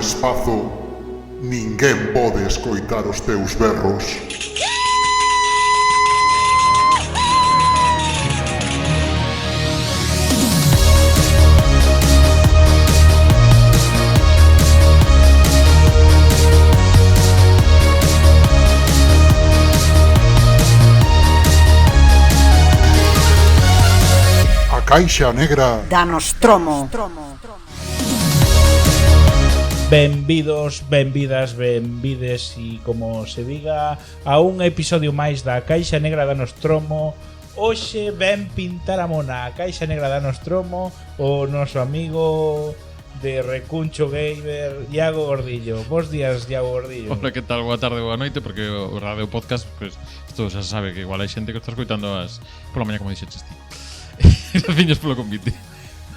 espazo, ninguén pode escoitar os teus berros. A Caixa Negra da Nostromo. Benvidos, benvidas, benvides e como se diga a un episodio máis da Caixa Negra da Nostromo. Hoxe ven pintar a mona a Caixa Negra da Nostromo o noso amigo de Recuncho Gamer, Iago Gordillo. Bos días, Iago Gordillo. Hola, que tal? Boa tarde, boa noite, porque o radio podcast, pues, isto xa sabe que igual hai xente que está escoitando as pola mañá, como dixeches ti. Graciñas polo convite.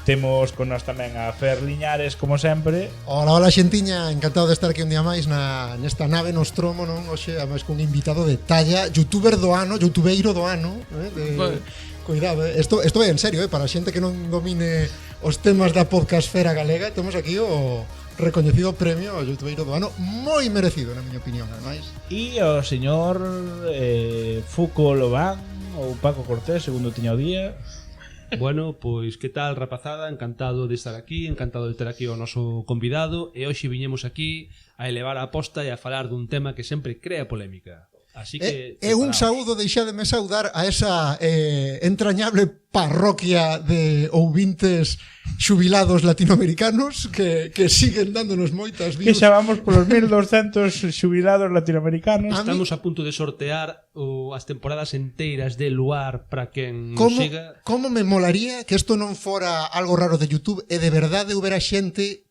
Temos con nós tamén a Fer Liñares, como sempre. Hola, hola xentiña, encantado de estar aquí un día máis nesta nave Nostromo, non? Hoxe, ademais, cun invitado de talla, youtuber do ano, youtubeiro do ano, Cuidado, isto é en serio, para a xente que non domine os temas da podcastfera galega, temos aquí o recoñecido premio ao youtubeiro do ano, moi merecido, na miña opinión, ademais. E o señor Fuco Lobán ou Paco Cortés, segundo tiña o día. Bueno, pois que tal, rapazada? Encantado de estar aquí, encantado de ter aquí o noso convidado. E hoxe viñemos aquí a elevar a aposta e a falar dun tema que sempre crea polémica. Así que un saúdo, deixádeme saudar a esa entrañable parroquia de ouvintes xubilados latinoamericanos que siguen dándonos moitas views. Que xa vamos polos 1200 xubilados latinoamericanos. Estamos a punto de sortear as temporadas enteiras de Luar para quen nos siga. Como me molaría que isto non fora algo raro de YouTube e de verdade houbera xente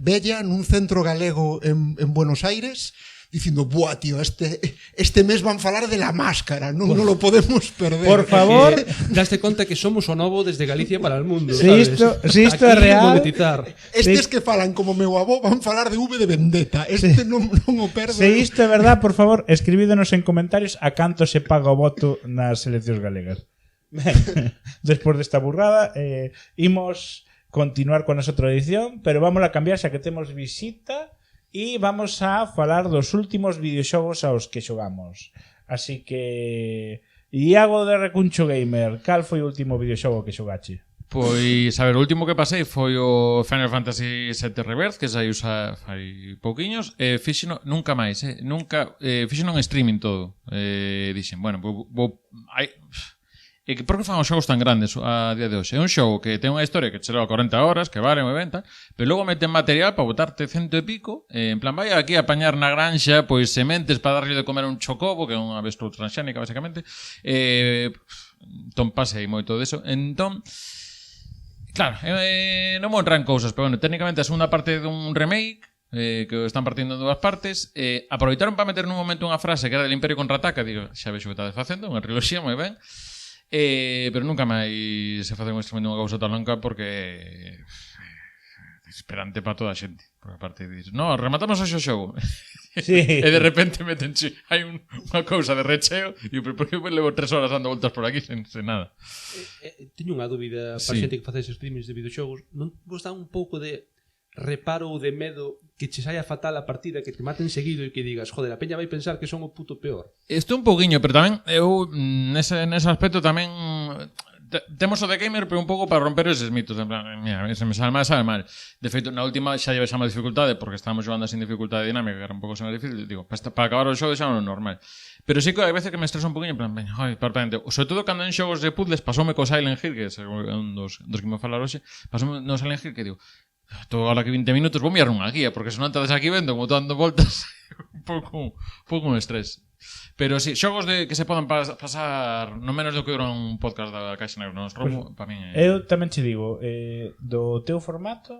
bella nun centro galego en Buenos Aires dicindo, buah, tío, este mes van falar de la máscara, non lo podemos perder. Por favor, daste conta que somos o novo desde Galicia para el mundo, si sabes? isto é real. Monetizar. Estes que falan como meu avó van falar de V de Vendetta. Non o perdo. Se isto é verdad, por favor, escribídenos en comentarios a canto se paga o voto nas eleccións galegas. Despois desta burrada, imos continuar con a outra edición, pero vamos a cambiar xa que temos visita. E vamos a falar dos últimos videoxogos aos que xogamos. Así que... Iago de Recuncho Gamer, cal foi o último videoxogo que xogache? Pois, a ver, o último que pasei foi o Final Fantasy VII Rebirth, que saiu fai pouquiños, e fixeno nunca máis, fixeno en streaming todo. Dixen, bueno, E que por que fan os xogos tan grandes a día de hoxe? É un xogo que ten unha historia que che leva 40 horas, que vale moi ben, pero logo meten material para botarte 100 e pico, en plan, vai aquí a apañar na granxa pois sementes para darlle de comer un chocobo, que é unha avestruz transxénica, basicamente. Entón pasei moito deso. Entón, claro, non vou entrar en cousas, pero bueno, técnicamente a segunda parte dun remake, que están partindo en dúas partes, aproveitaron para meter nun momento unha frase que era del Imperio Contraataca, digo, xa vexo que estades facendo, unha triloxía moi ben. Pero nunca máis se face un streaming dunha cousa tan longa porque desesperante para toda a xente. Porque aparte dices, no, rematamos hoxe o xogo. Sí. E de repente metenche, hai unha cousa de recheo e por que levo 3 horas dando voltas por aquí sen nada. Teño unha dúbida para xente que face streamings de videoxogos. Non vos dá un pouco de reparo ou de medo que che saia fatal a partida, que te maten seguido e que digas, joder, a peña vai pensar que son o puto peor? Isto un pouquiño, pero tamén eu nese aspecto tamén temos o de gamer, pero un pouco para romper eses mitos. En plan, mira, se me sale mal. De feito, na última xa lleve xa máis dificultade, porque estábamos jugando sin dificultade dinámica, que era un pouco máis difícil. Digo, para acabar o xogo xa non é normal. Pero sí que hai veces que me estreso un pouquinho, en plan, permanente. Sobre todo cando en xogos de puzzles, pasoume co Silent Hill, que é un dos que me falar hoxe, pasoume no Silent Hill que digo, todo ahora que 20 minutos vou mirar unha guía, porque se non estades aquí vendo como dando voltas un pouco un estrés. Pero si, sí, xogos que se podan pasar no menos do que dura un podcast da Caixa Negra nos Romo, pues, para min eu tamén che digo, do teu formato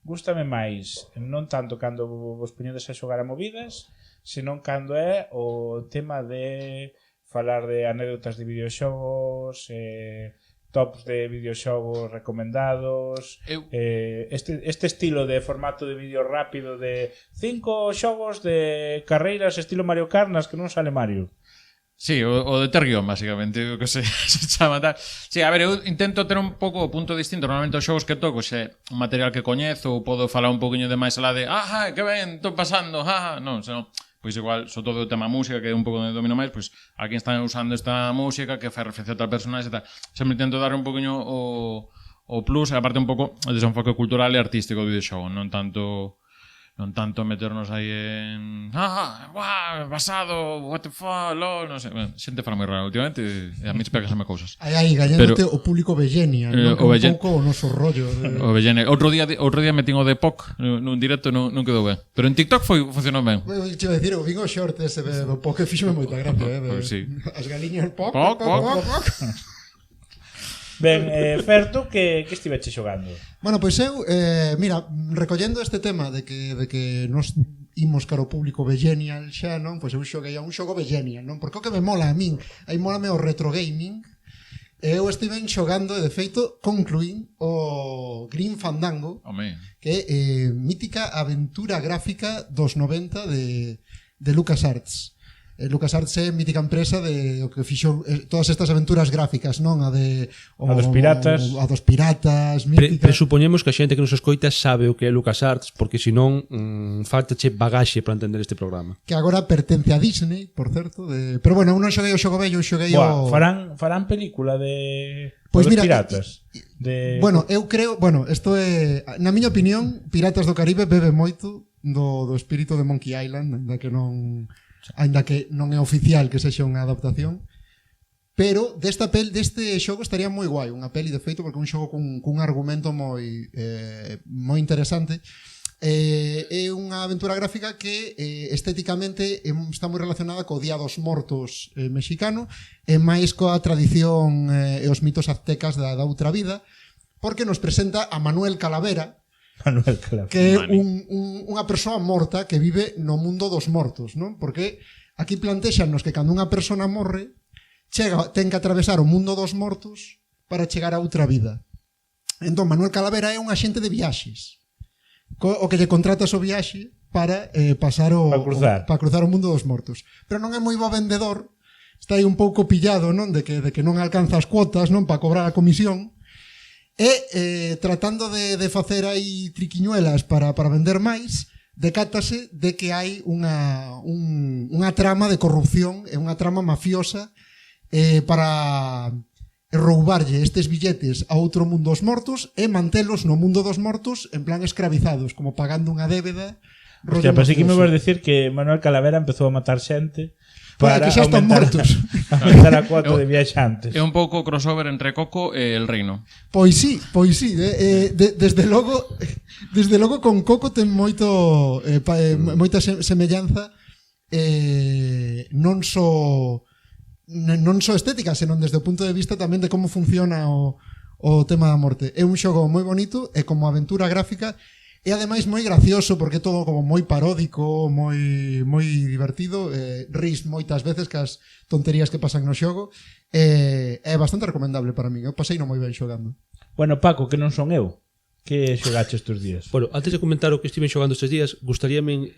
gústame máis non tanto cando vos poñedes a xogar a movidas, senón cando é o tema de falar de anécdotas de videoxogos, tops de videoxogos recomendados, este estilo de formato de vídeo rápido de 5 xogos de carreiras estilo Mario Kart nas que non sale Mario. Sí, o de ter guión, básicamente, o que se chama tal. Sí, a ver, eu intento ter un pouco o punto distinto. Normalmente os xogos que toco xe un material que coñezo ou podo falar un poquinho de máis alá de que ben, estou pasando, non, senón, pois igual, sobre todo o tema música, que é un pouco de domino máis, pois aquí están usando esta música que fai referencia a tal personaxe e tal. Sempre intento dar un poquinho o plus, e aparte un pouco o desenfoque cultural e artístico do videoxogo, non tanto meternos aí en basado, what the fuck, lol, non sei, bueno, xente fala moi rara últimamente e a mí pegasame cousas. Aí gañándote o público vellenial, non? Un pouco o noso rollo o vellene. Outro día metín o de POC nun directo, non quedou ben, pero en TikTok funcionou ben. Che iba a decir, o vingo short ese do POC que fíxome moita gracia, Pois sí. As galiñas POC. Ben, Ferto, que estiveche xogando? Bueno, pois eu, mira, recollendo este tema de que nos imos cara ao público vellenial xa, non? Pois eu xoguei a un xogo vellenial, non? Porque o que me mola a min, aí mólame o retro gaming, e eu estiven xogando, e de feito, concluín o Grim Fandango, que é mítica aventura gráfica dos 90 de LucasArts. LucasArts é mítica empresa de o que fixo todas estas aventuras gráficas, non? A dos piratas. A dos piratas, mítica. Presupoñemos que a xente que nos escoita sabe o que é LucasArts, porque senón faltache bagaxe para entender este programa. Que agora pertence a Disney, por certo, pero bueno, eu non xoguei o xogo bello, eu xoguei o... Farán película de Pois dos mira, piratas. Bueno, eu creo, isto é, na miña opinión, Piratas do Caribe bebe moito do espírito de Monkey Island, ainda que non é oficial que sexa unha adaptación, pero deste xogo estaría moi guai unha peli, de feito, porque é un xogo cun argumento moi interesante. É unha aventura gráfica que estéticamente está moi relacionada co Día dos Mortos mexicano e máis coa tradición e os mitos aztecas da outra vida, porque nos presenta a Manuel Calavera, que é unha persoa morta que vive no mundo dos mortos, non? Porque aquí plantexanos que cando unha persona morre ten que atravesar o mundo dos mortos para chegar a outra vida. Entón, Manuel Calavera é un agente de viaxes, o que lle contratas o viaxe para pasar para cruzar o mundo dos mortos. Pero non é moi bo vendedor, está aí un pouco pillado, non? De que non alcanza as cuotas, non? Para cobrar a comisión. E tratando de facer aí triquiñuelas para vender máis, decátase de que hai unha trama de corrupción e unha trama mafiosa para roubarlle estes billetes a outro mundo dos mortos e mantelos no mundo dos mortos en plan escravizados, como pagando unha débeda. Hostia, pero sí que me vas decir que Manuel Calavera empezou a matar xente para que xa están mortos. Aumentar a cuota de viaxantes. É un pouco crossover entre Coco e El Reino. Pois sí. Desde logo con Coco ten moita semellanza, non só estética, senón desde o punto de vista tamén de como funciona o tema da morte. É un xogo moi bonito e como aventura gráfica e ademais moi gracioso, porque é todo como moi paródico, moi divertido, ris moitas veces que as tonterías que pasan no xogo, é bastante recomendable para mí. Eu pasei non moi ben xogando. Bueno, Paco, que non son eu, que xogache estes días? Bueno, antes de comentar o que estive xogando estes días, gustaríame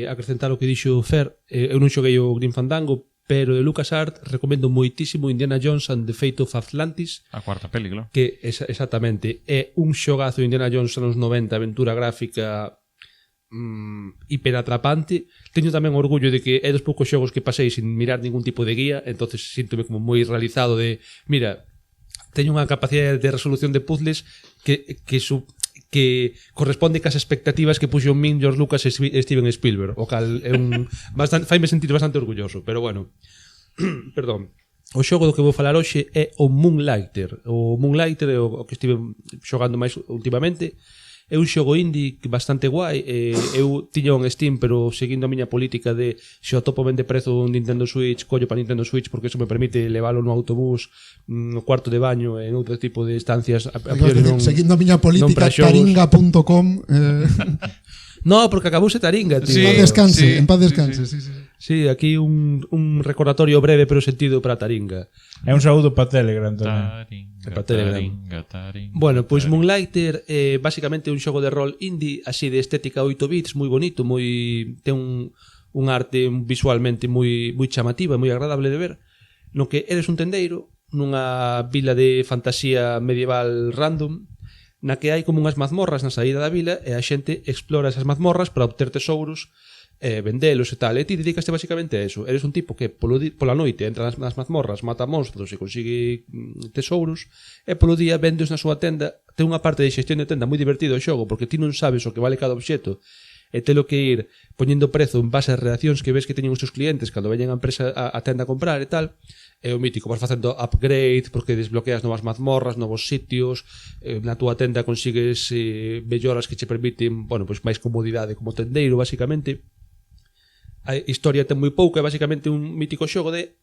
acrescentar o que dixo Fer. Eu non xoguei o Grim Fandango, pero de LucasArts recomendo moitísimo Indiana Jones and the Fate of Atlantis, a cuarta película, que exactamente é un xogazo de Indiana Jones anos 90, aventura gráfica hiperatrapante. Teño tamén orgullo de que é dos poucos xogos que pasei sin mirar ningún tipo de guía, entonces síntome como moi realizado de, mira, teño unha capacidade de resolución de puzzles que corresponde cas expectativas que puxo min George Lucas e Steven Spielberg, o cal é faime sentir bastante orgulloso, pero bueno. Perdón. O xogo do que vou falar hoxe é o Moonlighter. O Moonlighter é o que estive xogando máis últimamente. É un xogo indie bastante guai. Eu tiña un Steam, pero seguindo a miña política de se o topo ben de prezo un Nintendo Switch, collo para Nintendo Switch, porque eso me permite leválo no autobús, no cuarto de baño, en outro tipo de estancias. Seguindo a miña política, taringa.com. No, porque acabouse Taringa, tío. En paz descanse. Sí, aquí un recordatorio breve pero sentido para Taringa. É un saúdo para Telegram tamén. Taringa. Bueno, pois Moonlighter é basicamente un xogo de rol indie, así de estética 8 bits, moi bonito, ten un arte visualmente moi chamativa, moi agradable de ver, no que eres un tendeiro nunha vila de fantasía medieval random, na que hai como unhas mazmorras na saída da vila e a xente explora esas mazmorras para obter tesouros, vendelos e tal. E ti dedicaste basicamente a eso. Eres un tipo que pola noite entra nas mazmorras, mata monstros e consigue tesouros, e polo día vendes na súa tenda. Ten unha parte de xestión de tenda moi divertido o xogo, porque ti non sabes o que vale cada obxeto e telo que ir poñendo prezo en base ás reaccións que ves que teñen os teus clientes cando veñen a empresa a tenda a comprar e tal. É o mítico, vas facendo upgrade porque desbloqueas novas mazmorras, novos sitios, na túa tenda consigues melloras que che permiten, bueno, pois máis comodidade como tendeiro, basicamente. A historia ten moi pouco, é basicamente un mítico xogo de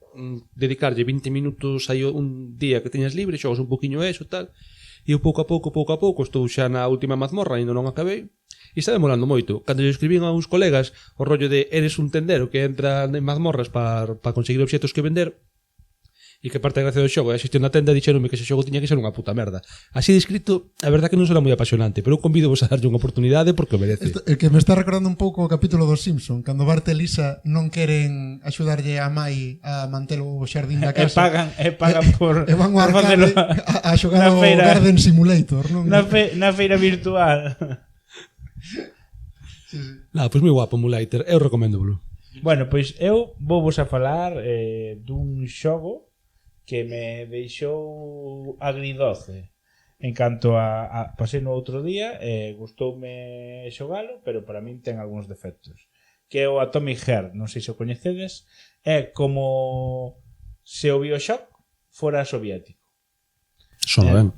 dedicarlle 20 minutos aí un día que teñas libre, xogas un poquinho eso e tal, e eu pouco a pouco, estou xa na última mazmorra, ainda non acabei, e está demorando moito. Cando eu escribín a uns colegas o rollo de eres un tendero que entra en mazmorras para conseguir obxetos que vender, e que parte da gracia do xogo é a xestión da tenda, dixeronme que ese xogo tiña que ser unha puta merda. Así descrito, a verdad que non será moi apasionante, pero eu convido vos a darlle unha oportunidade porque o merece. El que me está recordando un pouco o capítulo dos Simpson, cando Bart e Lisa non queren axudarlle a Mai a manter o xardín da casa. E pagan por e van ao por arcade a xogar o Garden Simulator, non? Na feira virtual. Pois moi guapo Emulator, eu recomendo-volo. Bueno, pois eu vou vos a falar dun xogo que me deixou agridoce en canto a pasei no outro día, gustoume xogalo, pero para min ten algúns defectos, que é o Atomic Heart. Non sei se o coñecedes, é como se o Bioshock fora soviético. Sona ben.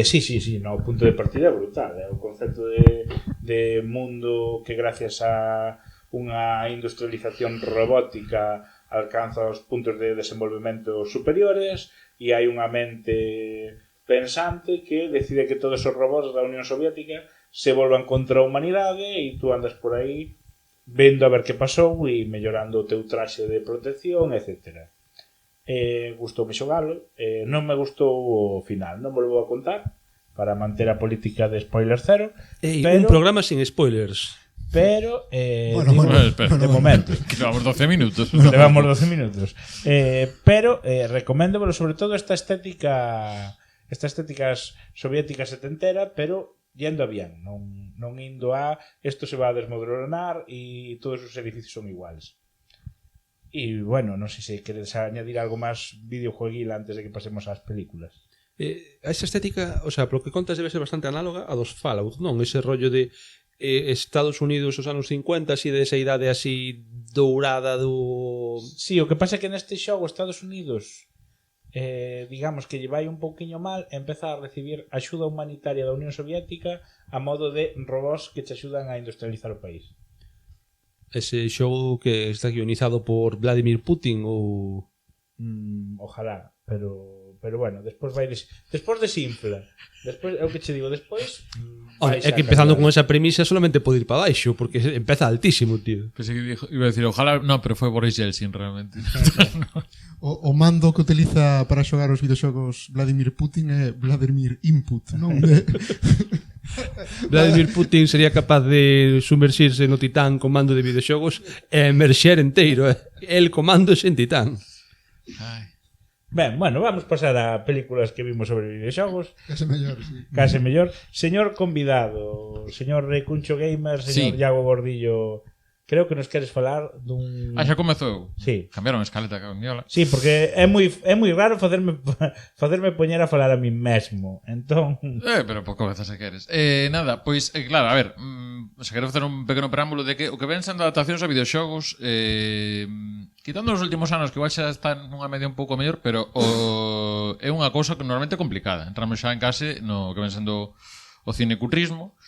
Sí, no, o punto de partida é brutal, é o concepto de mundo que gracias a unha industrialización robótica alcanza os puntos de desenvolvemento superiores e hai unha mente pensante que decide que todos os robots da Unión Soviética se volvan contra a humanidade e tú andas por aí vendo a ver que pasou e mellorando o teu traxe de protección, etc. Gustoume xogalo, non me gustou o final, non volvo a contar para manter a política de spoiler cero. Un programa sin spoilers. Pero de momento levamos 12 minutos. Levamos 12 minutos. Pero recoméndovelo sobre todo esta estética soviética setentera, pero yendo a bien, non indo a isto se va a desmodronar e todos os edificios son iguales. E bueno, non sei se queres añadir algo máis videojueguil antes de que pasemos ás películas. Esa estética, o sea, polo que contas debe ser bastante análoga a dos Fallout, non? Ese rollo de Estados Unidos os anos 50, así de esa idade así dourada do... Sí, o que pasa é que neste xogo Estados Unidos digamos que lle vai un pouquiño mal, empeza a recibir axuda humanitaria da Unión Soviética a modo de robots que che axudan a industrializar o país. Ese xogo que está guionizado por Vladimir Putin ou... Ojalá, pero bueno, despois desinfla. Despois é o que che digo, despois é que empezando con esa premisa solamente pode ir para baixo, porque empeza altísimo, tío. Pensé que iba a decir, ojalá, no, pero foi Boris Yeltsin realmente. O mando que utiliza para xogar os videoxogos Vladimir Putin é Vladimir Input, non? Vladimir Putin sería capaz de sumerxirse no Titán con mando de videoxogos e emerxer enteiro, el comándose en Titán. Ai. Ben, bueno, vamos pasar a películas que vimos sobre videoxogos. Case mellor, sí. Case mellor. Señor convidado, señor Recuncho Gamer, señor Sí. Iago Gordillo, creo que nos queres falar dun... Xa comezou. Sí. Cambiaron a escaleta que miola. Sí, porque é moi raro facerme poñer a falar a mí mesmo. Entón, Pero pouco veces se queres. Nada, pois, claro, a ver, se quero facer un pequeno preámbulo de que o que ven sendo adaptacións a videoxogos, quitando os últimos anos que igual xa está nunha media un pouco mellor, pero é unha cousa que normalmente é complicada. Entramos xa en case no que ven sendo o cinecutrismo.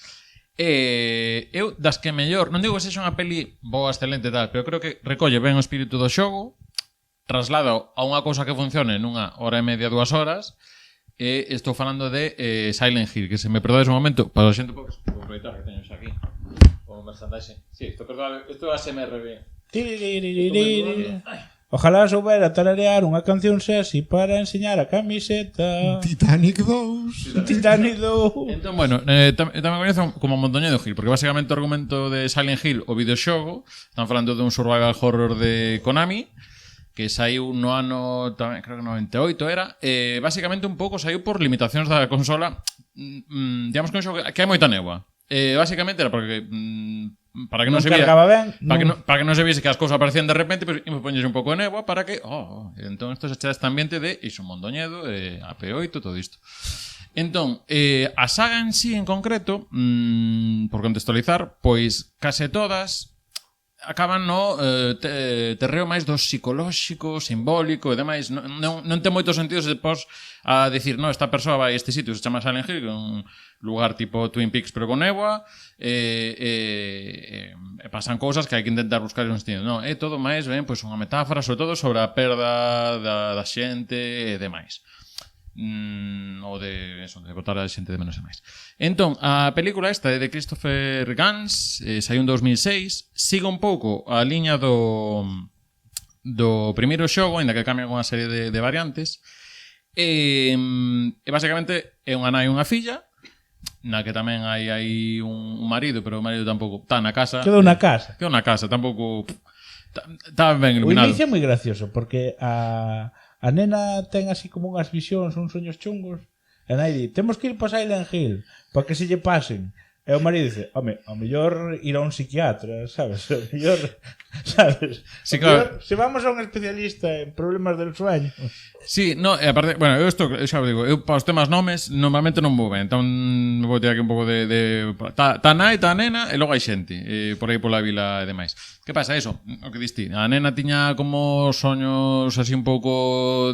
Eu das que mellor, non digo que sexa unha peli boa, excelente tal, pero creo que recolle ben o espírito do xogo, traslada a unha cousa que funcione nunha hora e media, 2 horas. Estou falando de Silent Hill, que se me perdoades un momento para a xente, porque vou aproveitar que teño xa aquí o merchandise. Sí, isto é ASMR bien. Ojalá soubera tararear unha canción sexy para enseñar a camiseta. Titanic 2. Titanic 2. Entón, bueno, tamén coñezo como Mondoñedo Hill, porque basicamente o argumento de Silent Hill, o videoxogo, están falando dun survival horror de Konami, que saiu no ano, tamén, creo que 98 era, basicamente un pouco saiu por limitacións da consola, digamos que un xogo que hai moita néboa. Basicamente era porque para que non se viera, para que non se viese que as cousas aparecían de repente, pues imos poñerse un pouco de néboa para que, entón isto se chega este ambiente de iso Mondoñedo, AP8, todo isto. Entón, a saga en sí en concreto, por contextualizar, pois case todas acaban no terreo máis do psicolóxico, simbólico e demais. Non ten moito sentido se pos a decir, no, esta persoa vai a este sitio, se chama Silent Hill, que é un lugar tipo Twin Peaks pero con néboa, pasan cousas que hai que intentar buscar un sentido. Non, é todo máis ben, pois unha metáfora, sobre todo sobre a perda da xente e demais. Ou de botar a xente de menos e máis. Entón, a película esta é de Christopher Gans, saiu en 2006, sigue un pouco a liña do primeiro xogo, ainda que cambia unha serie de variantes, e basicamente é unha nai e unha filla, na que tamén hai un marido, pero o marido tampouco está na casa. Quedou na casa. Quedou na casa, tampouco está ben O iluminado. inicio é moi gracioso, porque a nena ten así como unhas visións, uns soños chungos, e a nai di, temos que ir para Silent Hill para que se lle pasen. E o marido dice, home, ao mellor ir a un psiquiatra, sabes? Ao mellor, sabes? Sí, claro. claro. Se vamos a un especialista en problemas del sueño. Sí, no, e aparte, bueno, eu xa digo, eu para os temas nomes normalmente non vou ben, entón me vou tirar aquí un pouco de ta nai, ta nena, e logo hai xente, por aí pola vila e demais. Que pasa, eso, o que diste, a nena tiña como soños así un pouco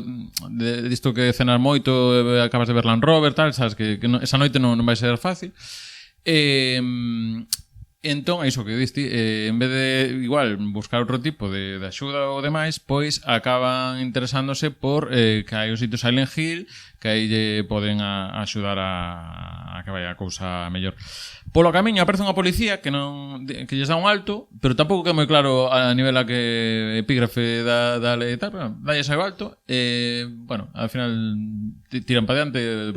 disto que cenar moito, acabas de ver Land Rover, tal, sabes, que esa noite non vai ser fácil. Entón, iso que diste, en vez de igual buscar outro tipo de axuda ou demais, pois acaban interesándose por que hai un sitio Silent Hill que aí lle poden axudar a que vai a cousa mellor. Polo camiño aparece unha policía que lles dá un alto, pero tampouco que é moi claro a nivel a que epígrafe da lei e tal, pero dalles ao alto, bueno, al final tiran para diante.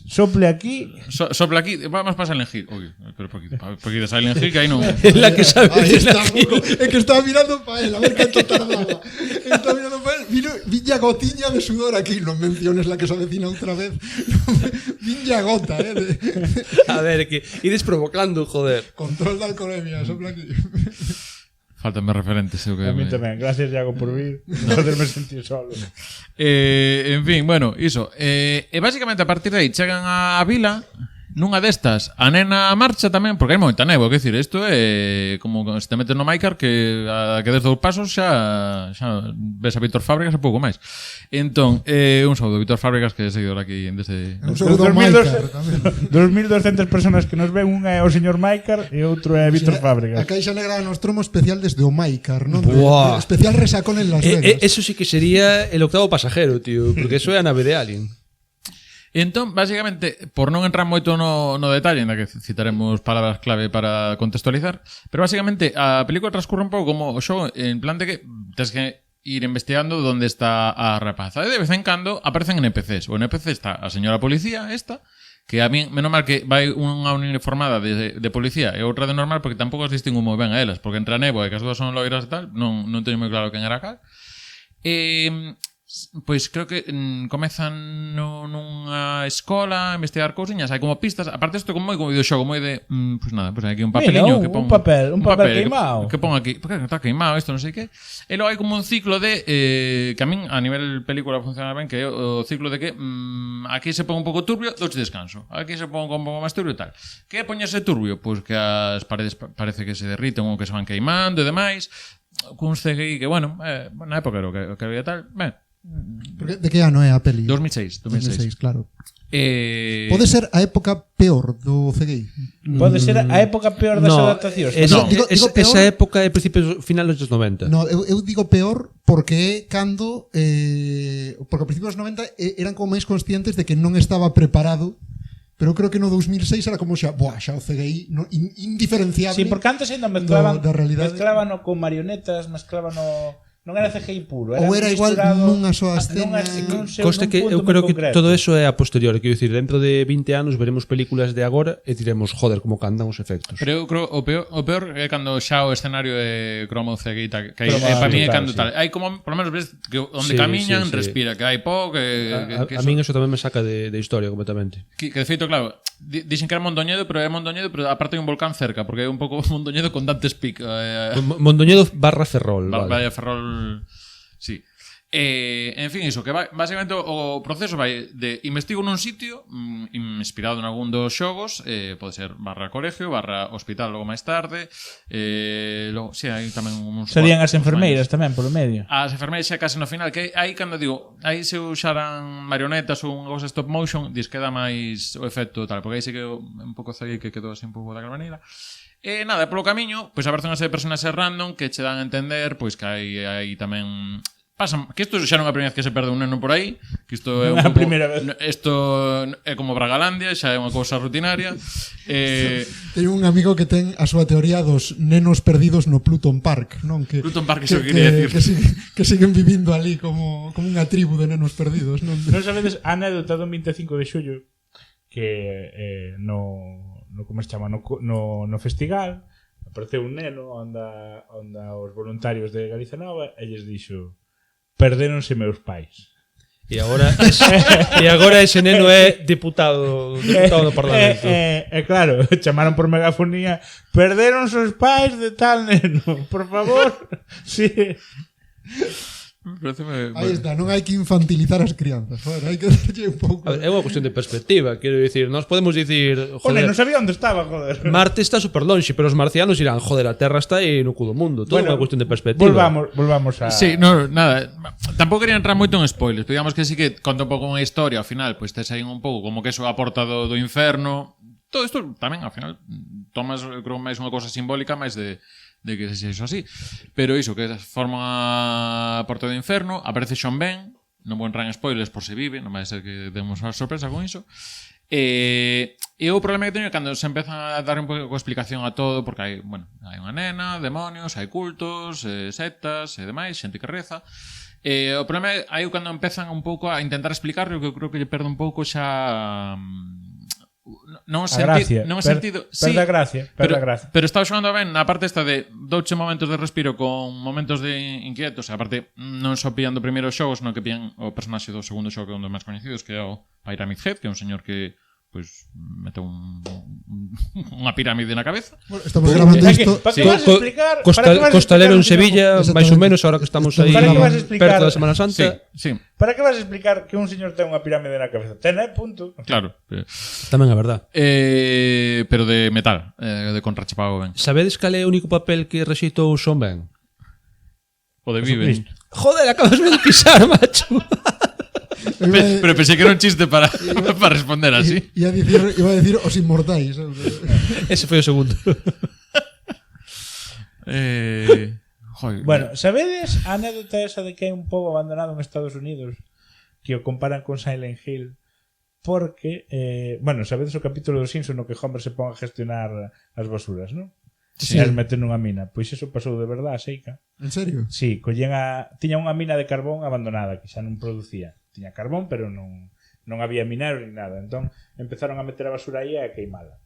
Sople aquí. Sople aquí, vamos para Silent Hill. Ui, pero por aquí de Silent Hill que aí non. É la que sabe. Ahí está, é que estaba mirando para él, a ver canto tardaba. Estaba mirando para él, viña gotiña de sudor aquí, non menciones la que se avecina outra vez. Viña gota, A ver, que ides provocando, joder. Control de alcoholemia, sopla aquí. Faltanme referentes, eu que A mí tamén, gracias Iago por vir. Non poderme sentir solo. En fin, bueno, iso. E basicamente a partir de aí chegan á vila. Nunha destas, a nena marcha tamén, porque hai moita néboa, quer dicir, isto é como se te metes no Maicar que des 2 pasos xa ves a Víctor Fábregas e pouco máis. Entón, un saúdo, Víctor Fábregas, que é seguidor aquí desde... Un saúdo a Maicar tamén. 2.200 personas que nos ven, unha é o señor Maicar e outro é Víctor Fábregas. A Caixa Negra nos tromo especial desde o Maicar, non? Buah. Especial resacón en Las Vegas. Eso sí que sería el octavo pasajero, tío, porque eso é a nave de Alien. Entón, basicamente, por non entrar moito no detalle, ainda que citaremos palabras clave para contextualizar, pero basicamente a película transcurre un pouco como o xogo en plan de que tens que ir investigando onde está a rapaza. E de vez en cando aparecen NPCs. O NPC está a señora policía esta, que a mí, menos mal que vai unha uniformada de policía e outra de normal, porque tampouco os distingo moi ben a elas, porque entre a néboa e que as dúas son loiras e tal, non teño moi claro quen era cal. Pois creo que comezan nunha escola a investigar cousiñas, hai como pistas, aparte isto como moi como videoxogo, moi de, pois nada, pois hai aquí un papeliño que pon un papel queimado. Que pon aquí, porque está queimado isto, non sei que. E logo hai como un ciclo de que a min a nivel película funciona ben, que é o ciclo de que aquí se pon un pouco turbio, douche descanso. Aquí se pon un pouco máis turbio e tal. Que é poñerse turbio? Pois que as paredes parece que se derriten ou que se van queimando e demais. Cun CGI que, bueno, na época era o que había tal, ben. Porque, de que ano é a peli? 2006, claro. Pode ser a época peor do CGI. Pode ser a época peor das adaptacións. Digo peor, esa época é principios final dos 90. No, eu digo peor porque é cando porque a principios dos 90 eran como máis conscientes de que non estaba preparado. Pero creo que no 2006 era como xa o CGI indiferenciable. Sí, porque antes ainda mezclábano realidade. Mezclábano con marionetas, mezclábano non era CGI puro, Ou era igual nunha soa escena. Conste que eu creo que todo eso é a posteriori, quero dicir, dentro de 20 anos veremos películas de agora e diremos, joder, como cantan os efectos. Pero eu creo o peor é cando xa o escenario é cromo CGI que Croma para mí é total, cando sí. tal. Hai como, por lo menos ves que onde Sí, camiñan, sí, sí. respira, que hai po, que A min eso tamén me saca de historia completamente. que de feito, claro, dixen que era Mondoñedo, pero é Mondoñedo, pero aparte hai un volcán cerca, porque é un pouco Mondoñedo con Dantes Peak. Mondoñedo barra Ferrol, vale. Vaya Ferrol, sí. En fin, iso, que basicamente o proceso vai de investigo nun sitio inspirado en algún dos xogos, pode ser barra colegio, barra hospital logo máis tarde, logo, sí, hai tamén uns Serían as uns enfermeiras máis. tamén, polo medio. As enfermeiras xa case no final, que aí cando digo, aí se usaran marionetas ou unha cosa stop motion, dis que dá máis o efecto tal, porque aí sí que un pouco CGI que quedou así un pouco daquela maneira. E nada, polo camiño, pois aparecen unha serie de personaxes random que che dan a entender pois que hai tamén pasa, que isto xa non é a primeira vez que se perde un neno por aí, que isto é un Non é a pouco, primeira vez. isto é como Bragalandia, xa é unha cousa rutinaria. Teño un amigo que ten a súa teoría dos nenos perdidos no Pluton Park, non? Que, Pluton Park, iso quería decir. que siguen vivindo ali como unha tribu de nenos perdidos, non? Non sabedes a anécdota do 25 de xullo que no como se chama no festival apareceu un neno onda os voluntarios de Galicia Nova e lles dixo: "Perdéronse meus pais". E agora ese neno é deputado do Parlamento. Claro, chamaron por megafonía: "Perderonse os pais de tal neno, por favor". Sí. Aí está, non hai que infantilizar as crianzas, joder, hai que darlle un pouco. É unha cuestión de perspectiva, quero dicir, nós podemos dicir, Joder, joder, non sabía onde estaba, joder. Marte está super longe, pero os marcianos irán, joder, a Terra está aí no cu do mundo. Todo é unha cuestión de perspectiva. Volvamos a... Sí, no, nada, tampouco quería entrar moito en spoilers, pero digamos que sí que conta un pouco unha historia, ao final, pois tes aí un pouco como que eso aporta do inferno. Todo isto tamén, ao final, tomas, creo, máis unha cousa simbólica máis de que se iso así. Pero iso, que forma a porta do inferno, aparece Sean Ben, non vou entrar en spoilers por se vive, non vai ser que demos unha sorpresa con iso. E o problema que teño é cando se empezan a dar un pouco de explicación a todo, porque hai, bueno, hai unha nena, demonios, hai cultos, sectas e demais, xente que reza. O problema é aí cando empezan un pouco a intentar explicarlo, que eu creo que lle perde un pouco xa non sentido, perde a gracia, pero estaba xogando ben na parte esta de douche momentos de respiro con momentos de inquietos, aparte non só pillando primeiro os xogos, non que pillan o personaxe do segundo xogo, que é un dos máis coñecidos, que é o Pyramid Head, que é un señor que pois mete unha pirámide na cabeza. Bueno, estamos grabando isto. Para que vas a explicar? Costalero en Sevilla, máis ou menos, ahora que estamos aí perto da Semana Santa. Sí. Para que vas a explicar que un señor ten unha pirámide na cabeza? Ten, punto. Claro. Tamén é verdad. Pero de metal, de contrachapado ben. Sabedes cal é o único papel que rexeitou Sean Ben? O de Viven. Joder, acabas de pisar, macho. Pero pensei que era un chiste para responder así. Iba a decir os inmortais. Ese foi o segundo. Joder. Bueno, sabedes a anécdota esa de que hai un pobo abandonado en Estados Unidos que o comparan con Silent Hill? Porque, bueno, sabedes o capítulo dos Simpsons no que Homer se pon a gestionar as basuras, non? Sí. E as meten nunha mina. Pois eso pasou de verdade a Seica. En serio? Sí, tiña unha mina de carbón abandonada que xa non producía. Tiña carbón, pero non había minero ni nada. Entón, empezaron a meter a basura aí e a queimala.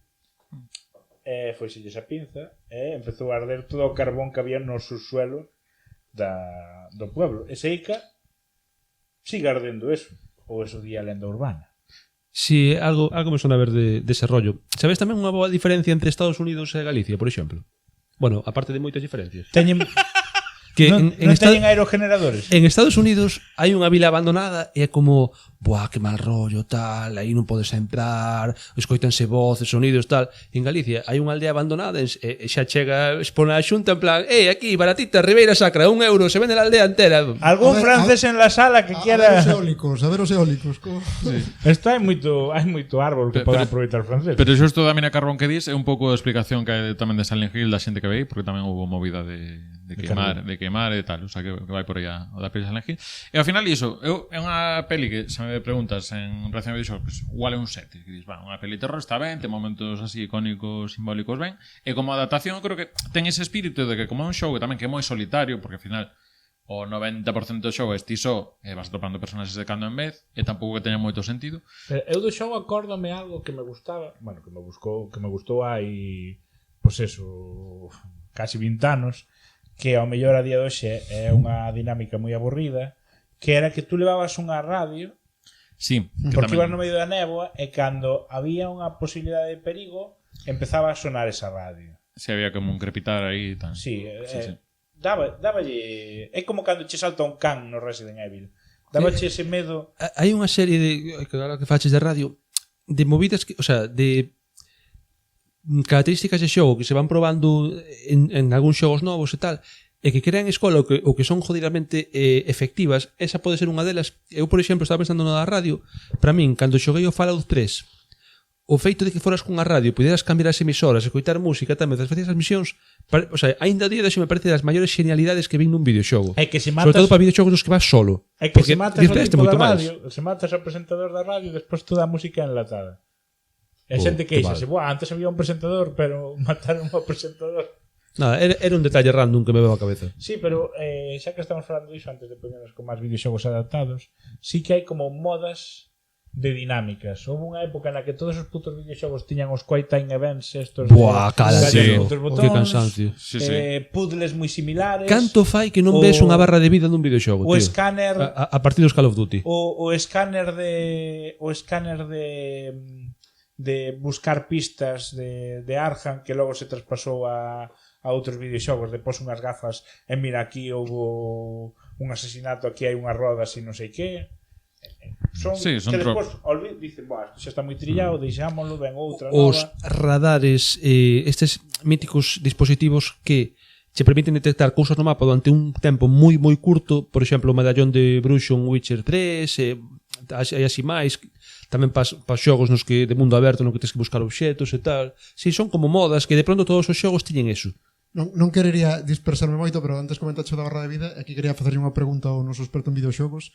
Foiselles a pinza e empezou a arder todo o carbón que había no subsuelo do pueblo. E Seica sigue ardendo eso. Ou eso di a lenda urbana. Si, sí, algo me sona a ver dese rollo. Sabes tamén unha boa diferencia entre Estados Unidos e Galicia, por exemplo? Bueno, aparte de moitas diferencias. Teñen... Que non teñen aerogeneradores. En Estados Unidos hai unha vila abandonada e é como, buah, que mal rollo, tal, aí non podes entrar, escoitanse voces, sonidos, tal. En Galicia hai unha aldea abandonada e xa chega, expone a xunta en plan, aquí, baratita, Ribeira Sacra, €1, se vende a aldea entera. Algún francés en la sala que quiera... A ver os eólicos. Sí. Isto hai moito árbol que poden aproveitar os franceses. Pero xusto da mina carbón que dis é un pouco de explicación que hai tamén de Silent Hill da xente que veí, porque tamén houve movida de queimar e tal, o sea que vai por aí o da peli Silent Hill. E ao final iso, é unha peli que se me preguntas en relación a videoxogos, pues, igual é un 7, que dis, unha peli de terror está ben, ten momentos así icónicos, simbólicos ben, e como adaptación eu creo que ten ese espírito de que como é un xogo tamén que é moi solitario, porque ao final o 90% do xogo es ti só e vas atopando personaxes de cando en vez e tampouco que teña moito sentido. Pero eu do xogo acórdome algo que me gustaba, bueno, que me gustou hai, pois eso, casi 20 anos, que ao mellor a día de hoxe é unha dinámica moi aburrida, que era que tú levabas unha radio, Sí, que porque ibas tamén... no medio da néboa e cando había unha posibilidade de perigo empezaba a sonar esa radio. Se había como un crepitar aí e tal. Sí, sí. Dáballe... É como cando che salta un can no Resident Evil. Dáballe ese medo... Hai unha serie de que faches de radio de movidas que, o sea, de características de xogo que se van probando en algúns xogos novos e tal, e que crean escola o que son jodidamente efectivas. Esa pode ser unha delas. Eu, por exemplo, estaba pensando na radio. Para min, cando xoguei o Fallout 3, o feito de que foras cunha radio, puderas cambiar as emisoras, escoitar música, tamén facías as misións, o sea, ainda a día de hoxe me parece das maiores genialidades que vin nun videoxogo. É que se matas... Sobre todo para videoxogos nos que vas solo. É que porque se matas dices, o "Este tipo moito da máis". radio, se matas ao presentador da radio, despois toda a música enlatada. E a Oh, xente que queixase, "Buah, antes había un presentador, pero mataron ao presentador". Nada, era un detalle random que me veo a cabeza. Sí, pero xa que estamos falando disso, antes de ponernos con máis videoxogos adaptados, sí que hai como modas de dinámicas. Houve unha época na que todos os putos videoxogos tiñan os Quick Time Events estos Buah, cala, de tío. moitos Que botóns, cansancio. Sí, sí. puzzles moi similares. Canto fai que non O- ves unha barra de vida nun videoxogo, o tío? escáner A partir dos Call of Duty. o escáner de buscar pistas de Arkham, que logo se traspasou a outros videoxogos, de pos unhas gafas e mira, aquí houve un asesinato, aquí hai unhas rodas e non sei que. Son Sí, son que despois dicen, "Buah, isto xa está moi trillado, deixámoslo, ven outra Os nova". radares, estes míticos dispositivos que che permiten detectar cousas no mapa durante un tempo moi moi curto, por exemplo, o medallón de Bruxo en Witcher 3, e así máis, tamén pas xogos nos que de mundo aberto no que tens que buscar obxetos e tal. Si, son como modas que de pronto todos os xogos tiñen eso. Non querería dispersarme moito, pero antes comentacho da barra de vida, aquí quería facerlle unha pregunta ao noso experto en videoxogos.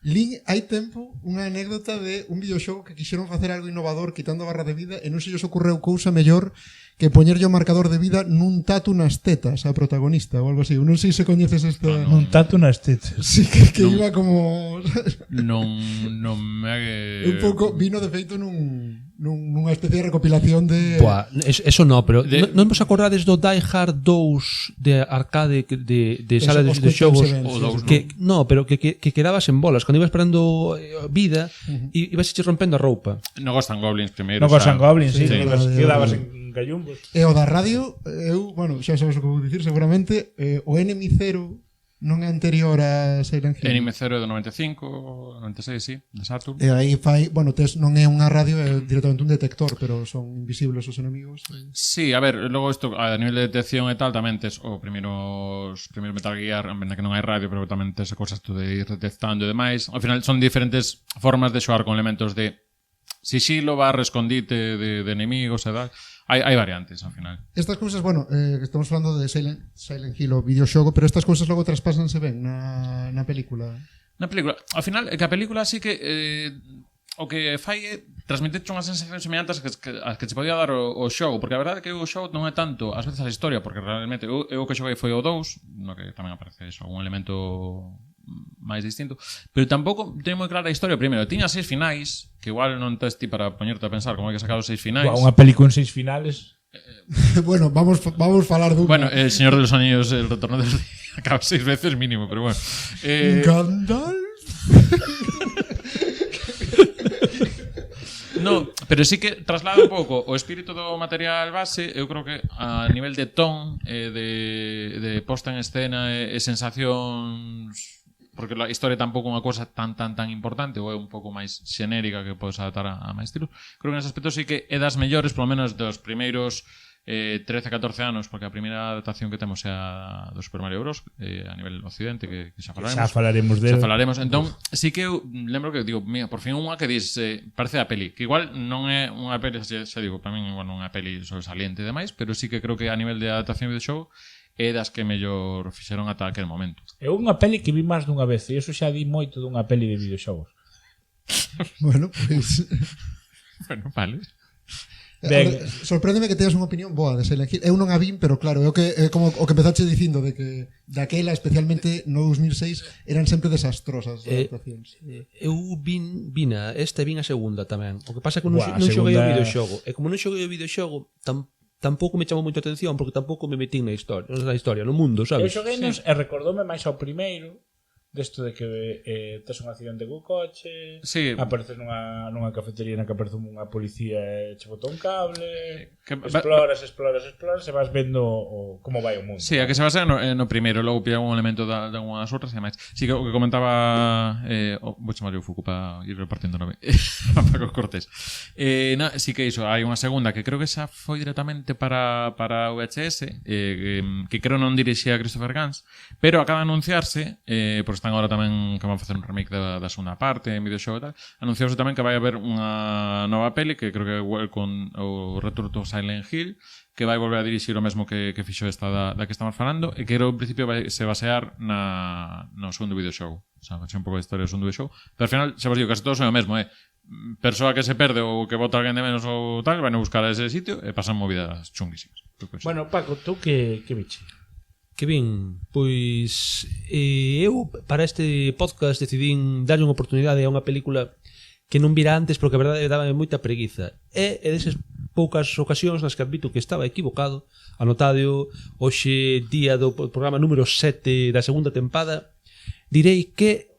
Lin, hai tempo unha anécdota de un videoxogo que quixeron facer algo innovador quitando a barra de vida e non se lles ocorreu cousa mellor que poñerlle o marcador de vida nun tatu nas tetas a protagonista ou algo así. Non sei se coñeces esta... Un tatu nas tetas. Sí, que iba como... Non me... un pouco vino de feito nunha especie de recopilación de... Buah, eso no, pero De- non vos acordades do Die Hard 2 de arcade de Eso, sala os de Quick Time xogos Events, o dous, que no, pero que quedabas en bolas cando ibas esperando vida e ibas rompendo a roupa. No Ghost and Goblins primeiro. No Ghost and Goblins, sí, sí, quedabas en gallumbos. E o da radio, eu, bueno, xa sabes o que vou dicir seguramente, o Enemy Zero non é anterior a Silent Hill. Anime 0 do 95, 96, sí, de Saturn. E aí fai, bueno, non é unha radio, é directamente un detector, pero son invisibles os enemigos. Sí, a ver, logo isto a nivel de detección e tal tamén tes o primeiro Metal Gear, na que non hai radio, pero tamén tes cosas tú de ir detectando e demais. Ao final son diferentes formas de xogar con elementos de sigilo, barra escondite de enemigos e tal. Hai variantes ao final. Estas cousas, bueno, estamos falando de Silent Hill o videoxogo, pero estas cousas logo traspásanse ben na película. Na película, ao final, que a película sí que o que fai é transmitir unhas sensacións semellantes as que se podía dar o xogo, porque a verdade é que o xogo non é tanto ás veces a historia, porque realmente eu o que xoguei foi o 2, no que tamén aparece eso, un elemento máis distinto, pero tampouco teño moi clara a historia. Primeiro, tiña 6 finais, que igual non tes ti para poñerte a pensar como hai que sacar os 6 finais. Unha peli con 6 finales. Bueno, vamos falar dun... Bueno, El Señor de los Anillos, El Retorno del Rey, acaba 6 veces mínimo, pero bueno. Gandalf? No, pero sí que traslada un pouco o espírito do material base. Eu creo que a nivel de ton, de posta en escena e sensacións, porque a historia tampouco é unha cosa tan importante, ou é un pouco máis xenérica que podes adaptar a máis estilos. Creo que nese aspecto sí que é das mellores, polo menos dos primeiros 13-14 anos, porque a primeira adaptación que temos é a do Super Mario Bros. A nivel occidente, que xa falaremos. Xa falaremos dele. Xa falaremos. Entón, sí que eu lembro que digo, mira, por fin unha que dis, parece a peli, que igual non é unha peli, xa digo, para min igual non é unha peli sobresaliente e demais, pero sí que creo que a nivel de adaptación de show é das que mellor fixeron ata aquel momento. É unha peli que vi máis dunha vez, e iso xa di moito dunha peli de videoxogos. Bueno, pois... Bueno, vale. Ben. Sorpréndeme que teas unha opinión boa de Silent Hill. Eu non a vin, pero claro, é como o que empezaste dicindo de que daquela, especialmente no 2006, eran sempre desastrosas as adaptacións. Eu vin a segunda tamén. O que pasa é que non Buah, xoguei o segunda- videoxogo. E como non xoguei o videoxogo, tampouco me chamou moita atención porque tampouco me metín na historia, no mundo, Eu sabes? xoguei nos e recordoume máis ao primeiro, desto de que tes un accidente co coche, Sí. apareces nunha cafetería na que aparece unha policía e che bota un cable, Que- exploras, e vas vendo como vai o mundo. Sí, a que se basa no primeiro, logo pilla un elemento de unhas outras e máis. Sí, que o que comentaba vou chamar o Fuku para ir repartindo nome Paco Cortés. Sí que iso, hai unha segunda que creo que xa foi directamente para VHS, que creo non dirixía a Christopher Gans, pero acaba de anunciarse, por están agora tamén que van a facer un remake da segunda parte en videoxogo e tal, anunciouse tamén que vai haber unha nova peli que creo que é Welcome o Return to Silent Hill, que vai volver a dirixir o mesmo que fixo esta da que estamos falando, e que creo en principio vai se basear no segundo videoxogo. O sea, vai ser un pouco de historia do segundo videoxogo, pero ao final, xa vos digo, case todo son o mesmo, persoa que se perde ou que bota alguén de menos ou tal, van a buscar a ese sitio e pasan movidas chunguísimas. Bueno, Paco, tú que biche? Que ben, pois eu para este podcast decidín darlle unha oportunidade a unha película que non vira antes porque a verdade daba moita preguiza. E desas poucas ocasións nas que admito que estaba equivocado, anotado hoxe día do programa número 7 da segunda tempada, direi que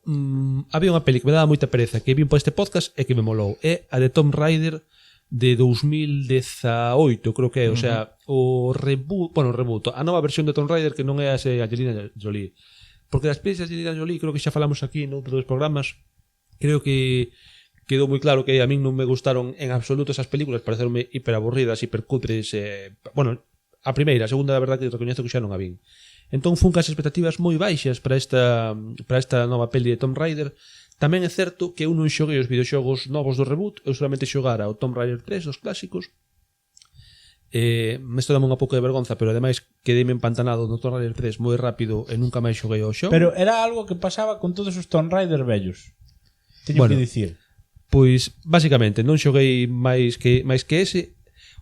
había unha peli que me daba moita pereza que vin por este podcast e que me molou. É a de Tomb Raider de 2018, creo que é, o sea, o reboot, a nova versión de Tomb Raider que non é a Angelina Jolie. Porque das pelis de Angelina Jolie, creo que xa falamos aquí noutros programas, creo que quedou moi claro que a min non me gustaron en absoluto esas películas, pareceronme hiperaburridas, hipercutres, bueno, a primeira, a segunda, a verdade que recoñezo que xa non a vin. Entón fun cas expectativas moi baixas para esta nova peli de Tomb Raider. Tamén é certo que eu non xoguei os videoxogos novos do reboot, eu solamente xogara o Tomb Raider 3, os clásicos. Isto dame unha pouco de vergonza, pero ademais quedeime empantanado no Tomb Raider 3 moi rápido e nunca máis xoguei o xogo. Pero era algo que pasaba con todos os Tomb Raider vellos. Teño Bueno, que dicir. Pois, basicamente, non xoguei máis que ese.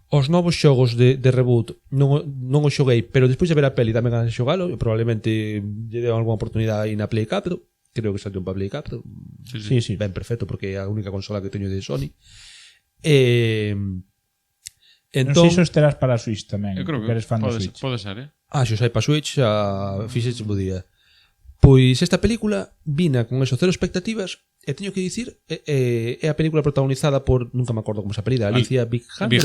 Os novos xogos de reboot non o xoguei, pero despois de ver a peli tamén ganas de xogalo, e probablemente lle deu algunha oportunidade aí na Play 4. Creo que salió para Play 4. Sí. Ben, perfecto, porque é a única consola que teño de Sony. Non sei se os terás para a Switch tamén. Eu creo que eres fan da Switch. pode ser, Se os hai para Switch, xa fixeche bo día. Pois esta película vina con eso, cero expectativas, e teño que dicir, é a película protagonizada por, nunca me acordo como se apelida, Alicia Vikander.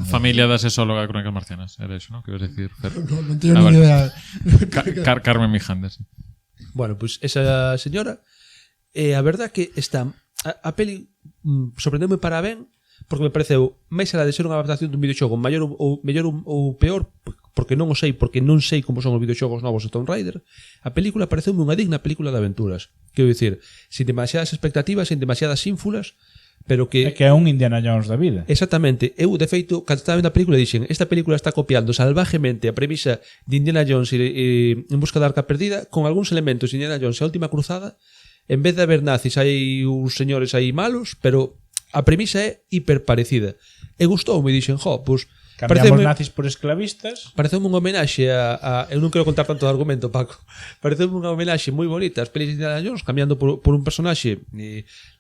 familia da sexóloga de Crónicas Marcianas. Era eso, ¿no? Que ibas a decir, Fer? Non teño ni idea. Carmen Vikander, sí. Bueno, pois esa señora, a verdad que está a peli sorprendeume para ben, porque me pareceu máis alá de ser unha adaptación dun videoxogo mellor ou peor, porque non sei como son os videoxogos novos de Tomb Raider. A película pareceume unha digna película de aventuras. Quero dicir, sin demasiadas expectativas, sin demasiadas ínfulas, pero que... É que é un Indiana Jones da vida. Exactamente. Eu, de feito, cando estaba vendo a película dixen, esta película está copiando salvajemente a premisa de Indiana Jones en busca da arca perdida, con algúns elementos de Indiana Jones e a última cruzada. En vez de haber nazis hai uns señores aí malos, pero a premisa é hiper parecida. E gustoume, dixen, pois Cambiamos nazis por esclavistas. Pareceume unha homenaxe a eu non quero contar tanto de argumento, Paco. Pareceume unha homenaxe moi bonita ás pelis de Indiana Jones, cambiando por un personaxe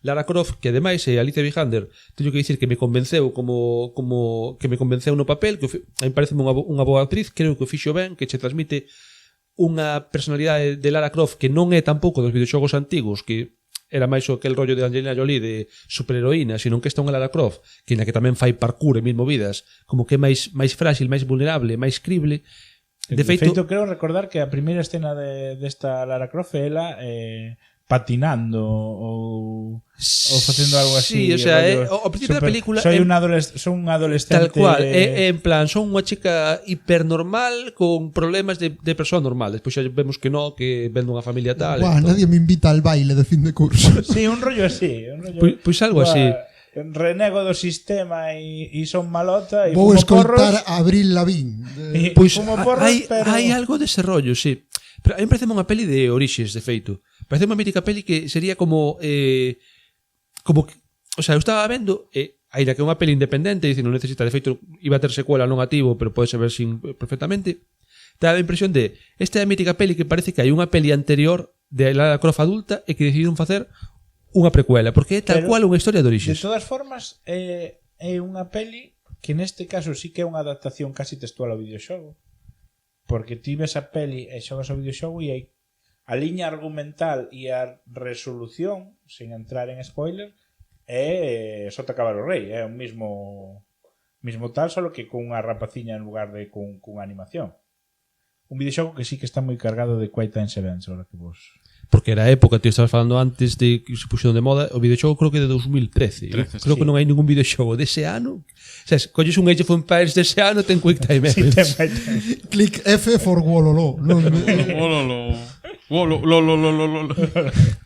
Lara Croft, que ademais é Alicia Vikander. Teño que dicir que me convenceu como que me convenceu no papel, que a mí pareceme unha boa actriz, creo que o fixo ben, que che transmite unha personalidade de Lara Croft que non é tampouco dos videoxogos antigos, que era máis o que el rollo de Angelina Jolie de superheroína, sino que está unha Lara Croft que na que tamén fai parkour e mil movidas, como que é máis frágil, máis vulnerable, máis crible. De feito, creo recordar que a primeira escena desta Lara Croft é ela patinando ou facendo algo así. Sí, o sea, ao principio da película son un adolescente tal cual, en plan, son unha chica hipernormal con problemas de persona normal. Despois xa vemos que no, que ven dunha familia tal. Nadie me invita al baile de fin de curso. Sí, un rollo así, Pois algo así. Renego do sistema e son malota e vou fumo escoltar porros. a Abril Lavigne. Pois pero... hai algo dese rollo, sí. Pero a mí parece unha peli de orixes, de feito. Parece unha mítica peli que sería como o sea, eu estaba vendo aínda que é unha peli independente, dicir, non necesita, de feito, iba a ter secuela non activo, pero pode ser ver sin perfectamente. Dá a impresión de, esta é a mítica peli que parece que hai unha peli anterior de Lara Croft adulta e que decidiron facer unha precuela, porque é tal cual unha historia de De orixes. todas formas, é unha peli que neste caso sí que é unha adaptación casi textual ao videoxogo. Porque ti ves a peli e xogas ao videoxogo e hai a liña argumental e a resolución, sin entrar en spoiler, é só te acabar o rei, é o mismo tal, solo que con unha rapaciña en lugar de con animación. Un videoxogo que sí que está moi cargado de Quiet Time Events, ahora que vos... Porque era a época, tío, estabas falando antes de que se puxeron de moda, o videoxogo creo que é de 2013. Creo que non hai ningún videoxogo dese ano. O sea, colles un Age of Empires dese ano, ten Quick Time Events. Click F for Wololo.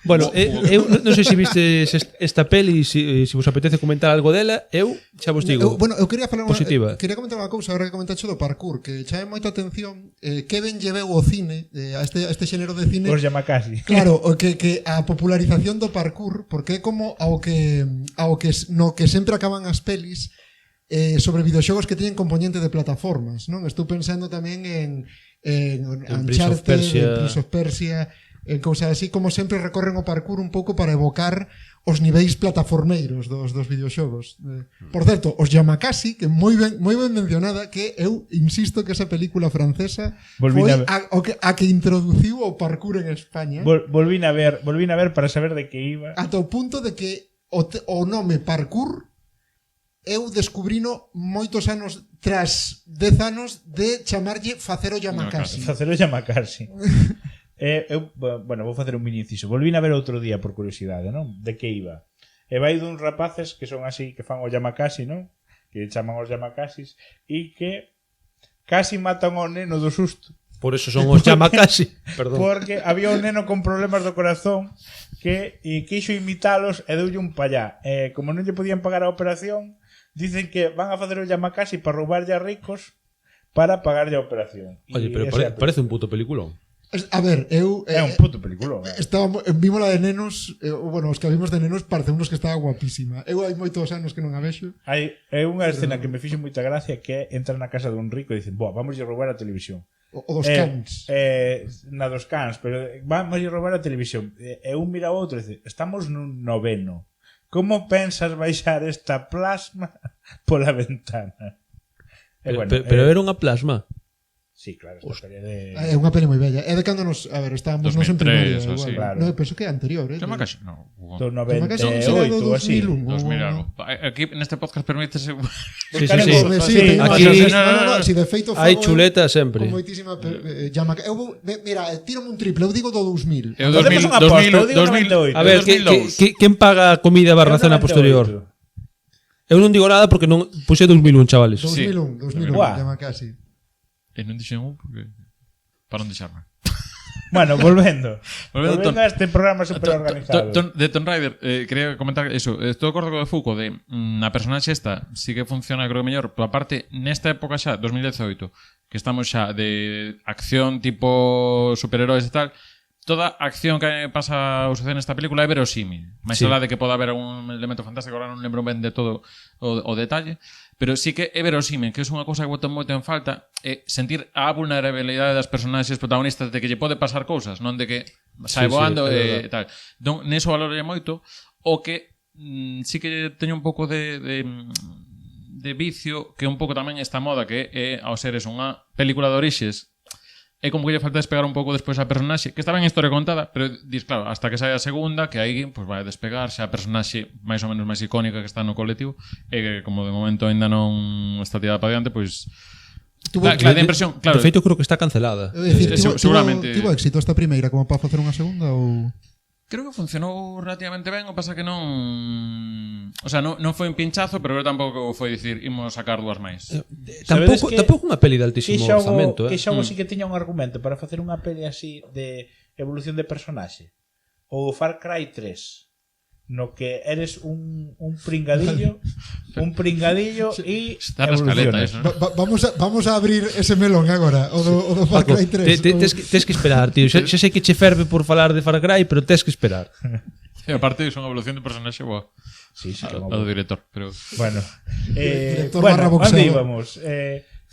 Bueno, eu non sei se viste esta peli, se vos apetece comentar algo dela, eu xa vos digo. Eu quería falar positiva. Quería comentar unha cousa agora que comentaste do parkour, que chame moita atención que ben lleveu o cine, a este xénero de cine. Os Yamakasi. Claro, que a popularización do parkour, porque é como ao que no que sempre acaban as pelis sobre videoxogos que teñen componente de plataformas, non? Estou pensando tamén en Uncharted, Prince of Persia, en cousas así, como sempre recorren o parkour un pouco para evocar os niveis plataformeiros dos videoxogos. Por certo, os Yamakasi, que moi ben mencionada, que eu insisto que esa película francesa foi a que introduciu o parkour en España. Volvín a ver para saber de que iba. Ata o punto de que o nome parkour eu descubrino moitos anos tras 10 anos de chamarlle facer o Yamakasi. Facer o Yamakasi. Vou facer un mini inciso. Volvín a ver outro día por curiosidade, non? De que iba. E vai dun rapaces que son así, que fan o Yamakasi, non? Que chaman os Yamakasis e que casi matan ao neno do susto. Por eso son os Yamakasi. Perdón. Porque había un neno con problemas do corazón que quixo imitalos e deulle un pallá. Como non lle podían pagar a operación, dicen que van a facer o Yamakasi para roubarlle a ricos para pagarlle a operación. Oye, pero parece un puto peliculón. A ver, eu é un puto película. Vimos la de nenos, bueno, os que vimos de nenos parece unos que estaba guapísima. Eu hai moitos anos que non a vexo. Hai unha escena que me fixo moita gracia, que entra na casa dun rico e dicen, vamos a roubar a televisión. O dos cans. Na dos cans, pero vamos a roubar a televisión. E un mira ao outro e dice, estamos nun noveno. Como pensas baixar esta plasma pola ventana? Pero era unha plasma. Sí, claro, esta peli de... É unha peli moi bella. É de cando nos... A ver, estábamos nos en primaria. Eso, sí. Claro. No, penso que é anterior, Yamakasi, no. Do 98 ou así. 2000 algo. Aquí neste podcast permítese... Sí. Aquí... No, si de feito hai chuleta sempre. Con moitísima... Yamakasi. Mira, tírame un triple. Eu digo do 2000. Eu 2000. A ver, quen paga a comida barra cena posterior? Eu non digo nada porque non puse 2001, chavales. 2001, Yamakasi. E non dixen porque... Para non deixarme. Bueno, volvendo a este programa super organizado. De Tomb Raider, quería comentar eso. Estou de acordo co de Foucault de a personaxe esta sí que funciona, creo que mellor, pero aparte nesta época xa, 2018, que estamos xa de acción tipo superheróis e tal, toda a acción que pasa ou sucede nesta película é verosímil. Mais alá de que poda haber un elemento fantástico, agora non lembro ben de todo o detalle, pero sí que é verosímil, que é unha cousa que boto moito en falta, é sentir a vulnerabilidade das personaxes protagonistas de que lle pode pasar cousas, non de que sae voando e tal. Entón, neso valorei moito, o que sí que teño un pouco de vicio, que un pouco tamén esta moda, que é ao seres unha película de orixes, é como que lle falta despegar un pouco despois a personaxe, que está ben a historia contada, pero dis, claro, hasta que saia a segunda, que aí pues, vai a despegar, xa a personaxe máis ou menos máis icónica que está no colectivo, e que como de momento ainda non está tirada para diante, pois... Claro, de impresión, claro. De feito, creo que está cancelada. Seguramente. Tivo éxito esta primeira como para facer unha segunda ou... Creo que funcionou relativamente ben, o pasa que non... O sea, non foi un pinchazo, pero tampouco foi dicir imos sacar dúas máis. Tampouco unha peli de altísimo orzamento. Que xogo sí que tiña un argumento para facer unha peli así de evolución de personaxe. O Far Cry 3, no que eres un pringadillo e evolucionas. Vamos a abrir ese melón agora, o do Far Cry 3. Tes que esperar, tío. Xa sei que che ferve por falar de Far Cry, pero tes que esperar. E aparte é unha evolución de personaxe boa. Sí, sí, A do director, pero Bueno, Director bueno, barra onde boxeador. íbamos?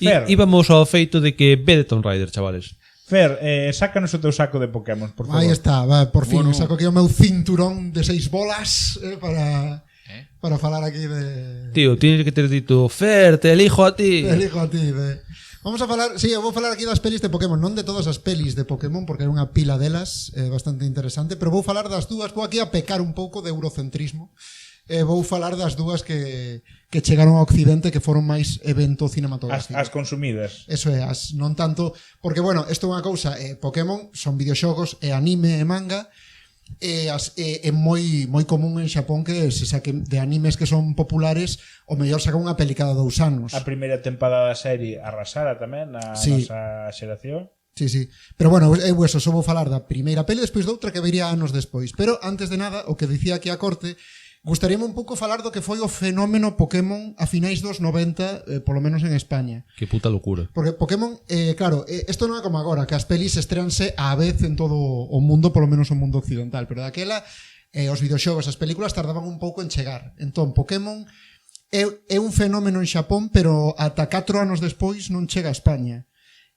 Fer, Íbamos ao feito de que ve de Tomb Raider, chavales. Fer, sácanos o teu saco de Pokémon, por favor. Aí está, va, por fin, Bueno. saco aquí o meu cinturón de 6 bolas para falar aquí de... Tío, tienes que ter dito Fer, te elijo a ti. Te elijo a ti Vamos a falar, eu vou falar aquí das pelis de Pokémon, non de todas as pelis de Pokémon, porque hai unha pila delas bastante interesante, pero vou falar das dúas, vou aquí a pecar un pouco de eurocentrismo. Vou falar das dúas que chegaron ao Occidente, que foron máis evento cinematográfico. As consumidas. Eso é, non tanto, porque bueno, isto é unha cousa, Pokémon son videoxogos, anime e manga, é moi común en Xapón que se saquen de animes que son populares, o mellor sacan unha peli cada 2 anos. A primeira tempada da serie arrasara tamén na Sí. nosa xeración. Sí, sí. Pero bueno, eu eso, só vou falar da primeira peli, despois doutra que vería anos despois. Pero antes de nada, o que dicía aquí a corte, gustaríame un pouco falar do que foi o fenómeno Pokémon a finais dos 90, polo menos en España. Que puta locura. Porque Pokémon, claro, isto non é como agora, que as pelis estreanse á vez en todo o mundo, polo menos o mundo occidental, pero daquela os videoxogos, as películas tardaban un pouco en chegar. Entón, Pokémon é un fenómeno en Xapón, pero ata 4 anos despois non chega a España.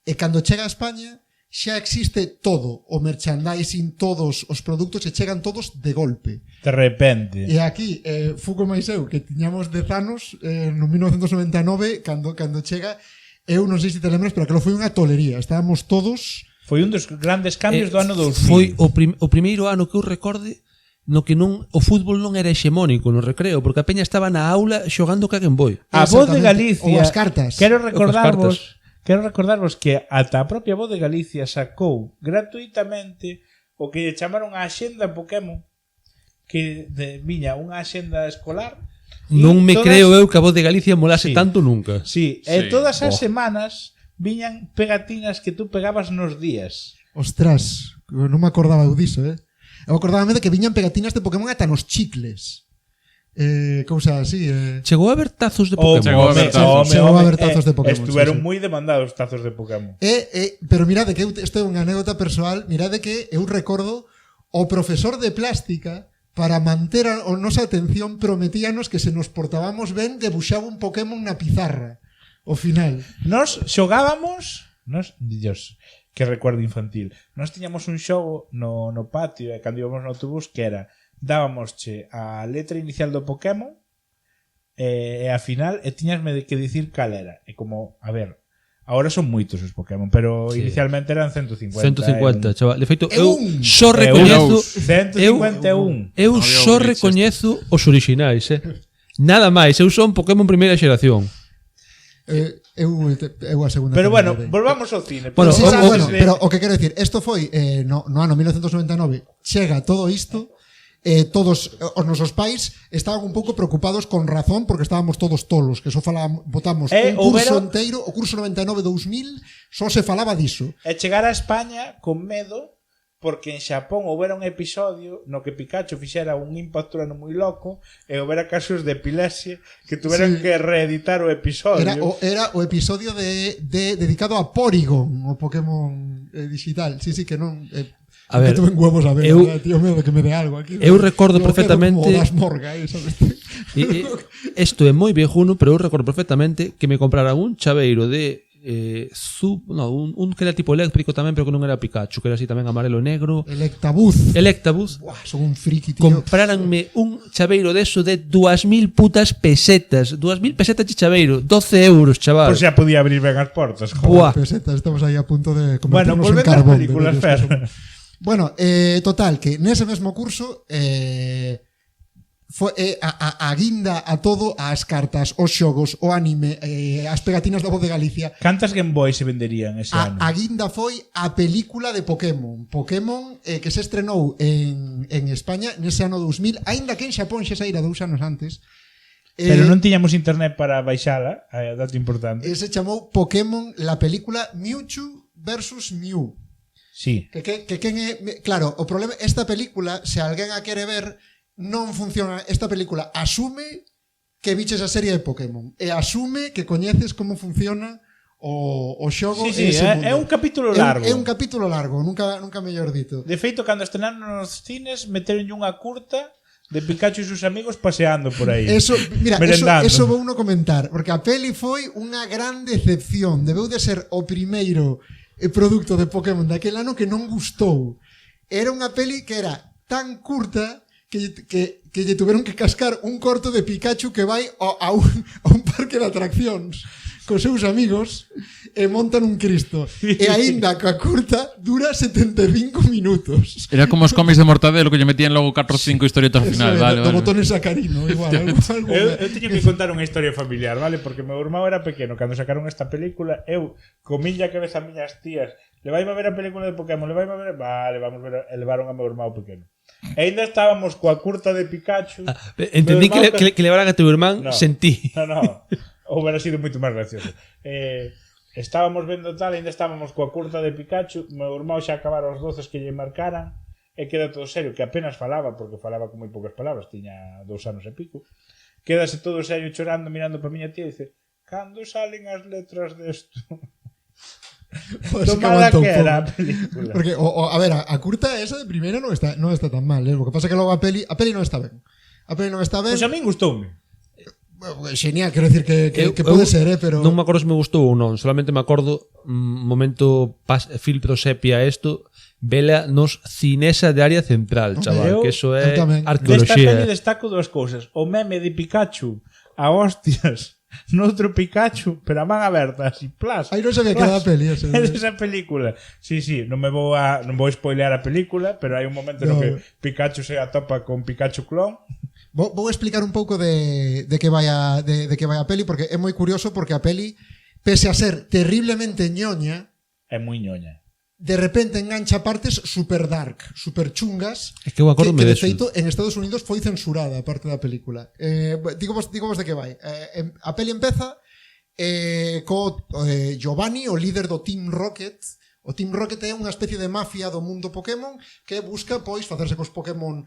E cando chega a España, xa existe todo, o merchandising, todos os produtos e chegan todos de golpe. De repente. E aquí, Fuco máis eu, que tiñamos 10 anos, no 1999, cando chega, eu non sei se te lembras, pero aquilo foi unha tolería. Estábamos todos... Foi un dos grandes cambios do ano 2000. Foi o primeiro ano que eu recorde no que non o fútbol non era hexemónico no recreo, porque a peña estaba na aula xogando que a Game Boy. A Voz de Exactamente. Galicia. Ou as cartas. Quero recordarvos que ata a propia Voz de Galicia sacou gratuitamente o que lle chamaron a Axenda Pokémon, que viña unha axenda escolar. e Non me todas- creo eu que a Voz de Galicia molase Sí. tanto nunca. Sí, e Sí. todas as Oh. semanas viñan pegatinas que tú pegabas nos días. Ostras, non me acordaba eu diso, Eu acordábame de que viñan pegatinas de Pokémon ata nos chicles. Cousa así, Chegou a haber tazos de O- Pokémon. Chegou a haber tazos. Chegou a haber tazos de Pokémon, Estuveron sí, sí. moi demandados tazos de Pokémon. Pero mirade que isto é unha anécdota persoal, mirade que eu recordo o profesor de plástica para manter a nosa atención prometíanos que se nos portábamos ben debuxaba un Pokémon na pizarra ao final. Nos xogábamos, Dios, que recuerdo infantil. Nos tiñamos un xogo no patio e cando íbamos no autobús que era dábamosche a letra inicial do Pokémon e a final e tiñasme que dicir cal era. E como, a ver, agora son moitos os Pokémon, pero Sí. inicialmente eran 150. 150, chaval. De feito, É eu un. só É recoñezo 151. eu Non había só un glitch recoñezo os orixinais, Nada máis, eu son Pokémon primeira xeración. Eu a segunda. Pero bueno, temporada. volvamos ao cine. Bueno, Sí, Porque bueno, antes de- pero o que quero dicir, isto foi no ano 1999, chega todo isto, todos os nosos pais estaban un pouco preocupados con razón porque estábamos todos tolos, que só falábamos, botamos un curso enteiro, o curso 99-2000, só se falaba diso. E chegar a España con medo porque en Xapón houbera un episodio no que Pikachu fixera un impacturano moi loco e houbera casos de epilepsia que tuveran Sí. que reeditar o episodio. Era o episodio dedicado a Porygon, o Pokémon digital. Sí, que non... A ver, que tuve huevos a ver, eu- tío, medo de que me dé algo aquí. eu recordo Yo perfectamente- Como das morga, sabes? Isto é moi viejuno, pero eu recordo perfectamente que me comprara un chaveiro de un que era tipo eléctrico tamén, pero que non era Pikachu, que era así tamén amarelo e negro. Electabuzz. Electabuzz. Buah, son un friki, tío. Compráranme un chaveiro deso de 2000 putas pesetas. 2000 pesetas de chaveiro, 12 euros, chaval. Pois xa podía abrir ben as portas. joder. Buah. Pesetas, estamos aí a punto de Bueno, convertirnos en volvendo ás carbón. películas, de Fer. vellos que somos. Bueno, total, que nese mesmo curso foi a guinda a todo, as cartas, os xogos, o anime, as pegatinas da Voz de Galicia. Cantas Game Boy se venderían ese ano? A guinda foi a película de Pokémon. Pokémon que se estrenou en España nese ano 2000, aínda que en Xapón xa saíra 2 anos antes. Pero non tiñamos internet para baixala, dato importante. Se chamou Pokémon, la película Mewtwo versus Mew. Sí. Que quen é, claro, o problema, esta película, se alguén a quere ver, non funciona. Esta película asume que viches a serie de Pokémon e asume que coñeces como funciona o xogo Sí, ese mundo. é un capítulo largo. É un capítulo largo, nunca mellor dito. De feito, cando estrenaron nos cines, meteron unha curta de Pikachu e sus amigos paseando por aí. Eso, mira, merendando. eso vou no comentar, porque a peli foi unha gran decepción. Debeu de ser o primeiro produto de Pokémon daquel ano que non gustou. Era unha peli que era tan curta que lle tuveron que cascar un corto de Pikachu que vai a un parque de atraccións cos seus amigos e montan un Cristo. E aínda que a curta dura 75 minutos. Era como os cómics de Mortadelo que lle metían logo 4 ou 5 historietas ao final, vale, Do vale. botones sacarino, igual. Eu teño que contar unha historia familiar, vale? Porque meu irmão era pequeno cando sacaron esta película, eu comilla que ves a miñas tías, levaime a ver a película de Pokémon, levaime a ver, vale, vamos ver, elevaron a meu irmão pequeno. E ainda estábamos coa curta de Pikachu. Entendí Meu irmán que levaran a teu irmán, No. sentí. No. Hubiera sido moito máis gracioso. Estábamos vendo tal, ainda estábamos coa curta de Pikachu, meu irmão xa acabaron os 12 que lle marcaran, e queda todo serio, que apenas falaba, porque falaba con moi poucas palabras, tiña 2 anos e pico. Quédase todo serio chorando, mirando para miña tía e dice: "Cando salen as letras desto?" Tomada que era a película. Porque, a ver, a curta esa de primeira non está tan mal, O que pasa que logo a peli non está ben. A peli non está ben. Pois a min gustoume. Genial, quero decir que pode ser, pero Non me acordo se me gustou ou non, solamente me acordo momento filtro sepia isto, vela nos cinesa de área central, chaval, que eso é eu tamén. Desta arqueoloxía. peli destaco dúas cousas. O meme de Pikachu a hostias noutro Pikachu, pero a man aberta, así, plas. aí non sabía que era a peli esa. É esa película. Sí, non vou spoilear a película, pero hai un momento no que Pikachu se atopa con Pikachu clon. Vou explicar un pouco de que vai a peli, porque é moi curioso, porque a peli, pese a ser terriblemente ñoña, É moi ñoña. de repente engancha partes super dark, super chungas, É que eu acórdome de deso. feito en Estados Unidos foi censurada a parte da película. Digo vos de que vai. A peli empeza co Giovanni, o líder do Team Rocket. O Team Rocket é unha especie de mafia do mundo Pokémon que busca, pois, facerse cos Pokémon,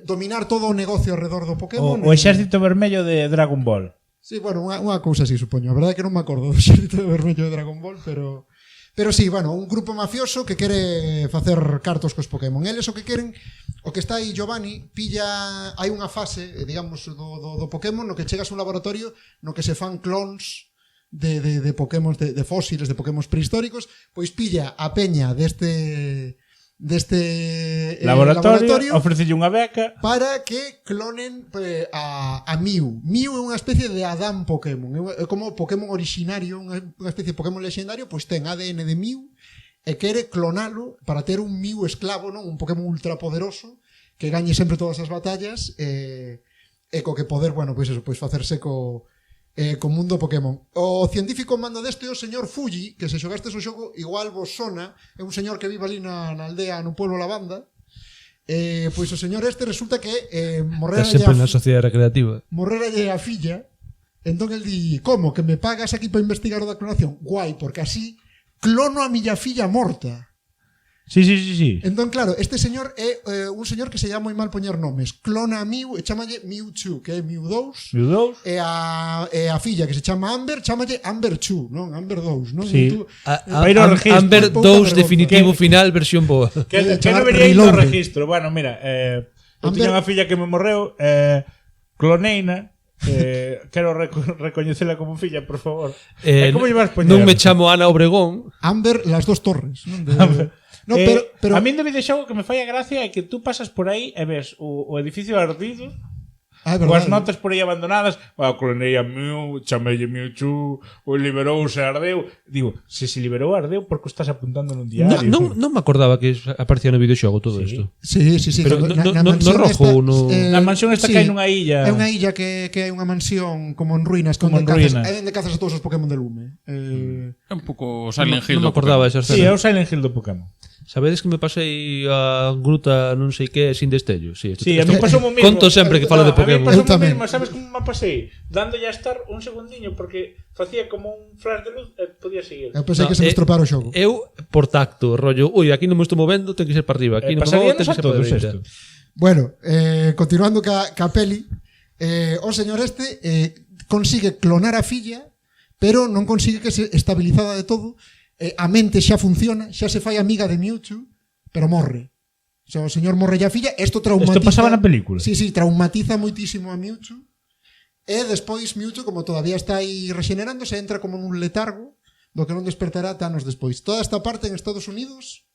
dominar todo o negocio alrededor do Pokémon. O exército vermello de Dragon Ball. Sí, bueno, unha cousa así, supoño. A verdade é que non me acordo do xérito vermello de Dragon Ball, pero sí, bueno, un grupo mafioso que quere facer cartos cos Pokémon. Eles o que queren, o que está aí Giovanni, pilla, hai unha fase, digamos, do Pokémon no que chegas a un laboratorio no que se fan clones de Pokémon, de fósiles, de Pokémon prehistóricos, pois pilla a peña deste laboratorio ofrecelle unha beca para que clonen a Mew. Mew é unha especie de Adán Pokémon, é como Pokémon originario, unha especie de Pokémon legendario, pois ten ADN de Mew e quere clonalo para ter un Mew esclavo, non? Un Pokémon ultrapoderoso que gañe sempre todas as batallas e co que poder, bueno, pois eso, pois facerse co mundo Pokémon. O científico mando deste é o señor Fuji, que se xogastes o xogo igual vos sona, é un señor que vive ali na aldea, no pueblo Lavanda. Pois o señor este resulta que Está sempre na sociedade recreativa. morreralle a filla. Entón el di: "Como que me pagas aquí para investigar o da clonación?" Guai, porque así clono a miña filla morta. Sí. Entón, claro, este señor é un señor que se llama moi mal poñer nomes. Clona a Mew e chámalle Mewtwo, que é Mew 2. Mew 2. E a filla que se chama Amber, chámalle Amber 2, non? Amber 2, non? Sí. Amber Pouca 2 vergonza. definitivo final versión boa. Que non chamar vería indo ao Reloaded. registro. Bueno, mira, eu Amber- tiña unha filla que me morreu, cloneina, quero recoñecela como filla, por favor. Como lle vas poñer? Non me chamo Ana Obregón. Amber, las dos torres, non? No, pero a min do videoxogo que me fai a gracia é que tú pasas por aí e ves o edificio ardido, é coas verdade. notas por aí abandonadas, clonei a Mew, chamelle Mewtwo, o liberouse, ardeu. Digo, se liberou, ardeu, porque o estás apuntando nun diario. Non me acordaba que aparecía no videoxogo todo isto. Sí. Pero Na no mansión rojo esta, ou no... Na mansión esta que hai nunha illa. É unha illa que hai unha mansión como en ruínas, Como en ruínas. É onde cazas a todos os Pokémon de lume. É un pouco Silent Hill. Non me do acordaba Pokémon. esa Sí, é escena. o Silent Hill do Pokémon. Sabedes que me pasei a gruta non sei que sin destello? Sí, Sí, a mí pasou o mismo. Conto sempre que falo de A mí Pokémon. pasou Eu o tamén. mismo, sabes como me pasei? Dándolle a estar un segundiño porque facía como un flash de luz e podía seguir. Eu pensei No, que se me estropara o xogo. Eu, por tacto, rollo, ui, aquí non me estou movendo, ten que ser para arriba, aquí non me movo, ten Pasaríanos que a ser para todos dereita. isto. Bueno, continuando ca peli, o señor este consigue clonar a filla pero non consigue que se estabilizada de todo, a mente xa funciona, xa se fai amiga de Mewtwo, pero morre. O sea, o señor morre ya a filla, isto traumatiza... Isto pasaba na película? Sí, traumatiza moitísimo a Mewtwo, e despois Mewtwo, como todavía está aí regenerándose, entra como nun letargo, do que non despertará ata anos despois. Toda esta parte en Estados Unidos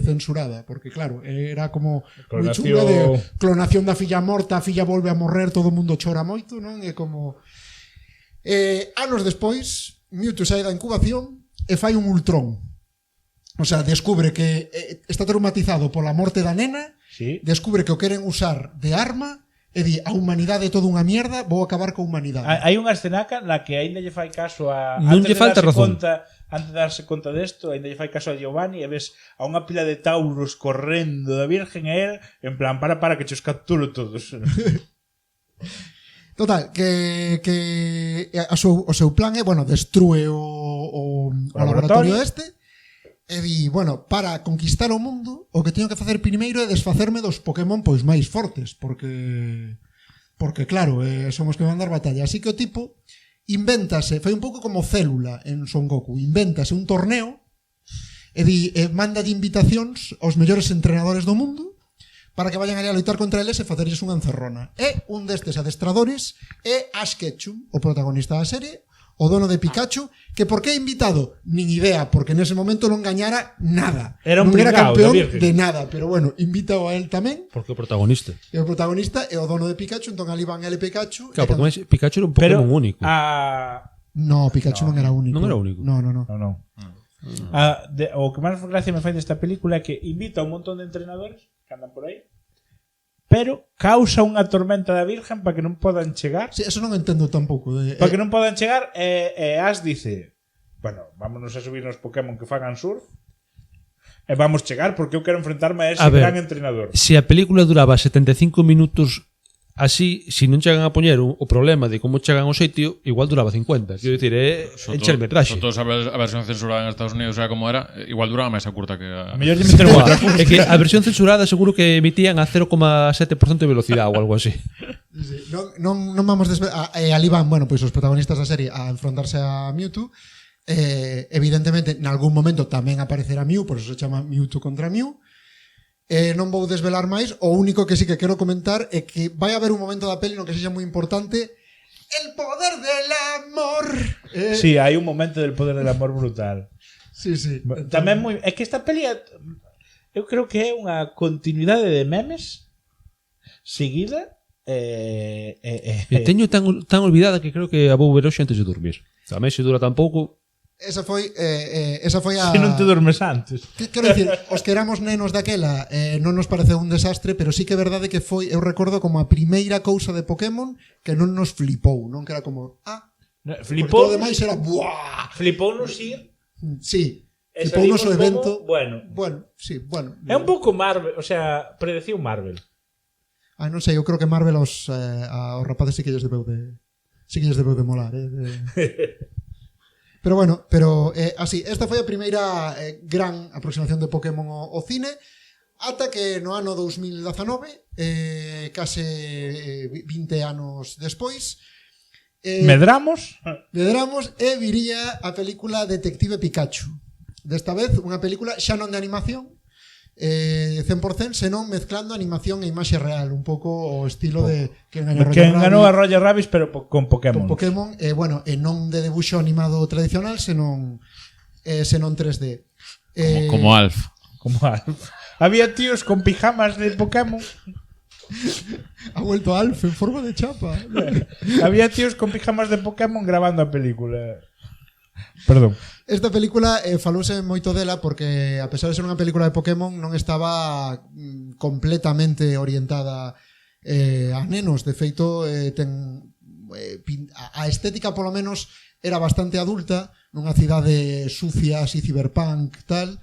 censurada, porque claro, era como moi chunga de clonación da filla morta, a filla volve a morrer, todo o mundo chora moito, non? É como... anos despois, Mewtwo sai da incubación e fai un Ultron. O sea, descubre que está traumatizado pola morte da nena, sí. Descubre que o queren usar de arma e di, a humanidade é toda unha mierda, vou acabar coa humanidade. Hai unha escenaca na que aínda lle fai caso a... Non lle falta razón. Antes de darse conta desto, aínda lle fai caso a Giovanni e ves a unha pila de tauros correndo da Virgen e él, en plan, para que che os capturo todos. Total, que o seu plan é, bueno, destrue o laboratorio este e di, bueno, para conquistar o mundo o que teño que facer primeiro é desfacerme dos Pokémon pois máis fortes, porque claro, son os que van dar batalla. Así que o tipo invéntase, foi un pouco como Célula en Son Goku, invéntase un torneo e manda de invitacións aos mellores entrenadores do mundo para que vayan ali a loitar contra eles e facerlles unha encerrona. E un destes adestradores é Ash Ketchum, o protagonista da serie, o dono de Pikachu, que por que é invitado? Nin idea, porque nese momento non gañara nada. Non era campeón de nada, pero bueno, invita a él tamén. Porque o protagonista. E o protagonista é o dono de Pikachu, entón ali van ele Pikachu. Claro, porque Pikachu era un Pokémon único. No, Pikachu non era único. Non era único. No. O que máis gracia me fai desta película é que invita a un montón de entrenadores que andan por aí, pero causa unha tormenta da Virgen para que non podan chegar. Sí, eso non entendo tampouco. Para que non podan chegar e Ash dice, bueno, vámonos a subir nos Pokémon que fagan surf e vamos chegar porque eu quero enfrentarme a ese gran entrenador. Se a película duraba 75 minutos así, se non chegan a poñer o problema de como chegan ao sitio, igual duraba 50. Quero dicir, encher metraxe. Sobre todo a versión censurada en Estados Unidos era como era, igual duraba máis a curta que a... Mellor lle meteron outra. É que a versión censurada seguro que emitían a 0,7% de velocidade ou algo así. Sí, non vamos ali van, bueno, pois os protagonistas da serie a enfrontarse a Mewtwo. Evidentemente, en algún momento tamén aparecerá Mew, por eso se chama Mewtwo contra Mew. Non vou desvelar máis. O único que sí que quero comentar é que vai haber un momento da peli no que sexa moi importante el poder del amor. Sí, hai un momento del poder del amor brutal. Sí. Tamén moi... É que esta peli eu creo que é unha continuidade de memes seguida teño tan olvidada que creo que a vou ver hoxe antes de dormir. Tamén se dura tan pouco. Esa foi a... Se non te dormes antes. Quero dicir, os que éramos nenos daquela non nos pareceu un desastre, pero sí que é verdade que foi, eu recordo como a primeira cousa de Pokémon que non nos flipou, non? Que era como, flipou, porque todo demais era buah. Flipou no sí. Sí. Flipou no so evento. Bueno. Sí. É un pouco Marvel, o sea, predeciu Marvel. Non sei, eu creo que Marvel aos rapaces sí que lles debeu de molar, Pero bueno, así, esta foi a primeira gran aproximación de Pokémon ao cine, ata que no ano 2019, case 20 anos despois, Medramos e viría a película Detective Pikachu. Desta vez, unha película xa non de animación, 100%, senón mezclando animación e imaxe real, un pouco o estilo de Quen ganou a Roger Rabbit, pero con Pokémon. Bueno, e non de debuxo animado tradicional, senón 3D. Como Alf. Había tíos con pijamas de Pokémon. Ha vuelto Alf en forma de chapa. Había tíos con pijamas de Pokémon grabando a película. Perdón. Esta película falouse moito dela porque, a pesar de ser unha película de Pokémon, non estaba completamente orientada a nenos. De feito, a estética, polo menos, era bastante adulta, nunha cidade sucia, así cyberpunk, tal.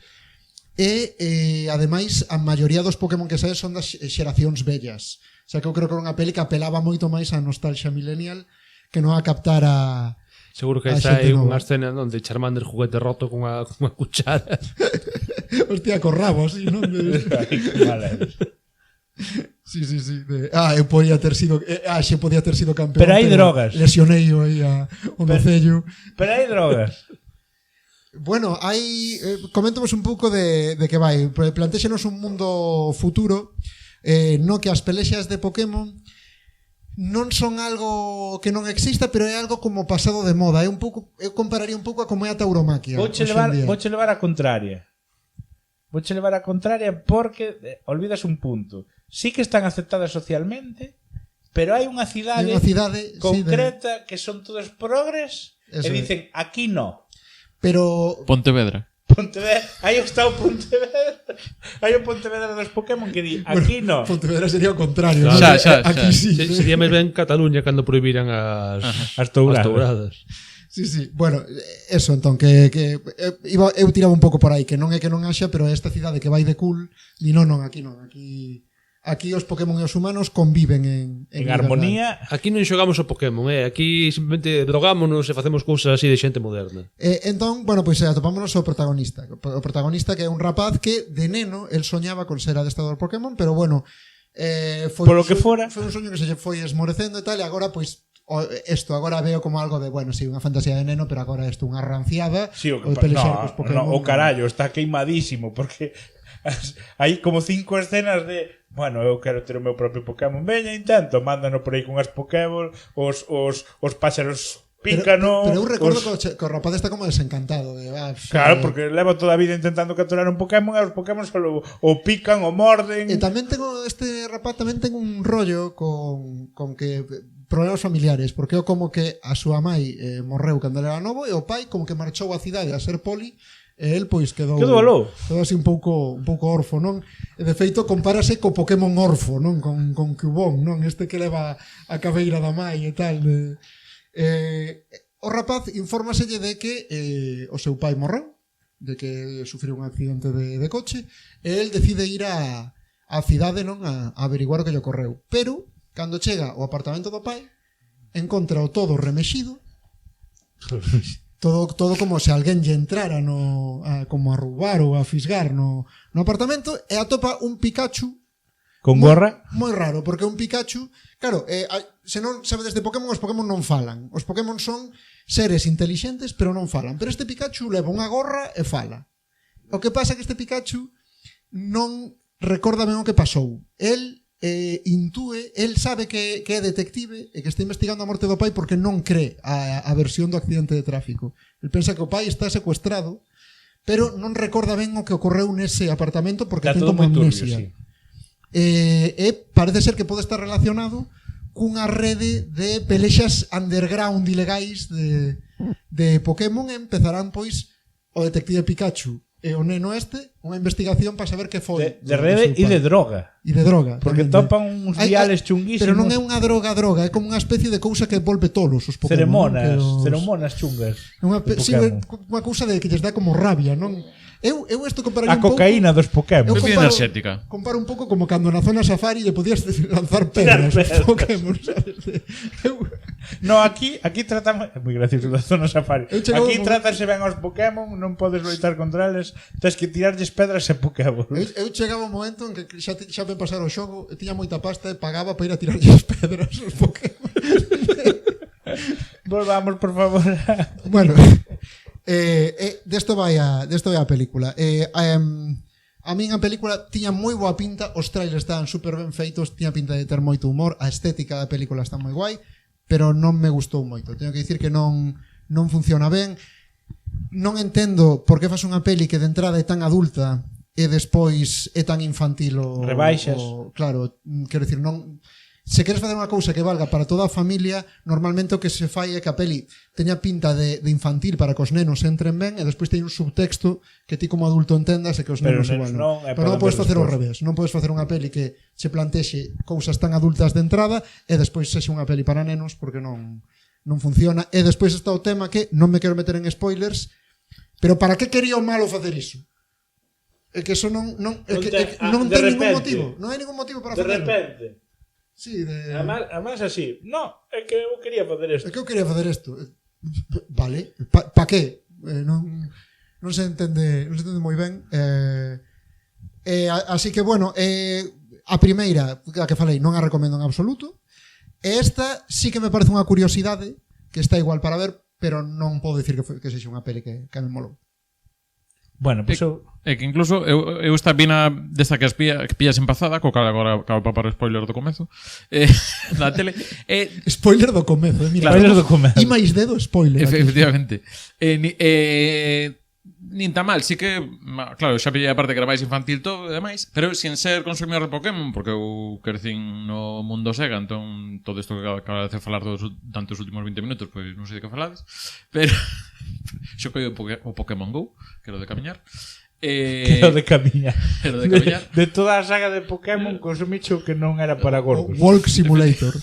E, ademais, a maioría dos Pokémon que saen son das xeracións vellas. O sea, que eu creo que era unha peli que apelaba moito máis á nostalgia millennial que non a captar a... Seguro que esta é unha escena onde Charmander juguete roto con unha cuchara. Hostia, con rabo, así, non? Sí. Eu podía ter sido xe podía ter sido campeón. Pero hai drogas. Lesionei aí o nocello. Pero hai drogas. Bueno, hai coméntanos un pouco de que vai. Plantéxenos un mundo futuro no que as pelexas de Pokémon non son algo que non exista, pero é algo como pasado de moda. É un pouco, eu compararía un pouco a como é a tauromaquia. Vouche levar a contraria. Vouche levar a contraria porque olvidas un punto. Sí que están aceptadas socialmente, pero hai unha cidade concreta que son todos progres e dicen aquí no. Pero Pontevedra. Aí está o Pontevedra. Hai o Pontevedra dos Pokémon que di aquí no. Pontevedra sería o contrario. Xa. Aquí sí. Sería máis ben Cataluña cando prohibiran as touradas. Sí. Bueno, eso entón que eu tiraba un pouco por aí, que non é que non haxa, pero esta cidade que vai de cool, di non, aquí non, aquí os Pokémon e os humanos conviven en armonía. Aquí non xogamos o Pokémon, aquí simplemente drogámonos e facemos cousas así de xente moderna. Entón, bueno, pois atopámonos o protagonista. O protagonista que é un rapaz que de neno el soñaba con ser adestrador Pokémon, pero bueno, foi Polo que fora, foi un soño que se lle foi esmorecendo e tal, e agora pois agora veo como algo de, bueno, sí, unha fantasía de neno, pero agora isto unha ranciada. Sí, o carallo, está queimadísimo porque hai como 5 escenas de, bueno, eu quero ter o meu propio Pokémon, veña, intento, mándano por aí con as Pokéball, os páxaros pícano. Pero eu recordo que o rapaz está como desencantado de, claro, porque leva toda a vida intentando capturar un Pokémon e os Pokémon solo o pican, o morden. E tamén este rapaz tamén ten un rollo con que problemas familiares, porque é como que a súa mai morreu cando era novo e o pai como que marchou á cidade a ser poli e el pois quedou así un pouco orfo, non? E de feito compárase co Pokémon orfo, non? Con Cubone, non? Este que leva a cabeira da mai e tal. O rapaz infórmaselle de que o seu pai morreu, de que sufriu un accidente de coche, e el decide ir á cidade, non? A averiguar o que lle ocorreu. Pero cando chega ao apartamento do pai, encontra o todo remexido, todo como se alguén lle entrara como a roubar ou a fisgar no apartamento, e atopa un Pikachu con gorra. Moi raro, porque un Pikachu, claro, se non sabedes de Pokémon, os Pokémon non falan. Os Pokémon son seres intelixentes, pero non falan. Pero este Pikachu leva unha gorra e fala. O que pasa é que este Pikachu non recorda ben o que pasou. El intúe, el sabe que é detective e que está investigando a morte do pai porque non cree a versión do accidente de tráfico. El pensa que o pai está secuestrado, pero non recorda ben o que ocorreu nese apartamento porque ten como amnesia. Sí. E parece ser que pode estar relacionado cunha rede de pelexas underground ilegais de Pokémon, e empezarán pois o detective Pikachu e o neno unha investigación para saber que foi de rede e de droga. E de droga. Porque topan uns viales chunguísimos. Pero non é unha droga, é como unha especie de cousa que volve tolos os Pokémon. Ceremonas chungas. Sí, unha cousa de que lles dá como rabia, non? Eu isto compararía un pouco a cocaína dos Pokémon. Comparo un pouco como cando na zona safari lle podías lanzar pedras aos Pokémon, sabes? No, aquí tratamos, é moi gracioso da zona safari. Aquí tratanse ben aos Pokémon, non podes loitar contra eles, tens que tirarlles pedras e Pokémon. Eu chegaba un momento en que xa me pasara o xogo, tiña moita pasta e pagaba para ir a tirarlles pedras aos Pokémon. Volvamos, por favor. Bueno, desto vai a película. A min a película tiña moi boa pinta, os trailers estaban super ben feitos, tiña pinta de ter moito humor, a estética da película está moi guai, pero non me gustou moito. Teño que dicir que non funciona ben. Non entendo por que fas unha peli que de entrada é tan adulta e despois é tan infantil o rebaixas. Claro, quero dicir, non. Se queres facer unha cousa que valga para toda a familia, normalmente o que se fai é que a peli teña pinta de infantil para que os nenos entren ben e despois teña un subtexto que ti como adulto entendas e que os nenos igual non. Pero non podes facer ao revés. Non podes facer unha peli que se plantexe cousas tan adultas de entrada e despois sexa unha peli para nenos porque non funciona. E despois está o tema que non me quero meter en spoilers, pero para que quería o malo facer iso? É que eso non ten ningún motivo. Non hai ningún motivo para facerlo. De repente. Sí, además así. No, é que eu quería facer isto. É que eu quería facer isto. Vale, pa que? Non se entende moi ben. Así que bueno, A primeira, a que falei, non a recomendo en absoluto. E esta sí que me parece unha curiosidade que está igual para ver, pero non podo dicir que sexa unha peli que me molou. Bueno, pois eu... É que incluso eu esta vina desta que pillas empazada, co cal agora acabo de papar o spoiler do comezo, na tele. Spoiler do comezo, mira. Spoiler do comezo. E máis dedo, spoiler. Efectivamente. Nin tan mal, sí que claro, xa pillei a parte que era máis infantil todo e demais, pero sin ser consumidor de Pokémon, porque eu crecín no mundo Sega, entón todo isto que acaba de falar tanto os últimos 20 minutos, pois non sei de que falades, pero xo coi o Pokémon Go, que era de camiñar. Era de camiñar. Era de camiñar. De toda a saga de Pokémon consumicho que non era para gordos. Walk Simulator.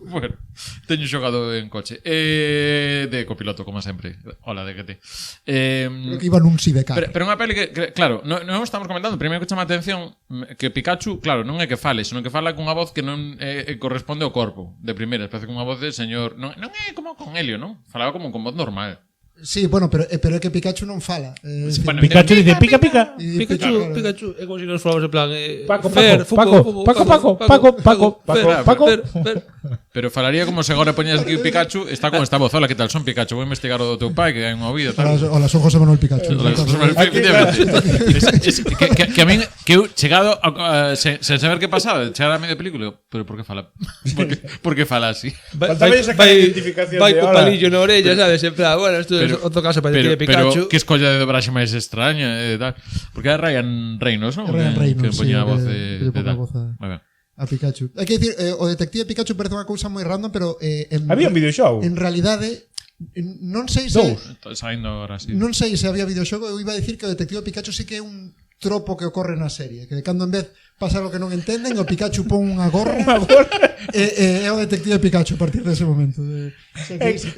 Bueno, teño xogado en coche. De copiloto, como sempre. Hola, de GT. Creo que iba nun sidecar. Pero unha peli que claro, non estamos comentando. Primeiro que chama a atención que Pikachu, claro, non é que fale, senón que fala cunha voz que non corresponde ao corpo. De primeira, parece cunha voz de señor. Non é como con Helio, non? Falaba como con voz normal. Sí, bueno, pero é que Pikachu non fala. Bueno, Pikachu dice pica, pica. Pikachu, é como se nos falamos en plan Paco. Pero falaría como se agora poñas aquí o Pikachu, está con esta voz. Hola, que tal? Son Pikachu, vou investigar o do teu pai, que hai unha vida, tal. Hola, son José Manuel Pikachu. Que a min que eu chegado sen saber que pasaba, chegar a medio película, pero por que fala? Por que fala así? Faltaba esa identificación vai de co hola. palillo na orella, sabes? En plan, bueno, isto é outro caso para decir de Pikachu. Pero que escolla de dobraxe máis extraña e tal. Porque era Ryan Reynolds, non? Ryan Reynolds, que poñía sí, a voz que de ponía tal. a voz Moi ben. a Pikachu. Hai que dicir, o detective Pikachu parece unha cousa moi random, pero Había un videoxogo. en realidade non sei se Está saindo agora así. non sei se había videoxogo. Eu iba a dicir que o detective Pikachu sí que é un tropo que ocorre na serie, que de cando en vez pasa algo que non entenden, o Pikachu pon unha gorra e é o detective Pikachu a partir dese momento.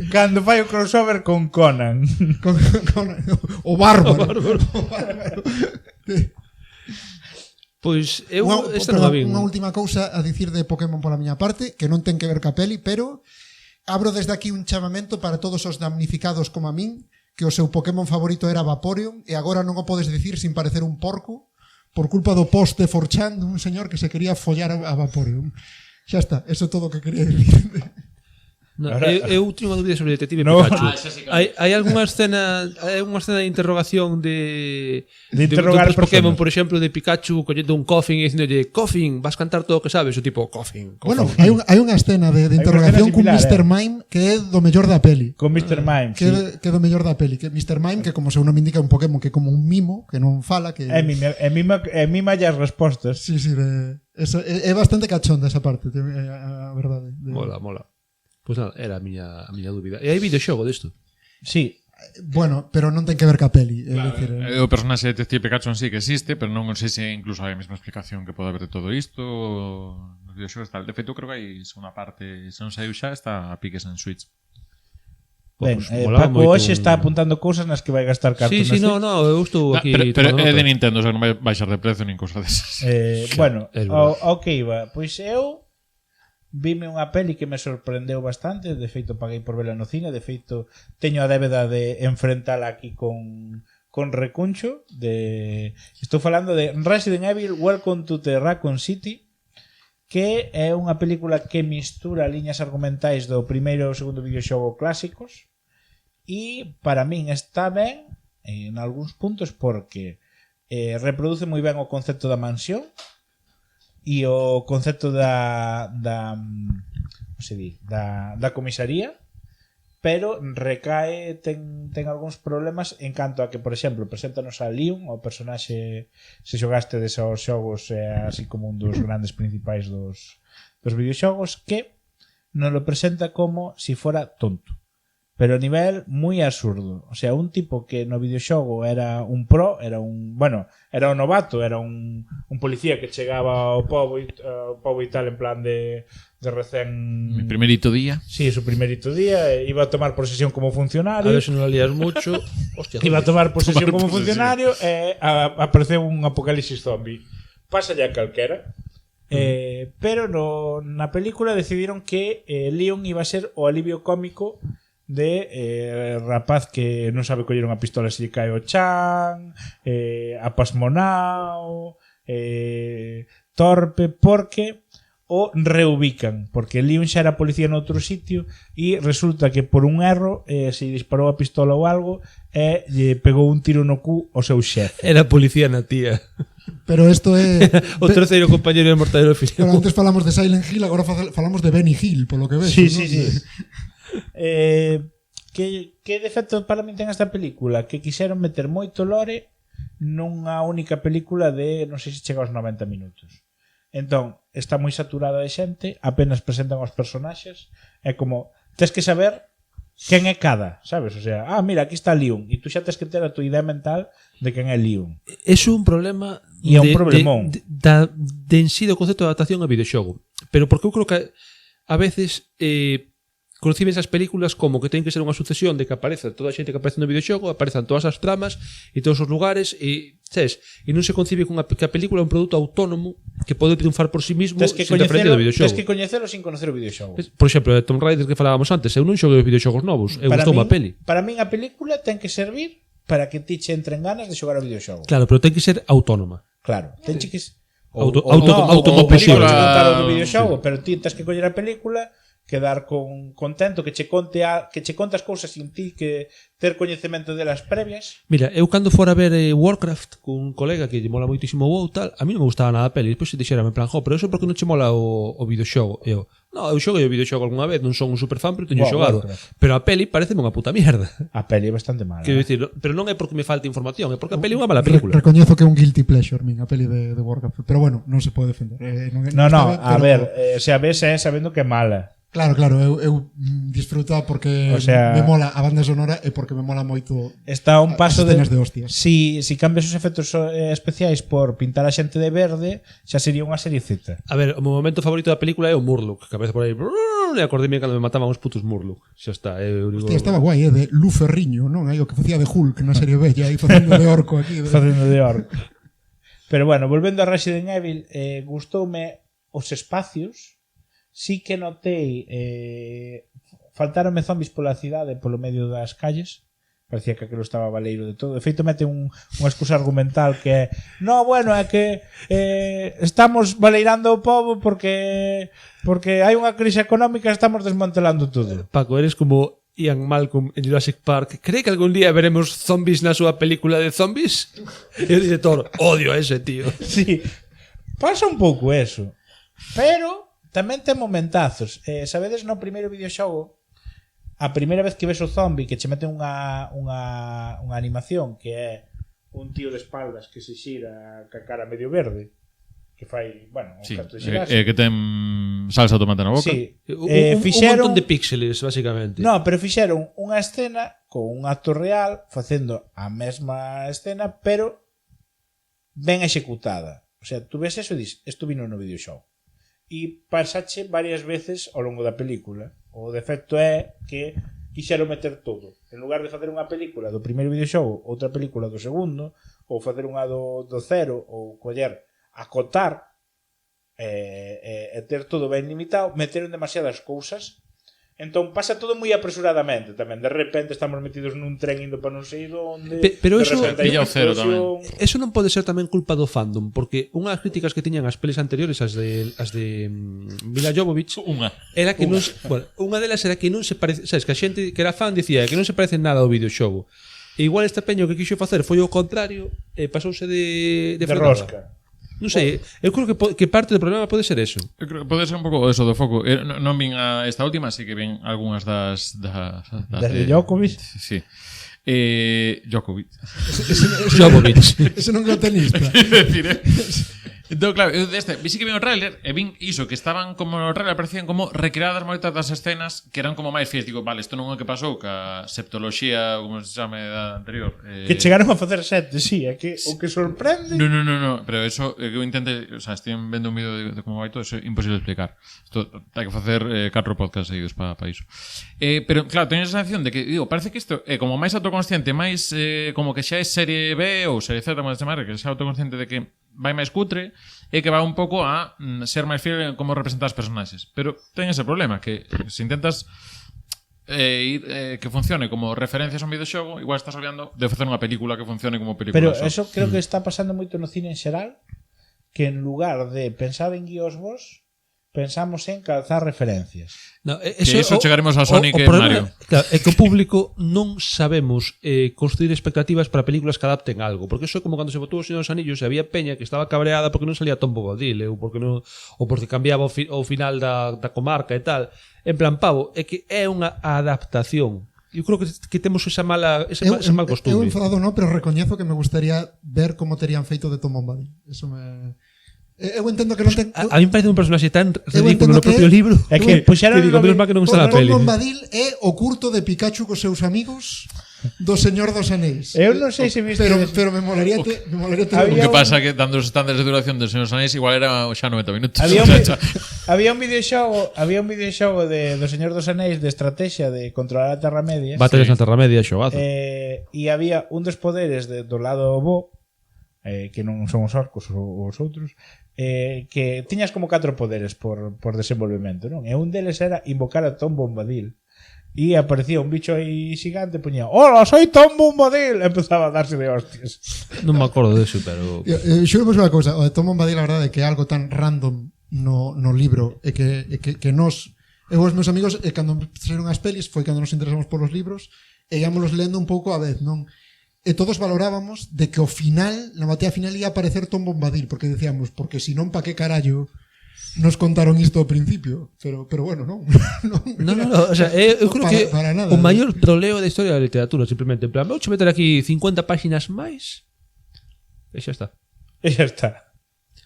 Cando fai o crossover con Conan. Con o bárbaro. Pois eu esta non a vin. Unha última cousa a dicir de Pokémon pola miña parte, que non ten que ver ca peli, pero abro desde aquí un chamamento para todos os damnificados como a min, que o seu Pokémon favorito era Vaporeon e agora non o podes dicir sin parecer un porco por culpa do post de 4chan dun señor que se quería follar a Vaporeon. Xa está, eso é todo o que quería dicir. No, Ahora- eu teño unha dúbida sobre Detective No. Pikachu. Xa sí que- Hai algunha escena de interrogación de interrogar dos Pokémon, personas. por exemplo, de Pikachu collendo un Koffing e dicindolle Koffing, vas cantar todo o que sabes, o tipo Koffing. Bueno, hai unha escena de interrogación escena cun similar, Mr. Mime que é do mellor da peli. Con Mr. Mime. Que é do mellor da peli, que Mr. Mime, que como seu nome indica, é un Pokémon que é como un mimo, que non fala, que mima as respostas. Sí, é bastante cachonda esa parte, a verdade. Mola. Pois nada, era a miña dúbida. E hai videoxogo desto. Sí. Bueno, pero non ten que ver ca peli, decir, O personaxe de Detective Pikachu en sí que existe, pero non sei se incluso hai a mesma explicación que pode haber de todo isto nos videoxogos tal. De feito, creo que hai unha parte, se non saiu xa, está a piques en Switch. Ben, Pois molaba Paco moito hoxe está apuntando cousas nas que vai gastar cartos. Sí, no, eu estou aquí Pero tomando é de nota. Nintendo, o sea, non vai baixar de prezo nin cousa desas. Bueno, Es verdad. ao que iba. Pois eu vime unha peli que me sorprendeu bastante. De feito, paguei por vela no cine. De feito, teño a débeda de enfrentala aquí con recuncho. Estou falando de Resident Evil Welcome to the Raccoon City, que é unha película que mistura liñas argumentais do primeiro e o segundo videoxogo clásicos, e para min está ben en algúns puntos porque reproduce moi ben o concepto da mansión e o concepto da comisaría, pero recae ten algúns problemas en canto a que, por exemplo, preséntanos a Leon, o personaxe, se xogaste desos xogos, así como un dos grandes principais dos videoxogos, que nos lo presenta como si fora tonto, pero a nivel moi absurdo. O sea, un tipo que no videoxogo era un pro, era un novato, era un policía que chegaba ao pobo e tal, en plan de recén... Mi primerito día. Sí, su primerito día, iba a tomar posesión como A funcionario. ver se non la lías mucho. Hostia, Iba a tomar posesión Tomar como posesión. funcionario e apareceu un apocalipsis zombie. Pasa ya calquera. Pero na película decidiron que Leon iba a ser o alivio cómico de rapaz que non sabe coller unha pistola se lle cae o chan, apasmonao, torpe porque o reubican, porque Leon xa era policía noutro sitio e resulta que por un erro se disparou a pistola ou algo e lle pegou un tiro no cu ao seu xefe. Era policía na tía. Pero isto é... O terceiro compañero de Mortadelo Pero Filio. antes falamos de Silent Hill, agora falamos de Benny Hill, polo que ves. Sí, ¿no? sí, sí. Que defecto para min ten esta película? Que quixeron meter moito lore nunha única película de, non sei se chega aos 90 minutos. Entón, está moi saturada de xente, apenas presentan os personaxes, é como, tes que saber quen é cada, sabes? O sea, mira, aquí está Leon, e tú xa tes que ter a tua idea mental de quen é Leon. É un problema E é un problemón. de en sí do concepto de adaptación a videoxogo. Pero porque eu creo que a veces conciben esas películas como que ten que ser unha sucesión de que apareza toda a xente que aparece no videoxogo, aparezan todas as tramas e todos os lugares e, sabes, e non se concibe que a película é un produto autónomo que pode triunfar por sí mismo Tes que sin referencia do videoxogo. Tes que coñecelo sin conocer o videoxogo. Por exemplo, de Tomb Raider que falábamos antes, eu non xogo os videoxogos novos, eu gustou a peli. Para min a película ten que servir para que ti che entren ganas de xogar ao videoxogo. Claro, pero ten que ser autónoma. Claro, ten que autocompasiva. contar o videoxogo, pero ti tens que coller a película, quedar contento, que che conte as cousas sin ti, que ter coñecemento delas previas. Mira, eu cando fora a ver Warcraft con un colega que lle mola moitísimo o WoW tal, a mí non me gustaba nada a peli, despois se dixera en plan, pero eso porque non che mola o videoxogo? Eu xoguei o videoxogo algunha vez, non son un superfan, pero teño xogado. Pero a peli pareceme unha puta mierda. A peli é bastante mala. Quero dicir, pero non é porque me falte información, é porque a peli é unha mala película. Recoñezo que é un guilty pleasure, a peli de Warcraft. Pero bueno, non se pode defender. No, a ver, se a ves sabendo que é mala. Claro, eu disfruto porque me mola a banda sonora e porque me mola moito está un paso as escenas de hostias. Si cambias os efectos especiais por pintar a xente de verde, xa sería unha serie Z. A ver, o meu momento favorito da película é o Murloc, que aparece por aí. E acordei cando me mataban os putos Murloc. Xa está, Hostia, estaba guai, de Lu Ferriño, non? Aí o que facía de Hulk na serie bella, aí facendo de orco aquí. Facendo de orco. Pero bueno, volvendo a Resident Evil, gustoume os espacios. Sí que notei faltaronme zombies pola cidade, polo medio das calles. Parecía que aquilo estaba baleiro de todo. De feito, mete unha excusa argumental que é é que estamos baleirando o povo porque hai unha crise económica e estamos desmantelando todo. Paco, eres como Ian Malcolm en Jurassic Park. ¿Cree que algún día veremos zombies na súa película de zombies? E o director, odio a ese tío. Sí, pasa un pouco eso. Pero tamén ten momentazos. Sabedes, no primeiro videoxogo, a primeira vez que ves o zombie, que che mete unha animación que é un tío de espaldas que se xira ca cara medio verde, que fai, un canto de xirase. Que ten salsa de tomate na boca. Sí. Un montón de píxeles, basicamente. No, pero fixeron unha escena con un actor real facendo a mesma escena, pero ben executada. O sea, tú ves eso e dis, isto vino no videoxogo. E pasache varias veces ao longo da película. O defecto é que quixeron meter todo. En lugar de facer unha película do primeiro videoxogo, outra película do segundo, ou facer unha do cero, ou coller, acotar e ter todo ben limitado, meteron demasiadas cousas. Entón pasa todo moi apresuradamente tamén. De repente estamos metidos nun tren indo para non sei onde. Pero eso pilla o cero tamén. Eso non pode ser tamén culpa do fandom, porque unha das críticas que tiñan as pelis anteriores, as de Mila Jovovich, era que non, unha delas era que non se parece, sabes, que a xente que era fan dicía que non se parece nada ao videoxogo. E igual este peño que quixo facer foi o contrario, e pasouse de rosca. Non sei, eu creo que parte do problema pode ser eso. Eu creo que pode ser un pouco eso do foco. Non vin a esta última, así que ven algunhas das de Djokovic. Sí. Djokovic. Ese non é o tenista. Entón, claro, eu vi que vin o trailer e vin iso, que estaban como no trailer parecían como recreadas moitas das escenas que eran como máis fías. Digo, vale, isto non é o que pasou ca septoloxía, como se chame da anterior. Que chegaron a facer 7, sí, é que o que sorprende. No, pero eso que eu intente, o sea, estoy vendo un vídeo de como vai todo, eso é imposible de explicar. Isto hai que facer 4 podcasts seguidos para iso. Pero claro, teño esa sensación de que, digo, parece que isto é como máis autoconsciente, máis como que xa é serie B ou serie Z, como se chamar, que xa é autoconsciente de que vai máis cutre e que vai un pouco a ser máis fiel en como representar os personaxes. Pero ten ese problema, que se intentas que funcione como referencias a un videoxogo, igual estás olvidando de facer unha película que funcione como película. Pero eso creo que está pasando moito no cine en xeral, que en lugar de pensar en guios vos, pensamos en calzar referencias. No, Que iso chegaremos a Sonic e problema, Mario. claro, é que o público non sabemos construir expectativas para películas que adapten algo, porque eso é como cando se botou o Señor dos Anillos e había peña que estaba cabreada porque non salía Tom Bombadil, ou porque cambiaba o final da comarca e tal. En plan, pavo, é que é unha adaptación. Eu creo que temos ese mal costumbre. Eu enfadado non, pero recoñezo que me gustaría ver como terían feito de Tom Bombadil. Eso me... Eu entendo que non ten... A mí me parece un personaxe tan ridículo entendo no propio que- libro É que puxeron que digo, menos mal que non está na Tom peli. Bombadil é o curto de Pikachu cos seus amigos do Señor dos Anéis. Eu non sei se viste Pero me molaría ter O Había que pasa é que dando os estándares de duración de Señor dos Anéis igual era xa 90 minutos. había un videoxogo do Señor dos Anéis de estrategia de controlar a Terra Media. Batallas na Terra Media, xogazo. E había un dos poderes do lado bo, que non son os orcos ou os outros, que tiñas como 4 poderes por desenvolvemento, non? E un deles era invocar a Tom Bombadil. E aparecía un bicho aí xigante e poñía "Hola, soy Tom Bombadil!" E empezaba a darse de hostias. Non me acordo deso, pero... Xuremos unha cousa, o de Tom Bombadil, a verdade é que é algo tan random no libro e que nos... Eu os meus amigos, cando saíron as pelis, foi cando nos interesamos polos libros e íamos lendo un pouco a vez, non? E todos valorábamos de que ao final, na batalla final, ia aparecer Tom Bombadil, porque decíamos, porque si non, pa que carallo nos contaron isto ao principio? Pero bueno, non. No, o sea, eu creo que para nada. o maior troleo da historia da literatura, simplemente, en plan, vou meter aquí 50 páxinas máis e xa está. E xa está.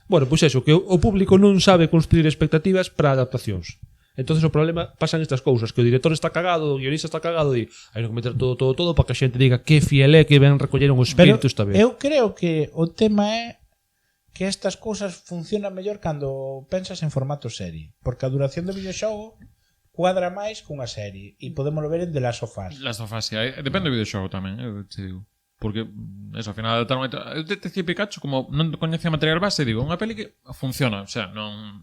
Bueno, pois eso, que o público non sabe construir expectativas para adaptacións. Entonces o problema pasan estas cousas, que o director está cagado, o guionista está cagado e hai que meter todo para que a xente diga que fiel é, que ben recolleron o espírito esta vez. Eu creo que o tema é que estas cousas funcionan mellor cando pensas en formato serie, porque a duración do videoxogo cuadra máis cunha serie e podemos ver en The Last of Us. Las sofás, depende do videoxogo tamén, eu te digo. Porque, eso, ao final, tal momento, eu Detective Pikachu, como non coñecía material base, digo, unha peli que funciona, o sea, non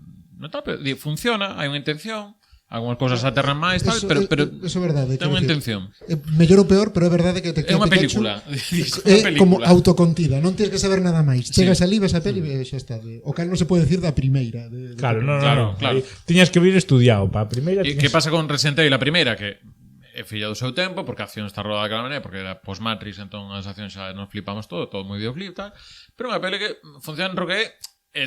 tal, pero funciona, hai unha intención, algunhas cousas aterran máis, tal, pero Eso é verdade. ten unha intención. Mellor ou peor, pero é verdade que É unha Pikachu película. é como autocontida, non tens que saber nada máis. Chegas ali, ves a peli e xa está. O cal non se pode decir da primeira. Claro, no. Claro. Tiñas que vir estudiado para a primeira. E que pasa con Resident Evil a primeira, que é filla do seu tempo, porque a acción está rodada daquela maneira, porque era post-Matrix, entón as accións xa nos flipamos todo moi videoclip, tal. Pero unha peli que funciona en roque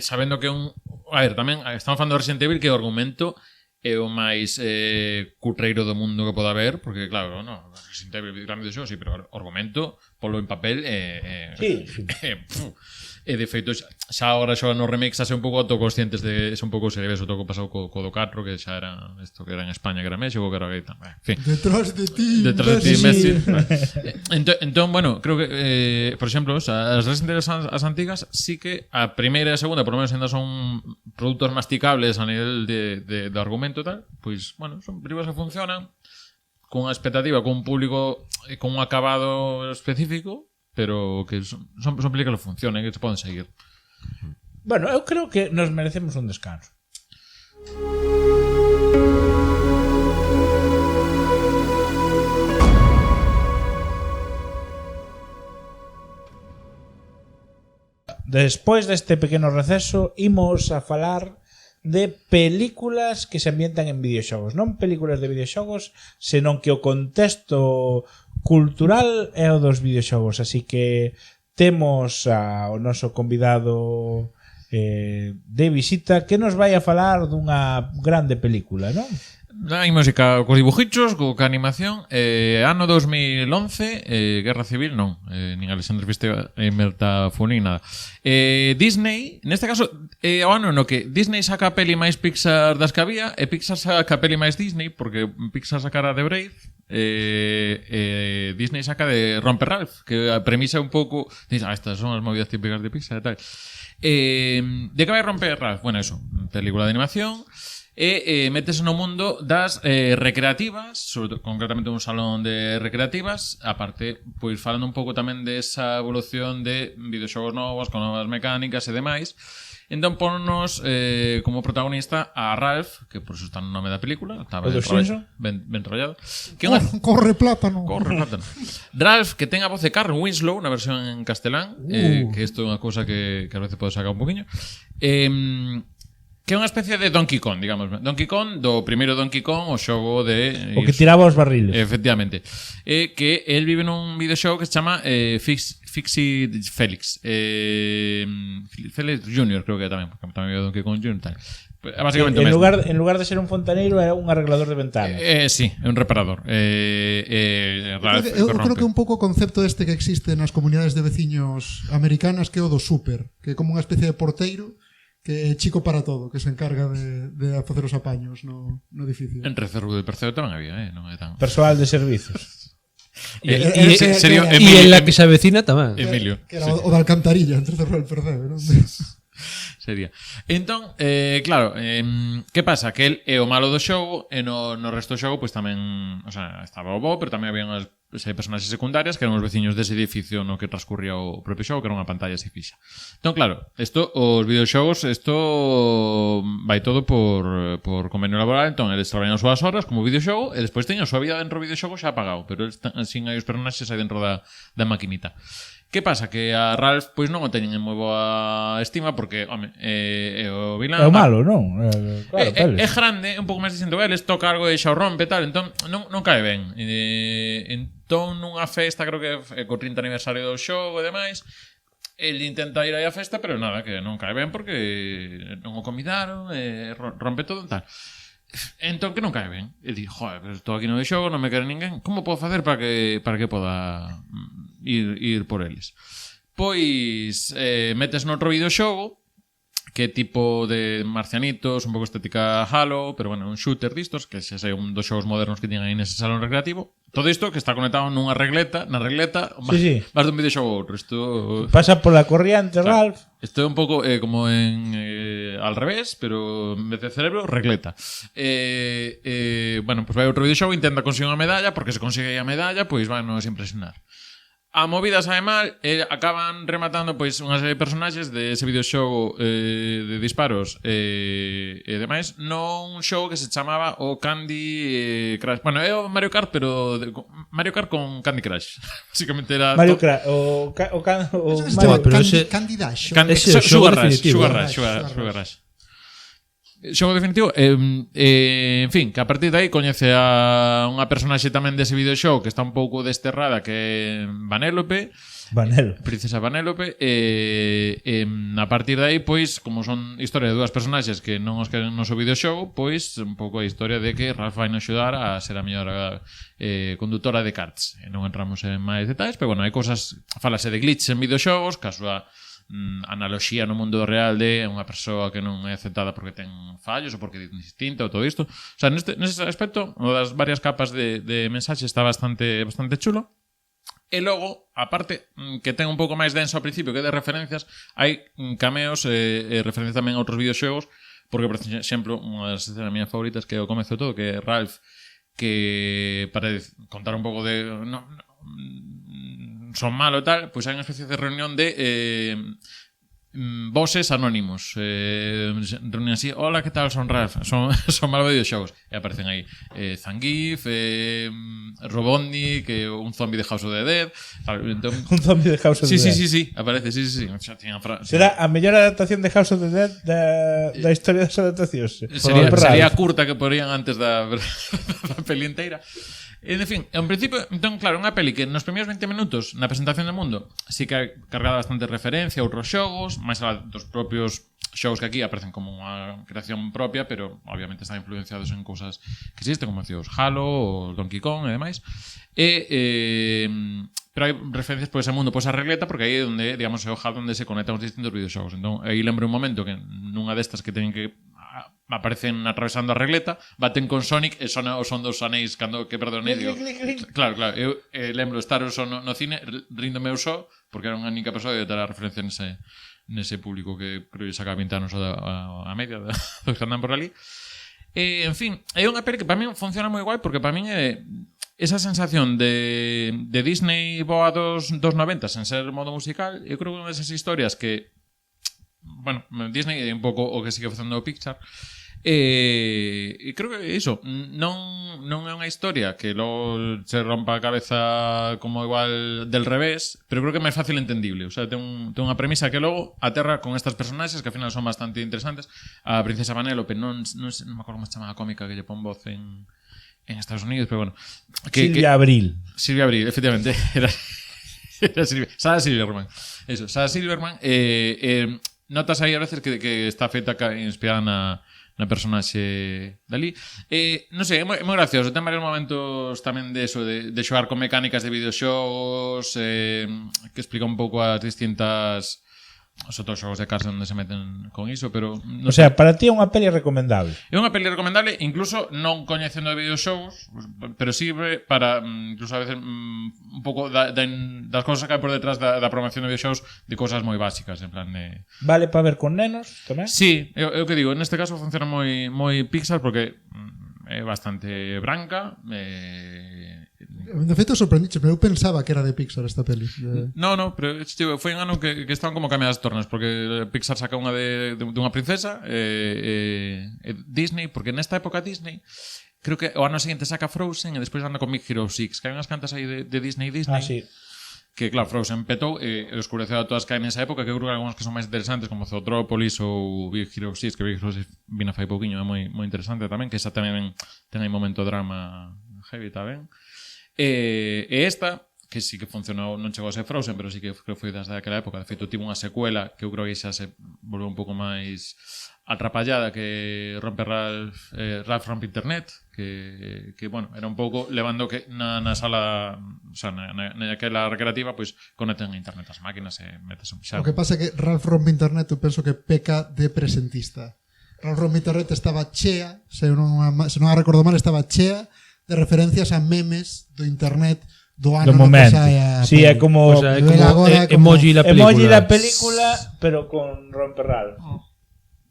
sabendo que un... A ver, tamén estamos falando de Resident Evil, que o argumento é o máis cutreiro do mundo que poda haber, porque claro, no, Resident Evil grande xo, sí, pero o argumento polo en papel Sí. E de feito xa agora xogan no remake xa se un pouco autoconscientes de ese un pouco se ves o toco pasado co do 4 que xa era isto que era en España que era México que era aquí tamén. En fin. Detrás de ti. Messi. Entón, bueno, creo que por exemplo, as Resident Evil as antigas sí que a primeira e a segunda por lo menos ainda son produtos masticables a nivel de argumento e tal, pois, bueno, son películas que funcionan con unha expectativa, con un público con un acabado específico, pero que son películas que funcionan, que se poden seguir. Bueno, eu creo que nos merecemos un descanso. Despois deste pequeno receso, imos a falar de películas que se ambientan en videoxogos. Non películas de videoxogos, senón que o contexto cultural é o dos videoxogos. Así que temos ao noso convidado de visita que nos vai a falar dunha grande película, non? Hai música cos dibujichos, co animación. Ano 2011, Guerra Civil, non. Nin Alexandre Fistemer Funin, nada. Disney, neste caso, o ano no que Disney saca a peli máis Pixar das que había, e Pixar saca a peli máis Disney, porque Pixar sacara de Brave, Disney saca de Romper Ralph, que a premisa é un pouco... estas son as movidas típicas de Pixar e tal. De que vai Romper Ralph? Bueno, eso, película de animación... e metes no mundo das recreativas, sobre todo, concretamente un salón de recreativas, aparte, pois falando un pouco tamén desa evolución de videoxogos novos con novas mecánicas e demais. Entón ponnos como protagonista a Ralph, que por eso está no nome da película, está O dos Simpson? ben enrollado. Que é unha Corre plátano. Corre, plátano. Ralph, que ten a voz de Carl Winslow na versión en castelán, que isto é unha cousa que a veces pode sacar un poquinho. Que é unha especie de Donkey Kong, digamos. Donkey Kong, do primeiro Donkey Kong, o xogo de... O que tiraba os barriles. Efectivamente. Que el vive nun videoxogo que se chama Fixie Felix. Felix Junior, creo que tamén, porque tamén vive Donkey Kong Junior. Tal. Básicamente En lugar de ser un fontaneiro era un arreglador de ventanas. Sí, é un reparador. Eu creo que un pouco o concepto este que existe nas comunidades de veciños americanas que é o do súper, que é como unha especie de porteiro que é chico para todo, que se encarga de facer os apaños no edificio. Entre Cerrudo e Perceo tamén había, non é tan... Persoal de servicios. Sería E en la que se avecina tamén. Emilio. Que era o da alcantarilla entre Cerro e el Percebe, non? Sería. Entón, claro, que pasa? Que el é o malo do xogo e no resto do xogo pois tamén, o sea, estaba o bo, pero tamén había unhas personaxes secundarias que eran os veciños dese edificio no que transcurría o propio xogo, que era unha pantalla así fixa. Entón, claro, os videoxogos, vai todo por convenio laboral, entón eles traballan as súas horas como videoxogo e despois teñen a súa vida dentro do videoxogo xa apagado, pero eles sin hai os personaxes aí dentro da maquinita. Que pasa? Que a Ralph pois non o teñen en moi boa estima porque, home, é o vilán. É o malo, non? Claro, é grande, é un pouco máis distinto eles, toca algo e xa o rompe tal, entón non cae ben. Entón nunha festa, creo que é co 30 aniversario do xogo e demais, el intenta ir aí á festa, pero nada, que non cae ben porque non o convidaron, rompe todo e tal. Entón que non cae ben. E di, joder, pero estou aquí no de xogo, non me quere ninguén. Como podo facer para que poda ir por eles? Pois metes noutro videoxogo que é tipo de marcianitos, un pouco estética Halo, pero bueno, un shooter distos, que xa sei un dos xogos modernos que tiñan aí nese salón recreativo. Todo isto que está conectado nunha regleta, na regleta, vas dun videoxogo a outro. Isto pasa pola corriente, claro. Ralph. Isto é un pouco como en al revés, pero en vez de cerebro, regleta. Bueno, pues vai outro videoxogo, intenta conseguir unha medalla, porque se consigue a medalla, pois van nos impresionar. A movida sae mal e acaban rematando pois unha serie de personaxes de ese videoxogo de disparos e demais non un xogo que se chamaba o Candy Crush. Bueno, é o Mario Kart, pero Mario Kart con Candy Crush. Básicamente era Mario Kart o Candy Dash. Sugar Rush. Xogo definitivo, en fin, que a partir de aí coñece a unha personaxe tamén dese videoxogo que está un pouco desterrada, que é Vanellope, Princesa Vanellope, a partir de aí, pois, como son historia de dúas personaxes que non os que no seu videoxogo, pois, un pouco a historia de que Ralph vai nos axudar a ser a mellor condutora de karts. Non entramos en máis detalles, pero bueno, hai cousas, falase de glitches en videoxogos, que a súa analoxía no mundo real de unha persoa que non é aceptada porque ten fallos ou porque é distinta ou todo isto. O sea, nese aspecto, unha das varias capas de mensaxe está bastante chulo. E logo, a parte que ten un pouco máis denso ao principio que de referencias, hai cameos e referencias tamén a outros videoxogos, porque, por exemplo, unha das miñas favoritas que é o comezo de todo, que é Ralph, que para contar un pouco de son malo e tal, pois hai unha especie de reunión de bosses anónimos, reunión así, hola, que tal, son Ralph, son malo videoxogos, e aparecen aí Zangief, Robotnik, un zombie de House of the Dead, entón, un zombie de House of the Dead. Sí, aparece, sí. Será a mellor adaptación de House of the Dead da historia das adaptacións. Sería curta que porían antes da peli inteira. En fin, en principio, entón, claro, unha peli que nos primeiros 20 minutos na presentación do mundo sí que cargada bastante referencia a outros xogos, máis alá dos propios xogos que aquí aparecen como unha creación propia, pero obviamente están influenciados en cousas que existen, como decíos Halo, o Donkey Kong e demais. Pero hai referencias por ese mundo, por esa regleta, porque aí é onde, digamos, é o hub onde se conectan os distintos videoxogos. Entón, aí lembro un momento que nunha destas que teñen que aparecen atravesando a regleta, baten con Sonic e sona o son dos anéis cando que perdo o anillo. Claro, eu lembro estar o son no cine ríndome eu só, porque era unha única persoa e ter a referencia nese público que creo que saca 20 anos a media dos que andan por ali. En fin, é unha peli que para mí funciona moi guai, porque para mí é esa sensación de Disney boa dos 90 sen ser modo musical. Eu creo que unha desas historias que bueno, Disney é un pouco o que sigue facendo o Pixar. E creo que iso non é unha historia que logo se rompa a cabeza como igual del revés, pero creo que é máis fácil entendible. O sea, ten unha premisa que logo aterra con estas personaxes que ao final son bastante interesantes. A princesa Vanellope non me acordo como se chama a cómica que lle pon voz en Estados Unidos, pero bueno, Silvia Abril, efectivamente, era Silvia, Sarah Silverman. Eso, Sarah Silverman. Notas aí a veces que está feita inspirada na personaxe dali. Non sei, é moi gracioso. Ten varios momentos tamén de eso, de xogar con mecánicas de videoxogos, que explica un pouco as distintas os outros xogos de cartas onde se meten con iso, pero o sea, para ti é unha peli recomendable. É unha peli recomendable, incluso non coñecendo de videoxogos, pero sirve para, incluso a veces, un pouco das cousas que hai por detrás da programación de videoxogos, de cousas moi básicas, en plan de... Vale para ver con nenos tamén? Sí, é o que digo, neste caso funciona moi Pixar porque é bastante branca, De feito sorprendiche, pero eu pensaba que era de Pixar esta peli. No, pero foi un ano que estaban como cambiadas tornas, porque Pixar saca unha dunha princesa, Disney, porque nesta época Disney creo que o ano seguinte saca Frozen e despois anda con Big Hero 6, que hai unhas cantas aí de Disney. Sí. Que claro, Frozen petou e escureceu a todas que hai nesa época, que eu creo que algunhas que son máis interesantes como Zootrópolis ou Big Hero 6, que Big Hero 6 vina fai pouquiño, é moi interesante tamén, que esa tamén ten aí momento drama heavy tamén. E esta, que sí que funcionou, non chegou a ser Frozen, pero sí que foi desde aquela época. De feito, tivo unha secuela que eu creo que xa se volveu un pouco máis atrapallada, que rompe Ralph Rompe Internet, que bueno, era un pouco levando que na sala, o sea, naquela recreativa, pois conecten a internet as máquinas e metes un pixado. O que pasa é que Ralph Rompe Internet eu penso que peca de presentista. Ralph Rompe Internet estaba chea, se non a recordo mal, estaba chea de referencias a memes do internet do ano no que momento. saia. Sí, é como, o sea, é como emoji la película. Emoji la película, pero con romperral.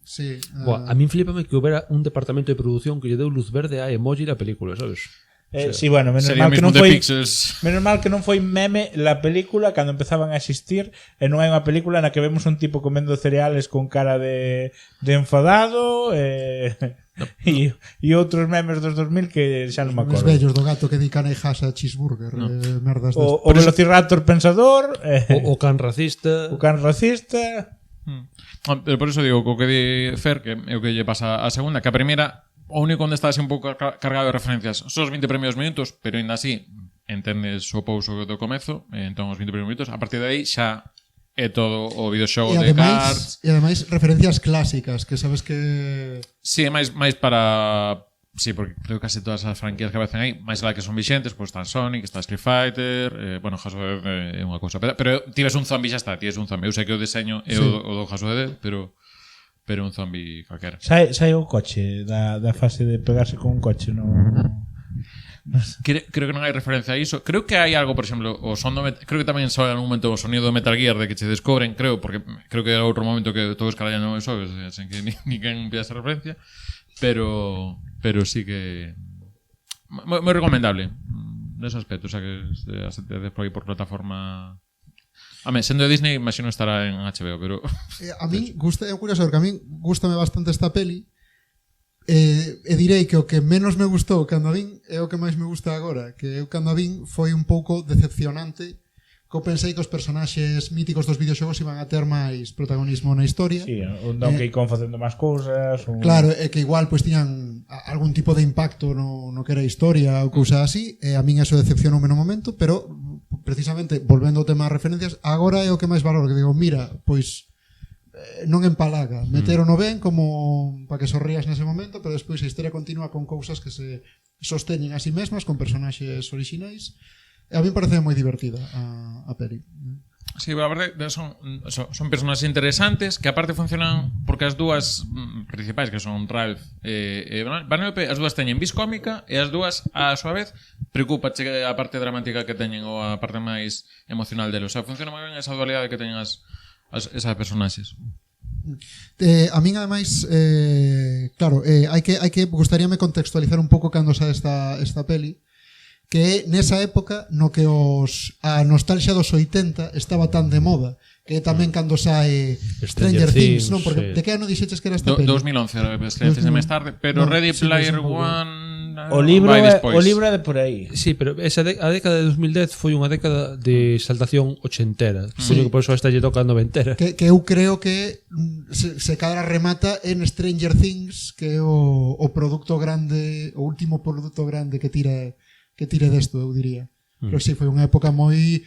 Sí. Buah, a min flipame que houbera un departamento de produción que lle deu luz verde a emoji la película, sabes? Sí, bueno, menos Sería mal que non foi meme la película cando empezaban a existir, e non hai unha película na que vemos un tipo comendo cereales con cara de enfadado, e outros memes dos 2000 que xa non me Os acordo. vellos do gato que di cana e jasa cheeseburger, merdas O Velociraptor pensador, O can racista. o can racista. Pero por eso digo, co que di Fer, que é o que lle pasa a segunda, que a primeira, o único onde está así un pouco cargado de referencias son os 20 primeiros minutos, pero ainda así entendes o pouso do comezo, entón os 20 primeiros minutos, a partir de aí xa é todo o videoxogo de cards. E ademais referencias clásicas, que sabes que... Sí, é máis para... Sí, porque creo que case todas as franquías que aparecen aí, máis alá que son vixentes, pois está Sonic, está Street Fighter, bueno, House of Dead é unha cousa, pero tives un zombie, xa está, tives un zombie. Eu sei que o deseño é o do House of Dead, pero un zombie calquera. Sai o coche da fase de pegarse con un coche, no. Creo que non hai referencia a iso. Creo que hai algo, por exemplo, o son creo que tamén soa en un momento o sonido do Metal Gear de que che descobren, porque creo que era outro momento que todos carallan os xoves, sen que ninguén pida esa referencia, pero sí que moi recomendable nese aspecto, o sea que despois por plataforma. Sendo de Disney, imagino estará en HBO, pero... A mí gusta, é curioso, porque a mí gustame bastante esta peli, e direi que o que menos me gustou cando a vin é o que máis me gusta agora, que eu cando a vin foi un pouco decepcionante, que eu pensei que os personaxes míticos dos videoxogos iban a ter máis protagonismo na historia. Sí, un Donkey Kong facendo máis cousas. Claro, é que igual pois tiñan algún tipo de impacto no que era a historia ou cousas así, e a min eso decepcionoume no momento, pero precisamente, volvendo ao tema das referencias, agora é o que máis valoro, que digo, mira, pois non empalaga, meterono ben como para que sorrías nese momento, pero despois a historia continúa con cousas que se sosteñen a sí mesmas, con personaxes orixinais. A mí parece moi divertida a peli. Sí, a verdade son personaxes interesantes que aparte funcionan porque as dúas principais, que son Ralph e Vanellope, as dúas teñen vis cómica e as dúas a súa vez preocupache a parte dramática que teñen ou a parte máis emocional deles. O sea, funciona moi ben esa dualidade que teñen esas personaxes. A min ademais claro, hai que gustaríame contextualizar un pouco cando sae esta peli, que é nesa época no que a nostalgia dos 80 estaba tan de moda, que tamén cando sae Stranger Things, non? Porque sí. de que ano dixeches que era esta peli? 2011, Stranger Things máis tarde, pero No, Ready sí, Player un pouco. One O libro vai é despois. de por aí. Sí, pero a década de 2010 foi unha década de exaltación ochentera. Supoño que por eso esta lle toca a noventera. Que eu creo que se cadra remata en Stranger Things, que é o produto grande, o último produto grande que tire desto, eu diría. Pero sí, foi unha época moi,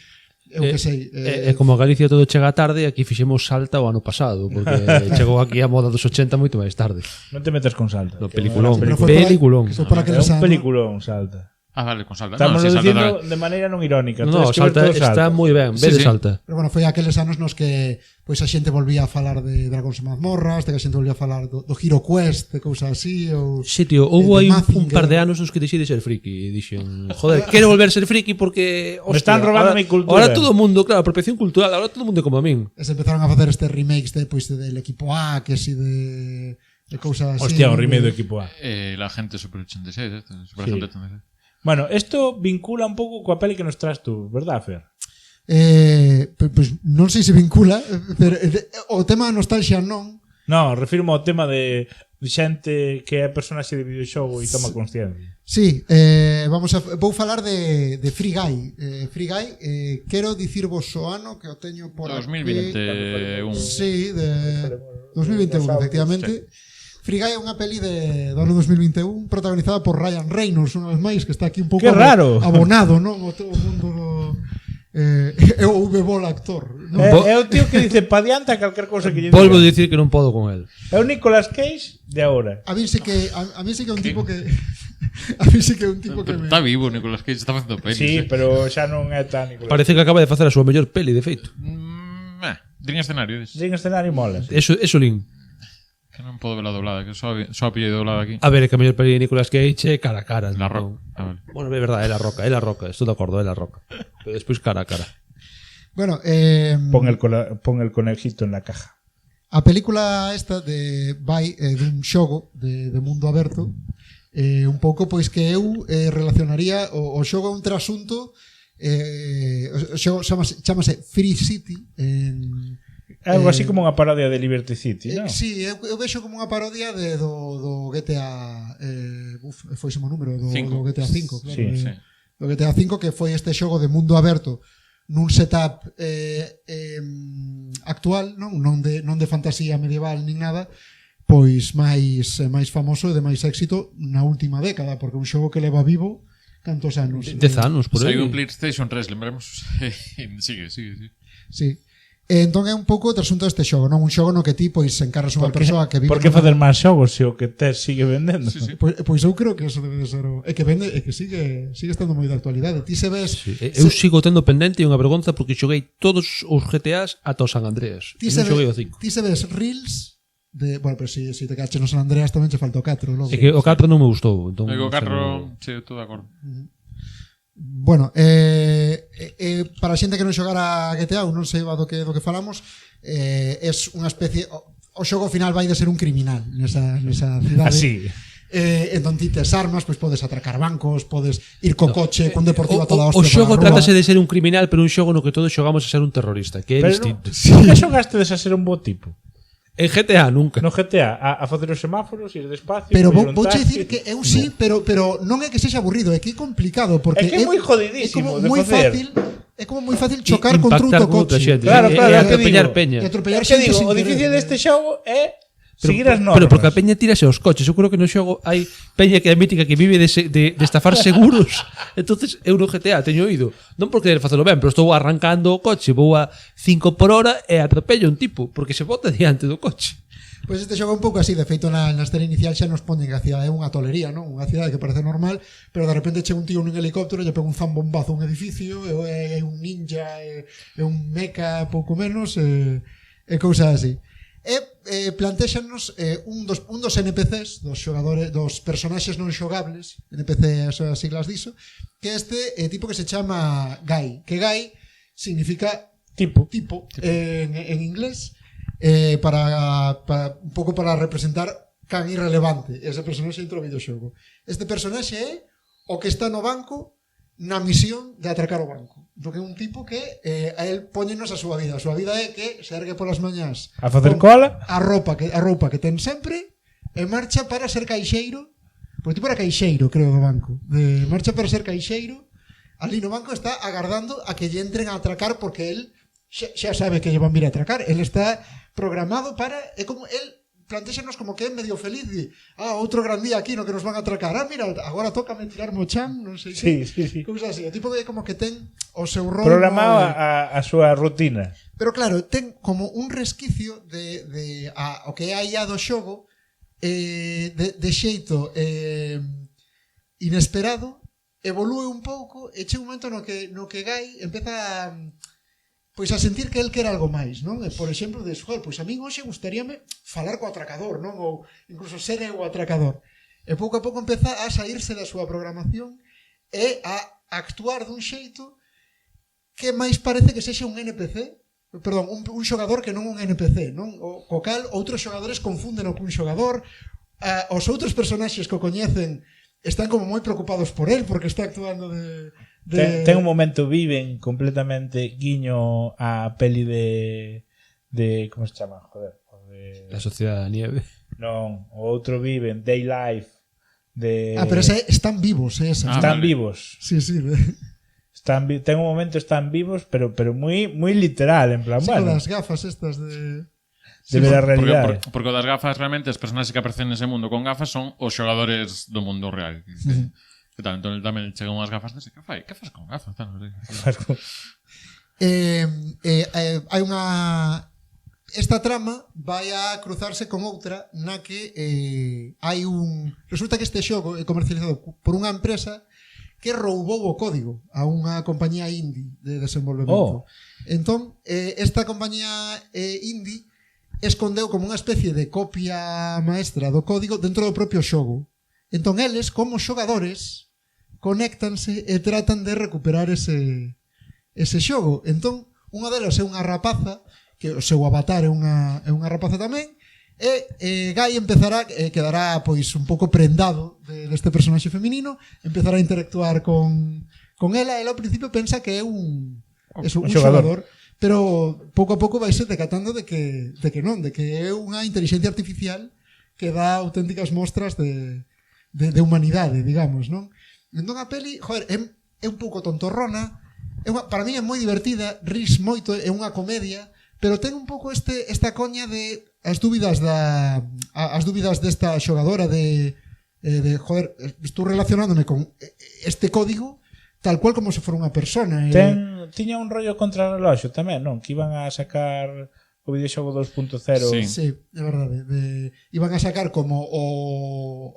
eu que sei, Como a Galicia todo chega tarde, aquí fixemos Salta o ano pasado, porque chegou aquí a moda dos 80 moito máis tarde. Non te metas con Salta. No, que peliculón, Pero foi peliculón. Foi por É aqueles un anos. peliculón, Salta. Ah, vale, con Salta. Estamos sí, dicindo Salta de maneira non irónica. No, Tens que ver Salta todo está moi ben, Sí, ve de sí. Salta. Pero bueno, foi aqueles anos nos que pois a xente volvía a falar de Dragons e Mazmorras, de que a xente volvía a falar do Hero Quest, de cousas así, ou Sí, tío, houve aí de un par de Mazinger. anos nos que deixei de ser friki. Dixen, joder, quero volver a ser friki porque... Me están robando mi cultura. Ahora todo o mundo, claro, apropiación cultural, ahora todo o mundo é como a min. E se empezaron a facer estes remakes de, pois, del equipo A, que si de cousas así. Hostia, o non? remake do equipo A. La gente Super 86, Super Agente 86. Bueno, esto vincula un pouco coa peli que nos traes tú, verdad, Fer? Pois non sei se vincula, pero o tema da nostalgia non. No, refirmo ao tema de xente que é personaxe de videoxogo e toma consciencia. Sí, vou falar de Free Guy. Free Guy, quero dicirvos o ano que o teño por 2021. Sí, de 2021, efectivamente. Free Guy é unha peli do ano 2021 protagonizada por Ryan Reynolds, unha vez máis, que está aquí un pouco ¡Qué raro! abonado, non? O todo o mundo é o V-Ball actor, non? É o tío que dice pa diante a calquer cousa que lle diga. Volvo a dicir que non podo con el. É o Nicolas Cage de agora. A mí sí que é un tipo que a mí sí que é un tipo que me Está vivo, Nicolas Cage está facendo pelis. Sí, pero xa non é tan Nicolas. Parece que acaba de facer a súa mellor peli, de feito. Diría escenario. Sin escenario mola. Sí. Eso lin. Que non podo ver a doblada, que só pillei doblada aquí. A ver, é que a mellor peli de Nicolas Cage é cara a cara. La non? Roca. Ah, vale. Bueno, é verdade, é la Roca, estou de acordo, é la Roca. Pero despois cara a cara. Bueno, Pon el conejito en la caja. a película esta vai dun xogo de mundo aberto, un pouco pois que eu relacionaría o xogo é un trasunto, o xogo chamase Free City en Algo así como unha parodia de Liberty City, non? Sí, eu vexo como unha parodia do GTA foise o número do GTA 5, claro, Sí, sí. do GTA 5, que foi este xogo de mundo aberto nun setup actual, non de fantasía medieval nin nada, pois máis famoso e de máis éxito na última década, porque é un xogo que leva vivo cantos anos. 10 anos, por aí. Saiu un PlayStation 3, lembremos. Sigue. Sí. Entón é un pouco o trasunto deste xogo, non? Un xogo no que ti pois encarras unha persoa que vive. Por que facer máis xogos se o que tes sigue vendendo? Sí. Pois eu creo que eso debe de ser é que vende, é que sigue estando moi de actualidade. Ti se ves Eu sigo tendo pendente e unha vergonza porque xoguei todos os GTAs ata o San Andreas. ti E se non xoguei o ves, 5. ti se ves reels de, bueno, pero si te caches no San Andreas tamén che falta o 4 logo. É que o 4 non me gustou. Entón, O carro, sí, todo de acordo. Bueno, para a xente que non xogara a GTA ou non sei do que falamos, é unha especie o xogo final vai de ser un criminal nesa cidade. Así. Entón ti tes armas, pois podes atracar bancos, podes ir co coche con deportivo a toda O hostia. xogo pola rúa. trátase de ser un criminal, pero un xogo no que todos xogamos a ser un terrorista, que é Pero distinto. Por que xogaste de ser un bo tipo? En GTA nunca. No GTA, a facer os semáforos, ir despacio, Pero coller un vouche taxi. dicir que eu sí, pero non é que sexa aburrido, é que é complicado porque É que é moi jodidísimo de moi facer. É como moi fácil chocar contra Impactar outro con outra coche. xente. Claro, E claro, é que atropellar digo. peña. E atropellar É que xente digo, sin o difícil querer. deste xogo é seguir as normas. Pero porque a peña tírase aos coches. Eu creo que no xogo hai peña que é mítica que vive de estafar seguros. Entonces eu no GTA teño oído. Non por querer facelo ben, pero estou arrancando o coche, vou a 5 por hora e atropello un tipo porque se bota diante do coche. Pois este xogo é un pouco así, de feito na escena inicial xa nos poñen que a cidade é unha tolería, non? Unha cidade que parece normal, pero de repente chega un tío nun helicóptero e lle pega un zambombazo a un edificio, é un ninja, é un mecha pouco menos, e cousas así. E plantéxanos un dos NPCs, dos xogadores, dos personaxes non xogables, NPC as siglas diso, que este tipo que se chama Guy, que Guy significa tipo en inglés, para un pouco para representar can irrelevante ese personaxe dentro do videoxogo. Este personaxe é o que está no banco na misión de atracar o banco. Porque é un tipo que a él póñenos a súa vida. A súa vida é que se ergue polas mañás A facer con cola? a roupa que ten sempre e marcha para ser caixeiro. Porque tipo era caixeiro, creo, do banco. Marcha para ser caixeiro. Ali no banco está agardando a que lle entren a atracar porque él xa sabe que lle van vir a atracar. Él está programado para... É como él plantéxanos como que é medio feliz de outro gran día aquí no que nos van a atracar. Mira, agora tócame tirar mochan, non sei Sí, que. sí, sí. Cousas así. O tipo que como que ten o seu rol Programado moi- a súa rutina. Pero claro, ten como un resquicio de o que é a IA do xogo de xeito inesperado, evolúe un pouco e chega un momento no que Guy empeza pois a sentir que el quere algo máis, non? Por exemplo, de xogar, pois a min hoxe gustaríame falar co atracador, non? Ou incluso ser eu o atracador. E pouco a pouco empeza a saírse da súa programación e a actuar dun xeito que máis parece que sexa un NPC, perdón, un xogador que non un NPC, non? Co cal outros xogadores confúndeno cun xogador, os outros personaxes que o coñecen están como moi preocupados por él porque está actuando de Ten un momento viven completamente guiño a peli de como se chama? Joder, La Sociedad da Nieve. non, o outro viven Day Life de pero están vivos, esa. están vale. vivos. Sí, sí. Ten un momento están vivos, pero moi literal, en plan, Sí, con bueno, las gafas estas de ver a realidade. Porque o das gafas realmente os personaxes que aparecen nese mundo con gafas son os xogadores do mundo real. Que tal, entón tamén chegan unhas gafas dese, que fai? Que fas con gafas? Tal, non sei. hai unha esta trama vai a cruzarse con outra na que hai un resulta que este xogo é comercializado por unha empresa que roubou o código a unha compañía indie de desenvolvemento. Entón, esta compañía indie escondeu como unha especie de copia maestra do código dentro do propio xogo. Entón, eles, como xogadores, conéctanse e tratan de recuperar ese xogo. Entón, unha delas é unha rapaza, que o seu avatar é unha rapaza tamén, e Guy empezará, quedará pois un pouco prendado deste personaxe feminino, empezará a interactuar con ela, e ao principio pensa que é un xogador, pero pouco a pouco vai ser decatando de que non, de que é unha inteligencia artificial que dá auténticas mostras de humanidade, digamos, non? Entón a peli, joder, é un pouco tontorrona, para mí é moi divertida, ris moito, é unha comedia, pero ten un pouco esta coña de as dúbidas desta xogadora de joder, estou relacionándome con este código tal cual como se fora unha persona. Tiña un rollo contra o reloxo tamén, non? Que iban a sacar o videoxogo 2.0. Sí, é verdade. Iban a sacar como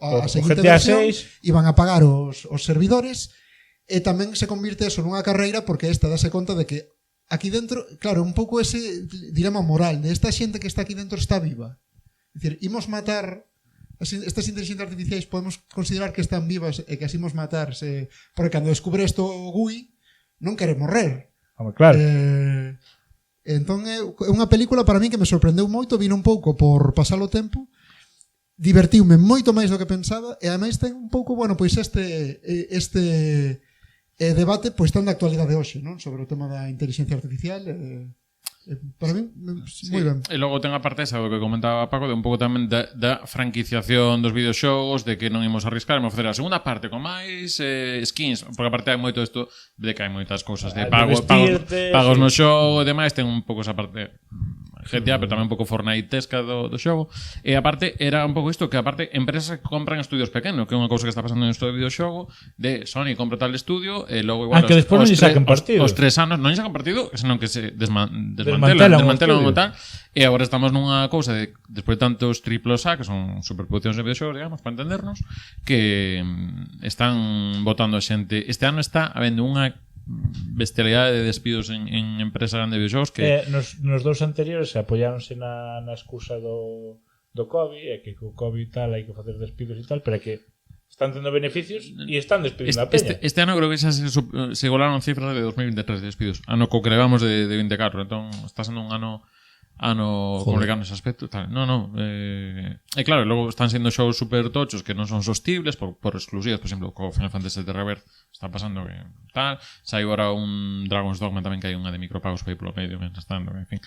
a O seguinte GTA versión, 6. iban a pagar os servidores e tamén se convirte eso nunha carreira porque esta dase conta de que aquí dentro, claro, un pouco ese dilema moral de esta xente que está aquí dentro está viva. É dicir, imos matar estas inteligencias artificiais, podemos considerar que están vivas e que así imos matar porque cando descubre isto o Gui non quere morrer. Home, claro. Entón é unha película para min que me sorprendeu moito, vino un pouco por pasar o tempo, divertiume moito máis do que pensaba e ademais ten un pouco, bueno, pois este debate pois tan de actualidade hoxe, non? Sobre o tema da inteligencia artificial. Para min, moi ben. E logo ten a parte esa do que comentaba Paco, de un pouco tamén da franquiciación dos videoxogos, de que non imos arriscar, me ofrecer a segunda parte con máis skins, porque aparte hai moito isto de que hai moitas cousas de pagos no xogo e demais, ten un pouco esa parte GTA, pero tamén un pouco Fortnite-esca do xogo. E aparte, era un pouco isto, que aparte, empresas que compran estudios pequenos, que é unha cousa que está pasando no estudio de videoxogo, de Sony compra tal estudio, e logo igual que despois non lle sacan partido. Os 3 anos non lle sacan partido, senón que se desmantelan o tal. E agora estamos nunha cousa de, despois de tantos triplos A, que son superproduccións de videoxogos, digamos, para entendernos, que están botando xente. Este ano está habendo unha bestialidade de despidos en empresas grandes de videoxogos que nos dous anteriores apoiáronse na excusa do COVID, e que co COVID tal hai que facer despidos e tal, pero é que están tendo beneficios e están despedindo a peña. Este ano creo que xa se igualaron cifras de 2023 de despidos, ano co que levamos de 24, entón está sendo un ano complicado nese aspecto. Tal. No. E claro, logo están sendo shows super tochos que non son sostibles por exclusivas, por exemplo, co Final Fantasy de Rebirth está pasando que tal. Saiu agora un Dragon's Dogma tamén que hai unha de micropagos para ir polo medio, en fin.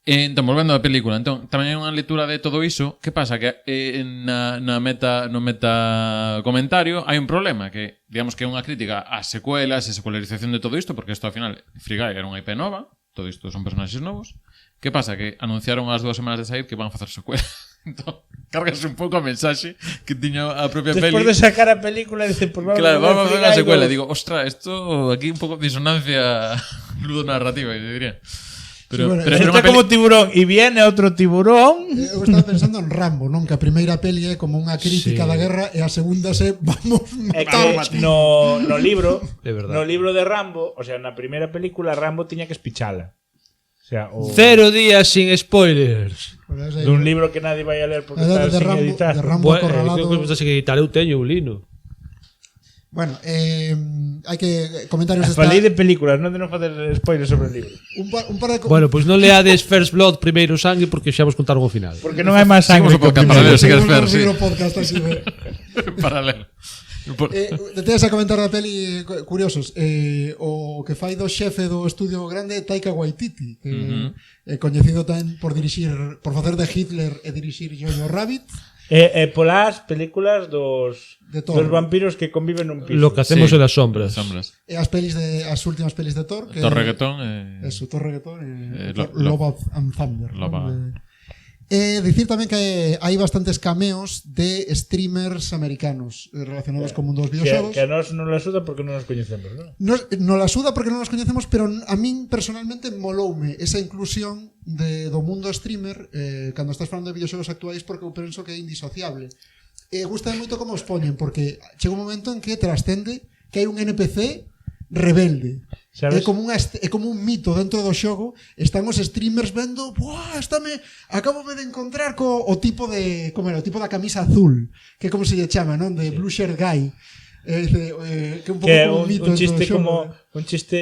Entón, volvendo á película, entón, tamén hai unha lectura de todo iso. Que pasa? Que no meta comentario hai un problema que, digamos que é unha crítica ás secuelas e secularización de todo isto, porque isto ao final Free Guy era unha IP nova, todo isto son personaxes novos. Que pasa? Que anunciaron as 2 semanas de sair que van a facer secuela. Entón, cargas un pouco a mensaxe que tiña a propia peli. Despois de sacar a película, dice, pues claro, vamos a facer unha secuela. Digo, ostra, esto aquí un pouco de disonancia ludonarrativa, yo diría. Sí, bueno, está como tiburón e viene outro tiburón. Eu estaba pensando en Rambo, non? Que a primeira peli é como unha crítica da guerra e a segunda se vamos matar. No libro, de Rambo, o sea, na primeira película Rambo tiña que espichala. O sea, 0 días sin spoilers. Dun libro que nadie vai a ler porque está sin editar. De Rambo acorralado. Que estás que editar, eu teño un lino. Bueno, hai que comentarios Falei de películas, non de non facer spoilers sobre o libro. Un par de Bueno, pois non leades First Blood, Primeiro Sangue, porque xa vos contaron o final. Porque non hai máis sangre que o paralelo, se queres ver, sí. podcast así de Paralelo. Detedes a comentar da peli curiosos. O que fai do xefe do estudio grande Taika Waititi, que é coñecido tamén por facer de Hitler e dirixir Jojo Rabbit. Polas películas dos vampiros que conviven nun piso. Lo que hacemos en las sombras. E as últimas pelis de Thor, que Thor Reggaeton Thor Reggaeton e Love and Thunder. Dicir tamén que hai bastantes cameos de streamers americanos relacionados con mundo dos videoxogos. Que a nos non la suda porque non nos coñecemos, non? Non la suda porque non nos coñecemos, pero a min personalmente moloume esa inclusión do mundo streamer cando estás falando de videoxogos actuais, porque eu penso que é indisociable. Gusta moito como os poñen, porque chega un momento en que trascende que hai un NPC rebelde. ¿Sabes? É como un mito dentro do xogo. Están os streamers vendo, acabome de encontrar o tipo de, como era, o tipo da camisa azul, que como se lle chama, non? De Blue Shirt Guy. Que un pouco como un mito un chiste dentro do xogo. Un chiste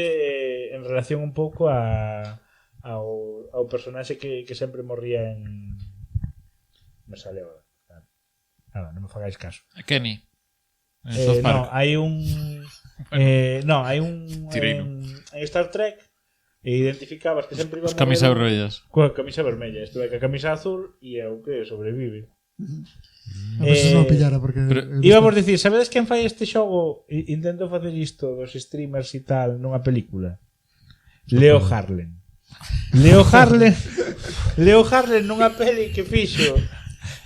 en relación un pouco ao personaxe que sempre morría en... Me sale agora. Nada, non me fagáis caso. Kenny. No, hai un... hai un en Star Trek e identificabas que sempre iba a camisa vermellas. Coa camisa vermella, isto é que a camisa azul e é o que sobrevive. A ver se non pillara porque íbamos dicir, sabedes quen fai este xogo? Intento facer isto dos streamers e tal nunha película. Leo Harlem nunha peli que fixo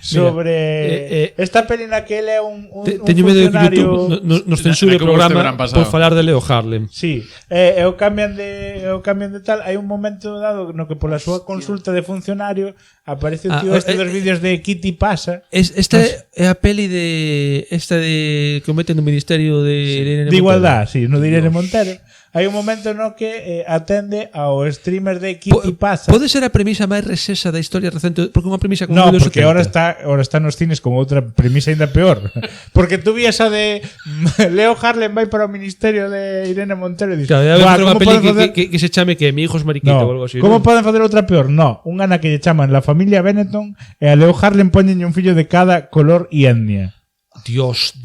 sobre esta peli na que ele é un teño medo de que funcionario... YouTube nos censure o programa por falar de Leo Harlem. Sí, o cambian de tal. Hai un momento dado no que pola súa consulta de funcionario aparece o tío dos vídeos de Kitty Pasa. Esta é a peli de esta de que meten no Ministerio de Igualdad, sí, no de Irene Montero. Hai un momento no que atende ao streamer de Kitty Pasa. Pode ser a premisa máis resesa da historia recente, porque unha premisa como no, porque ahora está nos cines con outra premisa ainda peor. Porque tú vías a de Leo Harlem vai para o Ministerio de Irene Montero e dices, claro, unha peli que se chame que Mi hijo es mariquita ou algo así. Como poden facer outra peor? No, unha na que lle chaman La familia Benetton e a Leo Harlem poñen un fillo de cada color e etnia. Dios.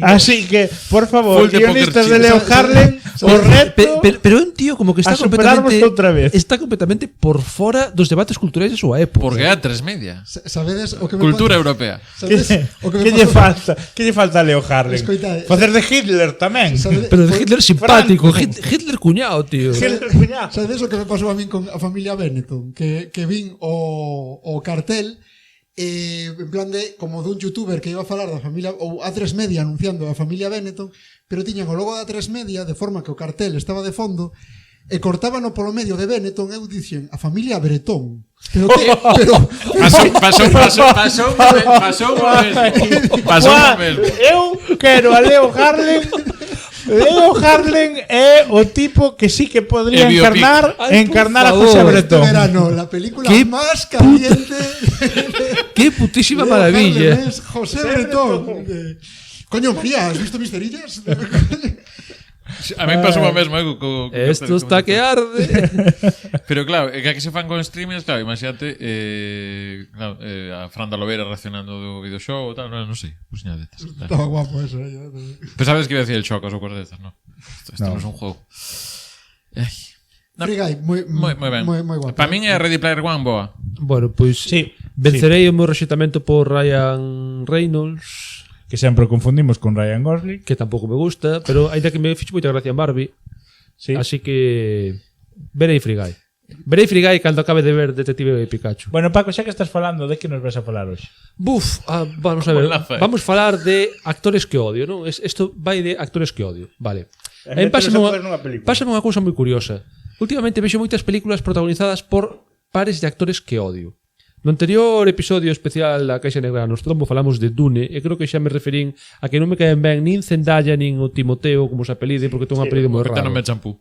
Así que, por favor, guionistas de Leo Harlem, o reto pero é un tío como que está completamente por fora dos debates culturais de súa época. Porque é a tres media. Sabedes o que cultura europea. Que lle falta a Leo Harlem? Facer de Hitler tamén. Pero de Hitler simpático, Hitler cuñado, tío. Sabedes o que me pasou a min con a familia Benetton? Que vin o cartel en plan de como dun youtuber que iba a falar da familia ou A3 Media anunciando a familia Benetton, pero tiñan o logo da A3 Media de forma que o cartel estaba de fondo e cortábano polo medio de Benetton e eu dicen a familia Bretón. Pero pasou mesmo. Eu quero a Leo Harlem. Leo Harlem é o tipo que sí que podría encarnar a José Bretón. Verano, la película más caliente. Qué putísima maravilla. Es José Bretón. Coño, María, ¿has visto Misterillas? A mí pasou o mesmo, Esto está que arde. Pero claro, é que aquí se fan con streamings, claro, imagínate claro, a Fran da Lobeira reaccionando do videoxogo, tal, non sei, puxñadetas. Estaba guapo eso. Pero sabes que iba a decir el Chocas ou cosas destas, non? Isto non é un jogo. Ai. Free Guy, moi ben. moi guapo. Para min é Ready Player One boa. Bueno, pois Sí, vencerei o meu rexeitamento por Ryan Reynolds, que sempre o confundimos con Ryan Gosling. que tampouco me gusta, pero ainda que me fixe moita gracia en Barbie, Sí. así que verei Free Guy. Verei Free Guy cando acabe de ver Detective Pikachu. Bueno, Paco, xa que estás falando, de que nos vas a falar hoxe? Buf, vamos a ver. Laza, Vamos falar de actores que odio, non? Isto vai de actores que odio. Vale. Meteros actores nunha película. Pásame unha cousa moi curiosa. Últimamente vexo moitas películas protagonizadas por pares de actores que odio. No anterior episodio especial da Caixa Negra nos Trombo falamos de Dune e creo que xa me referín a que non me caen ben nin Zendaya nin o Timoteo como se apelide porque ten un apelido moi Porque raro. non me champú.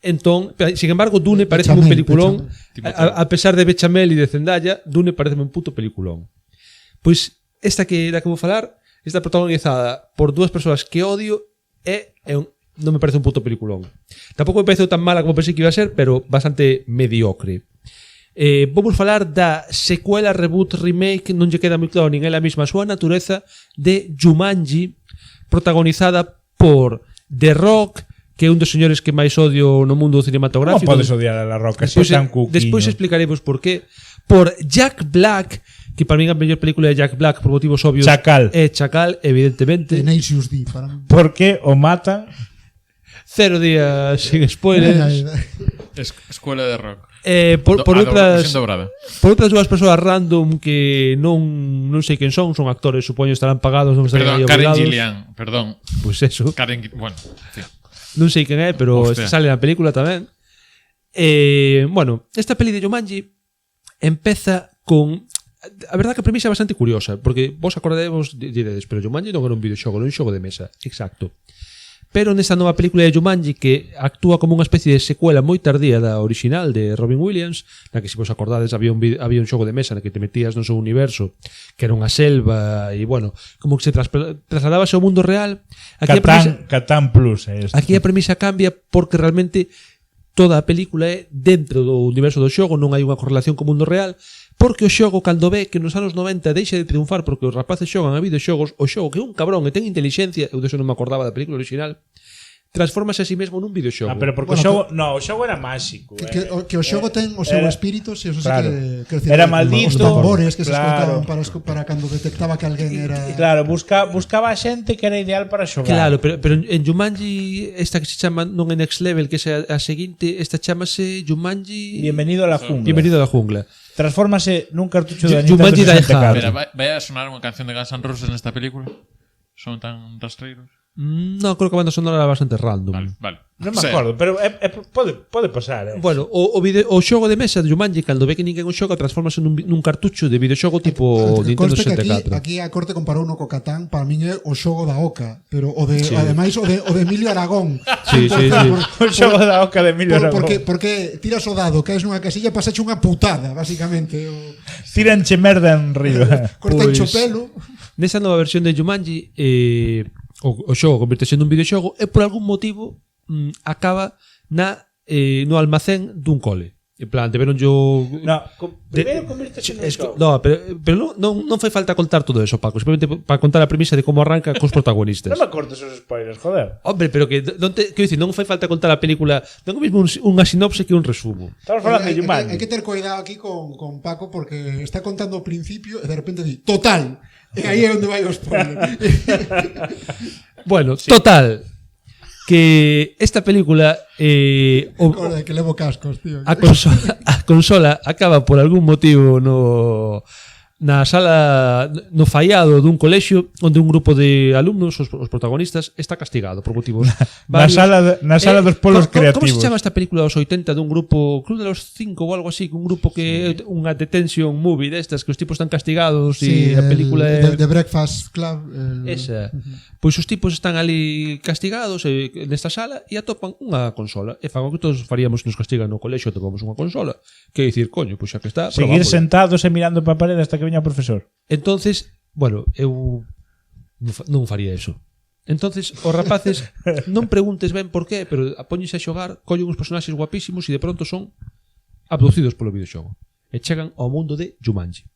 Entón, sin embargo, Dune parece un peliculón. A pesar de Bechamel e de Zendaya, Dune parece un puto peliculón. Pois esta que da que vou falar está protagonizada por dúas persoas que odio e non me parece un puto peliculón. Tampouco me parece tan mala como pensei que iba a ser, pero bastante mediocre. Vamos falar da secuela, reboot, remake, non lle queda moi claro nin ela mesma a súa natureza, de Jumanji, protagonizada por The Rock, que é un dos señores que máis odio no mundo cinematográfico. Como podes odiar a La Roca? Se é tan cuquiño. Despois explicaremos por qué. Por Jack Black, que para mí a mellor película de Jack Black por motivos obvios Chacal. é Chacal, evidentemente. Tenacious D para mí. Por que o matan? 0 días sin spoilers. Escuela de rock. Por outras dobrada. por outras dúas persoas random que non sei quen son actores, supoño estarán pagados, non estarán aí Perdón, Karen obligados. Gillian, perdón. Pois eso. Karen, bueno, sí. Non sei quen é, pero Hostia. sale na película tamén. Bueno, esta peli de Jumanji empeza con... A verdade que a premisa é bastante curiosa, porque vos acordadevos, diredes, pero Jumanji non era un videoxogo, era un xogo de mesa. Exacto. Pero nesta nova película de Jumanji, que actúa como unha especie de secuela moi tardía da original de Robin Williams, na que, se vos acordades, había un xogo de mesa na que te metías no seu universo, que era unha selva, e, bueno, como que se trasladabase ao mundo real. Catán Plus é isto. Aquí a premisa cambia porque realmente toda a película é dentro do universo do xogo, non hai unha correlación co mundo real, porque o xogo, cando ve que nos anos 90 deixa de triunfar porque os rapaces xogan a videoxogos, o xogo que é un cabrón e ten inteligencia, eu deso non me acordaba da película original, transformase a sí mesmo nun videoxogo. pero porque Bueno, o xogo, no, o xogo era máxico. Que o xogo ten o seu Era- espírito, se eso claro. sí que decir, Era os maldito, tambores que se claro. escoitaban para cando detectaba que alguén era. E claro, buscaba a xente que era ideal para xogar. Claro, pero en Jumanji, esta que se chama non é Next Level, que é a seguinte, esta chamase Jumanji... Bienvenido a la jungla. Bienvenido a la jungla. Transfórmase nun cartucho de Nintendo Jumanji Die 64. Espera, vai a sonar unha canción de Guns N' Roses nesta película? Son tan rastreiros? No, creo que a banda sonora era bastante random. Vale. Non me acordo, pero pode pasar. Bueno, o xogo de mesa de Jumanji, cando ve que ninguén o xoga, transformase nun cartucho de videoxogo tipo Nintendo Conste que 64. aquí a corte comparou no co Catán, para min é o xogo da Oca, pero ademais o de Emilio Aragón. Sí. O xogo da Oca de Emilio Aragón. Porque tiras o dado, caes nunha casilla, pasache unha putada, basicamente. Tíranche merda en riba. Cortan Pois- pelo. Nesa nova versión de Jumanji, o xogo convirtese nun videoxogo e por algún motivo acaba no almacén dun cole. En plan, deberon yo... No, primeiro convirtese nun xogo. No, pero non fai falta contar todo eso, Paco. Simplemente para contar a premisa de como arranca cos protagonistas. Non me cortes os spoilers, joder. Hombre, pero que quero dicir, non fai falta contar a película, non é mesmo unha sinopse que un resumo. Estamos falando de Hai Jumanji. que ter cuidado aquí con Paco porque está contando o principio e de repente di total. E aí é onde vai o spoiler. Bueno, total, que esta película Joder, que levo cascos, tío. a consola acaba por algún motivo na sala no fallado dun colexio onde un grupo de alumnos, os protagonistas, está castigado por motivos Na sala dos polos Como creativos. se chama esta película dos 80 dun grupo Club de los 5 ou algo así, un grupo que é unha detention movie destas que os tipos están castigados e a película é The Breakfast Club. esa. Pois os tipos están ali castigados nesta sala e atopan unha consola. E fan o que todos faríamos nos castigan no colexio, atopamos unha consola. Que dicir, coño, pois xa que está, Seguir probámosla. sentados e mirando para a parede hasta que veña o profesor. Entonces, bueno, eu non faría eso. Entonces, os rapaces non preguntes ben por qué, pero apóñense a xogar, collen uns personaxes guapísimos e de pronto son abducidos polo videoxogo e chegan ao mundo de Jumanji.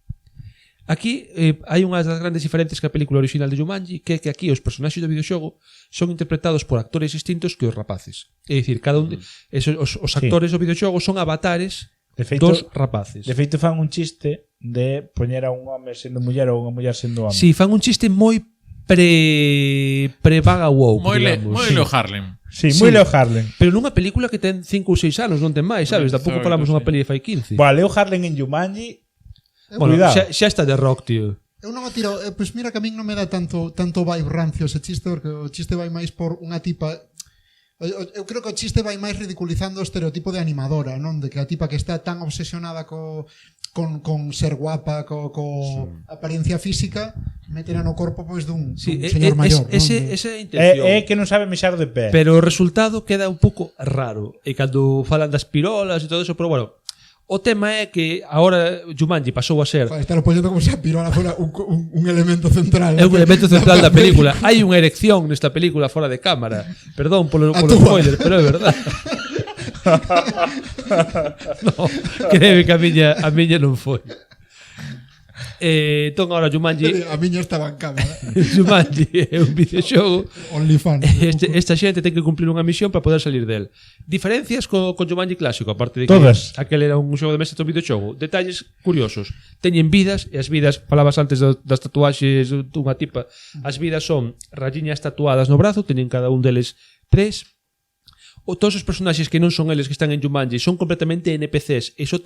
Aquí hai unha das grandes diferencias que a película original de Jumanji, que é que aquí os personaxes do videoxogo son interpretados por actores distintos que os rapaces. É dicir, cada un os actores do videoxogo son avatares dos rapaces. De feito fan un chiste de poñer a un home sendo muller ou unha muller sendo home. Si, fan un chiste moi pre-vaga woke, digamos. Moi Leo Harlem. Sí, moi Leo Harlem. Pero nunha película que ten 5 ou 6 anos, non ten máis, sabes? Tampouco falamos dunha peli de fai 15. Bueno, Leo Harlem en Jumanji. Bueno, cuidado. xa está de rock, tío. Eu non o tiro, pois mira que a min non me dá tanto vibe rancio ese chiste, porque o chiste vai máis por unha tipa. Eu creo que o chiste vai máis ridiculizando o estereotipo de animadora, non? De que a tipa que está tan obsesionada con ser guapa, apariencia física, metera no corpo pois dun señor maior. Esa é a intención. É que non sabe mexar de pé. Pero o resultado queda un pouco raro. E cando falan das pirolas e todo eso, pero bueno, o tema é que agora Jumanji pasou a ser Estar poñendo como se a pirola fora un elemento central. é un elemento central da película. Hai unha erección nesta película fora de cámara. Perdón polo spoiler, pero é verdade. No, creo que a miña non foi. Entón agora Jumanji A miña estaba en cámara. Jumanji é un videoxogo. OnlyFans. Esta xente ten que cumplir unha misión para poder salir del. Diferencias con Jumanji clásico, aparte de que todas. Aquel era un xogo de mesa e un videoxogo. Detalles curiosos. Teñen vidas, e as vidas, falabas antes das tatuaxes dunha tipa, as vidas son rayiñas tatuadas no brazo, teñen cada un deles 3. O todos os personaxes que non son eles que están en Jumanji son completamente NPCs e só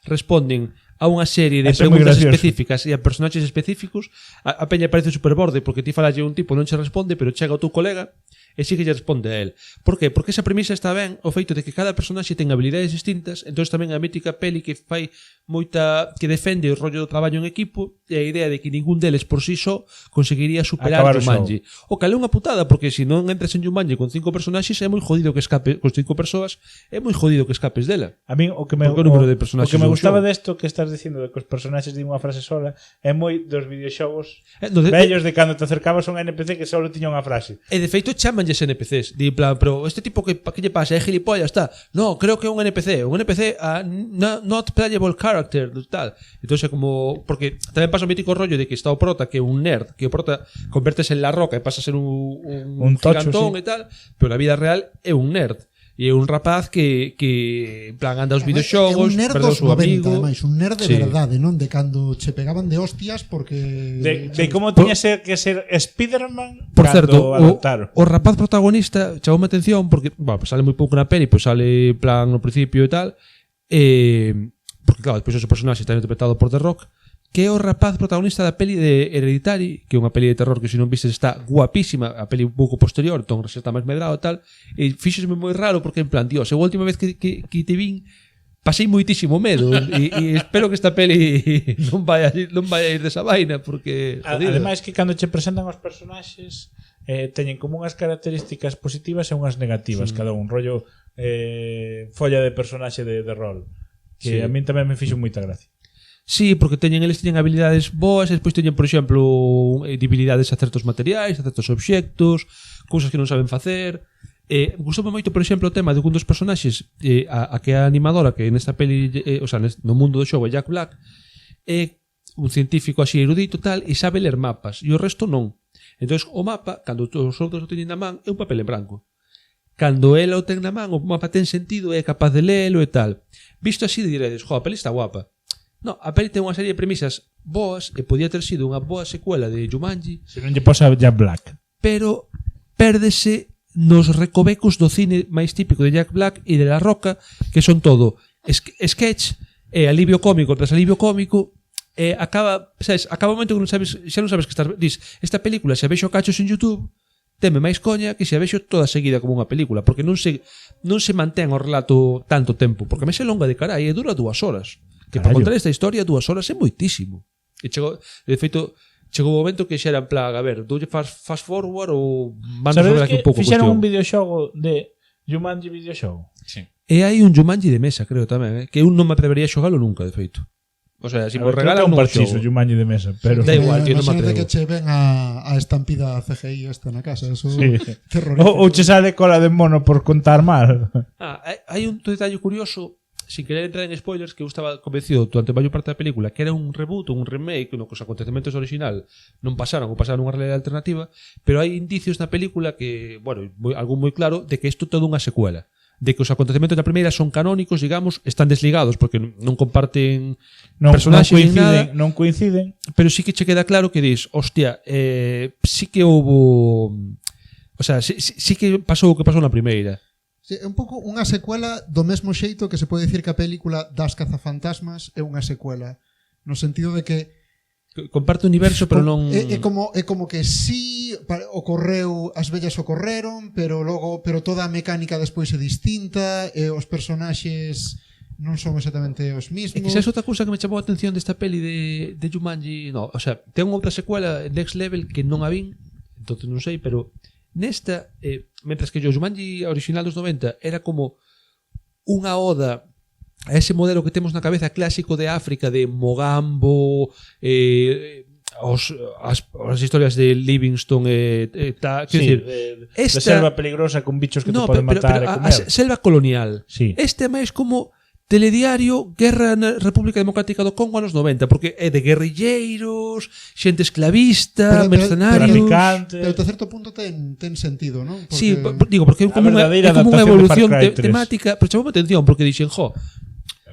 responden a unha serie de preguntas específicas e a personaxes específicos. A peña parece superborde porque ti falalle un tipo non che responde, pero chega o teu colega e sí que lle responde a él. Por qué? Porque esa premisa está ben o feito de que cada personaxe ten habilidades distintas, entón tamén a mítica peli que fai moita que defende o rollo do traballo en equipo e a idea de que ningún deles por si só conseguiría superar Jumanji. O cal é unha putada porque se non entras en Jumanji con 5 personaxes é moi jodido que escape con 5 persoas, é moi jodido que escapes dela. A mí o que me gustaba desto que estás dicindo de que os personaxes din unha frase sola é moi dos videoxogos vellos de cando te acercabas a un NPC que só tiña unha frase. E de feito chamanlles NPCs. Di plan, pero este tipo que lle pasa? É gilipollas, está. No, creo que é un NPC. Un NPC not playable character, tal. Entón é como porque tamén pasa o mítico rollo de que está o prota que é un nerd, que o prota convertes en la roca e pasa a ser un gigantón sí. E tal, pero na vida real é un nerd. E é un rapaz que en plan anda aos videoxogos, perdón, o seu amigo. Ademais, un nerd de verdade, non? De cando che pegaban de hostias porque de como tiña que ser Spider-Man. Por certo, o rapaz protagonista chamoume atención porque, bueno, pues sale moi pouco na peli, pues sale en plan no principio e tal. Porque claro, despois o seu personaxe está interpretado por The Rock, que é o rapaz protagonista da peli de Hereditary, que é unha peli de terror que se non vistes está guapísima, a peli un pouco posterior, entón xa está máis medrado e tal, e fíxosme moi raro porque en plan, dios, a última vez que te vin pasei moitísimo medo e espero que esta peli non vai a ir desa vaina porque ademais que cando che presentan os personaxes teñen como unhas características positivas e unhas negativas, cada un rollo folla de personaxe de rol que a min tamén me fixo moita gracia. Sí, porque eles teñen habilidades boas e despois teñen, por exemplo, debilidades a certos materiais, a certos obxectos, cousas que non saben facer. Gustoume moito, por exemplo, o tema de un dos personaxes, a que é a animadora, que nesta peli, o sea, no mundo do xogo é Jack Black, é un científico así erudito tal, e sabe ler mapas, e o resto non. Entón, o mapa, cando os outros o teñen na man, é un papel en branco. Cando ela o ten na man, o mapa ten sentido, é capaz de lelo e tal. Visto así, diredes, a peli está guapa. No, a peli ten unha serie de premisas boas e podía ter sido unha boa secuela de Jumanji. Se non lle posa Jack Black. Pero pérdese nos recovecos do cine máis típico de Jack Black e de La Roca, que son todo sketch e alivio cómico tras alivio cómico. Acaba o momento que xa non sabes que estás. Dis, esta película, se a vexo cachos en YouTube, teme máis coña que se a vexo toda seguida como unha película, porque non se mantén o relato tanto tempo, porque a mesa é longa de carai e dura 2 horas. Que para contar esta historia 2 horas é moitísimo. E de feito, chegou o momento que xa era en plan, a ver, doulle fast forward ou van resolver aquí un pouco. Fixeron un videoxogo de Jumanji videoxogo. Sí. E hai un Jumanji de mesa, creo tamén, que eu non me atrevería a xogalo nunca, de feito. O sea, si A me ver, creo que é regalan un non parchizo, xogo. Jumanji de mesa, pero... Da igual, tío, non me Imagínate atrevo. que che ven a estampida CGI esta na casa. Eso Sí. terrorífico. Ou che sale cola de mono por contar mal. Hai un detalle curioso, sin querer entrar en spoilers, que eu estaba convencido durante a maior parte da película que era un reboot, un remake, no que os acontecementos original non pasaron ou pasaron unha realidade alternativa, pero hai indicios na película que, bueno, algo moi claro, de que isto é toda unha secuela, de que os acontecementos da primeira son canónicos, digamos, están desligados porque non comparten personaxes nin nada, non coinciden. pero sí que che queda claro que dis, hostia, sí que houbo, o sea, sí que pasou o que pasou na primeira. Sí, é un pouco unha secuela do mesmo xeito que se pode dicir que a película das cazafantasmas é unha secuela, no sentido de que Comparte o universo, pero non... É como que sí ocorreu, as vellas ocorreron, pero toda a mecánica despois é distinta, e os personaxes non son exactamente os mismos. É que xa é outra cousa que me chamou a atención desta peli de Jumanji, no, o sea, ten outra secuela, Next Level, que non a vin, entonces non sei, pero nesta, mentras que o Jumanji original dos 90 era como unha oda a ese modelo que temos na cabeza clásico de África, de Mogambo, as historias de Livingstone, quero dicir, de esta- selva peligrosa con bichos que te no, poden pero matar e a comer. selva colonial. Sí. Este é máis como telediario Guerra na República Democrática do Congo anos 90, porque é de guerrilleiros, xente esclavista, Pero- mercenarios... traficantes. Pero até certo punto ten sentido, non? Porque... Sí, digo, porque é como unha verdadeira unha adaptación de Far evolución Cry 3. temática, pero chamou a atención porque dixen,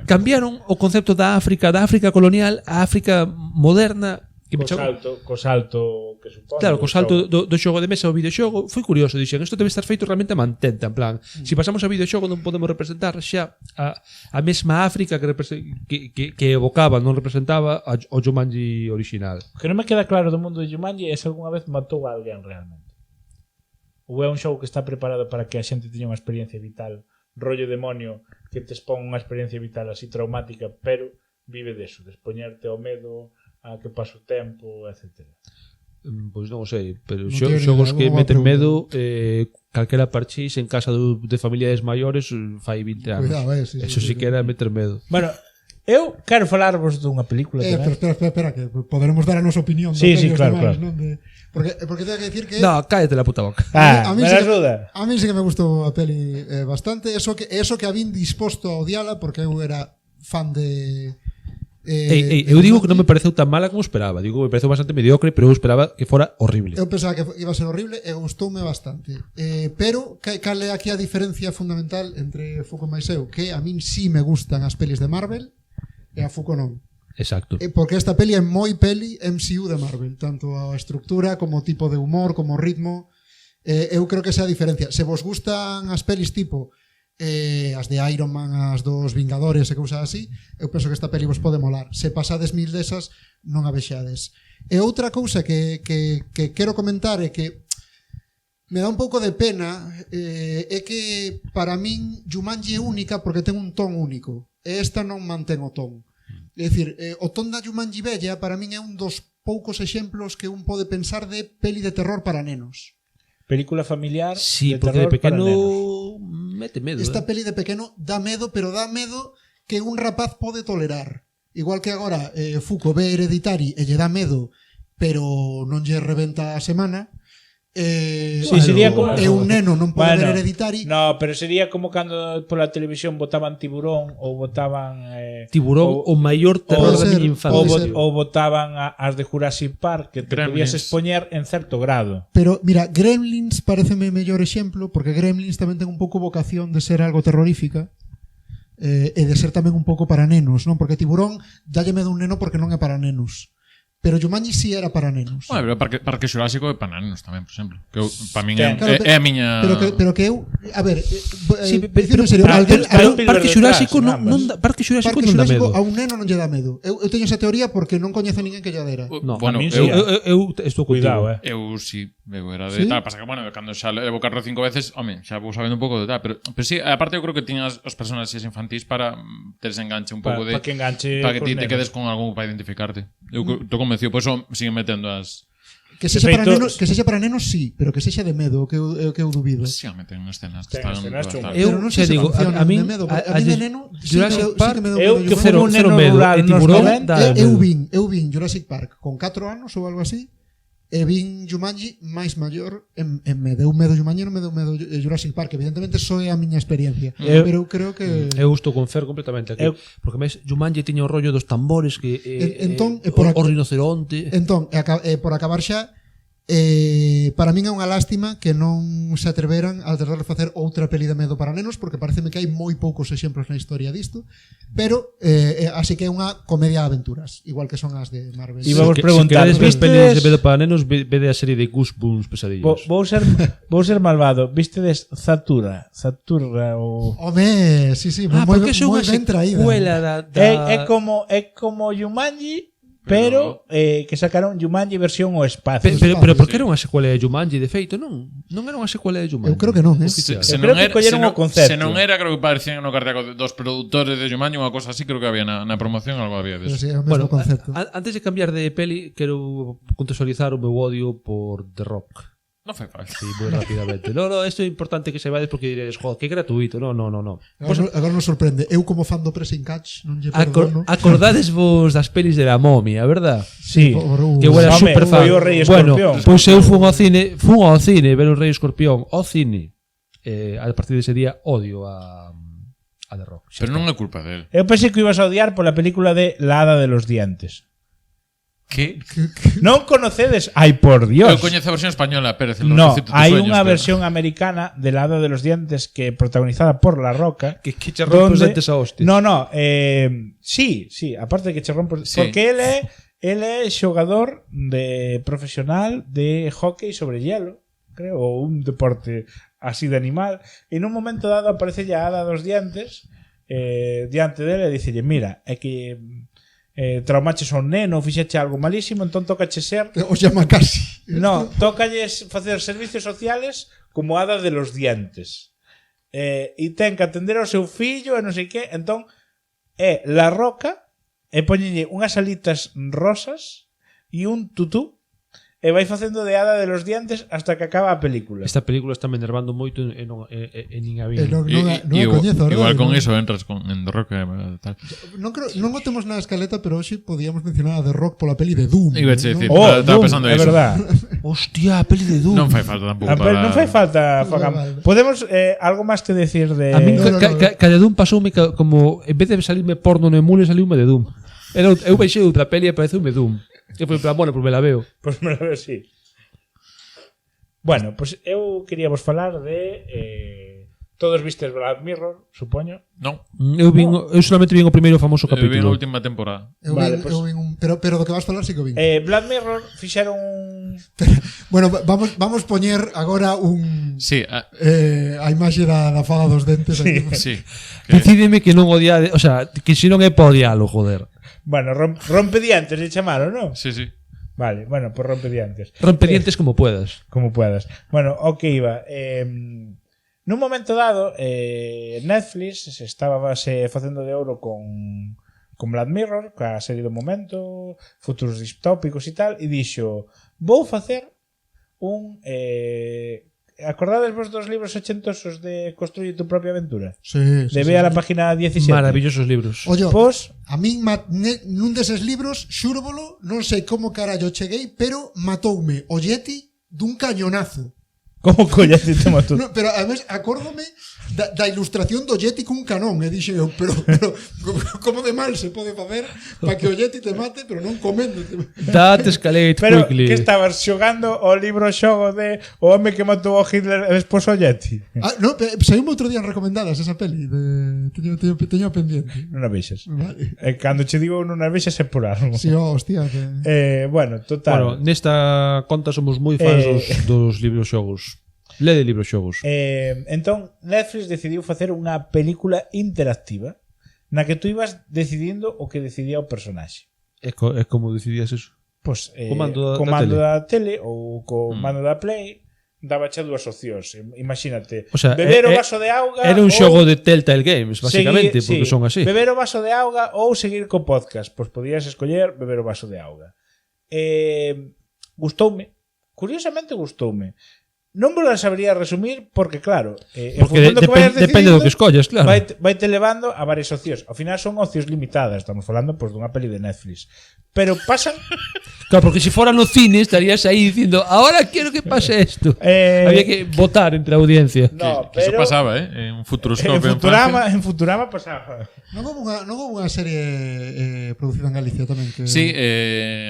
cambiaron o concepto da África colonial á África moderna, que me chamou... Co salto que supón. Claro, co salto do xogo de mesa ao videoxogo foi curioso, dixen, isto debe estar feito realmente a mantenta, en plan, se pasamos ao videoxogo non podemos representar xa a mesma África que evocaba, non representaba o Jumanji original. O que non me queda claro do mundo de Jumanji é se algunha vez matou a alguén realmente. Ou é un xogo que está preparado para que a xente teña unha experiencia vital, rollo demonio, que te expón unha experiencia vital así traumática, pero vive deso, de expoñerte ao medo, a que pasa o tempo, etc. Pois non o sei, pero Non teño ni xogos idea, que boa meten pregunta. medo, calquera parchís en casa de familiares maiores fai 20 anos. Cuidado, sí, Eso sí que era meter medo. Bueno, eu quero falarvos dunha película tamén. Pero espera, que poderemos dar a nosa opinión. Sí, das sí, pelis claro, demais, claro. non? Porque tengo que decir que No, cállate la puta boca. Ah, a mí me sí que- ajuda. a mí sí que me gustou a peli bastante. Eso que a vin disposto a odiala porque eu era fan de Eu digo que non me pareceu tan mala como esperaba. Digo que me pareceu bastante mediocre, pero eu esperaba que fora horrible. Eu pensaba que iba a ser horrible e gustoume bastante. Pero cal é aquí a diferencia fundamental entre Foucault e eu? Que a min sí me gustan as pelis de Marvel e a Foucault non. Exacto. Porque esta peli é moi peli MCU de Marvel, tanto a estructura como o tipo de humor, como o ritmo. Eu creo que esa é a diferencia. Se vos gustan as pelis tipo as de Iron Man, as dos Vingadores e cousas así, eu penso que esta peli vos pode molar. Se pasades 1000 desas, non a vexades. E outra cousa que quero comentar é que me dá un pouco de pena, é que para min Jumanji é única porque ten un ton único e esta non mantén o ton. É dicir, o ton da Jumanji bella para min é un dos poucos exemplos que un pode pensar de peli de terror para nenos. Película familiar Sí, de porque de terror para pequeno nenos. mete medo. Esta peli de pequeno dá medo, pero dá medo que un rapaz pode tolerar. Igual que agora Foucault ve Hereditary e lle dá medo, pero non lle rebenta a semana. Sí, sería como- E un neno non pode Bueno, ver Hereditary. No, pero sería como cando pola televisión botaban Tiburón ou botaban Tiburón, o maior terror Pode da ser, miña pode infancia. ser. ou botaban as de Jurassic Park que te Gremlins. podías expoñer en certo grado. Pero mira, Gremlins pareceme mellor exemplo, porque Gremlins tamén ten un pouco vocación de ser algo terrorífica. E de ser tamén un pouco para nenos, non? Porque Tiburón dalle medo a un neno porque non é para nenos. Pero Jumanji sí era para nenos. Bueno, pero Parque Xurásico é para nenos tamén, por exemplo. Que para min Claro, é a miña... Pero que eu, a ver, Sí, dicir en pero, serio, alguén pero- Parque Xurásico non dá Parque non dá Xurásico medo. a un neno non lle dá medo. Eu teño esa teoría porque non coñezo ninguén que lle dera. No, Bueno, a min eu, sí, eu estou contigo. Cuidado, eu sí, eu era de Sí? tal, pasa que bueno, cando xa levo carro 5 veces, home, xa vou sabendo un pouco de tal, pero sí, aparte eu creo que tiñas os personaxes infantís para teres enganche un pouco Para que enganche para que cos ti te nenos. quedes con algún para identificarte. Eu estou convencido, por eso siguen metendo as Que sexa De para feito, nenos, que sexa para nenos sí, pero que sexa de medo, o que eu dubido. Sí, meten escenas que Ten están escenas chungas. Eu Pero non xa sei se digo, funcionan a min de medo, a mí de neno sí Jurassic Park, que me deu eu medo que Jumanji. fui un neno medo. rural E nos Tiburón 90, dá Eu medo. vin Jurassic Park con 4 anos ou algo así. E vin Jumanji máis maior e me deu medo Jumanji, non me deu medo Jurassic Park. Evidentemente só é a miña experiencia, pero eu creo que Eu estou con Fer completamente aquí. Porque máis Jumanji tiña o rollo dos tambores que Entón, o rinoceronte. entón, por acabar xa, para min é unha lástima que non se atreveran a tratar de facer outra peli de medo para nenos, porque pareceme que hai moi poucos exemplos na historia disto, pero así que é unha comedia de aventuras, igual que son as de Marvel. E vamos Se preguntar, queredes ver ¿vistedes- pelis de medo para nenos, vede a serie de Goosebumps Pesadillas. Vou ser malvado. Vistedes Zatura ou Home, sí, moi porque é moi unha ben traída. secuela é como Jumanji, pero que sacaron Jumanji versión ao espacio. Pero por que era unha secuela de Jumanji, de feito, non era unha secuela de Jumanji. Eu creo que non, Oficial. Eu creo que colleron o concepto. Se non era, creo que parecían no carteaco dos produtores de Jumanji, unha cosa así, creo que había na promoción algo había Pero deso. sí, é o Bueno, mesmo concepto. antes de cambiar de peli, quero contextualizar o meu odio por The Rock. Non fai falta. Sí, moi rapidamente. No, isto é importante que saibades porque diréis, joder, que gratuito. No. Agora nos sorprende. Eu como fan do Pressing Catch non lle perdono. Acordades vos das pelis de la momia, verdad? Sí. Que eu era Home, super fan. foi o Rei Bueno, Escorpión. pois eu fun ao cine ver o Rei Escorpión ao cine. A partir dese día odio a The Rock. Xa Pero está. non é culpa dele. Eu pensei que ibas a odiar pola película de La Hada de los Dientes. Que? Non conocedes? Ai, por Dios. Eu coñezo a versión española, Pérez, el No, Rocecito de hai Sueños, unha pero- versión americana de La Hada de los Dientes que protagonizada por La Roca. Que che rompe os dentes a hostias. No, sí, aparte de que che rompe, Sí. porque ele é xogador de profesional de hockey sobre hielo, creo, ou un deporte así de animal, e nun momento dado aparece a Hada dos Dientes diante dele e dicelle, mira, é que traumaches a un neno, fixeche algo malísimo, entón tocache ser Os llama casi. no, tócalles facer servicios sociales como Hada de los Dientes. E ten que atender ao seu fillo e non sei que, entón é La Roca e poñenlle unhas alitas rosas e un tutú e vai facendo de Hada de los Dientes hasta que acaba a película. Esta película está me enervando moito e nin a vi. Non E- a e coñezo, igual verdade? con Non- eso entras en The Rock tal. Non o temos na escaleta, pero hoxe podíamos mencionar a The Rock pola peli de Doom. Iba a decir, non? Estaba Doom, pensando é iso. verdad. Hostia, a peli de Doom. Non fai falta tampouco Ah, pero para... non fai falta, Fagam. Vale. Podemos algo máis que decir de A min No, no, no. ca de Doom pasoume como en vez de salirme porno no emule, saliume de Doom. Eu veixei outra peli e pareceume Doom. E foi en plan, bueno, pues me la veo. Pois me lo veo así. Bueno, pois eu quería vos falar de todos vistes Black Mirror, supoño. Non, Eu solamente vin o primeiro famoso eu vi a capítulo. última temporada. Eu Vale, vin, pues- eu vin un, pero do que vas falar sí que o vin. Black Mirror fixeron un... Bueno, vamos poñer agora un Sí, a imaxe da fada dos dentes aquí. sí. Decídeme que non odiade, o sea, que se non é para odialo, joder. Bueno, rompediantes de chamaron, non? Sí. Vale, bueno, pues rompediantes. Rompedientes como puedas. Como puedas. Bueno, o que iba. Nun momento dado, Netflix se estaba facendo de ouro con Black Mirror, ca serie do momento, futuros distópicos e tal, e dixo, vou facer un... acordades vos dos libros ochentosos de Construye tu propia aventura? Sí, De ve a la página 17. Maravillosos libros. Oye, Pois, a min nun deses libros, xúrbolo, non sei como carallo cheguei, pero matoume o Yeti dun cañonazo. como colla te matou? No, pero además acórdome da ilustración do Yeti cun canón e dixen eu, pero como de mal se pode facer para que o Yeti te mate, pero non coméndote. That escalate Pero quickly. que estabas xogando o libro xogo de o home que matou o Hitler e despois o Yeti? No, saiu outro día en recomendadas esa peli teño pendiente. Non a vexas. Vale. E cando che digo non a vexas é por algo. Si, hostia, que... Bueno, total. Bueno, nesta conta somos moi fans dos libros xogos. Lede libros xogos. Entón, Netflix decidiu facer unha película interactiva na que tú ibas decidindo o que decidía o personaxe. É como decidías eso? Pois, Comando da comando tele. da tele ou comando da Play dabache dúas opcións. Imagínate, O sea, beber o vaso de auga Era un ou xogo de Telltale Games, basicamente, seguir- porque son así. Beber o vaso de auga ou seguir co podcast. Pois podías escoller beber o vaso de auga. Gustoume curiosamente gustoume. Non vos la sabría resumir porque, claro, Porque depende do que escollas, claro. vai te levando a varias opcións. Ao final son opcións limitadas, estamos falando pues, dunha peli de Netflix. Pero pasan... Claro, porque se fora no cine estarías aí dicindo ahora quiero que pase esto. Había que votar entre a audiencia. No, Que eso pero... pasaba, en Futuroscope En Futurama pasaba. Non houve unha serie producida en Galicia tamén que... Sí,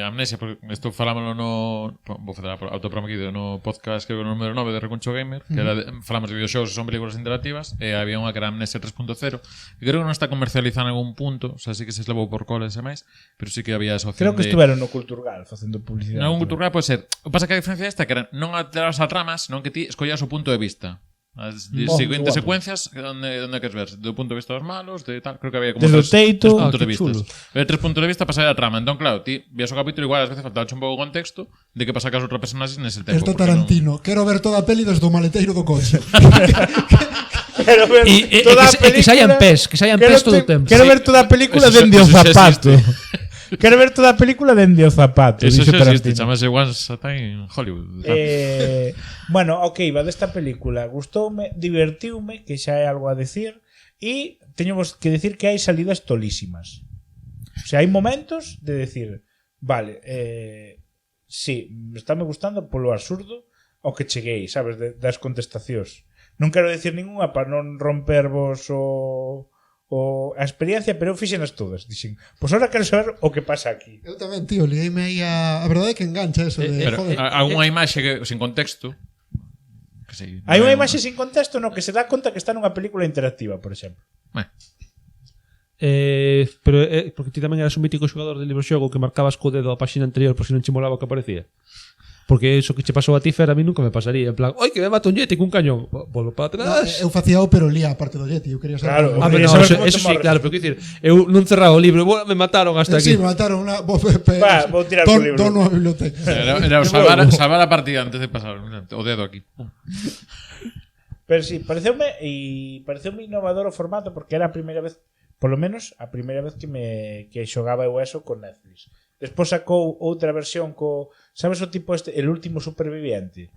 Amnesia, porque isto falámoslo no... Vou facer a autopromo aquí no podcast que é o número 9 de Recuncho Gamer, que era falamos de videoxogos e son películas interactivas, e había unha que era Amnesia 3.0, que creo que non está comercializada en algún punto, o sea, sí que se levou por coles e máis, pero sí que había esa opción. Creo que estuveron no Culturgal facendo publicidade. No, un Culturgal pode ser. O que pasa que a diferencia esta que era non alteras a tramas, non que ti escollas o punto de vista. As seguintes secuencias onde queres ver, do punto de vista dos malos, de tal, creo que había como Desde o tres teito. puntos de que vista. chulo. Tres puntos de vista para saber a trama. Entón, claro, ti vías o capítulo igual ás veces faltaba un pouco de contexto de que pasa que as outras personaxes nese tempo. Esto porque Tarantino. Quero ver toda a peli desde o maleteiro do coche. Quero ver toda a Que saian pés todo o tempo. Quero ver toda a película Eso- dende o eso xa zapato. existe. Quero ver toda a película dende o zapato. Eso dixo xa existe, Tarantino. chamase Once a Time in Hollywood. Bueno, ok, va desta película. Gustoume, divertiume, que xa é algo a decir, e teño que decir que hai salidas tolísimas. O sea, hai momentos de decir, vale, sí, estáme gustando polo absurdo ao que cheguei, sabes, das contestacións. Non quero decir ninguna para non rompervos a experiencia, pero eu fixenas todas. Dixen, pois ahora quero saber o que pasa aquí. Eu tamén, tío, liéime aí a verdade é que engancha eso de, Pero joder. algunha imaxe que, sin contexto que sei, Hai unha imaxe sin contexto no que se dá conta que está nunha película interactiva, por exemplo. Pero porque ti tamén eras un mítico xogador de libroxogo que marcabas co dedo a páxina anterior por se non che molaba o que aparecía. Porque eso que che pasou a ti, Fer, a mí nunca me pasaría. En plan, oi, que me mata un yeti cun cañón. Volvo para No, atrás. eu facía o pero lía a parte do Yeti, eu quería saber. Claro, Ah, Quería pero no, saber como eso te sí, morres. claro, pero quero dicir, eu non cerraba o libro, me mataron hasta Sí, aquí. me mataron unha vou Va, vou tirar o libro. Dono a biblioteca. Era o salvar a partida antes de pasar o dedo aquí. Pero sí, pareceume innovador o formato porque era a primeira vez, polo menos a primeira vez que xogaba eu eso con Netflix. Despois sacou outra versión sabes o tipo este, El último superviviente?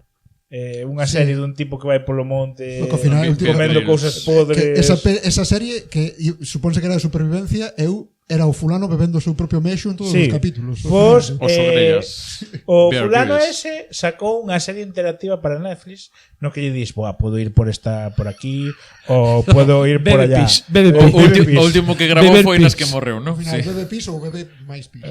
Unha serie dun tipo que vai polo monte Ao final, comendo cousas podres. Esa serie que supónse que era de supervivencia, eu era o fulano bebendo o seu propio mexo en todos os capítulos. Pois, Os orellas. o Bear fulano Grylls. ese sacou unha serie interactiva para Netflix no que lle dis, boa, podo ir por aquí ou podo ir por allá. Bebe O pis. O último que grabou Beber foi nas pis. que morreu, ¿no? Ao final, Sí. bebe pis ou bebe máis pis.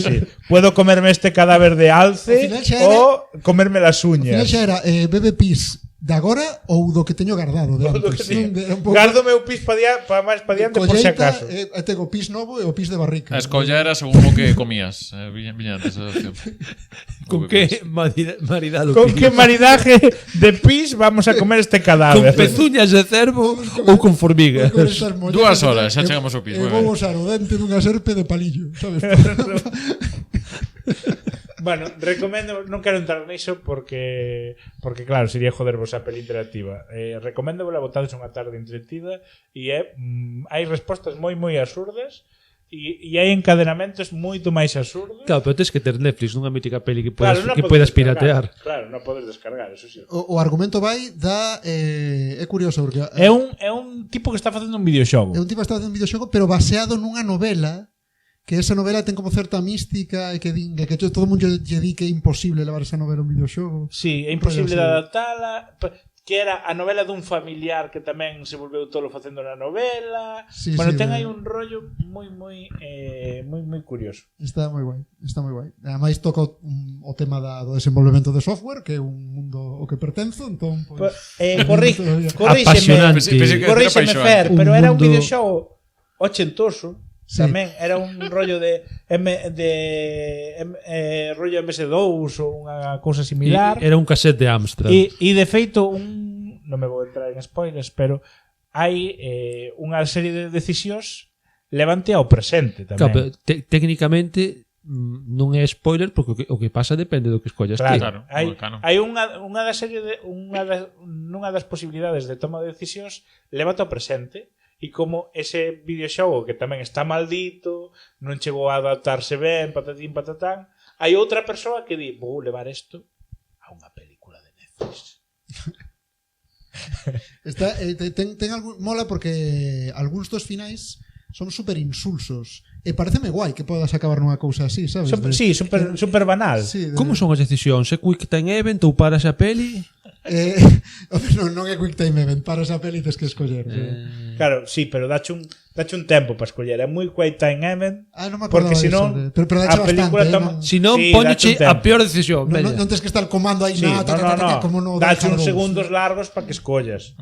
Sí. Puedo comerme este cadáver de alce Ao final xa era- ou comerme las Al final uñas. xa era bebe pis de agora ou do que teño guardado de Do antes. que teño. Era un pouco Gardo meu pis para máis pa diante por si colleita, acaso. tengo pis novo e o pis de barrica. A escolla era según o que comías. Viña antes esa opción. Con que maridalo Con que maridaje de pis vamos a comer este Con cadáver? pezuñas de cervo ou con formigas. Con estas mollejas 2 horas, e- xa chegamos ao pis, E moi vou ben. usar o dente dunha serpe de palillo, sabes? Bueno, recomendo, non quero entrar niso porque claro, sería jodervos a peli interactiva. Recomendo vos botades unha tarde entretida e hai respostas moi absurdas e hai encadenamentos moito máis absurdos. Claro, pero tens que ter Netflix nunha mítica peli que Claro, puedas, non que podes puedas piratear. descargar. Claro, non podes descargar, eso sí. O argumento vai da é curioso porque É un tipo que está facendo un videoxogo. é un tipo que está facendo un videoxogo pero baseado nunha novela que esa novela ten como certa mística e que din que todo o mundo lle di que é imposible levar esa novela a un videoxogo. Sí, é imposible Rollo de así. adaptala, que era a novela dun familiar que tamén se volveu tolo facendo na novela. Sí, Bueno, sí, ten bueno. aí un rollo moi curioso. Está moi guai, está moi guai. Ademais toca o tema do desenvolvemento de software, que é un mundo ao que pertenzo, entón pois Apasionante. Corríxeme, apaixonante. Fer, Un pero era un mundo- videoxogo ochentoso. Sí. Tamén era un rollo rollo MS2 ou unha cousa similar. Era un cassette de Amstrad. E de feito non me vou entrar en spoilers, pero hai unha serie de decisións levante ao presente tamén. Claro, pero técnicamente non é spoiler porque o que pasa depende do que escollas ti. Claro. Hai unha das serie de nunha das posibilidades de toma de decisións levante ao presente. E como ese videoxogo que tamén está maldito, non chegou a adaptarse ben, patatín, patatán, hai outra persoa que di, vou levar isto a unha película de Netflix. Ten algún, mola porque algúns dos finais son super insulsos e pareceme guai que podas acabar nunha cousa así, sabes? Sí, super banal. Sí, Como son as decisións? É quick time event ou paras a peli? non é quick time event, paras a peli e tes que escoller. Claro, sí, pero dache un tempo para escoller. É moi quick time event. Non me Porque acordaba senón diso, pero dache a película bastante, toma... Si non, Sí, póñeche dache un a tempo. peor decisión. non tes que estar comando aí Sí, como no dache Hard uns Dose. segundos largos para que escollas.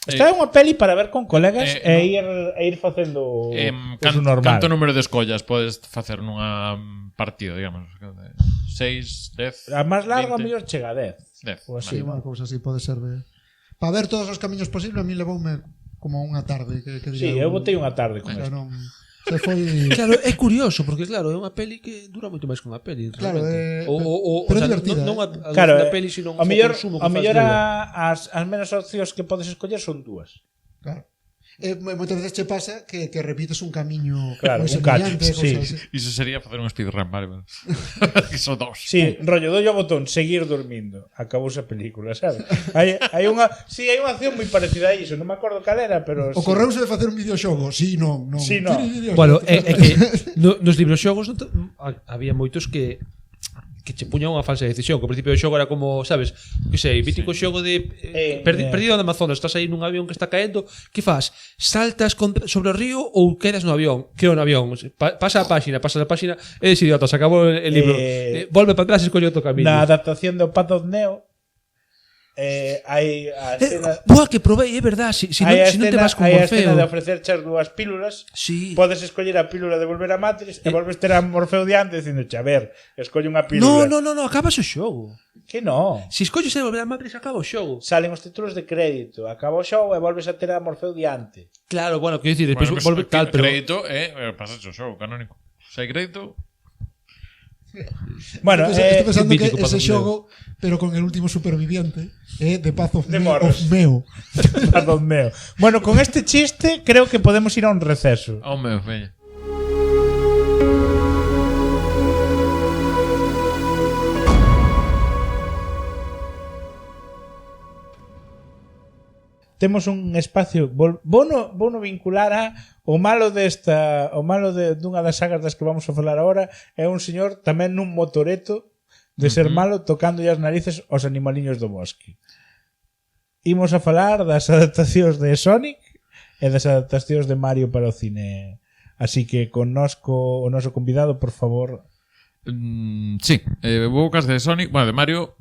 Esta é unha peli para ver con colegas e ir facendo o normal. Canto número de escollas podes facer nunha partida, digamos? 6, 10, A máis larga, a 20? mellor chega a 10. 10. Ou así. Sí, unha cousa así pode ser de... Para ver todos os camiños posibles a mí levoume como unha tarde que Sí, eu botei unha tarde con Claro, isto. non... Se foi... Claro, é curioso, porque claro, é unha peli que dura moito máis que unha peli, Claro, realmente. pero é o sea, divertida, non a Claro, unha peli, sino a mellor consumo que fas a dela. as menos opcións que podes escoller son dúas. Claro. Moitas veces che pasa que repites un camiño Claro, moi un cacho, semellante, sí. cosas así. Iso sería facer un speedrun, vale. Iso 2. Sí, rollo, doy o botón seguir dormindo. Acabouse a película, sabes? hai unha acción moi parecida a iso, non me acordo cal era, pero O correuse de facer un videoxogo? Sí, non. Sí, non. Bueno, é que nos libros xogos había moitos que che puñan unha falsa decisión, que ao principio do xogo era como, sabes, que sei, mítico xogo de perdido no Amazonas, estás aí nun avión que está caendo, que faz? Saltas sobre o río ou quedas no avión? Quedo no avión, pasa a páxina, eres idiota, se acabou el libro, volve para atrás e escolle outro camiño. Na adaptación do Path of Neo hai a escena Boa, que provei, é verdad, si non te vas con hai a escena de Morfeo. ofrecerche as dúas pílulas. Sí. Podes escoller a pílula de volver a Matrix e volves ter a Morfeo diante dicindo, a ver, escolle unha pílula. No, acabas o xogo. Que no. Si escolles a volver a Matrix, acaba o xogo. Salen os títulos de crédito, acaba o xogo e volves a ter a Morfeo diante. Claro, bueno, quero dicir, despois volve tal, pero Crédito pasaxe o xogo canónico. Se hai crédito, Bueno, Estoy pensando que mítico Path ese of Neo. xogo, pero con el último superviviente, The Path of De Neo. morros. Meo. Perdón, meu. Bueno, con este chiste creo que podemos ir a un receso. ao meu, veña. Temos un espacio bono vincular a o malo dunha das sagas das que vamos a falar agora é un señor tamén nun motoreto de ser malo tocando as narices aos animaliños do bosque. Imos a falar das adaptacións de Sonic e das adaptacións de Mario para o cine. Así que connosco o noso convidado, por favor. Sí, bocas de Sonic, bueno, de Mario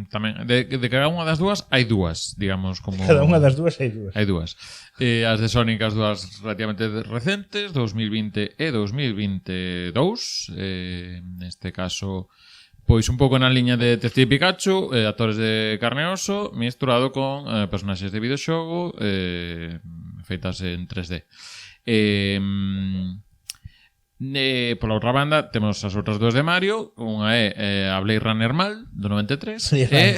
tamén, de cada unha das dúas hai dúas, digamos, como Cada unha das dúas hai dúas. hai dúas. As de Sonic, as dúas relativamente recentes, 2020 e 2022. Neste caso, pois un pouco na liña de Detective Pikachu, actores de carne e oso, misturado con personaxes de videoxogo feitas en 3D. Pola outra banda temos as outras dúas de Mario. Unha é a Blade Runner mal do 93 e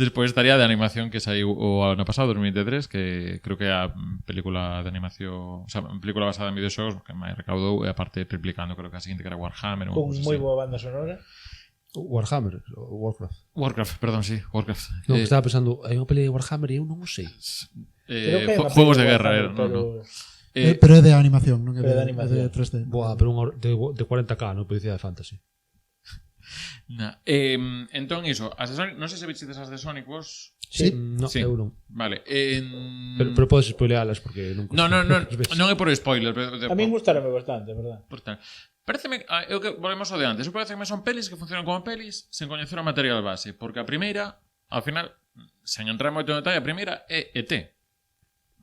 despois estaría de animación que saiu o ano pasado, 2023, que creo que é a película de animación, o sea, película basada en videoxogos que máis recaudou e aparte triplicando, creo que a seguinte que era Warhammer Con moi boa banda sonora. Warhammer ou Warcraft. Perdón, sí, Warcraft. Non, estaba pensando, hai unha peli de Warhammer e eu non o sei. Creo que hai unha Juegos de película, guerra era, pero- no. Pero é de animación, non é Pero é de de animación. 3D. Boa, pero unha de 40k, non publicidade de fantasy. Entón iso, as de Sonic, non sei se vixides as de Sonic vos. Sí. No, Sí. eu non. Vale. Pero podes spoilealas porque nunca. Non é por spoiler, pero A min gustarame bastante, verdad? por tal. Pareceme, eu que volvemos ao de antes, eu parece que son pelis que funcionan como pelis sen coñecer o material base, porque a primeira, ao final, sen entrar moito en detalle, a primeira é ET.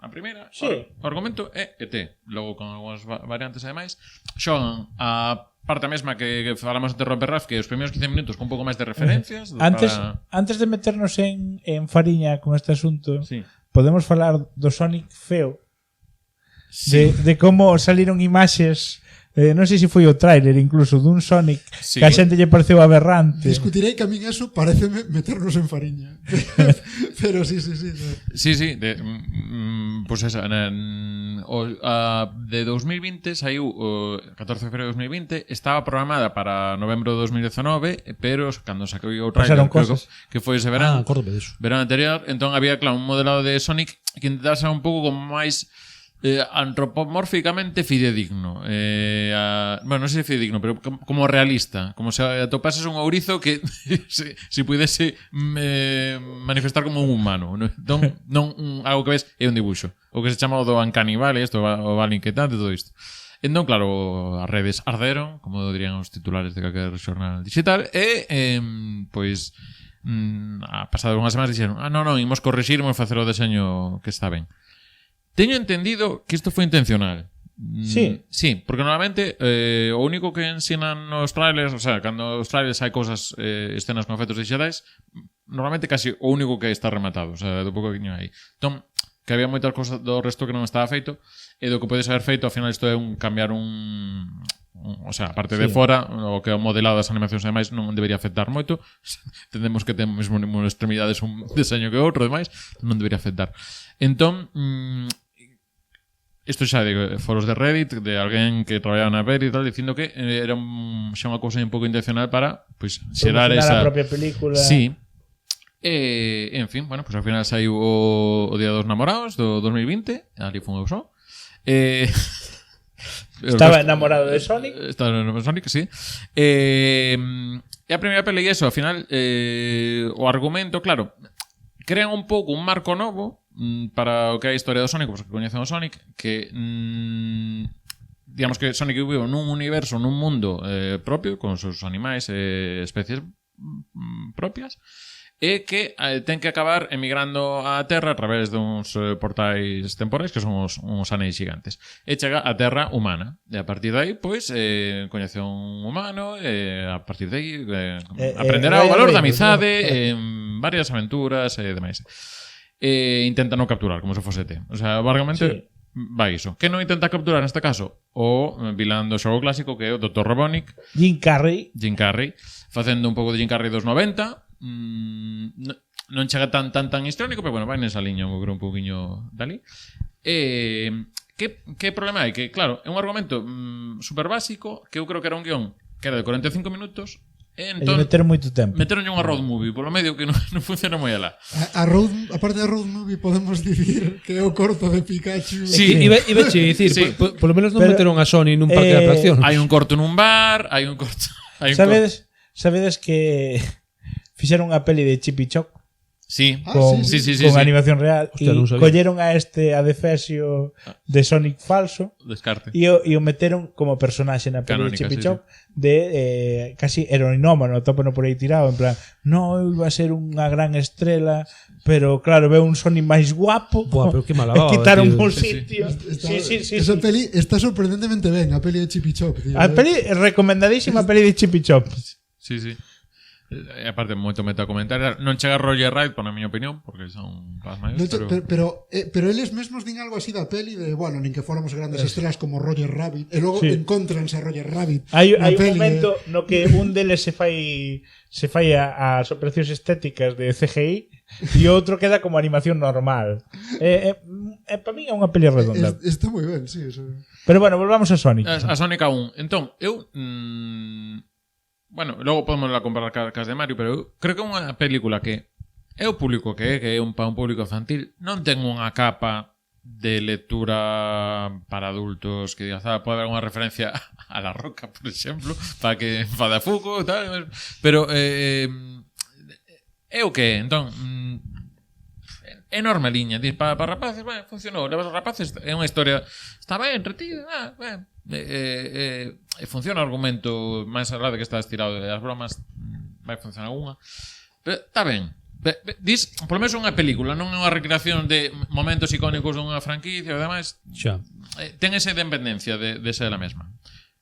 A primeira, Sí. o argumento é ET. Logo, con algunhas variantes ademais, xogan a parte mesma que falamos de Romper Ralph, que os primeiros 15 minutos con un pouco máis de referencias. Antes de meternos en fariña con este asunto, Sí. podemos falar do Sonic feo, Sí. de como saliron imaxes, non sei se foi o tráiler incluso dun Sonic Sí. que a xente lle pareceu aberrante. Discutirei que a min eso parece meternos en fariña. Pero sí. Sí, pues esa, de 2020 saiu o 14 de febrero de 2020, estaba programada para novembro de 2019, pero cando sacou o trailer, Pasaron creo cosas. que foi ese verano, acórdome deso. verano anterior, entón había, claro, un modelado de Sonic que intentaba ser un pouco como máis antropomórficamente fidedigno. Bueno, non sei se fidedigno, pero como realista, como se atopases un ourizo que se pudese manifestar como un humano, non algo que ves é un dibuixo, o que se chama o do Uncanny Valley, isto, o Vale Inquietante, todo isto. Entón, claro, as redes arderon, como dirían os titulares de calquer xornal digital, e pois a pasado unhas semanas dixeron non, imos corrixir, imos facer o deseño que está ben. Teño entendido que isto foi intencional. Sí. Sí, porque normalmente o único que ensinan nos trailers, o sea, cando os trailers hai cousas, escenas con efectos digitais, normalmente casi o único que está rematado, o sea, do pouco que hai. Entón, que había moitas cousas do resto que non estaba feito, e do que podes haber feito, ao final isto é cambiar o sea, a parte de fora, o que é o modelado das animacións e demais non debería afectar moito. Entendemos que ten mesmo extremidades un deseño que outro, demais, non debería afectar. Entón, isto xa digo, foros de Reddit de alguén que traballaba na peli e tal, dicindo que era xa unha cousa un pouco intencional para pois xerar esa a propia película. Sí. En fin, bueno, pues ao final saiu o Día dos Namorados do 2020, ali foi un só. Estaba enamorado de Sonic. Estaba enamorado de Sonic, sí. E a primeira peli eso, ao final o argumento, claro, crean un pouco un marco novo para o que é a historia do Sonic, porque coñecen o Sonic, que digamos que Sonic vive nun universo, nun mundo propio, con os seus animais e especies propias, e que ten que acabar emigrando á Terra a través duns portais temporais que son uns anéis gigantes, e chega á Terra humana, e a partir de aí pois coñece un humano, e a partir de aí aprenderá o valor da amizade, varias aventuras e demais. Intenta non capturar como se fose T. O sea, vargamente vai iso. Que non intenta capturar neste caso? O vilán do xogo clásico, que é o Dr. Robotnik, Jim Carrey, facendo un pouco de Jim Carrey dos 90. Non chega tan histrónico, pero bueno, vai nesa liña un pouquiño dali. Que problema hai? Que claro, é un argumento super básico, que eu creo que era un guión que era de 45 minutos. Entón, meter moito tempo. Meteron unha road movie polo medio que non funciona moi alá. A parte da road movie podemos dicir que é o corto de Pikachu. Sí, iba a dicir, Sí. por lo menos non meteron a Sony nun parque de atraccións. Hai un corto nun bar, hai un corto. Sabedes que fixeron unha peli de Chip y Chop Sí. con animación real. Hostia, E non sabía. colleron a Adefesio de Sonic falso Descarte. e o meteron como personaxe na peli de Canónica, Chip y sí, Chop de casi heroinómano, tópeno por aí tirado, en plan, no, eu iba a ser unha gran estrela, pero claro, veo un Sonic máis guapo. Buah, pero que mala e baba, quitaron tío. un sitio. Sí. Esa peli está sorprendentemente ben, a peli de Chip y Chop, tío. A peli recomendadísima peli de Chip y Chop. Sí. E aparte, moito metacomentario. Non chega Roger Rabbit, por na miña opinión, porque son as maiores, pero eles mesmos din algo así da peli de, bueno, nin que fóramos grandes estrelas como Roger Rabbit, e logo encontranse a Roger Rabbit. Hai un momento no que un deles se fai as operacións estéticas de CGI e outro queda como animación normal. Para mí é unha peli redonda. Está moi ben, sí, eso. Pero bueno, volvamos a Sonic. A Sonic 1. Entón, eu bueno, logo podemos la comparar cas de Mario, pero eu creo que é unha película que é o público que é un público infantil, non ten unha capa de lectura para adultos que digas, pode haber unha referencia a La Roca, por exemplo, para que fada Fuku e tal, pero é o que é, entón enorme liña, para rapaces, bueno, funcionou, levas os rapaces, é unha historia está ben, entretida, funciona o argumento máis alá de que está estirado das bromas, vai funcionar unha, pero está ben. Dis, por lo menos unha película, non é unha recreación de momentos icónicos dunha franquicia e demais. Xa. Ten esa independencia de ser a mesma.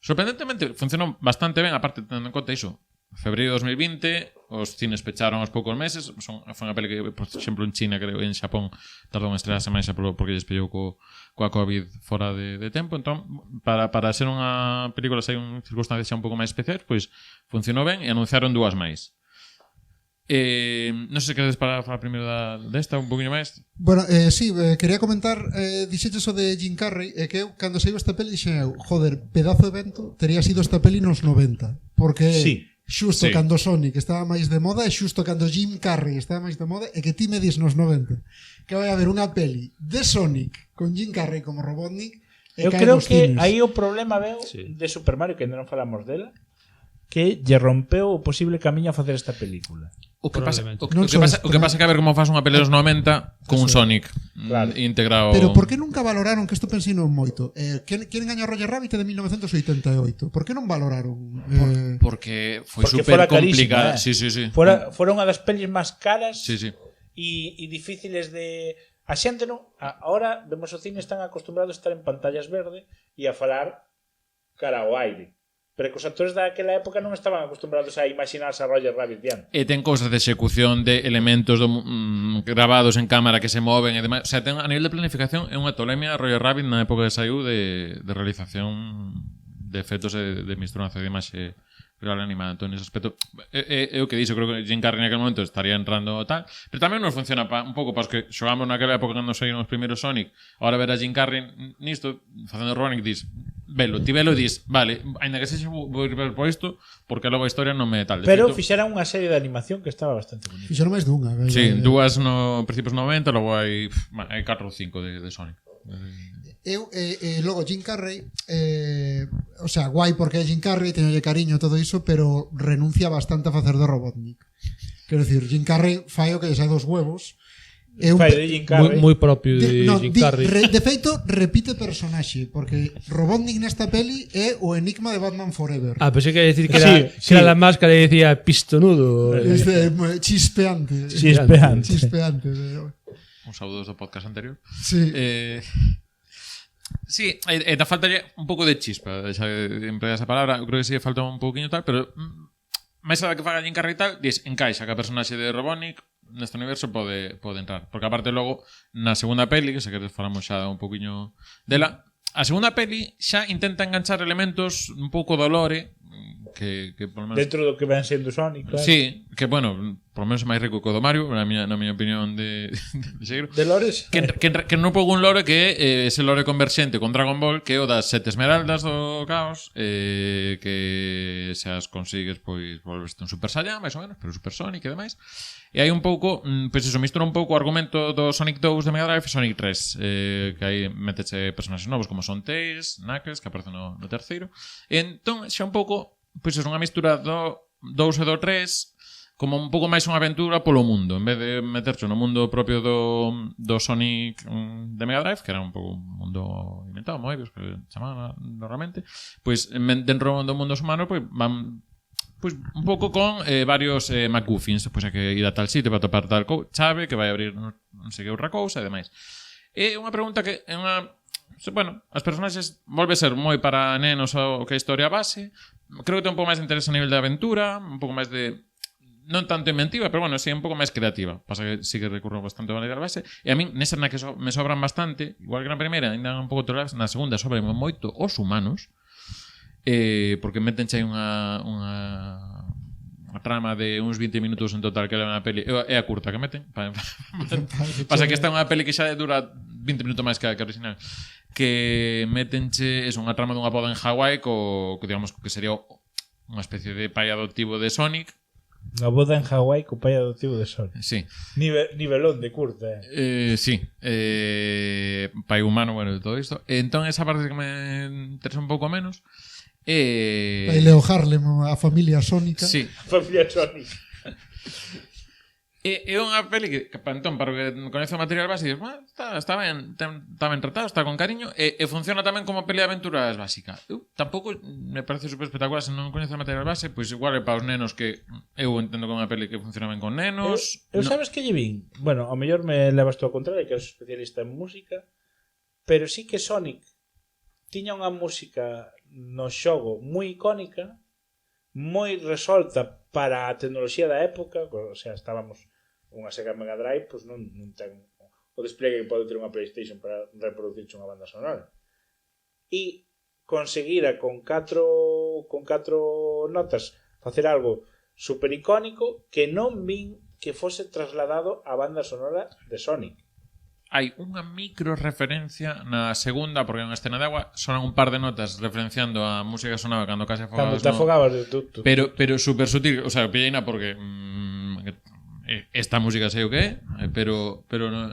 Sorprendentemente funcionou bastante ben, aparte tendo en conta iso. Febreiro de 2020, os cines pecharon aos poucos meses. Foi unha peli que, por exemplo, en China, creo, en Xapón, tardou unha estrela máis porque lles pillou coa COVID fora de tempo. Entón, para ser unha película sei un circunstancias un pouco máis especiais, pois funcionou ben e anunciaron dúas máis. Non sei se queredes para falar primeiro desta un poquinho máis. Bueno, sí, quería comentar, dixeches o de Jim Carrey, que eu, cando saiu esta peli, dixen eu, joder, pedazo de evento, tería sido esta peli nos 90, porque Sí. xusto Sí. cando Sonic estaba máis de moda e xusto cando Jim Carrey estaba máis de moda, e que ti me dis nos 90 que vai haber unha peli de Sonic con Jim Carrey como Robotnik, e Eu cae creo nos que cines. aí o problema veo de Super Mario, que ainda non falamos dela, que lle rompeu o posible camiño a facer esta película. O que pasa Non só o que pasa é que a ver como fas unha pelea dos 90 con un Sonic Claro. integrado. Pero por que nunca valoraron, que isto pensei non moito, quen gañou Roger Rabbit é de 1988? Por que non valoraron? Porque foi Porque super fora carísima, complicada. Sí. Fora unha das pelis máis caras Sí. e difíciles de... A xente non... Ahora vemos o cine, están acostumbrados a estar en pantallas verde e a falar cara ao aire. Pero que os actores daquela época non estaban acostumbrados a imaginarse a Roger Rabbit diante. E ten cousas de execución de elementos grabados en cámara que se moven e demais. O sea, ten, a nivel de planificación é unha tolemia Roger Rabbit na época que saiu de realización de efectos e de misturanza de imaxe real e animada. Entón, nese aspecto, é o que dixo, creo que Jim Carrey naquele momento estaría entrando tal, pero tamén nos funciona un pouco para os que xogamos naquela época cando saíron os primeiros Sonic. Ahora ver a Jim Carrey nisto, facendo Robotnik, dis, ti velo e dis, vale, ainda que sexa vou ir ver por isto, porque logo a historia non me tal. De Pero feito, fixeran unha serie de animación que estaba bastante bonita. Fixeron máis dunha. sí, dúas no principios 90, logo hai 4 ou 5 de Sonic. Eu, logo Jim Carrey, o sea, guai porque é Jim Carrey, teñolle cariño todo iso, pero renuncia bastante a facer de Robotnik. Quero dicir, Jim Carrey fai o que lle sai dos huevos. É un Fai de Jim Carrey. Moi propio de Jim Carrey. De feito, repite personaxe, porque Robotnik nesta peli é o enigma de Batman Forever. Pensei que ia decir que era, Sí, que era la máscara e decía pistonudo. Chispeante. Chispeante. Un saúdos do podcast anterior. Sí. Sí, e da faltaría un pouco de chispa, xa emplear esa palabra, eu creo que sí falta un pouquiño tal, pero máis a da que faga Jim Carrey tal, dis, encaixa que a personaxe de Robotnik neste universo pode entrar, porque aparte logo na segunda peli, que se queres falamos xa un pouquiño dela, a segunda peli xa intenta enganchar elementos un pouco do lore que por lo menos Dentro do que ven sendo Sonic, claro. sí, que bueno, por lo menos é máis rico que o do Mario, na miña opinión de Xeiro. De lores. Que non pouco un lore que é ese lore converxente con Dragon Ball, que é o das 7 esmeraldas do caos, que se as consigues pois volveste un Super Saiyan, máis ou menos, pero Super Sonic e demais. E hai un pouco, pois eso, mistura un pouco o argumento do Sonic 2 de Mega Drive e Sonic 3, que aí meteche personaxes novos como son Tails, Knuckles, que aparece no terceiro. E entón, xa un pouco, pois é unha mistura do 2 e do 3, como un pouco máis unha aventura polo mundo, en vez de meterse no mundo propio do Sonic de Mega Drive, que era un pouco un mundo inventado, Moebius, que chamaban normalmente, pois dentro do mundo humano pois van pois un pouco con varios MacGuffins, pois hai que ir a tal sitio para topar tal chave que vai abrir non sei que outra cousa e demais. É unha pregunta que é unha... Bueno, as personaxes volve a ser moi para nenos o que a historia base. Creo que ten un pouco máis de interés a nivel de aventura, un pouco máis de... non tanto inventiva, pero bueno, sí, un pouco máis creativa. Pasa que sí que recurro bastante a la base. E a min, nesa na que me sobran bastante, igual que na primeira, ainda un pouco tolerables, na segunda sobran moito os humanos, porque metenche aí unha trama de uns 20 minutos en total que leva na peli. É a curta que meten. Pasa que esta é unha peli que xa dura 20 minutos máis que a original. Que metenche é unha trama dunha boda en Hawái que digamos que sería unha especie de pai adoptivo de Sonic. Unha boda en Hawái co pai adoptivo de Sonic. Sí. Nivelón de curta, sí. Pai humano, bueno, de todo isto. Entón esa parte que me interesa un pouco menos. Aí Leo Harlem, a familia sónica. Sí. A familia Sonic. É unha peli que entón, para o que coñece o material base, está ben tratado, está con cariño, e funciona tamén como peli de aventuras básica. Eu tampouco me parece super espectacular se non coñece o material base, pois igual é para os nenos que eu entendo que é unha peli que funciona ben con nenos. Eu sabes que lle vin? Bueno, ao mellor me levas tú ao contrario, que és especialista en música, pero sí que Sonic tiña unha música no xogo moi icónica, moi resolta para a tecnoloxía da época, o sea, estábamos unha Sega Mega Drive, pois non ten o despliegue que pode ter unha PlayStation para reproducir unha banda sonora. E conseguira con catro notas facer algo super icónico que non vin que fose trasladado á banda sonora de Sonic. Hai unha micro referencia na segunda, porque en Escena de Agua sonan un par de notas referenciando a música que sonaba cando case Cando afogabas. te afogabas de tú. Pero super sutil, o sea, pilleina porque esta música sei o que é, pero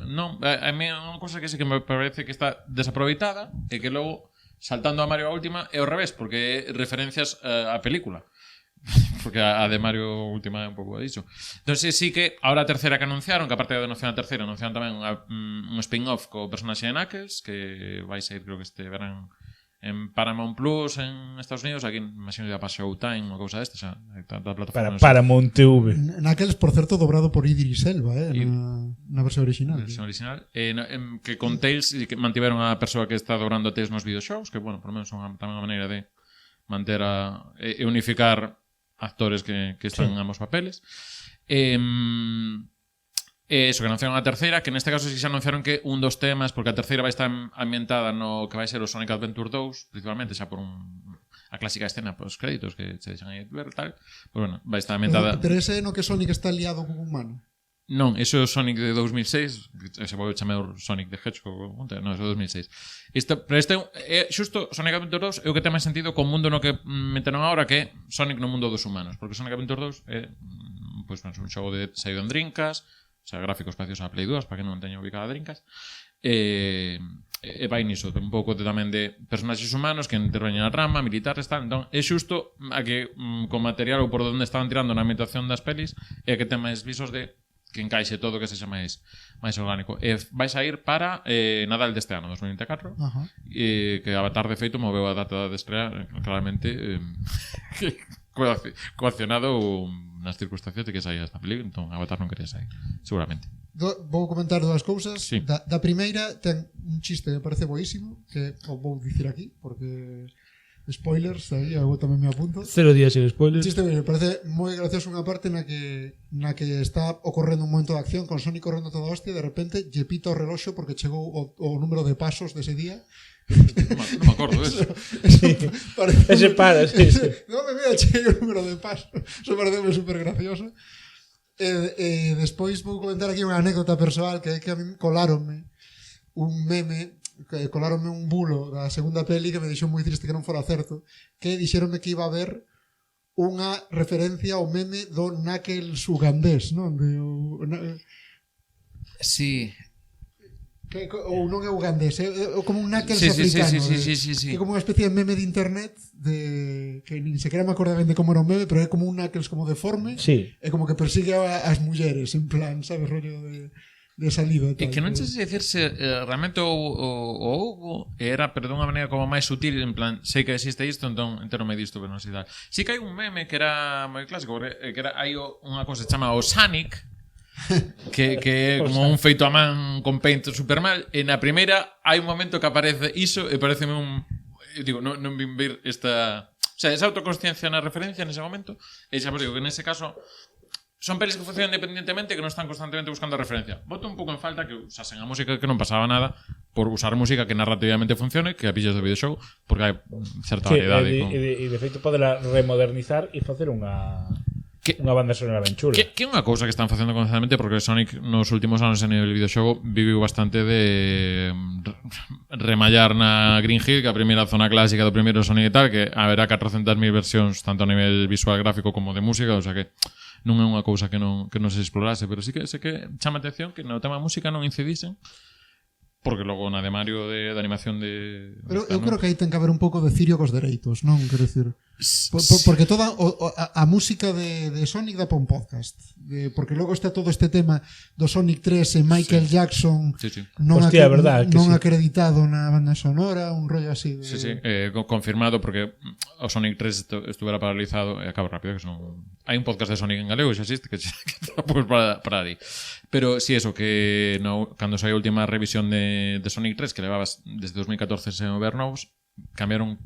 non, a mí é unha cosa que sí que me parece que está desaproveitada e que logo saltando a Mario a última é ao revés, porque é referencias á película. Porque a de Mario última é un pouco diso. Entonces sí que ahora a terceira que anunciaron, que aparte de anunciar a terceira, anunciaron tamén un spin-off co personaxe de Knuckles, que vai sair creo que este verán en Paramount Plus en Estados Unidos, aquí imagino que para Showtime ou cousa desta, xa, da plataforma. Para Paramount TV. Naqueles, por certo, dobrado por Idris Elba, na versión original. Versión original. Que con Tails que mantiveron a persoa que está dobrando Tails nos videoxogos, que, bueno, por lo menos son tamén unha maneira de manter e unificar actores que están en ambos papeles. Eso, que anunciaron a terceira, que neste caso sí xa anunciaron que un dos temas, porque a terceira vai estar ambientada no que vai ser o Sonic Adventure 2, principalmente xa por a clásica escena pos créditos que se deixan aí ver tal. Pues bueno, vai estar ambientada. Pero ese no que Sonic está liado con un humano. Non, eso é o Sonic de 2006, se pode chamar Sonic the Hedgehog, non, eso é 2006. Pero este é xusto Sonic Adventure 2 é o que ten máis sentido co mundo no que meteron agora, que é Sonic no mundo dos humanos, porque Sonic Adventure 2 é pois, un xogo de saído en Dreamcast, o sea, gráficos parecidos a Play 2, para que non teña ubicada Dreamcast, e vai niso, un pouco tamén de personaxes humanos que interveñen na trama, militares, tal. Entón, é xusto a que con material ou por onde estaban tirando na ambientación das pelis é a que ten máis visos de que encaixe todo, que sexa máis orgánico. Vai sair para Nadal deste ano, 2024, que Avatar de feito moveu a data de estrear claramente coaccionado nas circunstancias de que saía esta película. Entón Avatar non quería sair, seguramente. Vou comentar dúas cousas. Sí. Da primeira ten un chiste que me parece boísimo, que o vou dicir aquí porque spoilers, aí eu tamén me apunto. 0 días sin spoilers. Chiste, me parece moi gracioso unha parte na que está ocorrendo un momento de acción con Sonic correndo toda hostia e de repente lle pita o reloxo porque chegou o número de pasos dese día. Non me acordo eso. Ese para, sí. Non me vea, cheguei o número de pasos. Eso parece super gracioso. E despois vou comentar aquí unha anécdota persoal que é que a mí coláronme un meme, coláronme un bulo da segunda peli que me deixou moi triste que non fora certo, que dixeronme que iba a haber unha referencia ao meme do Knuckles ugandés, non? Sí. Ou non é ugandés, é como un Knuckles africano. Sí. É como unha especie de meme de internet que nin sequera me acordaba de como era o meme, pero é como un Knuckles como deforme, Sí. é como que persigue as mulleres, en plan, sabes, rollo de salida. E que non sei se dicirse realmente o houbo era, pero dunha maneira como máis sutil, en plan, sei que existe isto, entón enterome disto, pero non sei tal. Sí que hai un meme que era moi clásico, que era hai unha cosa que se chama o Sonic, que é como un feito a man con paint super mal, e na primeira hai un momento que aparece iso e pareceme digo, non vin ver esta, o sea, esa autoconsciencia na referencia nese momento, e xa vos digo que nese caso son pelis que funcionan independentemente, que non están constantemente buscando a referencia. Boto un pouco en falta que usasen a música, que non pasaba nada por usar música que narrativamente funcione, que a pilles do videoxogo, porque hai certa variedade. E de feito podela remodernizar e facer unha banda sonora ben chula. Que é unha cousa que están facendo constantemente, porque Sonic nos últimos anos en el videoxogo viviu bastante de remallar na Green Hill, que a primeira zona clásica do primeiro Sonic e tal, que haberá 400.000 versións tanto a nivel visual gráfico como de música, o sea que non é unha cousa que non se explorase, pero sí que chama atención que no tema música non incidisen, porque logo na de Mario de animación de... Pero eu creo que aí ten que haber un pouco de cirio cos dereitos, non? Quero dicir, porque toda a música de Sonic dá para un podcast, porque logo está todo este tema do Sonic 3 e Michael Jackson non acreditado na banda sonora, un rollo así de... Sí, confirmado, porque o Sonic 3 estuvera paralizado, e acabo rápido, que son... Hai un podcast de Sonic en galego, xa existe, que pues para aí. Pero si eso, que cando saiu a última revisión de Sonic 3, que levabas desde 2014 sen ver novos, cambiaron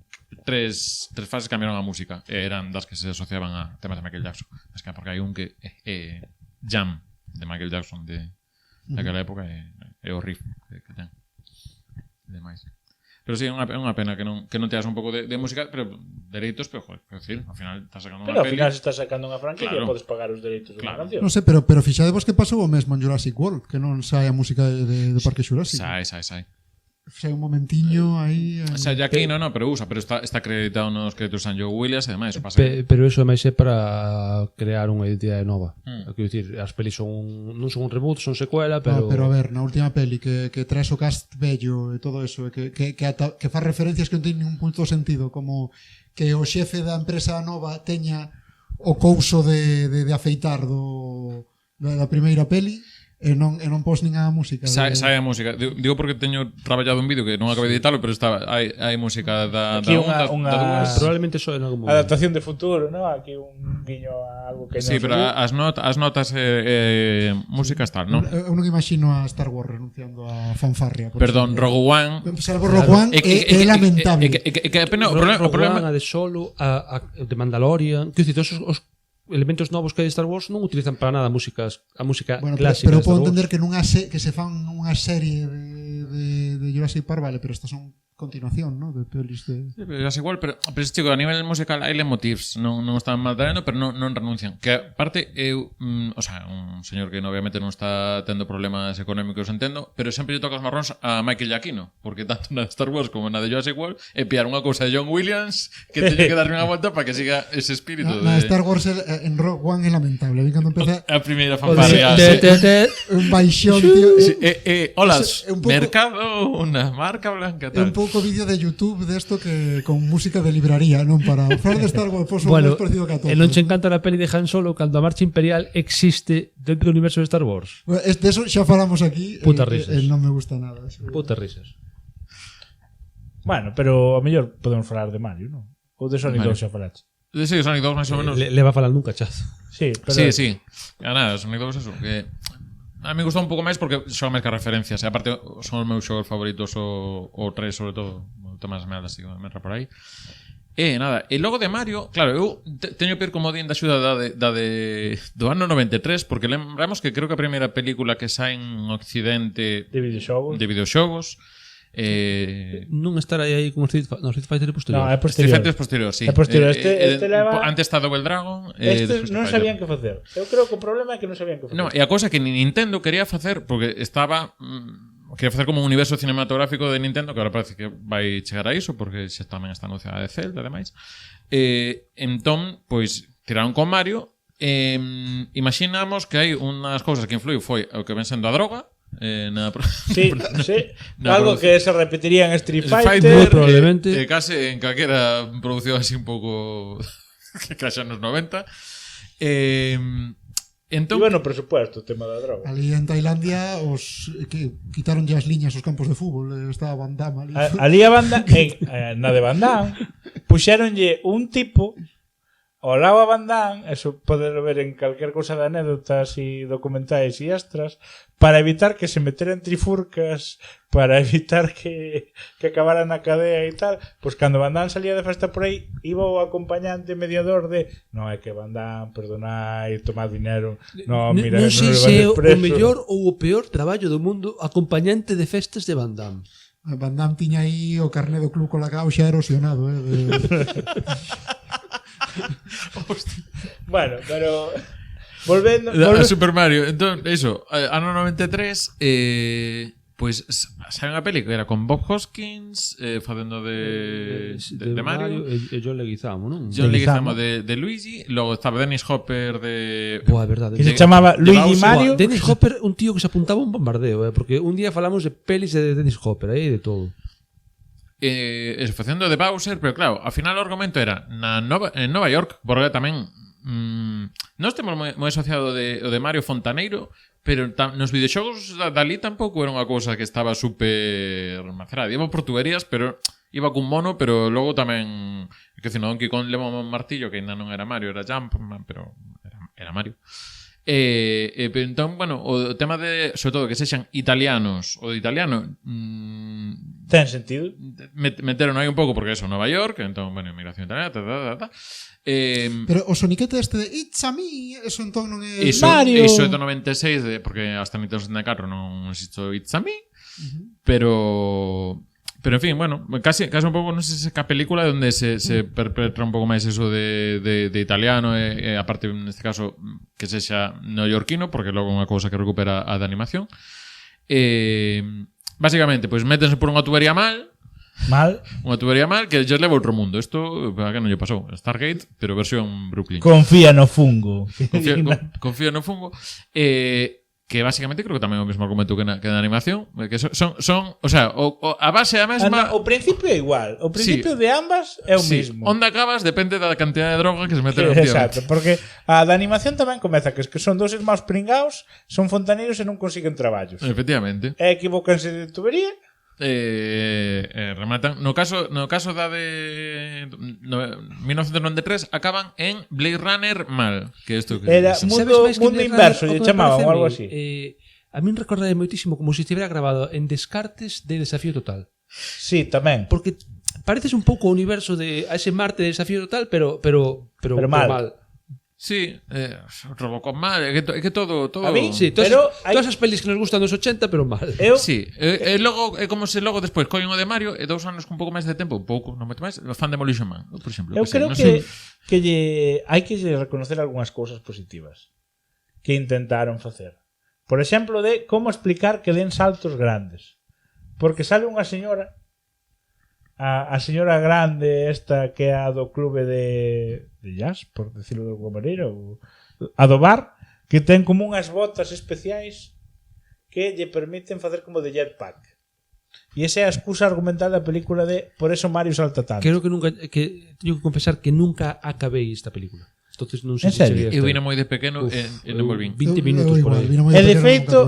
tres fases, cambiaron a música, e eran das que se asociaban a temas de Michael Jackson. Es que porque hai un que Jam de Michael Jackson daquela época, e o riff que ten demais. Pero sí, é unha pena que non teas un pouco de música, pero dereitos, pero, joder, quero decir, ao final estás sacando Pero unha ao peli. final se estás sacando unha franquicia Claro. podes pagar os dereitos de unha Claro. canción. Non sei, pero fixadevos que pasou o mesmo en Jurassic World, que non sai a música de Parque Xurásico. Sai. Sai un momentiño aí... O sea, ya aquí no, pero está acreditado nos créditos San Joe Williams e demais, o pasa. Pero eso máis é para crear unha identidade nova. Quero dicir, as pelis non son un reboot, son secuela, pero... Pero a ver, na última peli que traes o cast bello e todo eso, que faz referencias que non teñen ningún punto de sentido, como que o xefe da empresa nova teña o couso de afeitar da primeira peli e non pos nin a música. Sai a música. Digo porque teño traballado un vídeo que non acabei de editalo, pero hai música da Aquí da dúas. Probablemente só en algún momento. Adaptación de futuro, ¿no? Aquí un guiño a algo que Sí, non pero saliu. as notas músicas tal, non? Eu non imagino a Star Wars renunciando a fanfarria. por Perdón, exemplo. Rogue One. Salvo Rogue One é lamentable. Que apenas o Rogue problema One, a de Solo, a de Mandalorian... Quero dicir, todos os elementos novos que hai de Star Wars non utilizan para nada a música Bueno, clásica pero de Star podo Wars. entender que se fan unha serie de Jurassic Park, vale, pero estas son continuación, ¿no? De pelis de... Es igual, pero chico, a nivel musical hai leitmotivs, non están mal traendo, pero non renuncian. Que aparte eu, o sea, un señor que obviamente non está tendo problemas económicos, entendo, pero sempre lle toca os marróns a Michael Giacchino, porque tanto na de Star Wars como na de Jurassic World é pillar unha cousa de John Williams que teñe que darle unha volta para que siga ese espírito Na de Star Wars en Rogue One é lamentable. A mí cando empeza a primeira fanfarria. un baixón, tío. Hola, É un pouco- mercado, unha marca blanca É un tal. pouco vídeo de YouTube de esto que con música de librería, non para falar de Star Wars, pois Bueno, máis parecido que a todo. e non che encanta a peli de Han Solo cando a marcha imperial existe dentro do universo de Star Wars? De eso xa falamos aquí. Putas risas. Non me gusta nada. Eso. Putas risas. Bueno, pero a mellor podemos falar de Mario, non? Ou de Sonic Mario. 2 xa falaste. Sí, Sonic 2 máis ou menos. Le va a falar nunca, chazo. Sí, pero Sí. A nada, Sonic 2 eso, que a mí me gustou un pouco máis porque son máis que referencias, e aparte son os meus xogos favoritos o 3 sobre todo, o tema das meadas, así que me entra por aí. E nada, e logo de Mario, claro, eu teño que ir como din da axuda do ano 93, porque lembramos que creo que a primeira película que sae en Occidente de videoxogos. de videoxogos Non estar aí con Street Fighter posterior. No, é Street posterior. Fighter es posterior, sí. É posterior. Este leva- Antes está Double Dragon. Estes despois non Street sabían Fighter. que facer. Eu creo que o problema é que non sabían que facer. No, e a cousa que ni Nintendo quería facer, porque estaba... quería facer como un universo cinematográfico de Nintendo, que agora parece que vai chegar a iso, porque xa tamén está anunciada de Zelda e demais. Entón, pois, tiraron con Mario. Imaginamos que hai unhas cousas que influiu foi o que ven sendo a droga, Sí, sí. Na Algo produc- que se repetiría en Street Fighter, Fighter. Moi probablemente. case en calquera produción así un pouco que caixa nos 90. E Entón, bueno, presupuesto, o tema da droga. Ali en Tailandia que quitaron as liñas os campos de fútbol, estaba Van Damme ali. Ali a banda, na de Van Damme, puxéronlle un tipo ao lado a Van Damme, eso poder ver en calquer cousa de anécdotas e documentais e extras, para evitar que se meteran trifurcas, para evitar que acabaran na cadea e tal. Pois cando Van Damme salía de festa por aí, iba o acompañante mediador de non é que Van Damme, perdonai, tomad dinero, non, mira, non sei nos se é levan o preso. mellor ou o peor traballo do mundo acompañante de festas de Van Damme. Van Damme tiña aí o carné do club Colacao xa erosionado, Bueno, pero volvendo a Super Mario. Entón, eso, ano 93, pois sai unha peli que era con Bob Hoskins facendo de Mario. E John Leguizamo, non? John Leguizamo. Leguizamo de Luigi. Logo estaba Dennis Hopper de... Boa, é verdade. que se chamaba Luigi Bowser. Mario. Dennis Hopper, un tío que se apuntaba a un bombardeo, porque un día falamos de pelis de Dennis Hopper, aí de todo. Eso, facendo de Bowser, pero claro, ao final o argumento era en Nova York, porque tamén nós temos moi asociado o de Mario Fontaneiro, pero nos videoxogos dali tampouco era unha cousa que estaba super macerada. Iba por tuberías, pero iba cun mono, pero logo tamén, que se Donkey Kong leva un martillo, que ainda non era Mario, era Jumpman, pero era Mario. Pero entón, bueno, o tema de, sobre todo, que sexan italianos, o de italiano Ten sentido. meteron aí un pouco porque eso, Nova York, entón, bueno, inmigración italiana, Pero o soniquete este de It's a me, eso entón non é... Mario. Iso é do 96, porque hasta Nintendo 64 non existe It's a Me, pero Pero en fin, bueno, casi un pouco, non sei se ca película onde se perpetra un pouco máis eso de italiano e aparte neste caso que sexa neoyorquino, porque logo é unha cousa que recupera a de animación. Básicamente, pois métense por unha tubería mal que lles leva a outro mundo. Isto, para que non lle pasou? Stargate, pero versión Brooklyn. Confía no fungo. Confía no fungo. Que basicamente creo que tamén é o mesmo argumento que na animación, que son o sea, a base é a mesma. O principio é igual. O principio de ambas é o mesmo. Onde acabas depende da cantidad de droga que se mete no tío. Exacto, porque a da animación tamén comeza que son dous irmáns pringaos, son fontaneiros e non consiguen traballos. Efectivamente. E equivócanse de tubería. Rematan no caso da de 1993 acaban en Blade Runner mal, que isto que era mundo inverso, lle chamaban ou algo así. A min recorda moitísimo como se estivera grabado en Descartes de Desafío Total. Sí, tamén. Porque pareces un pouco o universo de a ese Marte de Desafío Total, pero mal. Sí, Robocop mal, é que todo. A mí, sí, todas as pelis que nos gustan dos 80, pero mal. Sí, logo é como se logo despois collen o de Mario e 2 anos con un pouco máis de tempo, un pouco, non moito máis, fan Demolition Man, por exemplo. Eu creo que hai que reconocer algunhas cousas positivas que intentaron facer. Por exemplo, de como explicar que den saltos grandes. Porque sale unha señora, a señora grande esta que é a do clube de jazz, por decirlo de alguma maneira, ou a do bar, que ten como unhas botas especiais que lle permiten facer como de jetpack. E esa é a excusa argumental da película de por eso Mario salta tanto. Creo que teño que confesar que nunca acabei esta película. Entonces non sei se sería. Eu vino moi de pequeno e non volvín. 20 minutos por aí. E de feito,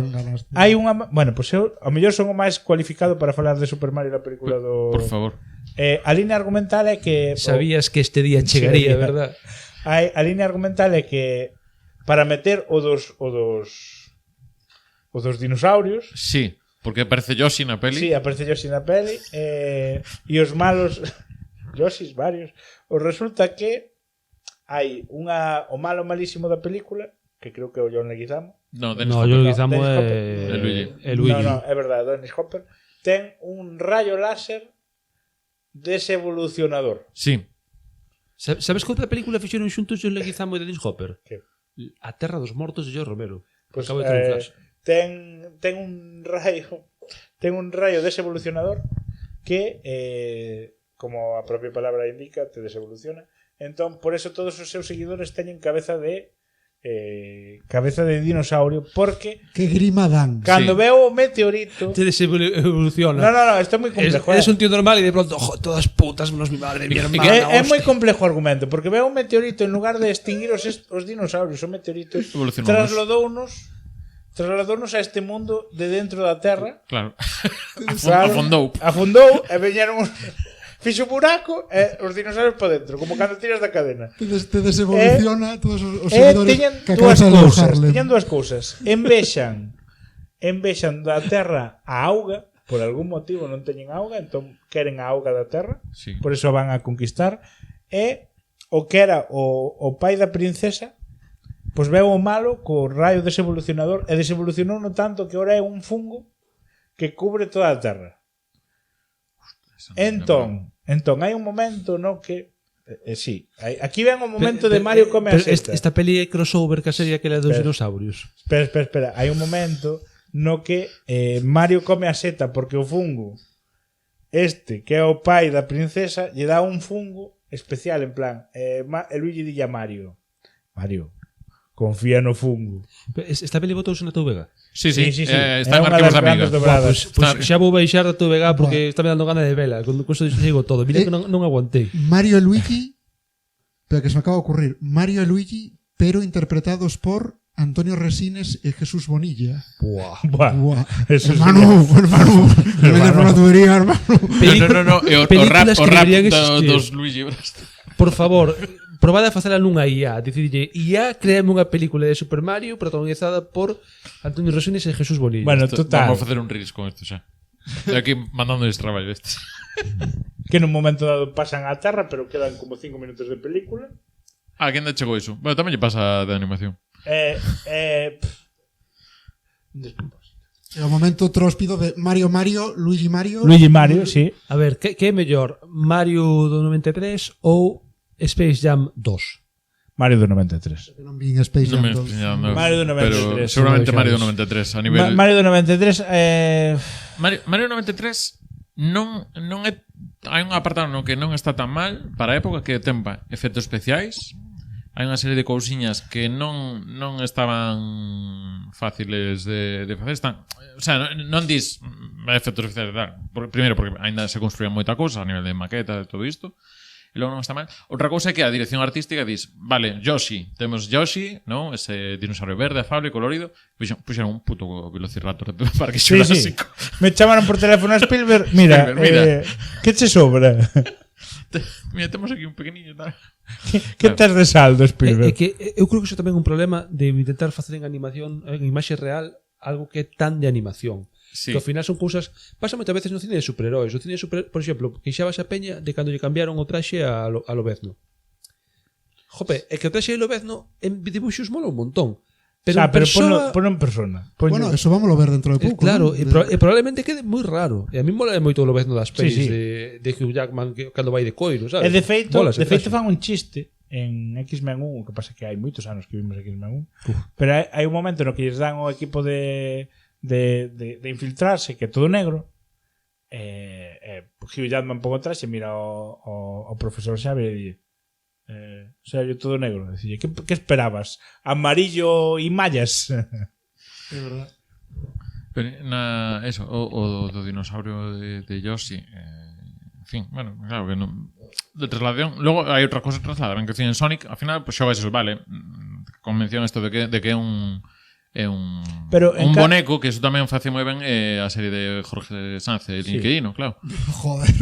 hai unha... Bueno, pois eu, ao mellor son o máis cualificado para falar de Super Mario na película do... Por favor. A línea argumental é que... Sabías que este día chegaría, verdad? A línea argumental é que para meter o dos dinosaurios... Sí, porque aparece Yoshi na peli. Sí, aparece Yoshi na peli e os malos... Yoshis varios. O resulta que hai o malo malísimo da película, que creo que é o John Leguizamo. No, John Leguizamo é Luigi. No, é verdade, Dennis Hopper ten un rayo láser desevolucionador. Sí. Sabes que outra película fixeron xuntos John Leguizamo e Dennis Hopper? Que? A Terra dos Mortos de George Romero. Pues, Acabo de ter un flash. Ten un rayo desevolucionador que como a propia palabra indica, te desevoluciona. Entón, por eso todos os seus seguidores teñen cabeza de dinosaurio, porque que grima dan. Cando veo o meteorito te desevoluciona. No, isto é moi complejo. Es un tío normal e de pronto, todas putas, menos mi madre, mi hermana. É moi complejo o argumento, porque veo un meteorito en lugar de extinguir os dinosaurios, o meteorito trasladounos a este mundo de dentro da Terra. Claro. Afundou e veñeron fixo buraco e os dinosaurios para dentro, como cando tiras da cadena. Te desevoluciona todos os seguidores que acabas de alojarle. Teñen dúas cousas. Envexan da Terra a auga, por algún motivo non teñen auga, entón queren a auga da Terra, sí. Por eso van a conquistar. E o que era o pai da princesa, pois veo o malo co rayo desevolucionador e desevolucionou no tanto que ahora é un fungo que cubre toda a Terra. Entón hai un momento no que sí, aquí ven o momento de Mario come a seta. Esta peli é crossover que sería aquela dos dinosaurios. Espera, hai un momento no que Mario come a seta porque o fungo que é o pai da princesa lle dá un fungo especial, en plan Luigi dille a Mario, confía no fungo. Esta peli botouse na TVG? Sí. Está en Arquivos de Amigas. Pues xa vou baixar da TVG porque está me dando gana de vela. Con eso digo todo. Mira que non aguantei. Mario e Luigi, pero que se me acaba de ocurrir, Mario e Luigi, pero interpretados por Antonio Resines e Jesús Bonilla. Buah. Hermano. Por la tubería, hermano. No. O rap dos Luigi. Por favor, probade a facela nunha IA. Dicirlle, IA, créame unha película de Super Mario protagonizada por Antonio Resines e Jesús Bonilla. Bueno, total. Vamos a facer un reels con isto xa. Estoy aquí mandándoles traballo estes. Que nun momento dado pasan á Terra, pero quedan como 5 minutos de película. Quen chegou iso? Bueno, tamén lle pasa de animación. Un despropósito. É o momento tróspido de Mario Mario, Luigi Mario. Luigi Mario, sí. A ver, que é mellor? Mario do 93 ou Space Jam 2? Mario do 93. Non vi Space Non Jam me 2. Mario do 93. Pero seguramente Mario do 93 a nivel Mario do 93 Mario 93 non é hai un apartado no que non está tan mal para a época que ten efectos especiais. Hai unha serie de cousiñas que non estaban fáciles de facer. O sea, non dis efectos especiais tal. Primeiro, porque ainda se construía moita cousa a nivel de maqueta e todo isto. E logo non está mal. Outra cousa é que a dirección artística dis, vale, Yoshi, temos Yoshi, ¿no? Ese dinosaurio verde, afable, colorido. Puxeron un puto velociraptor de Parque Xurásico. Me chamaron por teléfono a Spielberg. Mira, que che sobra? Mira, temos aquí un pequeniño tal. Que tes de saldo, Spielberg? É que eu creo que iso tamén é un problema de intentar facer en animación, en imaxe real, algo que é tan de animación. Sí. Que ao final son cousas pasa moitas veces no cine de superheróis. O cine de por exemplo, queixabas a peña de cando lle cambiaron o traxe a Lobezno. Jope, é que o traxe de Lobezno en dibuxos mola un montón. Pero ponlo en persona. Bueno, eso vamos a ver dentro de pouco. Claro, ¿no? e probablemente quede moi raro. E a mí mola moito o Lobezno das pelis Sí. de Hugh Jackman cando vai de coiro, sabes? E de feito traxe. fan un chiste en X-Men 1, o que pasa que hai moitos anos que vimos X-Men 1. Pero hai un momento no que lles dan o equipo de infiltrarse, que é todo negro. Hugh Jackman pon o traxe, mira o profesor Xavier e di, o sea, yo todo negro. Decía, ¿qué esperabas? Amarillo y mallas. É verdad. Pero eso, o do dinosaurio de Yoshi, en fin, bueno, claro que non de trasladación. Logo hai outra cosa trasladaron que en Sonic, ao final pues xogas eso, vale, convención isto de que é un Pero un boneco, que eso tamén face moi ben a serie de Jorge Sanz e Inquilino, claro. Joder,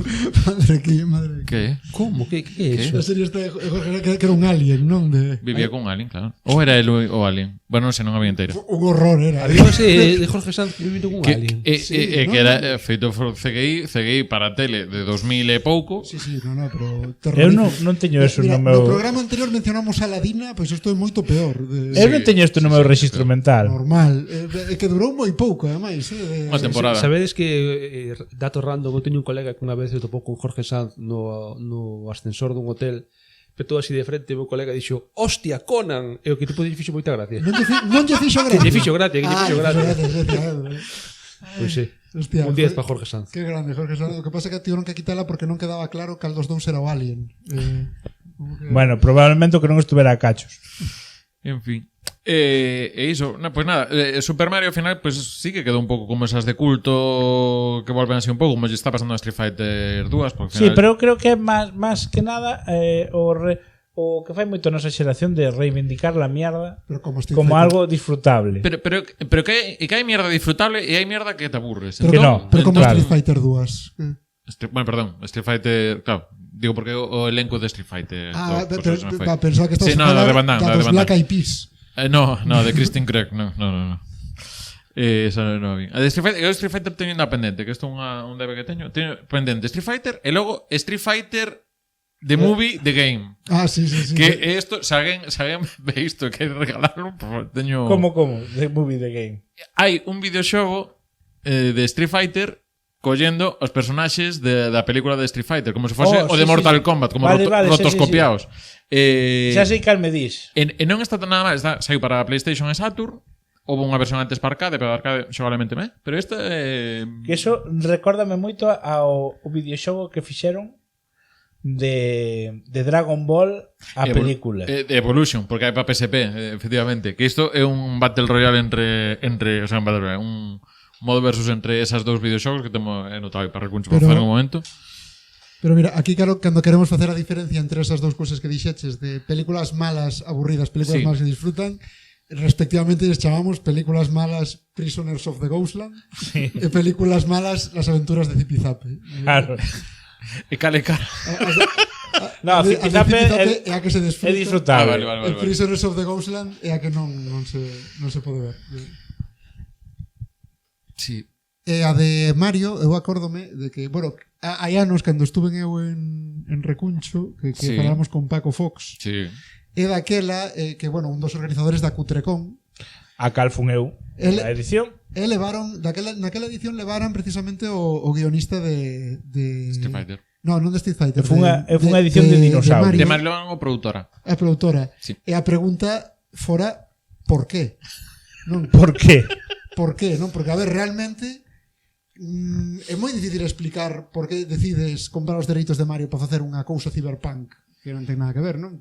madre. Que? Como? Que é iso? A serie esta que era un alien, non? Vivía con un alien, claro. Ou era el o alien. Bueno, non sei, non había inteira. Un horror era. Había ese de Jorge Sanz vivindo con un alien. Que era feito por CGI para tele de 2000 e pouco. Sí, no, pero Eu non teño eso no meu... No programa anterior mencionamos a Aladina, pois isto é moito peor. Eu non teño isto no meu rexistro mental. Normal. É que durou moi pouco, ademais. Unha temporada. Sabedes que dato random, eu teño un colega que unha vez se topou con Jorge Sanz no ascensor dun hotel, petou así de frente, e o meu colega dixo, hostia, Conan! E o que tipo lle fixo moita gracia. Non lle fixo gracia. Que lle fixo gracia, Pois sí. Hostia, Un 10 para Jorge Sanz. Que grande, Jorge Sanz. O que pasa é que tiveron que quitala porque non quedaba claro cal dos dous era o alien. Bueno, probablemente o que non estuvera a cachos. En fin. E iso, pues nada, Super Mario ao final pues sí que quedou un pouco como esas de culto que volven así un pouco como lle está pasando a Street Fighter 2 porque Sí, pero eu creo que é máis que nada o que fai moito a nosa xeración de reivindicar la mierda como algo disfrutable. Pero que hai mierda disfrutable e hai mierda que te aburres. Pero como Street Fighter 2. Bueno, perdón, Street Fighter, claro, digo porque o elenco de Street Fighter pensaba que estabas de Van Damme, dos Black Eyed Peas. No, de Kristen Craig, no. Esa non vi. De Street Fighter teño ainda pendente, que isto é un debe que teño pendente Street Fighter e logo Street Fighter The Movie, The Game. Sí. Que isto, se alguén ve isto e quere regalarlo, teño... Como? The Movie, The Game. Hai un videoxogo de Street Fighter collendo os personaxes da película de Street Fighter, como se fose o de Mortal Kombat, como rotoscopiados. Xa sei cal me dís. E non está tan nada mal, saiu para PlayStation e Saturn. Houve unha versión antes para arcade, pero arcade xogablemente pero esta que eso recórdame moito ao videoxogo que fixeron de Dragon Ball a película. De Evolution, porque hai para PSP, efectivamente, que isto é un Battle Royale entre o sea, un Battle Royale, un modo versus entre esas dous videoxogos que temos notado para recuncho para facer un momento. Pero mira, aquí claro, cando queremos facer a diferencia entre esas dous cousas que dixeches de películas malas aburridas, películas malas que disfrutan, respectivamente les chamamos películas malas Prisoners of the Ghostland e películas malas Las aventuras de Zipizape. Claro. E cale cara. No, Zipizape é a que se desfruta. É disfrutable. Vale. Prisoners of the Ghostland é a que non se pode ver. Sí. E a de Mario, eu acórdome de que, bueno, hai anos cando estuve eu en Recuncho, que falamos con Paco Fox. Sí. E daquela que, bueno, un dos organizadores da Cutrecon. A cal fun eu a edición. E levaron, naquela edición levaran precisamente o guionista de Street Fighter. No, non de Street Fighter. Foi unha edición de dinosaurio. De Mario Logan, o produtora. A produtora. Sí. E a pregunta fora por qué? Non, Por qué? por qué, non? Porque, a ver, realmente é moi difícil explicar por que decides comprar os dereitos de Mario para facer unha cousa cyberpunk que non ten nada que ver, non?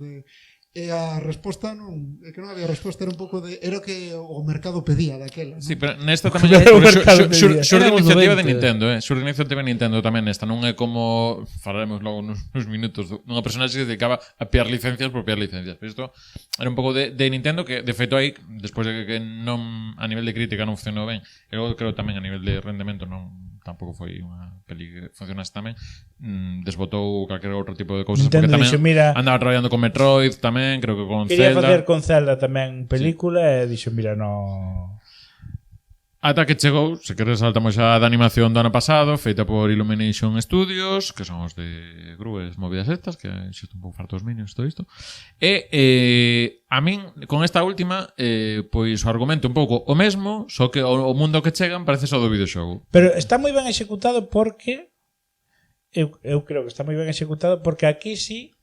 E a resposta non, é que non había resposta, era un pouco de era o que o mercado pedía daquela, non? Sí, pero nesta tamén Pero o mercado xurde Éramos iniciativa de 90. Nintendo, xurde iniciativa de Nintendo tamén nesta, non é como falaremos logo nos minutos nunha personaxe que se dedicaba a piar licencias por piar licencias, pero isto era un pouco de Nintendo que de feito aí, despois de que non a nivel de crítica non funcionou ben, e logo creo tamén a nivel de rendemento non tampouco foi unha peli que funcionase tamén, desbotou calquera outro tipo de cousas, Nintendo porque tamén dixo, mira, andaba traballando con Metroid tamén, creo que con quería Zelda. facer con Zelda tamén película e dixo, mira, no... Ata que chegou, se queres saltamos xa da animación do ano pasado, feita por Illumination Studios, que son os de Grues movidas estas, que xa estou un pouco farto dos minions todo isto. E a min, con esta última, pois o argumento un pouco o mesmo, só que o mundo que chegan parece só do videoxogo. Pero está moi ben executado porque eu creo que está moi ben executado porque aquí sí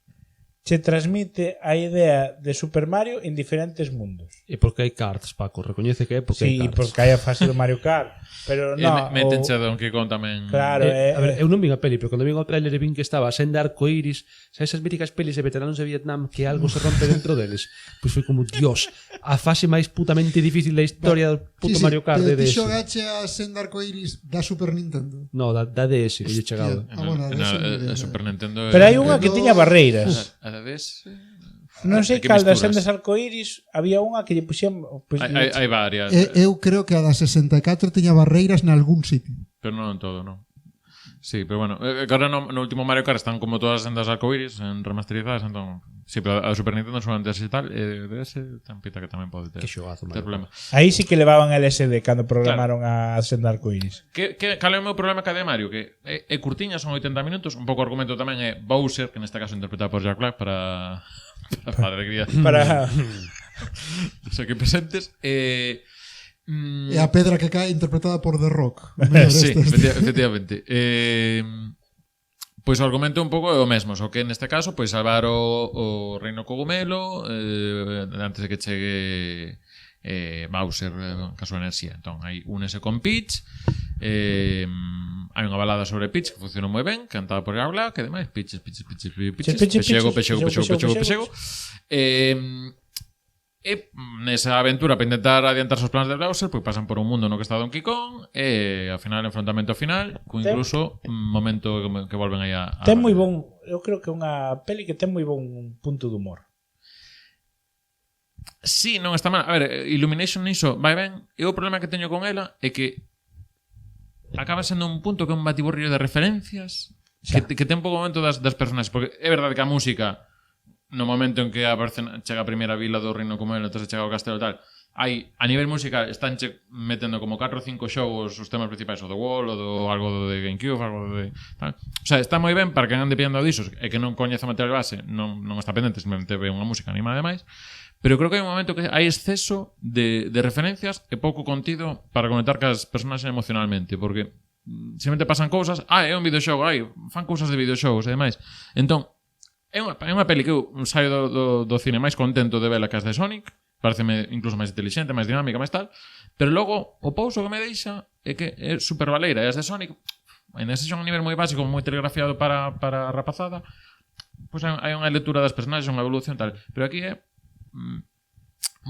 se transmite a idea de Super Mario en diferentes mundos. E porque hai cards, Paco, recoñece que é porque Sí, hai cards. porque hai a fase do Mario Kart, pero E no, métenche a Donkey Kong tamén. Claro, A ver, eu non vin a peli, pero cando vin o trailer e vin que estaba a senda arcoiris, xa esas míticas pelis de veteranos de Vietnam que algo se rompe dentro deles, pois foi como, Dios, a fase máis putamente difícil da historia do puto Mario Kart de Ti DS. xogache a Senda Arcoiris da Super Nintendo. No, da DS, que lle chegado. Ah, bueno, Na, eso non a me- Super Nintendo. pero hai unha que tiña barreiras. A DS. Non sei Que cal das misturas. sendas arcoiris, había unha que lle puxían pues, Hai varias, Eu creo que a da 64 tiña barreiras nalgún sitio. pero non en todo, non. Sí, pero bueno, agora no último Mario Kart están como todas as sendas arcoiris en remasterizadas, entón, sí, pero a Super Nintendo solamente así tal, e DS tan pita que tamén pode ter. Que xogazo, ter Mario. problema. Aí sí que levaban LSD cando programaron a senda arcoiris. Cal é o meu problema ca de Mario? Que é curtiña, son 80 minutos, un pouco o argumento tamén é Bowser, que neste caso interpretado por Jack Black para a alegría Para dos aquí presentes. E a pedra que cae interpretada por The Rock. O mellor Sí, este. efectivamente. Pois o argumento un pouco é o mesmo, só que neste caso pois salvar o Reino Cogumelo antes de que chegue Bowser ca súa enerxía. Entón, aí únese con Peach, hai unha balada sobre Peach que funciona moi ben, cantada por Jack Black, que demais Peaches, pexego. E nesa aventura para intentar adiantarse os planes de Bowser, pois pasan por un mundo no que está Donkey Kong e ao final enfrontamento final, con incluso un momento que volven aí a ten moi bon, eu creo que é unha peli que ten moi bon punto de humor. Sí, non está mal. A ver, Illumination niso vai ben. E o problema que teño con ela é que acaba sendo un punto que é un batiburrillo de referencias que ten un pouco momento das personaxes, porque é verdade que a música no momento en que aparece, chega a primeira vila do Reino Cogumelo, entón chega ao castelo e tal, hai, a nivel musical, están metendo como 4 ou 5 xogos os temas principais, o The Wall, o do algo de GameCube, algo de tal. O sea, está moi ben para que ande pillando disos e que non coñece o material base, non está pendente, simplemente ve unha música animada demais. Pero creo que hai un momento que hai exceso de referencias e pouco contido para conectar cas personaxes emocionalmente, porque simplemente pasan cousas, é un videoxogo, fan cousas de videoxogos e demais. Entón, é unha peli que eu saio do cine máis contento de vela que as de Sonic, pareceme incluso máis inteligente, máis dinámica, máis tal, pero logo o pouso que me deixa é que é super valeira, e as de Sonic, ainda se son a nivel moi básico, moi telegrafiado para a rapazada, pois hai unha lectura das personaxes, unha evolución tal, pero aquí é un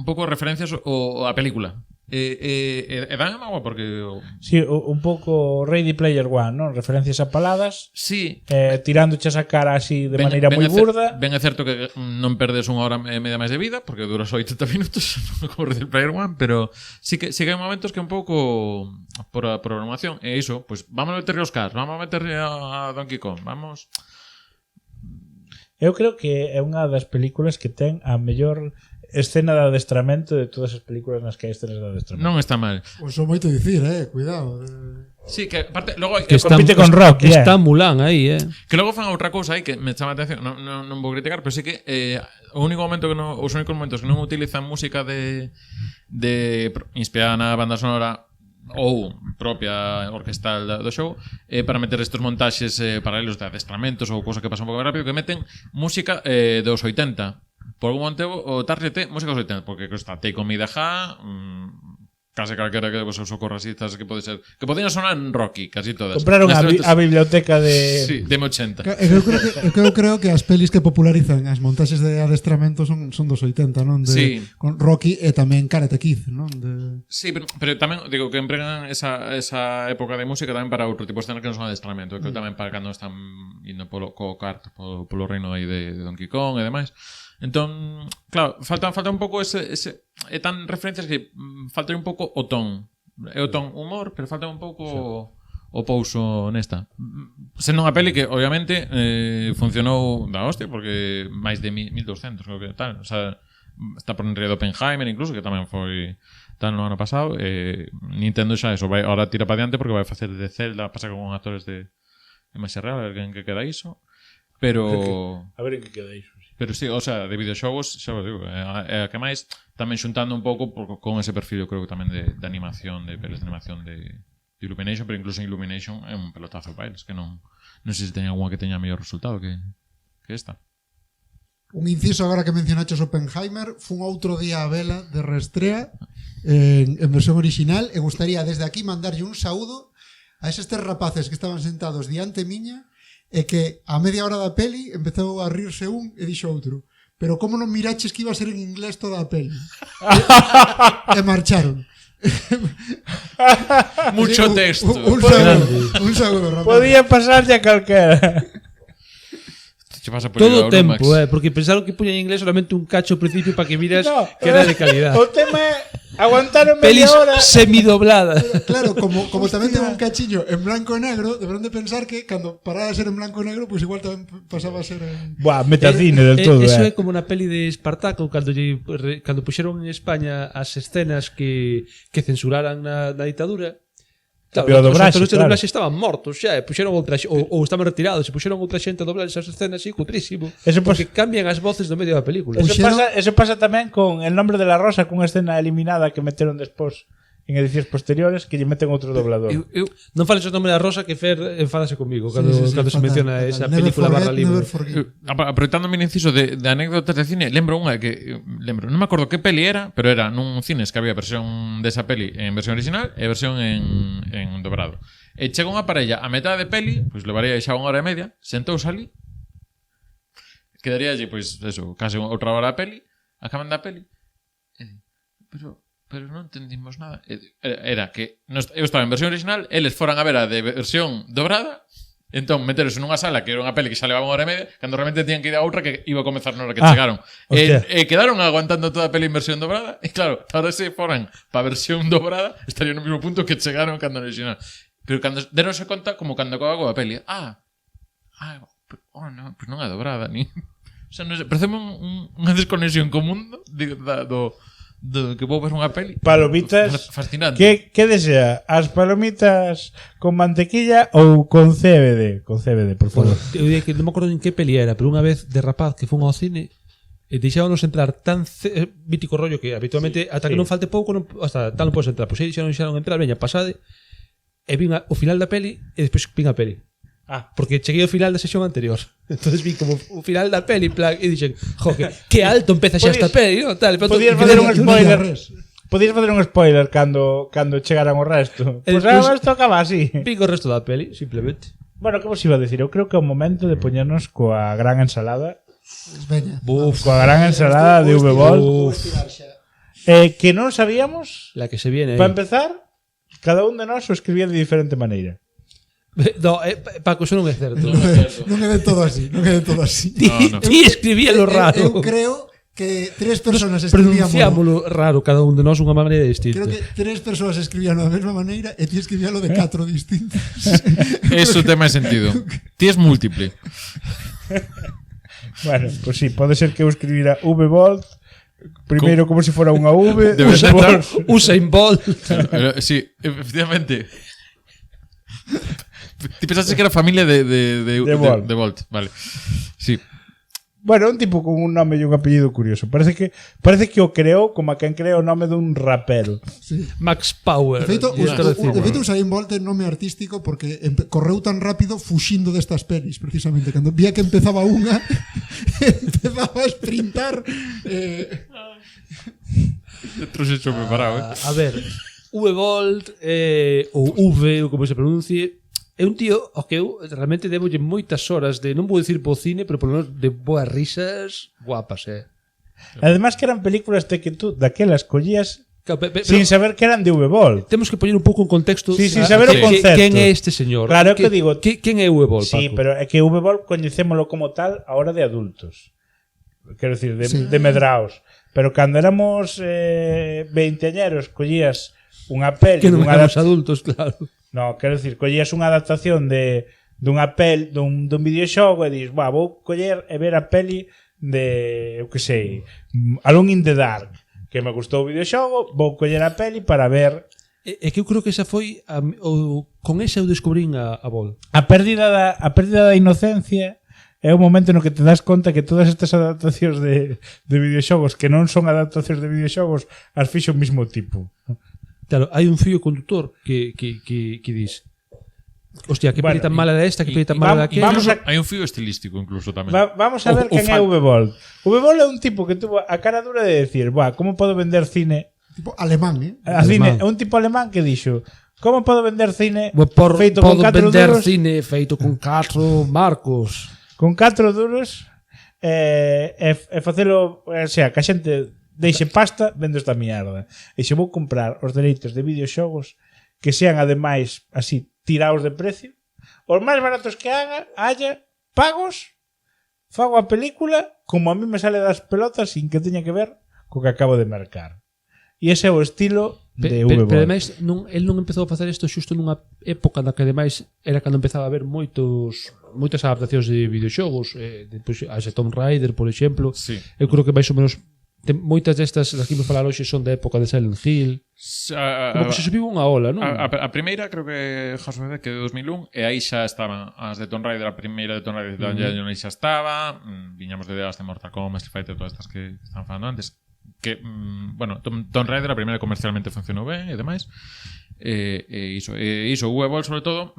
pouco referencias a película. E dan agua porque Sí, un pouco Ready Player One, non? Referencias a paladas, sí, tirándoche a cara así de maneira moi burda. Ben é certo que non perdes unha hora e media máis de vida, porque dura só 80 minutos, non como Ready Player One, pero sí que hai momentos que un pouco por a programación, e iso, pois vamos a meterle os cars, vamos a meterle a Donkey Kong, vamos. Eu creo que é unha das películas que ten a mellor escena de adestramento de todas as películas nas que hai escenas de adestramento. Non está mal. Pois son moito dicir, cuidado. Sí, que aparte logo Que compite con Rocky, Está Mulan aí, que logo fan outra cousa aí que me chama a atención, non vou criticar, pero sí que o único momento que os únicos momentos que non utilizan música de inspirada na banda sonora ou propia orquestal do show para meter estes montaxes paralelos de adestramentos ou cousa que pasa un pouco máis rápido, que meten música dos 80. Por algún motivo o target música dos 80, porque está Take On Me de Ja, case calquera que vos ocorra así, que pode ser, que podían sonar en Rocky, casi todas. Compraron a biblioteca de... Sí, de 80. Eu creo que as pelis que popularizan as montaxes de adestramento son dos 80, non? Sí. Con Rocky e tamén Karate Kid, non? Sí, pero tamén digo que empregan esa época de música tamén para outro tipo de escenas que non son adestramento, que tamén para cando están indo polo kart, polo reino aí de Donkey Kong e demais. Entón, claro, falta un pouco ese é tan referencias que falta un pouco o ton. É o ton humor, pero falta un pouco o pouso nesta. Sendo unha peli que obviamente funcionou da hostia, porque máis de 1200 creo que tal, o sea, está por enriba de Oppenheimer incluso, que tamén foi tal no ano pasado. Nintendo xa eso vai ahora tira para diante porque vai facer de Zelda, pasa con actores de imaxe real, a ver en que queda iso. Pero a ver en que queda iso. Pero sí, o sea, de videoxogos, xa vos digo, é a que máis tamén xuntando un pouco con ese perfil, eu creo que tamén de animación, de peles de animación de Illumination, pero incluso Illumination é un pelotazo para eles, que non sei se teña alguna que teña mellor resultado que esta. Un inciso agora que mencionaches Oppenheimer, fun outro día a vela de reestrea en versión original e gustaría desde aquí mandarlle un saúdo a eses tres rapaces que estaban sentados diante miña e que a media hora da peli empezou a rirse un e dixo outro, pero como non miraches que iba a ser en inglés toda a peli? E marcharon. Mucho texto. Un saúdo, rapaz. Podía pasarlle a calquera. Pasa por todo o tempo, porque pensaron que puña en inglés solamente un cacho ao principio para que miras que era de calidad. O tema é aguantaron pelis media hora semidobladas. Claro, como tamén ten un cachiño en blanco e negro, deberán de pensar que cando parara de ser en blanco e negro, pues igual tamén pasaba a ser en... Buah, metacine del todo. Eso é como na peli de Espartaco cando puxeron en España as escenas que censuraran na ditadura. Claro, os actores de doblaxe estaban mortos xa, e puxeron outra ou estaban retirados, e puxeron outra xente a doblar esas escenas así, cutrísimo. Porque cambian as voces do medio da película. Eso pasa tamén con El nombre de la rosa, cunha escena eliminada que meteron despois en edicións posteriores que lle meten outro doblador. Non fales o nombre da rosa que Fer enfádase comigo cando se menciona esa película barra libro. Aproveitando o inciso de anécdotas de cine, lembro unha que non me acordo que peli era, pero era nun cines que había versión desa peli en versión original e versión en dobrado. E chega unha parella a metade de peli, pois levaría xa unha hora e media, sentouse ali, quedaría allí, pois eso, case outra hora a peli, acaban da peli, pero non entendimos nada. Era que eu estaba en versión original, eles foran a ver a de versión dobrada, entón meteros nunha sala que era unha peli que xa levaba unha hora e media, cando realmente tenían que ir a outra que iba a comezar na hora que chegaron. E quedaron aguantando toda a peli en versión dobrada, e claro, ahora se foran pa versión dobrada, estarían no mesmo punto que chegaron cando na original. Pero cando deronse conta, como cando acabou a peli, no, pues non é dobrada, ni... O sea, non sei, pareceme unha desconexión co mundo do que vou ver unha peli. Palomitas fascinante. Que desea? As palomitas con mantequilla ou con CBD? Con CBD, por favor. Eu diría que non me acordo en que peli era, pero unha vez de rapaz que fun ao cine e deixábanos entrar tan mítico rollo que habitualmente ata que non falte pouco hasta tal non podes entrar, pois aí xa non entrar, veña, pasade e vin o final da peli e despois vin a peli. Porque cheguei ao final da sesión anterior. Entonces vi como o final da peli plan, e dixen, jo, que alto empeza xa esta peli, ¿no? Tal, podías facer un spoiler. Podías facer un spoiler cando chegaran o resto. Pois agora isto acaba así. Vi o resto da peli, simplemente. Bueno, que vos iba a decir? Eu creo que é o momento de poñernos coa gran ensalada. Coa gran ensalada de V-Ball. Que non sabíamos. La que se viene. Para empezar, cada un de nós o escribía de diferente maneira. No, Paco, eso non é certo. Non é de todo así, non é de todo así. Ti escribía lo raro. Eu creo que tres persoas escribíamos. Pronunciámolo raro cada un de nós unha maneira distinta. Creo que tres persoas escribían da mesma maneira e ti escribíalo de 4 distintas. Eso ten máis sentido. Ti es múltiple. Bueno, pues sí, pode ser que eu escribira V-Volt primeiro como se fora unha V, Usain Bolt. Sí, efectivamente. Ti pensaste que era familia de Bolt, vale. Sí. Bueno, un tipo con un nome e un apellido curioso. Parece que o creou como a quen crea o nome dun rapero. Max Power. De feito, director de cine. Usain Bolt é nome artístico porque correu tan rápido fuxindo destas pelis, precisamente. Cando vía que empezaba unha, empezaba a sprintar. Trouxe preparado, A ver, Uwe Boll ou Uwe, ou como se pronuncie, é un tío ao que eu realmente debolle moitas horas de, non vou dicir bo cine, pero polo menos de boas risas guapas, Además que eran películas de que tú daquelas collías Claro, pero sin saber que eran de Uwe Boll. temos que poñer un pouco en contexto. Sí, sin saber o concepto. Quen é este señor? Claro, que digo. Quen é Uwe Boll, Sí, Paco? pero é que Uwe Boll coñecémolo como tal a hora de adultos. Quero dicir, de medraos. Pero cando éramos veinteañeros collías unha peli Que non dunha éramos adultos, claro. No, quero dicir, collías unha adaptación dunha pel dun videoxogo e dis, vou coller e ver a peli de, eu que sei, Alone in the Dark, que me gustou o videoxogo, vou coller a peli para ver. É que eu creo que esa foi con esa eu descubrín a Boll. A pérdida da inocencia é o momento no que te das conta que todas estas adaptacións de videoxogos que non son adaptacións de videoxogos as fixo o mismo tipo. Claro, hai un fío conductor que dis, hostia, que peli tan mala era esta, que peli tan mala era aquella. Hai un fío estilístico incluso tamén. Vamos a ver quen é Uwe Boll. Uwe Boll é un tipo que tuvo a cara dura de decir, como podo vender cine? Tipo alemán, Cine, é un tipo alemán que dixo, como podo vender cine feito con 4 duros? Cine feito con 4 marcos. Con 4 duros e facelo, o sea, que a xente deixe pasta vendo esta mierda. E se vou comprar os dereitos de videoxogos que sean ademais así tiraos de precio, os máis baratos que haya pagos, fago a película como a mí me sale das pelotas sin que teña que ver co que acabo de mercar. E ese é o estilo de Uwe Boll. Pero ademais el non empezou a facer isto xusto nunha época na que ademais era cando empezaba a haber moitas adaptacións de videoxogos, depois a Tomb Raider, por exemplo. Sí. Eu creo que máis ou menos moitas destas das que me falar hoxe son da época de Silent Hill. Como que se subiu unha ola, non? A primeira creo que House of the Dead, que de 2001, e aí xa estaban as de Tomb Raider, a primeira de Tomb Raider de xa estaba, viñamos de ideas de Mortal Kombat, Street Fighter, todas estas que están falando antes, que, bueno, Tomb Raider a primeira comercialmente funcionou ben e demais, iso Uwe Boll sobre todo,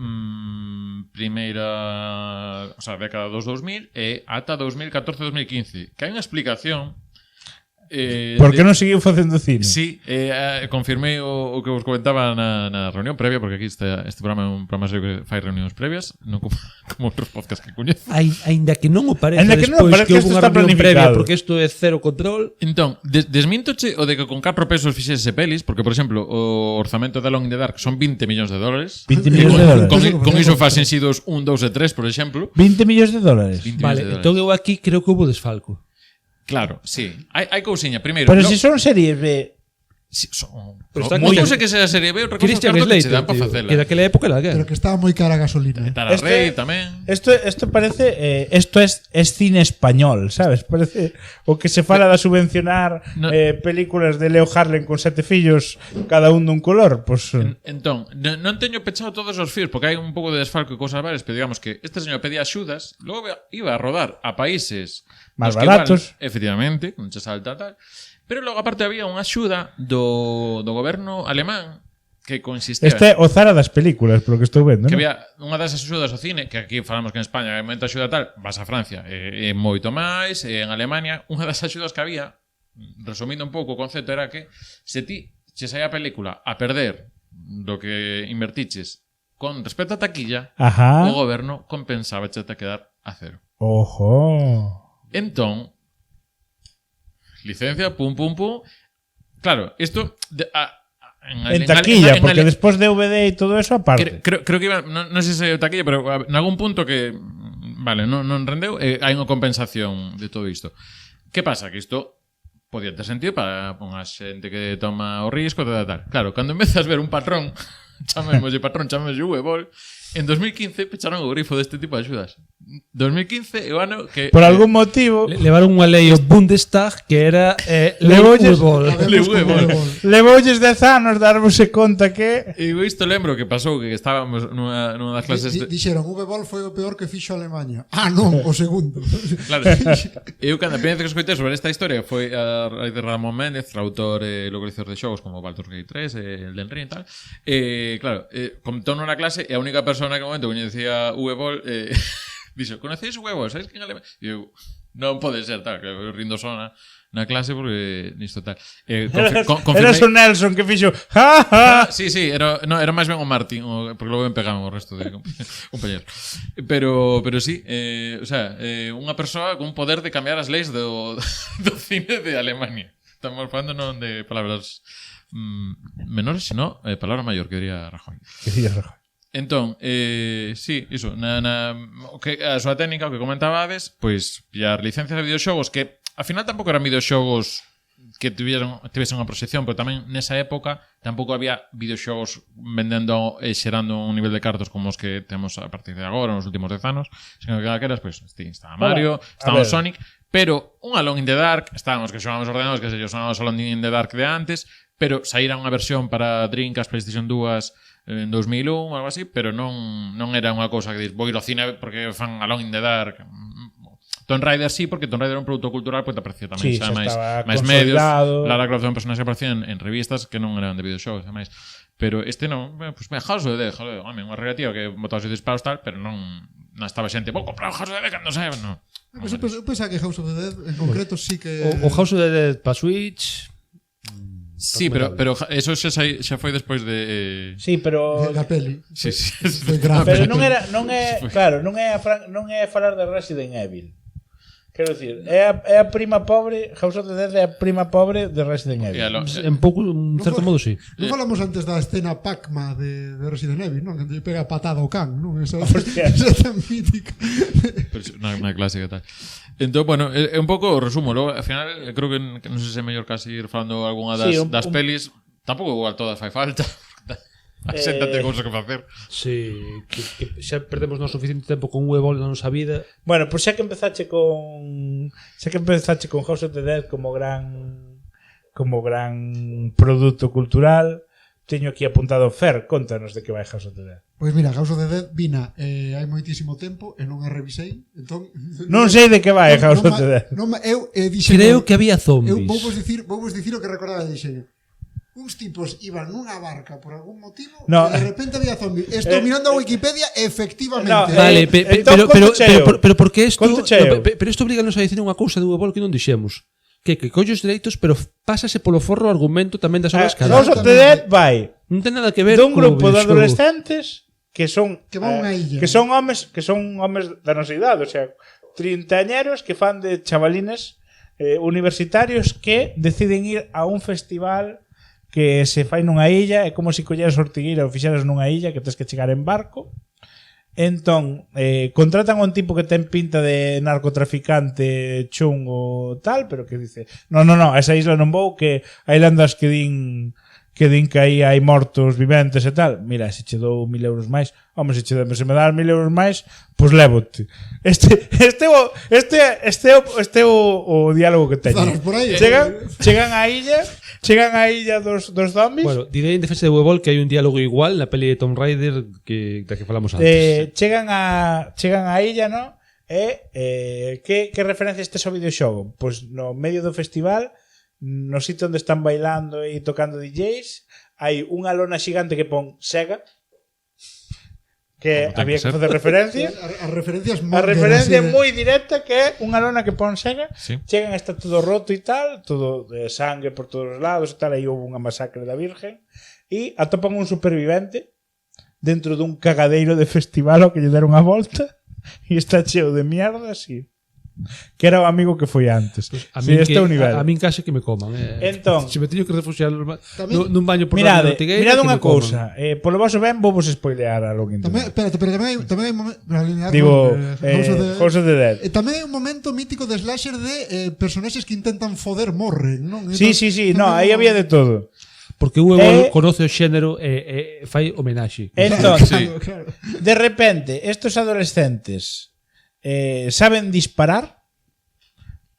primeira, o sea, década dos 2000 e ata 2014-2015, que hai unha explicación. Por que non seguiu facendo cine? Sí, confirmei o que vos comentaba na reunión previa, porque aquí este programa é un programa serio que fai reunións previas, non como outros podcasts que coñezo. Aínda que non o parece que despois que houve isto unha está reunión previa, planificado. porque isto é cero control. Entón, desmíntoche o de que con 4 pesos fixese pelis, porque, por exemplo, o orzamento de Alone in the Dark son 20 millóns de dólares. 20 millóns de dólares. Con iso fasen sidos 1, 2 e 3, por exemplo. 20 millóns de dólares. 20 Vale, millóns de entón dólares. eu aquí creo que houve desfalco. Claro, sí. Hai cousiña. Primeiro, Pero se son series B, Pero está moi moi- cousa que sea serie B, outra cousa Christian carto que che Slater, dan para tío, facela. que daquela época era pero que estaba moi cara a gasolina. Tara Rey tamén. Esto parece esto es cine español, sabes? Parece o que se fala de subvencionar No. películas de Leo Harlem con 7 fillos, cada un dun color, pues Entón, non teño pechado todos os fios porque hai un pouco de desfalco e cousas varias, pero digamos que este señor pedía axudas, logo iba a rodar a países Más nos que igual, baratos. efectivamente, non che salta tal. Pero logo aparte había unha axuda do goberno alemán que consistía este é o Zara das películas, polo que estou vendo, que ¿no? había unha das axudas ao cine, que aquí falamos que en España hai moita axuda tal, vas a Francia e moito máis, e en Alemania unha das axudas que había, resumindo un pouco o concepto, era que se ti che saía a película a perder do que invertiches con respecto a taquilla, Ajá. o goberno compensaba che te quedar a cero. Ojo. Entón, licencia, pum. Claro, isto En taquilla, porque despois de DVD e todo eso aparte. Creo que iba, non sei se é taquilla, pero en algún punto que vale, non rendeu, hai unha compensación de todo isto. Que pasa? Que isto podía ter sentido para unha xente que toma o risco, tal. Claro, cando empezas a ver un patrón, chamémoslle Uwe Boll, En 2015 pecharon o grifo deste tipo de axudas. 2015 é o ano que... Por algún motivo, Levaron unha lei ao Bundestag que era Levoulles- levoulles 10 anos darvose conta que... E isto lembro que pasou que estábamos nunha das clases de... Dixeron, V-Ball foi o peor que fixo Alemanha. Ah, non, o segundo. Claro. Eu cando a primeira vez que escoitei sobre esta historia foi a raíz de Ramón Méndez, autor e localizador de xogos como Baldur's Gate 3, Elden Ring e tal. Claro, comentou nunha clase e a única persona que no momento coñecía V-Ball dixo, conocéis V-Ball? Sabéis que en Alemania? E eu, non pode ser, tal, que eu rindo só na clase porque nisto tal. Eras o Nelson que fixo ja, ja. Sí, era máis ben o Martín, porque logo ben pegamos o resto de compañeros. Pero sí, o sea, unha persoa con un poder de cambiar as leis do cine de Alemania. Estamos falando non de palabras menores, sino palabra maior, que diría Rajoy. Entón, sí, iso, que a súa técnica, o que comentabades, pois pillar licencias de videoxogos que ao final tampouco eran videoxogos que tivesen unha proxección, pero tamén nesa época tampouco había videoxogos vendendo e xerando un nivel de cartos como os que temos a partir de agora, nos últimos 10 anos, sino que calqueras, pois, estaba Mario, estaba Sonic, pero un Alone in the Dark, estábamos que xogábamos ordenados, que se xogábamos Alone in the Dark de antes, pero saíra unha versión para Dreamcast, PlayStation 2 en 2001 ou algo así, pero non era unha cousa que dis, vou ir ao cine porque fan Alone in the Dark. Tomb Raider sí, porque Tomb Raider era un produto cultural, pois te aparecía tamén Sí, xa máis consolidado. medios. Lara Croft é un personaxe que aparecía en revistas que non eran de videoxogos, e máis. Pero este non, pois House of the Dead, joder, home, unha recreativa que botaba os disparos tal, pero non estaba xente, vou comprar o House of the Dead cando saia, non. Eu pensaba que House of the Dead en concreto sí que... O House of the Dead para Switch. Sí, pero eso xa foi despois de... Sí, pero Da peli. Sí. Foi grave. pero non é, claro, non é falar de Resident Evil. Quero dicir, é a prima pobre, House of the Dead é a prima pobre de Resident Evil. En pouco, en certo modo, sí. Non falamos antes da escena Pac-Ma de Resident Evil, non? Que lle pega patada ao can, non? Esa tan mítica. Unha clásica tal. Entón, bueno, é un pouco o resumo. Logo, ao final, creo que non sei se é mellor casi ir falando algunha das pelis. Tampouco igual todas fai falta. Hai xente cousas que facer. Sí, que xa perdemos no suficiente tempo con V-Ball na nosa vida. Bueno, pois xa que empezache con House of the Dead como gran produto cultural, teño aquí apuntado Fer, contanos de que vai House of the Dead. Pois mira, House of the Dead vina hai moitísimo tempo e non a revisei, entón Non sei de que vai House of the Dead. Eu dixen, Creo que había zombies. Eu vou vos dicir o que recordaba, dixen uns tipos iban nunha barca por algún motivo No. e de repente había zombies. Estou mirando a Wikipedia, efectivamente. No, Vale, entón, pero porque isto Conto cheo. pero isto obriganos a dicir unha cousa de V-Ball que non dixemos. Que collo os dereitos, pero pásase polo forro o argumento tamén das obras House of caras. the Dead vai Non ten nada que ver dun co grupo de videoxogo. adolescentes que son van a unha illa. que son homes da nosa idade, o sea, treintañeros que fan de chavalines universitarios que deciden ir a un festival que se fai nunha illa, é como se colleras Ortigueira ou fixeras nunha illa que tens que chegar en barco. Entón, contratan a un tipo que ten pinta de narcotraficante chungo tal, pero que dice, no, a esa isla non vou, que hai landas que din que aí hai mortos viventes e tal. Mira, se che dou 1000 euros máis, home, se me das 1000 euros máis, pois lévote. Este é o diálogo que teño. Por aí, Chegan á illa dos zombies. Bueno, direi en defensa de V-Ball que hai un diálogo igual na peli de Tomb Raider da que falamos antes. Chegan á illa, ¿no? Que referencias tes ao videoxogo? Pois no medio do festival, no sitio onde están bailando e tocando DJs, hai unha lona xigante que pon Sega, que había que facer referencia. As referencias A referencia moi directa que é unha lona que pon Sega. Sí. Chegan, está todo roto e tal, todo de sangue por todos os lados e tal, aí houve unha masacre da Virgen e atopan un supervivente dentro dun cagadeiro de festival ao que lle deron a volta e está cheo de mierda así. Que era o amigo que foi antes. A min este é o nivel. A min case que me coman. Entón, se me teño que refugiar Tamén- nun baño por mirade Ortigueira, unha cousa, polo vosso ben vou vos spoilear a lo que Tamén, espérate, pero tamén hai momento digo, House of the Dead. Tamén hai un momento mítico de slasher de personaxes que intentan foder morren, non? Sí, no, aí había de todo. Porque o Evo conoce o xénero e fai homenaxe. Entón, Claro. de repente, estos adolescentes saben disparar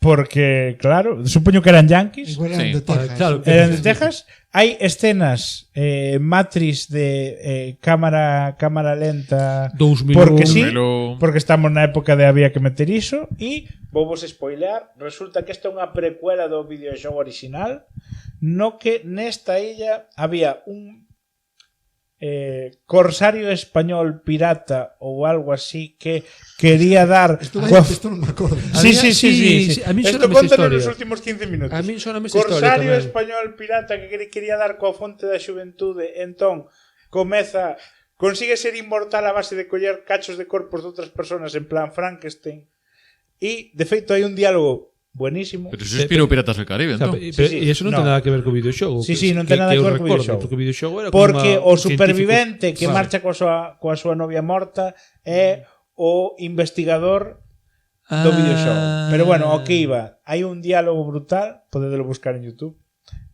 porque, claro, supoño que eran yanquis. Igual eran Sí. de Texas. Claro, Eran de Texas. Hai escenas matriz de cámara lenta 2001. porque sí, Pero- porque estamos na época de había que meter iso e vou vos spoilear, resulta que esta é unha precuela do videoxogo original no que nesta illa había un corsario español pirata ou algo así que quería dar Esto non me acordo. Sí, Había- sí, sí, sí, sí. A mí Esto sóname esa contan historia. nos últimos 15 minutos. A mí sóname esa historia Corsario tamén. español pirata que quería dar coa fonte da xuventude, entón consigue ser inmortal a base de coller cachos de corpos de outras persoas en plan Frankenstein. E de feito hai un diálogo buenísimo. Pero eso inspirou Piratas del Caribe, O sea, entón. e iso non no. ten nada que ver co videoxogo. Sí, sí, non ten nada que ver co videoxogo. Porque o videoxogo era como Porque unha- o un supervivente que científico. marcha coa súa novia morta é o investigador do videoxogo. Pero bueno, o que iba, hai un diálogo brutal, podedelo buscar en YouTube,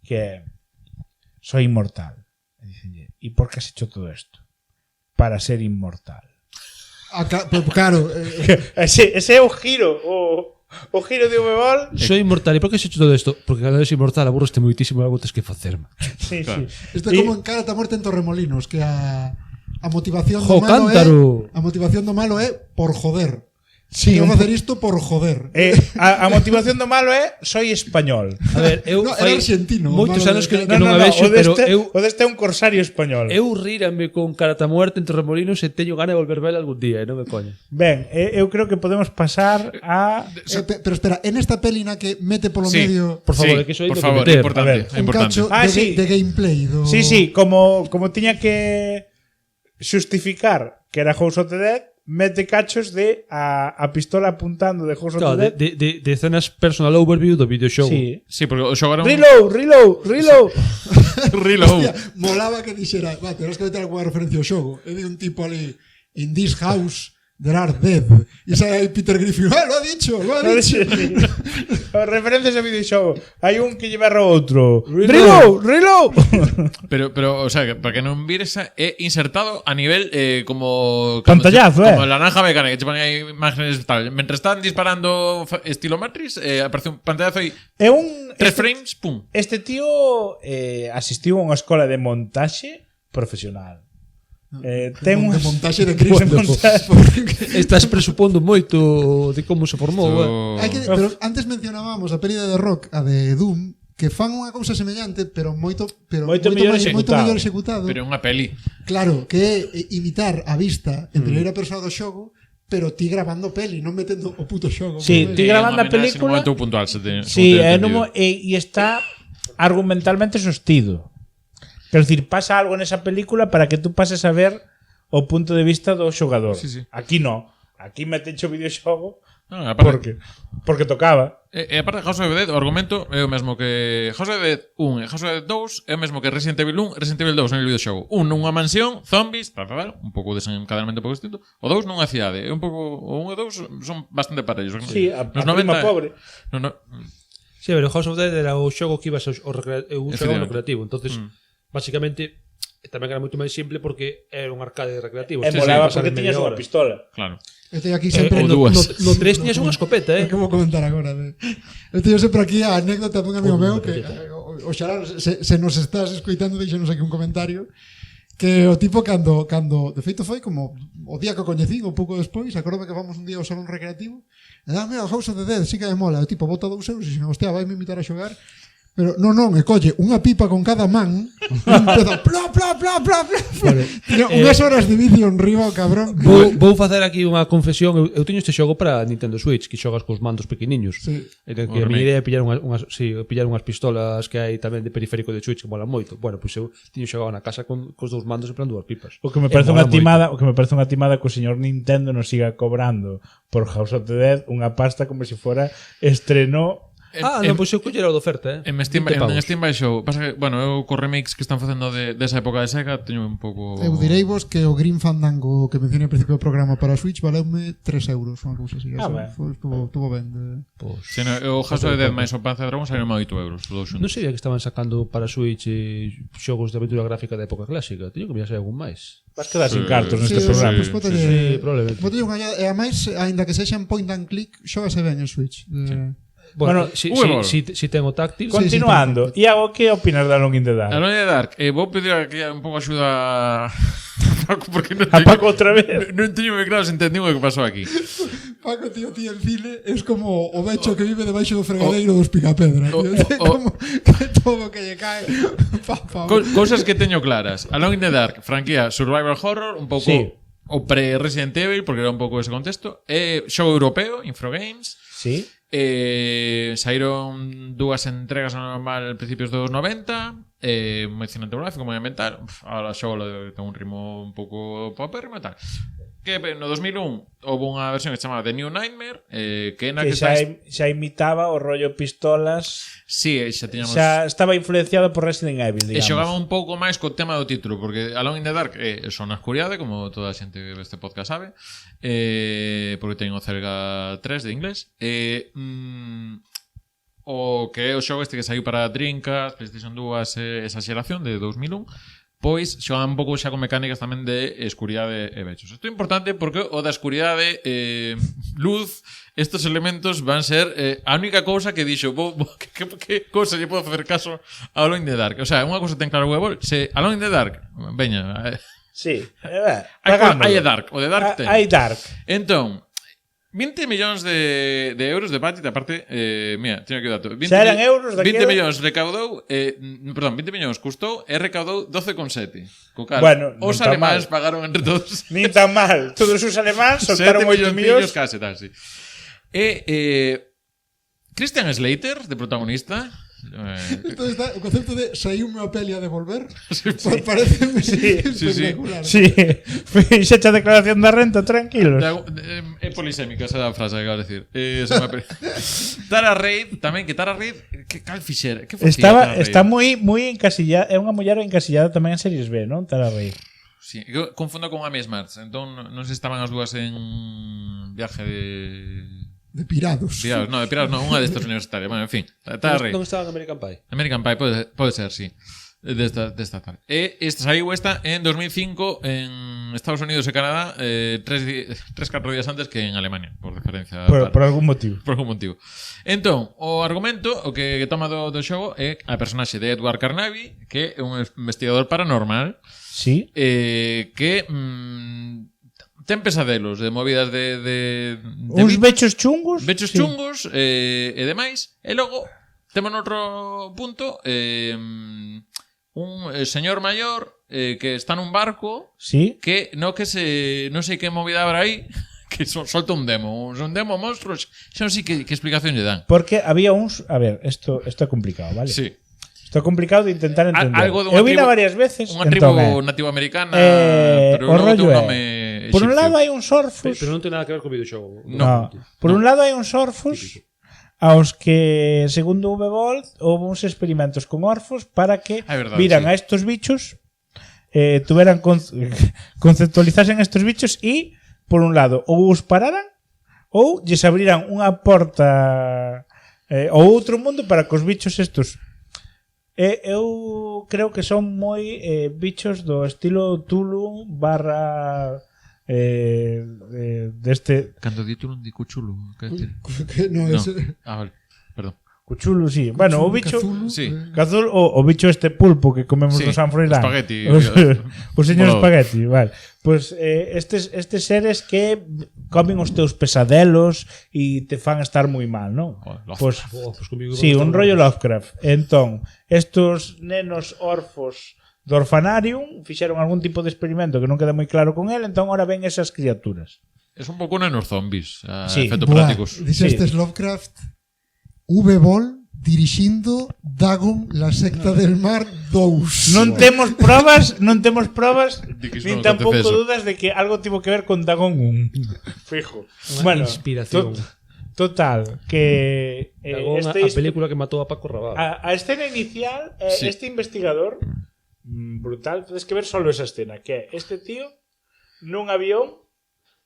que é: soy inmortal. E dicenlle, "¿Y por qué has hecho todo esto?" Para ser inmortal. Claro, Ese é o giro, o giro de Ubebol. Soy inmortal. E por que has hecho todo isto? Porque cando eres inmortal aburreste moitísimo e algo tes que facer. Sí, Claro. sí. isto é como en Cara ta Muerte en Torremolinos, que a motivación Jo, do malo cántaro. a motivación do malo é por joder. Sí, Quero un facer isto por joder. A motivación do malo é soy español. A ver, eu No, era argentino, moitos malo anos de- que non a vexo, pero eu o deste é un corsario español. eu rírame con Carata Muerte en Torremolinos e teño gana de volver vela algún día, e non me coña. Ben, eu creo que podemos pasar a Pero espera, en esta peli na que mete polo Sí. medio Por favor, Sí, é que iso hai por que favor, meter. importante, A ver, é un importante. cacho Sí. de gameplay do... Sí, como tiña que xustificar que era House of the Dead, mete cachos de a pistola apuntando de House of Claro, the de, Dead. de escenas personal overview do videoxogo. Sí. Sí, porque o xogo era un... Reload. Reload. Hostia, molaba que dixera, va, terás que meter alguna referencia ao xogo. E di un tipo ali, in this house there are dead. E sai aí Peter Griffin, lo ha dicho, lo ha dicho. Referencias a videoxogo. Hai un que lleva a outro. Reload. Reload. Pero, o sea, que para que non vires é insertado a nivel como... Pantallazo, Como la naranja mecánica, que che ponen aí imágenes tal. Mentre están disparando estilo Matrix, aparece un pantallazo aí, É un 3 frames, pum. Este tío asistiu a unha escola de montaxe profesional. Ten De unhas montaxe de Cristo. de montaxe. Estás presupondo moito de como se formou. Hai que, pero antes mencionábamos a peli de The Rock, a de Doom, que fan unha cousa semellante, pero moito mellor executado. mellor executado. Pero é unha peli. Claro, que é imitar a vista en primeira persoa do xogo, pero ti grabando peli, non metendo o puto xogo. Sí, por ti medio. grabando a Unha homenaxe película. nun momento puntual, se te, Sí, como te he entendido. e está argumentalmente sostido. Quero dicir, pasa algo nesa película para que tú pases a ver o punto de vista do xogador. Sí, sí. Aquí no. Aquí metecho o videoxogo Non, aparte, porque tocaba. E aparte, House of the Dead, o argumento é o mesmo que House of the Dead 1 e House of the Dead 2 é o mesmo que Resident Evil 1 e Resident Evil 2 en el videoxogo. Un nunha mansión, zombies, un pouco desencadenamento un pouco distinto. O 2 nunha cidade. É un pouco, o 1 e 2 son bastante parellos. Sí, a Nos prima pobre. No, Sí, pero House of Dead era o xogo que ibas un xogo no Efectivamente. creativo. Entonces, basicamente, tamén era moito máis simple porque era un arcade recreativo. E Ti molaba pasar porque en tiñas media unha hora. pistola. claro. Eu teño aquí sempre... ou dúas. No 3 tiñas unha escopeta, É que vou comentar agora. Eu teño sempre aquí a anécdota dun amigo meu que oxalá se nos estás escoitando, deixanos aquí un comentario, que o tipo cando de feito foi como o día que o coñecín, un pouco despois, acordome que vamos un día ao salón recreativo, e mira, o House of the Dead, sí que me mola, o tipo bota 2 euros e dixen, hostia, vai me invitar a xogar. Pero non, e colle unha pipa con cada man e empeza plá, plá, plá, plá, plá. Vale. Tiña unhas horas de vídeo en riba o cabrón. Vou facer aquí unha confesión. Eu teño este xogo para Nintendo Switch, que xogas cos mandos pequeniños. Sí. E que a miña idea é pillar pillar unhas pistolas que hai tamén de periférico de Switch que molan moito. Bueno, pois eu tiño xogado na casa cos dous mandos en plan dúas pipas. O que me E parece mola unha timada, o que me parece unha timada que o señor Nintendo nos siga cobrando por House of the Dead unha pasta como se fora estreno Non, pois eu collera o de oferta, En Steam, baixou. Pasa que, bueno, eu co remix que están facendo desa época de Sega teño un pouco... Eu direivos que o Grim Fandango que mencionei ao principio do programa para Switch valeume 3 euros, unha cousa así. Estuvo ben. Sí, no, o House of the Dead máis o Panzer Dragon saíron 8 euros. Non sabía que estaban sacando para Switch xogos de aventura gráfica da época clásica. Teño que mirar se hai algún máis. Vas quedar sin cartos neste Sí, programa. pues Sí, probablemente. E ademais, aínda que sexan point and click, xógase ben en Switch. Bueno, Bueno, si ten o táctil. Continuando, Iago, que opinas de Alone in the Dark? Alone in the Dark, vou pedir aquí un pouco axuda a Paco, porque non A Paco outra vez. non teño moi claro se entendí o que pasou aquí. Paco, tío, en cine es como o becho que vive debaixo do fregadeiro dos Picapedra. Como que todo que lle cae. Cousas que teño claras. Alone in the Dark, franquía survival horror, un pouco Sí. o pre-Resident Evil, porque era un pouco ese contexto. Xogo europeo, Infrogames. Sí. Saíron dúas entregas normal a principios dos 90, moi cinematográfico, moi ambiental. Ahora xogo ten un ritmo un pouco popérrimo e tal. Que no 2001 houve unha versión que se chamaba The New Nightmare, que na Que que xa imitaba o rollo pistolas. Sí, xa tiñamos... Xa estaba influenciado por Resident Evil, E digamos. xogaba un pouco máis co tema do título, porque Alone in the Dark son na escuridade, como toda a xente que ve este podcast sabe, porque teño o Celga 3 de inglés. O que é o xogo este que saiu para Dreamcast, PlayStation 2, esa xeración de 2001, pois xogaba un pouco xa con mecánicas tamén de escuridade e vechos. Isto é importante porque o da escuridade, luz, estos elementos van ser a única cousa que dixo que cousa lle podo facer caso a Alone in the Dark. O sea, unha cousa ten claro o Webol, se Alone in the Dark, veña, Sí. hai Dark, o de Dark ten. Hai Dark. Entón, 20 millóns de euros de budget, aparte, mira, teño aquí o dato. Xa eran euros, 20 millóns recaudou, perdón, 20 millóns custou e recaudou 12,7. Co cal, Bueno, non os tá alemáns mal. pagaron entre todos Nin tan mal. Todos os alemáns 7 soltaron 8 millóns millóns. case, tal, sí. Christian Slater, de protagonista. Entonces está o concepto de saiume a peli a devolver. Parece espectacular. Sí. Fixecha a declaración da renta, tranquilos. É polisémica esa frase que acabas de decir. Tara Reid, tamén, que Tara Reid, que cal fixera? Que facía Tara Reid? Está moi encasillada, é unha muller encasillada tamén en series B, non? Tara Reid. Sí, eu confundo con Amy Smarts. Entón, non sei se estaban as dúas en viaje de pirados. No, de pirados non, unha destas universitarias. Bueno, en fin, Tara Reid. Non estaba en American Pie. American Pie, pode ser, sí. Desta tal. Saiu esta en 2005 en Estados Unidos e Canadá, 3-4 días antes que en Alemania, por diferencia. Por algún motivo. Por algún motivo. Entón, o argumento, o que toma do xogo é a personaxe de Edward Carnaby, que é un investigador paranormal. Sí. Que ten pesadelos de movidas de uns bechos chungos. Bechos chungos e demais. E logo temos outro punto un señor maior que está nun barco, sí, que non sei que movida habrá aí, que solta un demo monstruos, xa non sei que explicación lle dan. Porque había uns, a ver, isto é complicado, vale? Sí. Isto é complicado de intentar entender. Eu vina varias veces. Unha tribu nativo americana, pero o rollo ten un nome egipcio. Por un lado hai uns orfos, pero non ten nada que ver co videoxogo. No. Por un lado hai uns orfos aos que, segundo Uwe Boll, houve uns experimentos con orfos para que viran a estos bichos, tuveran conceptualizasen estos bichos e, por un lado, ou os pararan ou lles abriran unha porta ou outro mundo para que os bichos estos eu creo que son moi bichos do estilo Tulu barra deste cando di Tulu di Cuchulo vale, perdón. Cuchulo, sí. Bueno, o bicho Cazulu, sí. Cazul, o bicho este pulpo que comemos no San Froilán. Espagueti. O señor espagueti, vale. Pues estes seres que comen os teus pesadelos e te fan estar moi mal, ¿no? Pues sí, un rollo Lovecraft. Entón, estos nenos orfos do orfanarium fixeron algún tipo de experimento que non queda moi claro con él, entón ahora ven esas criaturas. Es un pouco nenos zombies, sí. efectos prácticos. Dixestes Lovecraft, Uwe Boll dirixindo Dagon, la secta del mar 2. Non temos probas, nin tampouco eso. dudas de que algo tivo que ver con Dagon 1. Fijo. Bueno, inspiración. Total, que Dragón, a película que matou a Paco Rabanne. a escena inicial Sí. este investigador brutal, tens que ver solo esa escena, que é este tío nun avión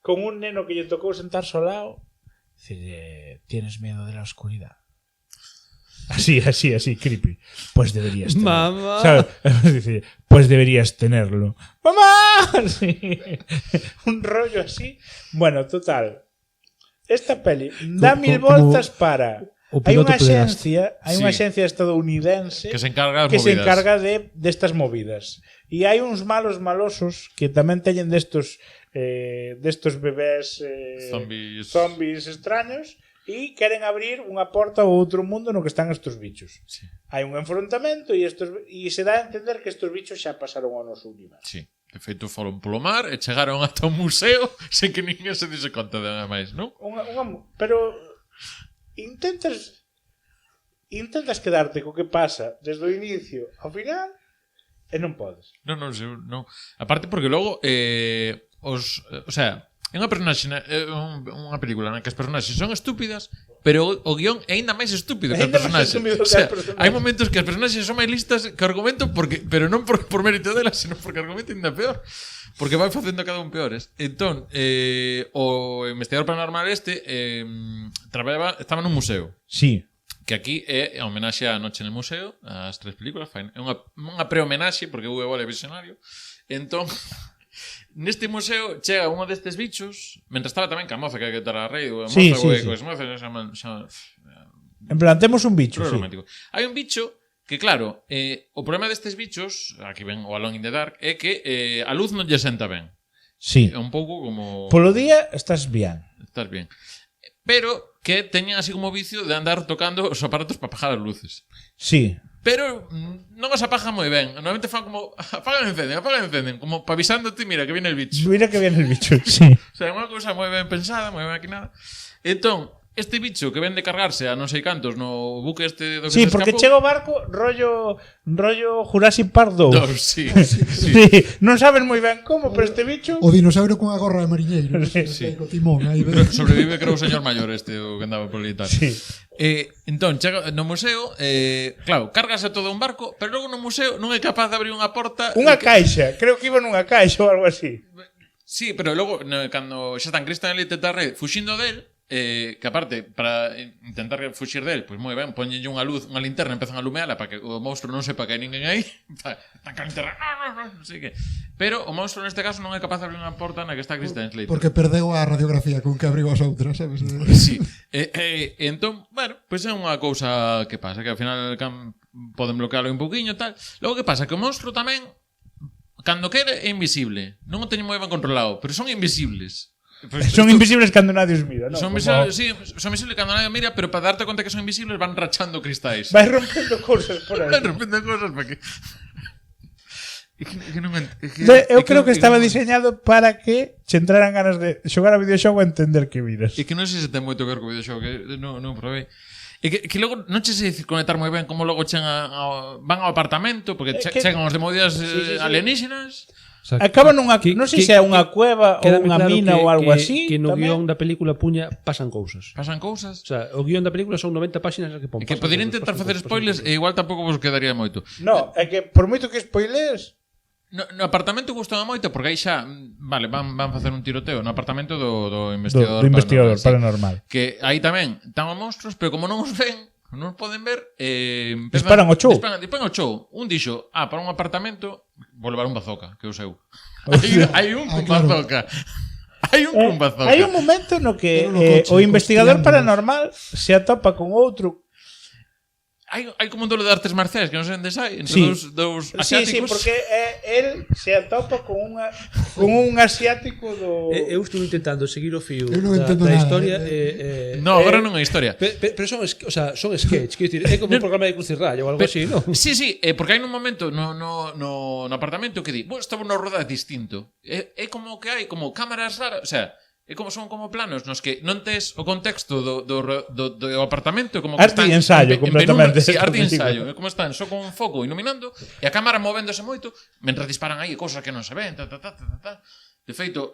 con un neno que lle tocou sentarse ao lado, dice, ¿tienes miedo de la oscuridad? Así, creepy. Pues deberías tenerlo. Mamá. ¿Sabes? Dice, pues deberías tenerlo. ¡Mamá! Sí. Un rollo así. Bueno, total. Esta peli da Como- mil como voltas para... o Hai piloto unha pederasta. axencia estadounidense Que se encarga das que se movidas. encarga destas movidas. E hai uns malos malosos que tamén teñen destos bebés zombies extraños e queren abrir unha porta ao outro mundo no que están estos bichos. Sí. Hai un enfrontamento e se dá a entender que estos bichos xa pasaron ao noso universo. Sí. De feito, foron polo mar e chegaron ata un museo sen que ninguén se dise conta de nada máis, non? Pero intentas quedarte co que pasa desde o inicio ao final e non podes. Non. Aparte porque logo o sea, é unha personaxe unha película na que as personaxes son estúpidas, pero o guión é aínda máis estúpido que as Aínda máis personaxes. estúpido que O sea, as personaxes. hai momentos que as personaxes son máis listas que o argumento pero non por mérito delas, sino porque o argumento é aínda peor. Porque vai facendo a cada un peores. Entón, o investigador paranormal estaba nun museo. Sí. Que aquí é a homenaxe á Noche no Museo, as 3 películas, é unha pre-homenaxe, porque o é visionario. Entón, neste museo chega un destes bichos, mentre estaba tamén ca moza que hai que dar a rei, a moza Sí. coas mozas, En plan, temos un bicho, sí. romántico. Hai un bicho que, claro, o problema destes bichos, aquí ven o Alone in the Dark, é que a luz non lle senta ben. Sí. É un pouco como... Polo día estás bien. Estás bien. Pero que teñan así como vicio de andar tocando os aparatos para apagar as luces. Sí. Pero non os apaga moi ben. Normalmente fan como apagan e encenden, como pa avisándote, mira que viene el bicho. Mira que viene el bicho, sí. O sea, é unha cousa moi ben pensada, moi ben maquinada. Entón, este bicho que ven de cargarse a non sei cantos no buque este do que Sí, se porque escapou, chega o barco rollo Jurassic Park 2. sí. Sí, non saben moi ben como, pero este bicho O dinosaurio con a gorra de mariñeiro. Sí. Co timón aí. Pero sobrevive, creo, o señor maior este o que andaba por ali e tal. Sí. Entón, chega no museo, claro, cárgase todo un barco, pero logo no museo non é capaz de abrir unha porta. Unha caixa, creo que iba nunha caixa ou algo así. Sí, pero logo, cando xa están Christian e Teta Red fuxindo del, que aparte, para intentar fuxir del, pois moi ben, poñenlle unha luz, unha linterna, empezan a lumeala para que o monstro non sepa que hai ninguén aí. Tan ca linterna, non sei que. Pero o monstro neste caso non é capaz de abrir unha porta na que está Christian Slater. Porque perdeu a radiografía con que abriu as outras, sabes? Sí. Entón, bueno, pois é unha cousa que pasa, que ao final poden bloquealo un pouquiño e tal. Logo que pasa, que o monstro tamén, cando quere, é invisible. Non o teñen moi ben controlado, pero son invisibles. Pues Son invisibles cando nadie os mira, ¿no? Son Como- visibles, sí, son visibles cando nadie mira, pero para darte conta que son invisibles van rachando cristais. Vai rompendo cousas por aí. Van rompendo cosas para que... Eu creo que estaba diseñado para que che entraran ganas de xogar a videoxogo e entender que viras. E que non sei se ten moito que ver co videoxogo, que non probei. E que logo non che sei conectar moi ben como logo van ao apartamento, porque chegan os de movidas sí. alienígenas. O sea, Acaba nunha, non sei se é unha cueva ou quédame unha claro mina ou algo así. Que no tamén. guión da película puña pasan cousas. Pasan cousas. O sea, o guión da película son 90 páxinas que pon. E que poderían intentar facer spoilers e igual tampouco vos quedaría moito. No, é que por moito que spoilees, No apartamento gustaba moito porque aí xa, vale, van facer un tiroteo no apartamento do investigador. do investigador sí. paranormal. Que aí tamén están os monstruos, pero como non os ven, non os poden ver, Disparan ao chou. Disparan ao chou. Un dixo, para un apartamento vou levar un bazooka, que é o seu. Hostia. Hai un con claro. bazooka. Hai un con bazooka. Hai un momento no que Pero no coche, o investigador costeándonos. paranormal se atopa con outro. Hai como un duelo de artes marciais que non sei onde sai, entre Sí. dous Sí, asiáticos. porque él se atopa con un asiático do... Eu estou intentando seguir o fío Eu non entendo da nada, historia No, agora non é historia. pero son, o sea, son sketch, quero dicir, é como un programa de Cruz y Raya ou algo así, non? Sí, porque hai nun momento no apartamento que di, estaba unha roda distinto. É como que hai como cámaras raras, o sea, é como son como planos nos que non tes o contexto do apartamento, como que Arte están e ensayo, completamente. Sí, arte e ensayo, é como están só con un foco iluminando e a cámara movéndose moito mentre disparan aí cosas que non se ven, De feito,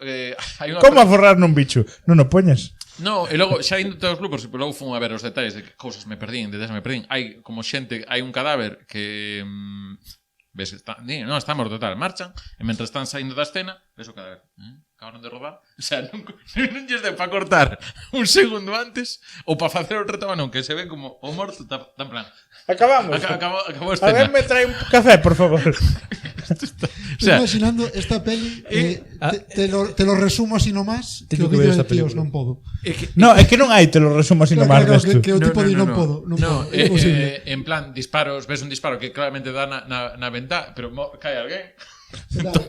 hai unha... Como aforrar nun bicho? Non o poñas. No, e logo xa indo todos os grupos, pero logo fun a ver os detalles de que cousas me perdín, detalles me perdín. Hai como xente, hai un cadáver que ves que está, non está morto tal, marchan e mentre están saindo da escena, ves o cadáver. Acabaron de rodar. O sea, non lles deu para cortar un segundo antes ou para facer o retoma, non, que se ve como o morto está en plan. Acabamos. Acabou a A escena. ver, me trae un café, por favor. O sea, imaginando esta peli te lo resumo así nomás que Teño o que ver vídeo esta de tíos película. non podo. No, é que non hai, te lo resumo así nomás desto. que o tipo di non podo. Non podo. É imposible. En plan, disparos, ves un disparo que claramente dá na ventá, pero cae alguén.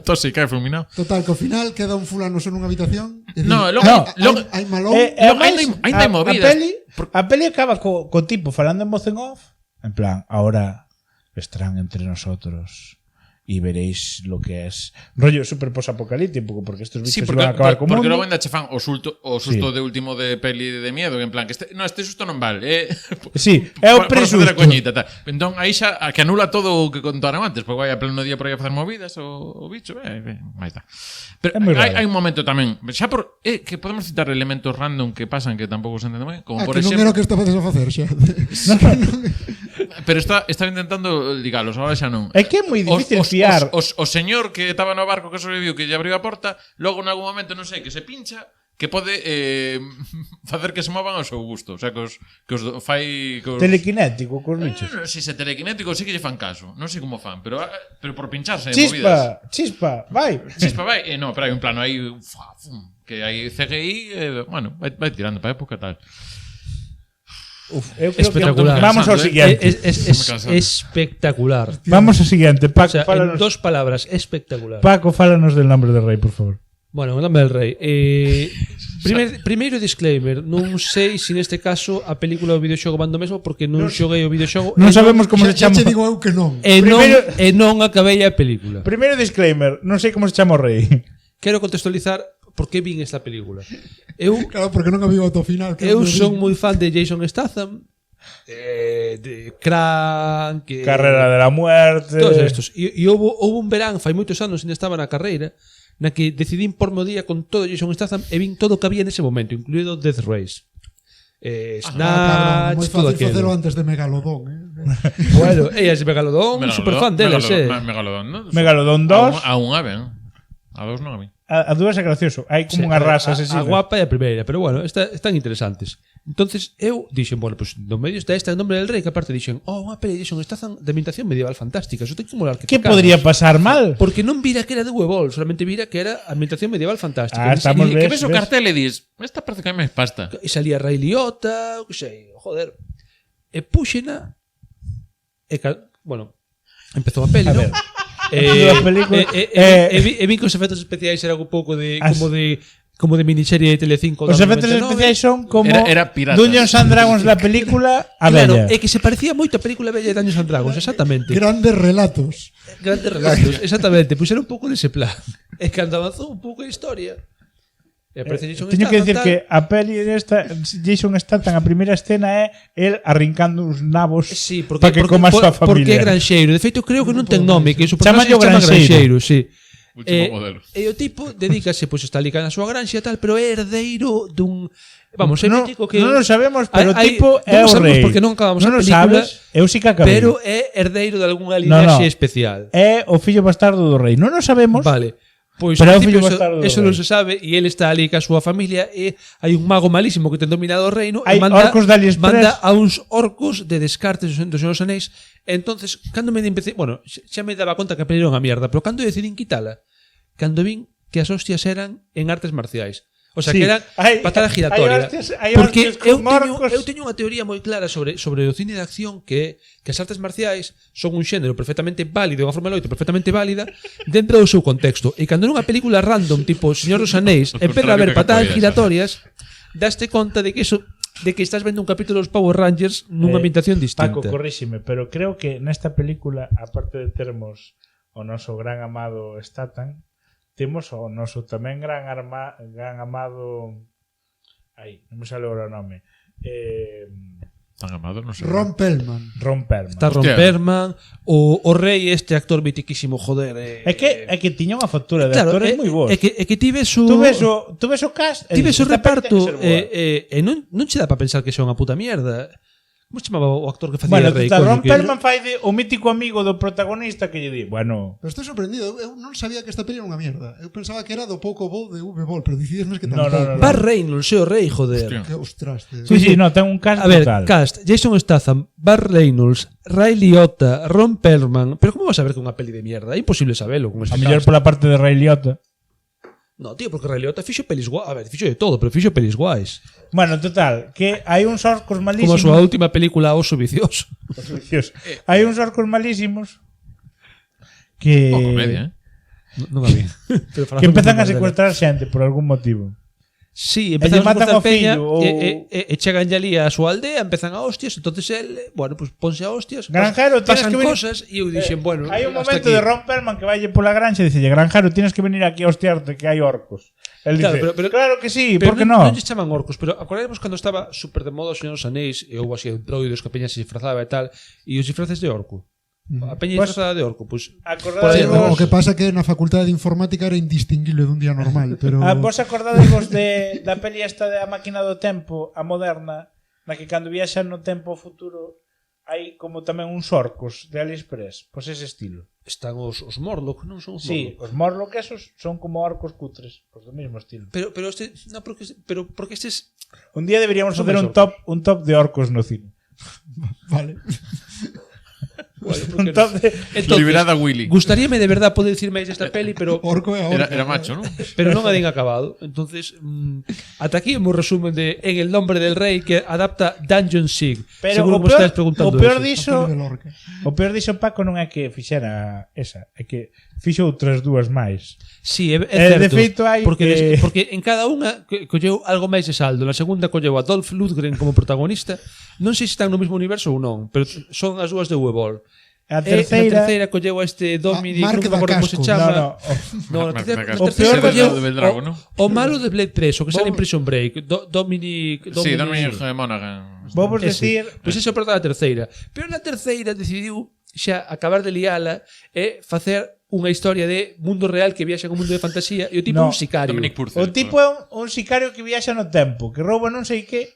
Tosi, cae fulminado. Total, que ao final queda un fulano só nunha habitación e No, di, logo hai malón. Ainda hai movidas. A peli acaba co tipo falando en voz en off. En plan, ahora estarán entre nosotros y veréis lo que es rollo super posapocalíptico, porque estos bichos van a acabar como porque mundo. logo ainda che fan o susto de último de peli de miedo, que en plan que este susto non vale, Sí, é o para facer presusto. a coñita, tal. Entón aí xa que anula todo o que contaron antes, porque vai a pleno día por aí a facer movidas o bicho, máis está. Pero É moi raro. hai un momento tamén, xa por que podemos citar elementos random que pasan que tampouco se entende moi, como por que non exemplo, era o que estabades a facer xa. pero estaba intentando ligalos, agora xa non. É que é moi difícil fiar. O señor que estaba no barco que sobreviviu, que lle abriu a porta, logo en algún momento, non sei, que se pincha, que pode facer que se movan ao seu gusto. O sea, que os fai... Que os, Telequinético cos bichos. si se telequinético sí que lle fan caso. Non sei como fan, pero por pincharse movidas. Chispa, vai. Chispa vai. No, pero hai un plano aí que hai CGI, bueno, vai tirando para época tal. Eu creo Espectacular. que vamos ao siguiente. Espectacular. Vamos ao siguiente. O Paco, sea, en fálanos, dos palabras, espectacular. Paco, fálanos del nombre del rei, por favor. Bueno, o nome del rei. Primeiro disclaimer, non sei se neste caso a película ou o videoxogo van do mesmo porque non xoguei o videoxogo Non sabemos como se Xa chama. che digo eu que non. e non acabei a película. Primeiro disclaimer, non sei como se chama o rei. Quero contextualizar por que vin esta película. Eu Claro, porque non había o final. Eu son moi fan de Jason Statham, de Crank, Carrera de la muerte. todos estos. E houve un verán, fai moitos anos, ainda estaba na carreira, na que decidín porme o día con todo Jason Statham e vin todo o que había nese momento, incluído Death Race. Snatch, moi todo fácil facelo aquilo. antes de Megalodón, Bueno, ellas Megalodón, super fan delas, Megalodón, ¿no? Megalodón 2. A un ave, ¿no? A dos non a mí. A dúas é gracioso. Hai como unha raza asesina. A guapa é a primeira, pero bueno, están interesantes. Entonces eu dixen, bueno, pues no medio está esta en nombre del rei, que aparte dixen, unha peli de Jason Statham de ambientación medieval fantástica, eso ten que molar que Que te cagas. podría pasar mal? Porque non vira que era de Huevol, solamente vira que era ambientación medieval fantástica. Estamos Que ves, ves o cartel e dis, esta parece que hai máis pasta. E salía Ray Liotta, que sei, joder. E puxena bueno, empezou a peli, A non? ver. A película- E vi que os efectos especiais eran un pouco de como de miniserie de Telecinco. Os efectos especiais son como Era piratas. Dungeons and Dragons la película a Claro, bella. é que se parecía moito a película bella de Dungeons and Dragons, exactamente. Grandes relatos. Grandes relatos, exactamente. Pois era un pouco dese plan. E cando avanzou un pouco a historia. E aparece Jason Teño que Statham, decir tal. que a peli desta Jason Statham a primeira escena é el arrincando uns nabos Sí, porque, para que coma a súa porque é familia. granxeiro. De feito, creo que non ten nome, que o su Chámanlle personaxe se chama granxeiro. granxeiro, sí. Último modelo. E o tipo dedícase, pois está ligado na súa granxa e tal, pero é herdeiro dun... Vamos, é Non mítico que... non o sabemos, pero o Hai- tipo é non o o sabemos rei. porque non acabamos non a o película, sabes, eu sí que acabei. pero é herdeiro de algunha linaxe especial. É o fillo bastardo do rei. Non o sabemos. Vale. Pois Pero é o ao principio fillo bastardo do eso rei. non se sabe e ele está ali ca súa familia e hai un mago malísimo que ten dominado o reino Hai e manda, orcos de AliExpress. manda a uns orcos de Descartes dos Señor dos Anéis. Entonces, cando me empecé, bueno, xa me daba conta que a peli era unha mierda, pero cando decidín quitala, cando vin que as hostias eran en artes marciais. O sea, Sí. que eran Hai- patada giratoria. hai Porque hostias con orcos. eu teño unha teoría moi clara sobre o cine de acción que as artes marciais son un xénero perfectamente válido, unha forma de loito perfectamente válida dentro do seu contexto. E cando nunha película random tipo Señor dos Anéis O empeza a haber contrario patadas que giratorias, daste conta de que eso de que estás vendo un capítulo dos Power Rangers nunha ambientación distinta. Paco, corríxime, pero creo que nesta película, aparte de termos o noso gran amado Statham, temos o noso tamén gran amado... Ai, non me sale agora o nome. Tan amado, non sei. Ron Perlman. Ron Perlman. Está Ron Hostia. Perlman, o rei este actor mitiquísimo, joder. É que tiña unha factura de claro, actores moi bons. é que ti ves o Tú ves o cast, ti ves o esta peli ten reparto que ser boa. e non che dá para pensar que xa unha puta mierda. Como se chamaba o actor que facía Bueno, de rei? total, Coño, Ron que- Perlman fai de o mítico amigo do protagonista que lle di, bueno, Pero estou sorprendido, eu non sabía que esta peli era unha mierda. Eu pensaba que era do pouco bo de V-Ball, pero dicidesme que No, tampouco. no. Bar Reynolds, o rei, joder. Hostia. Que ostras. sí, no, ten un cast A ver, brutal. cast, Jason Statham, Bar Reynolds, Ray Liotta, Ron Perlman. Pero como vas a ver que é unha peli de mierda? É imposible sabelo con A este mellor cast. pola parte de Ray Liotta. No, tío, porque Ray Liotta fixo pelis guais. A ver, fixo de todo, pero fixo pelis guais. Bueno, total, que hai uns orcos Como a malísimos. súa última película Oso Vicioso. Hai uns orcos malísimos que Oh, comedia, Non a vi. Pero que empezan a secuestrar xente por algún motivo. Sí, lle empezan a matan secuestrar ao fillo, peña e chegan ya ali a súa aldea, empezan a hostias, entonces él, bueno, pues ponse a hostias. Granjero, tienes pasan que venir- cosas e eu dixen, bueno, Hai un hasta momento aquí. de Ron Perlman que valle pola granxa e dice, Granjero, tienes que venir aquí a hostiarte que hai orcos. El Claro, dice, pero- claro que sí, Pero por que no? Non lle chaman orcos, pero acordemos cando estaba super de moda o Señor dos Anéis e houve así droides que a peña se disfrazaba e tal, e os disfraces de orco. A peña Pues, disfrazada de orco, pues Acordadevos- Por aí, O que pasa que na facultade de informática era indistinguible dun día normal, pero Vos acordadevos da peli esta de A máquina do tempo, a moderna, na que cando viaxan no tempo ao futuro hai como tamén uns orcos de AliExpress, pois ese estilo. están os Morlock, non son os Sí, Morlock. os Morlock esos son como orcos cutres, pois do mesmo estilo. Pero este, no, porque estes Un día deberíamos Son facer máis un top de orcos no cine. vale. bueno, Un top de Entonces, Liberada Willy. gustaríame de verdad poder decir máis desta peli, pero Orco é a orco. Era macho, non? pero non a din acabado. Entonces, ata aquí hemos resumen de En el nombre del rey que adapta Dungeon Siege. Pero Seguro o que me peor, estás preguntando o peor eso. diso, A peli de Lorca. o peor diso Paco non é que fixera esa, é que fixo outras dúas máis. Sí, é De certo. feito hai porque en cada unha colleu algo máis de saldo. Na segunda colleu a Dolph Lundgren como protagonista. Non sei se están no mesmo universo ou non, pero son as dúas de V-Ball. A Na terceira, terceira colleu a este Dominic, Mark non me acordo como se Dacascos. chama. no, Na terceira O peor colleu do Beldrago, non? o malo de Blade 3, o que sale en Prison Break, Dominic Sí, Dominic Monaghan. vos Ese. decir, Pois ese é o perdo da terceira. Pero na terceira decidiu xa acabar de liala e facer unha historia de mundo real que viaxa con mundo de fantasía e o tipo No, un sicario. Dominic Purcell. o tipo é un sicario que viaxa no tempo, que rouba non sei que,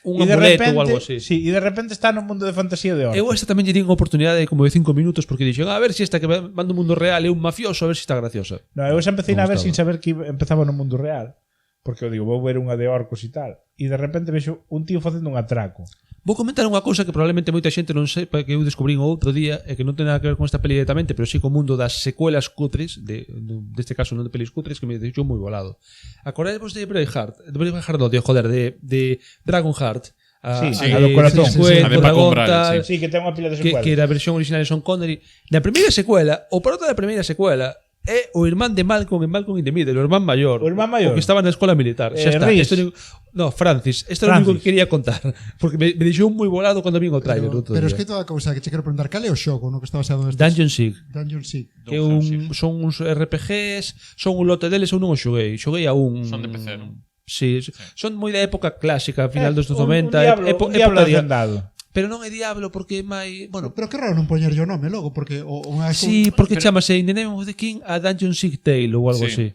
un e de amuleto repente, ou algo así. sí, e de repente está no mundo de fantasía de Eu orcos. esta tamén lle din unha oportunidade como de 5 minutos porque dixen, a ver se esta que va do mundo real é un mafioso, a ver se está graciosa. No, eu xa empecé Non a ver gustaba. sin saber que empezaba no mundo real. Porque eu digo, vou ver unha de orcos e tal. E de repente vexo un tío facendo un atraco. Vou comentar unha cousa que probablemente moita xente non sepa que eu descubrín o outro día e que non ten nada que ver con esta peli directamente, pero sí co mundo das secuelas cutres, deste caso non de pelis cutres, que me deixou moi volado. Acordadevos de Braveheart, no, de Dragonheart, Sí, sí, a do corazón. A de Paco Umbral, tal, Sí, que ten unha pila de que secuelas. era a versión original de Sean Connery. Na primeira secuela, o prota da primeira secuela é o irmán de Malcolm en Malcolm in the Middle, o irmán maior. O irmán maior. O que estaba na escola militar. Xa está. Rhys. No, Francis. Isto era o único Francis. que quería contar. Porque me deixou moi volado cando vin o trailer. Pero es que toda a cousa que che quero preguntar, cal é o xogo no que está baseado nestes? Dungeon Siege. Dungeon Siege. Que son uns RPGs, son un lote deles, eu non o xoguei. Xoguei a un... Son de PC, non? Sí, son moi da época clásica, final dos 90, un diablo, un diablo hacendado. pero non é Diablo porque é máis, bueno, Pero que raro non poñerlle o nome logo, porque sí, porque chamase In the Name of the King a Dungeon Siege Tale ou algo Sí. así.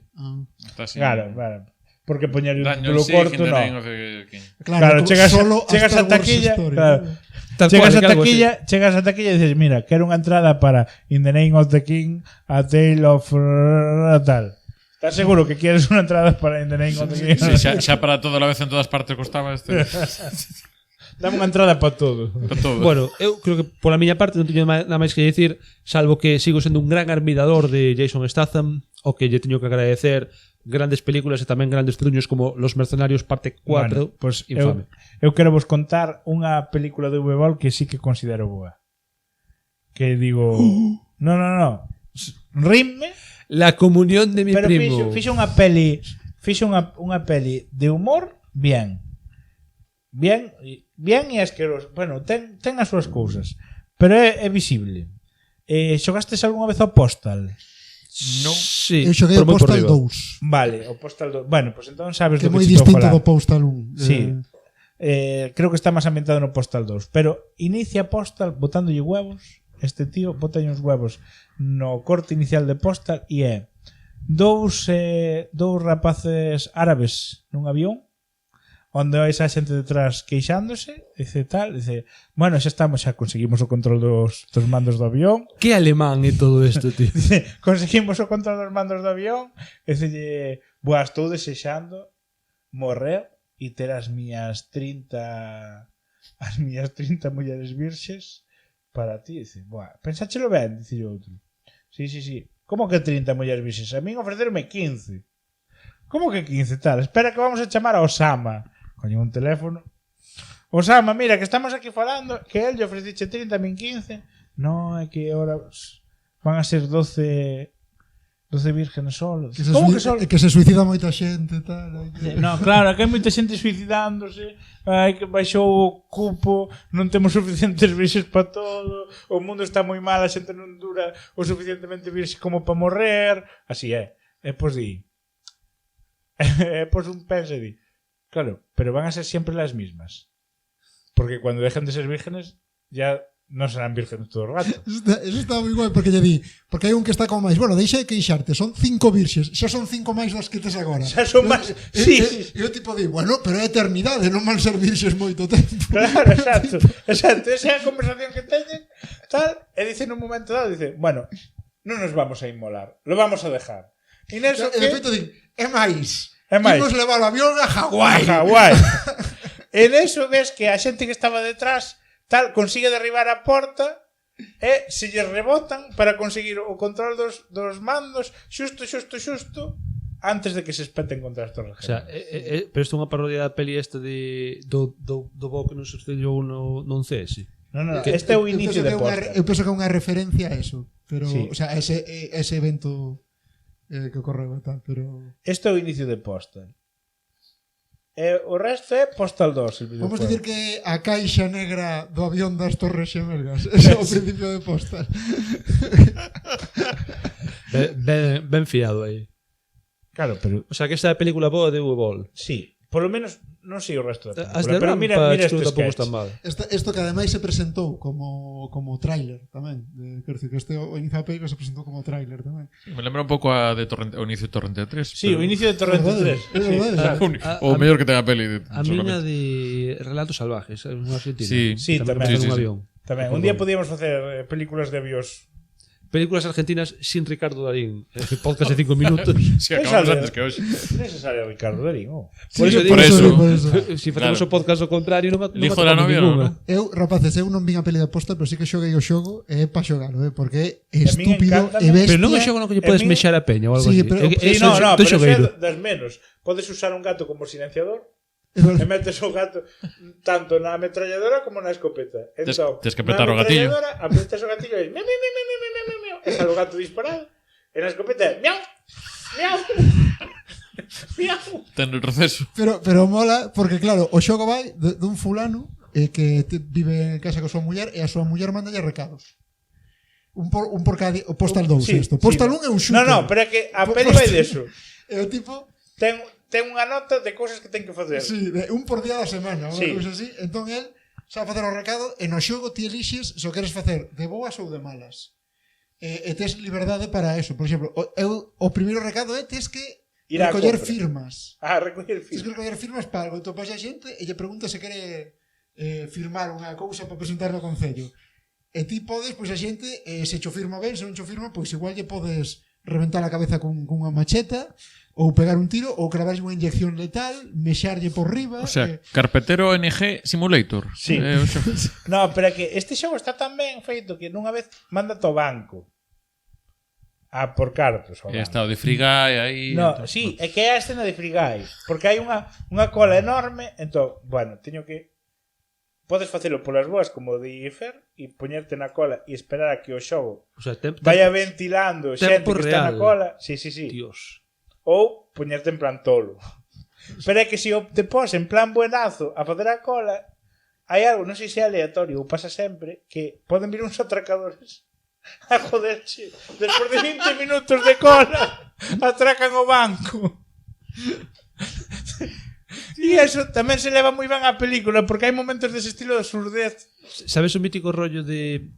Está así. Claro, claro. Porque poñer un Dungeon título Siege corto, in the no. name of the king. Claro, chegas solo chegas a Star Wars taquilla, Story. claro. Tal Chegas cual, a algo así. chegas a taquilla e dices, mira, quero unha entrada para In the Name of the King, a Tale of tal. ¿Estás seguro que quieres unha entrada para In the Name of the King? Sí, xa para toda a vez en todas partes costaba este. Dame unha entrada para todo. Para todo. Bueno, eu creo que pola miña parte non teño nada máis que dicir, salvo que sigo sendo un gran admirador de Jason Statham, o que lle teño que agradecer grandes películas e tamén grandes truños como Los Mercenarios parte 4, Bueno, pues infame. eu quero vos contar unha película de V-Ball que sí que considero boa. Que digo, no. Rime, La comunión de mi pero primo. fixo unha peli de humor bien. Bien e asqueroso. Bueno, ten as súas cousas, pero é visible. Xogastes algunha vez ao Postal? Non. Sí, Eu xoguei o pero moi por Postal riba. 2, Vale, o Postal 2. Bueno, pues entón sabes que é do moi que che estou distinto falando. do Postal 1. Sí. creo que está máis ambientado no Postal 2, pero inicia Postal botándolle huevos. Este tío bota uns huevos no corte inicial de Postal e é dous rapaces árabes nun avión onde vai esa xente detrás queixándose, dice tal, dice, bueno, xa conseguimos o control dos mandos do avión. Que alemán é todo isto, tío? Dice, conseguimos o control dos mandos do avión. Dice, boa, estou desexando morrer e ter as miñas 30 mulleres virxes para ti. Dice, boa, pensáchelo ben, dice o outro. Sí. Como que 30 mulleres virxes? A min ofrecerme 15. Como que 15 tal? Espera que vamos a chamar a Osama. Coño, un teléfono. Osama, mira, que estamos aquí falando que él lle ofreciche 30, a min 15. No, é que ahora van a ser 12 vírgenes solos. Como que solo? Que se suicida moita xente tal. No, claro, que hai moita xente suicidándose. Ai, que baixou o cupo, non temos suficientes virxes para todo. O mundo está moi mal, a xente non dura o suficientemente virxe como para morrer. Así é. E pois di. E pois un pensa e di. Claro, pero van a ser siempre las mismas. Porque cuando dejen de ser vírgenes, ya no serán vírgenes todo el rato. Eso está moi guai, porque lle di, porque hai un que está como máis, bueno, deixa de queixarte, son 5 virxes, xa son 5 máis das que tes agora. Xa son máis, sí. E o tipo di, bueno, pero é eternidade, non van ser virxes moito tempo. Claro, exacto. Esa é a conversación que teñen, tal, e dicen un momento dado, dice, bueno, non nos vamos a inmolar, lo vamos a dejar. E neso E de feito di, é máis. Imos levar o avión a Hawái. E neso ves que a xente que estaba detrás tal consigue derribar a porta e se lle rebotan para conseguir o control dos mandos xusto antes de que se espeten contra as torres. O sea, pero isto é unha parodia da peli esta do bo que non se estrellou non CS. No, este é o inicio de Postal. Eu penso que é unha referencia a eso, pero, sí. O sea, ese evento que ocorreu tal, pero... Este é o inicio de Postal. O resto é Postal 2. Vamos dicir que a caixa negra do avión das Torres Xemelgas. Ese é o principio de Postal. Ben fiado aí. Claro, pero... O sea, que esta película boa de Uwe Boll. Sí, polo menos non sei o resto da película. As de pero mira este tampouco sketch. están mal. Isto que ademais se presentou como tráiler tamén. Quero dicir que este o inicio da película se presentou como tráiler tamén. Me lembra un pouco o inicio de Torrente 3. Sí, o inicio de Torrente 3. É verdade. O mellor que ten a peli. A miña de Relatos Salvajes, unha argentina. Sí, tamén. Un avión. Tamén. Un día podíamos facer películas de avións. Películas argentinas sin Ricardo Darín. Podcast de 5 minutos. Si acabamos antes que hoxe. Non se sale Ricardo Darín, oh. Sí, Por eso. Si facemos o podcast ao contrario, non El hijo da novia, non? Rapaces, eu non vin a peli de Postal, pero sí que xoguei o xogo e é pa xogalo, porque é A min estúpido encántame. e bestia. Pero non é xogo no que lle podes mexar a peña ou algo Sí, así. pero- Sí, no, do pero xogueiro. é das menos. Podes usar un gato como silenciador É verdade. e metes o gato tanto na ametralladora como na escopeta. Entón, Tes que apretar o na gatillo. ametralladora apretas o gatillo e miau, miau, miau, miau, miau, miau, miau. E sale o gato disparado. E na escopeta é miau, miau, miau. Ten el receso. Pero mola, porque claro, o xogo vai dun fulano que vive en casa con a súa muller e a súa muller mandalle recados. Un por cada o Postal 2 Sí, isto. sí, Postal no. 1 é un shooter. No, pero é que a peli Postal- vai deso. E o tipo Ten unha nota de cousas que ten que facer. sí, de un por día da semana, unha Sí. cousa así. Entón el sabe facer o recado e no xogo ti elixes se o queres facer de boas ou de malas. E tes liberdade para eso. Por exemplo, o primeiro recado é tes que Ir á recoller compra. firmas. Recoller Tens que film. recoller firmas para algo. Entón pasa a xente e lle pregunta se quere firmar unha cousa para presentar no Concello. E ti podes, pois a xente, se cho firma ben, se non cho firma, pois igual lle podes reventar a cabeza cunha macheta, ou pegar un tiro, ou clavarlle unha inyección letal, mexarlle por riba. O sea, Carpetero NG Simulator. Sí. O xogo. No, pero é que este xogo está tan ben feito que nunha vez manda ao banco a por cartos. E está o de Free Guy aí. No, entón, sí, é que é a escena de Free Guy, porque hai unha cola enorme, entón, bueno, teño que podes facelo polas boas como de Ifer e poñerte na cola e esperar a que o xogo O sea, vaya ventilando xente tempo que está na real. cola. Sí. Dios. Ou poñerte en plan tolo. Pero é que se te pos en plan buenazo a facer a cola, hai algo, non sei se é aleatorio ou pasa sempre, que poden vir uns atracadores a joderche. Despois de 20 minutos de cola, atracan o banco. E eso tamén se leva moi ben á película, porque hai momentos dese estilo de surdez. Sabes o mítico rollo de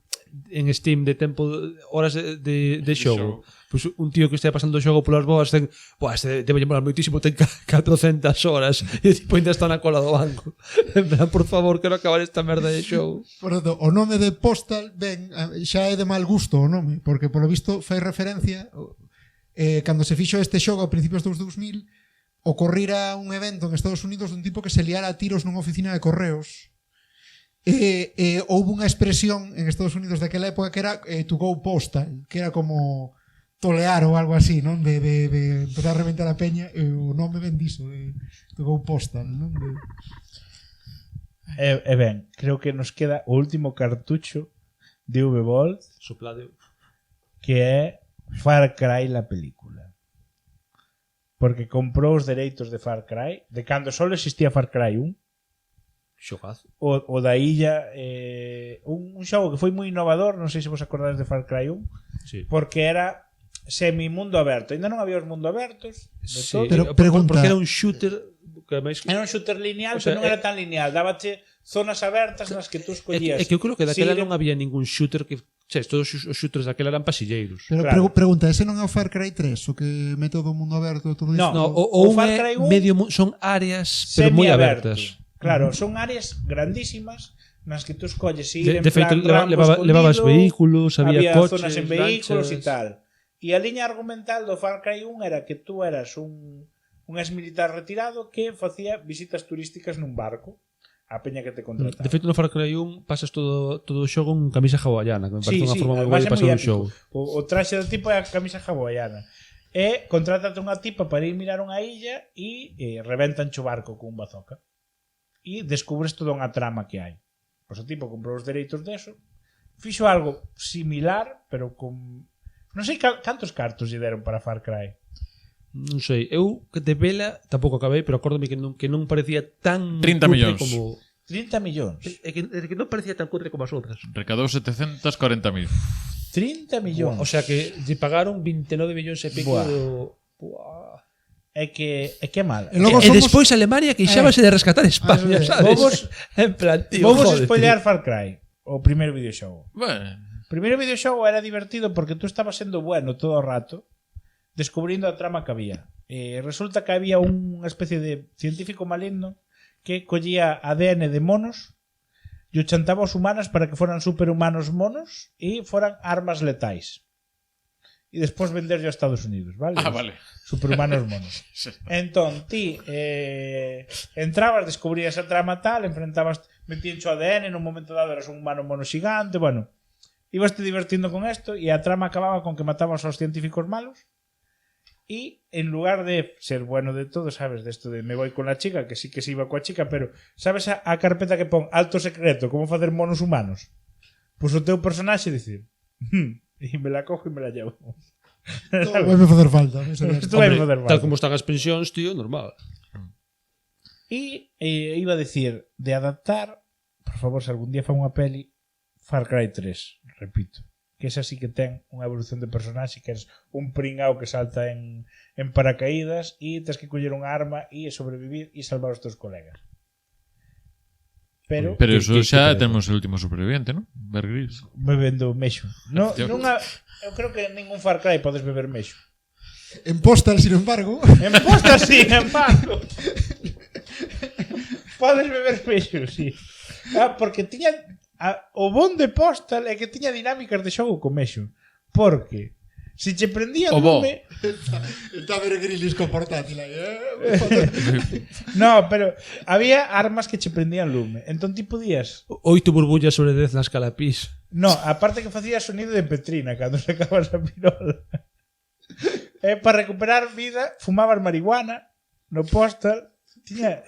en Steam de tempo horas de xogo? Pois un tío que estea pasando o xogo polas boas ten, este debe molar moitísimo, ten 400 horas e o tipo ainda está na cola do banco. En plan, por favor, quero acabar esta merda de xogo. Por tanto, o nome de Postal, ben, xa é de mal gusto o nome, porque polo visto fai referencia cando se fixo este xogo a principios dos 2000, ocorrira un evento en Estados Unidos dun tipo que se liara a tiros nunha oficina de correos. Houve unha expresión en Estados Unidos daquela época que era to go postal, que era como tolear ou algo así, non? De empezar a reventar a peña, o nome ben diso, to go postal, non? Ben, creo que nos queda o último cartucho de V-Bolt, Soplade. que é Far Cry la película. Porque comprou os dereitos de Far Cry, de cando só existía Far Cry 1, Xogazo. o da illa, un xogo que foi moi innovador, non sei se vos acordades de Far Cry 1, Sí. porque era semi-mundo aberto. Ainda non había os mundo abertos de Sí, todo. Pero porque pregunta- era un shooter que ademais Era un shooter lineal, O sea, pero non era tan lineal. Dábache zonas abertas nas que tú escollías. é que eu creo que daquela seguir- non había ningún shooter que, todos os shooters daquela eran pasilleiros. Pero Claro. pregunta, ese non é o Far Cry 3, o que mete todo o mundo aberto e todo No. isto? No, O o Far é Cry 1 medio son áreas pero moi abertas. Claro, son áreas grandísimas nas que tú escolles ir en De feito plan Rambo levabas escondido, vehículos, había coches, zonas en vehículos e lanchas. tal. E a liña argumental do Far Cry 1 era que tú eras un ex-militar retirado que facía visitas turísticas nun barco a peña que te contrataba. De feito no Far Cry 1 pasas todo o xogo en camisa hawaiana, que me parece unha forma moi además guai é de pasar moi un xogo. épico. O traxe do tipo é a camisa hawaiana. E contrátate unha tipa para ir mirar unha illa e reventan o barco con un bazooka. E descubres toda unha trama que hai. Pois o tipo comprou os dereitos deso, fixo algo similar, pero con... Non sei cantos cartos lle deron para Far Cry. Non sei, eu que de vela tampouco acabei, pero acórdome que non parecía tan 30 cutre millóns. como 30 millóns. é que non parecía tan cutre como as outras. Recadou 740.000. 30 millóns. O sea que lle pagaron 29 millóns e pico Buah. do... Buah. É que é mala. E logo E somos- despois Alemania quixábase de rescatar España, Ah, sabes? vos- En plan, tío, Vamos jódete. spoilear Far Cry, o primeiro videoxogo. Bueno, O primeiro videoxogo era divertido porque tú estabas sendo bueno todo o rato descubrindo a trama que había. Resulta que había unha especie de científico maligno que collía ADN de monos e o chantaba aos humanos para que foran superhumanos monos e foran armas letais. E despois venderlle a Estados Unidos, vale? vale. Superhumanos monos. Entón, ti entrabas, descubrías a trama tal, enfrentabas, metían o ADN, nun momento dado eras un humano mono xigante, bueno, ibaste divertindo con esto e a trama acababa con que matabas aos científicos malos e en lugar de ser bueno de todo, sabes, de esto de me voy con la chica, que sí que se iba coa chica, pero sabes a carpeta que pon alto secreto, como facer monos humanos? Pois o teu personaxe dicir, e me la cojo e me la llevo. Vai me facer falta. Isto vai me facer Tal falta. como están as pensións, tío, normal. E iba a decir de adaptar, por favor, se algún día fan unha peli, Far Cry 3, repito, que esa sí que ten unha evolución de personaxe, que eres un pringao que salta en paracaídas e tens que coller unha arma e sobrevivir e salvar os teus colegas. Pero Pero que eso xa parece? temos el último superviviente, ¿no? Bear Grylls. Bebendo mexo. No, Yo- eu creo que en ningún Far Cry podes beber mexo. En Postal, sin embargo, En posta sí, en embargo. Podes beber mexo, sí. Porque tiña o bon de Postal é que tiña dinámicas de xogo con mexo. Porque se che prendía O bo. lume, está a ver Grillis con portátil aí, no, pero había armas que che prendían lume. Entón ti podías, 8 burbullas sobre 10 na escala PIS. no, aparte que facía sonido de petrina cando sacabas a pirola. Para recuperar vida, fumabas marihuana no Postal. Tiña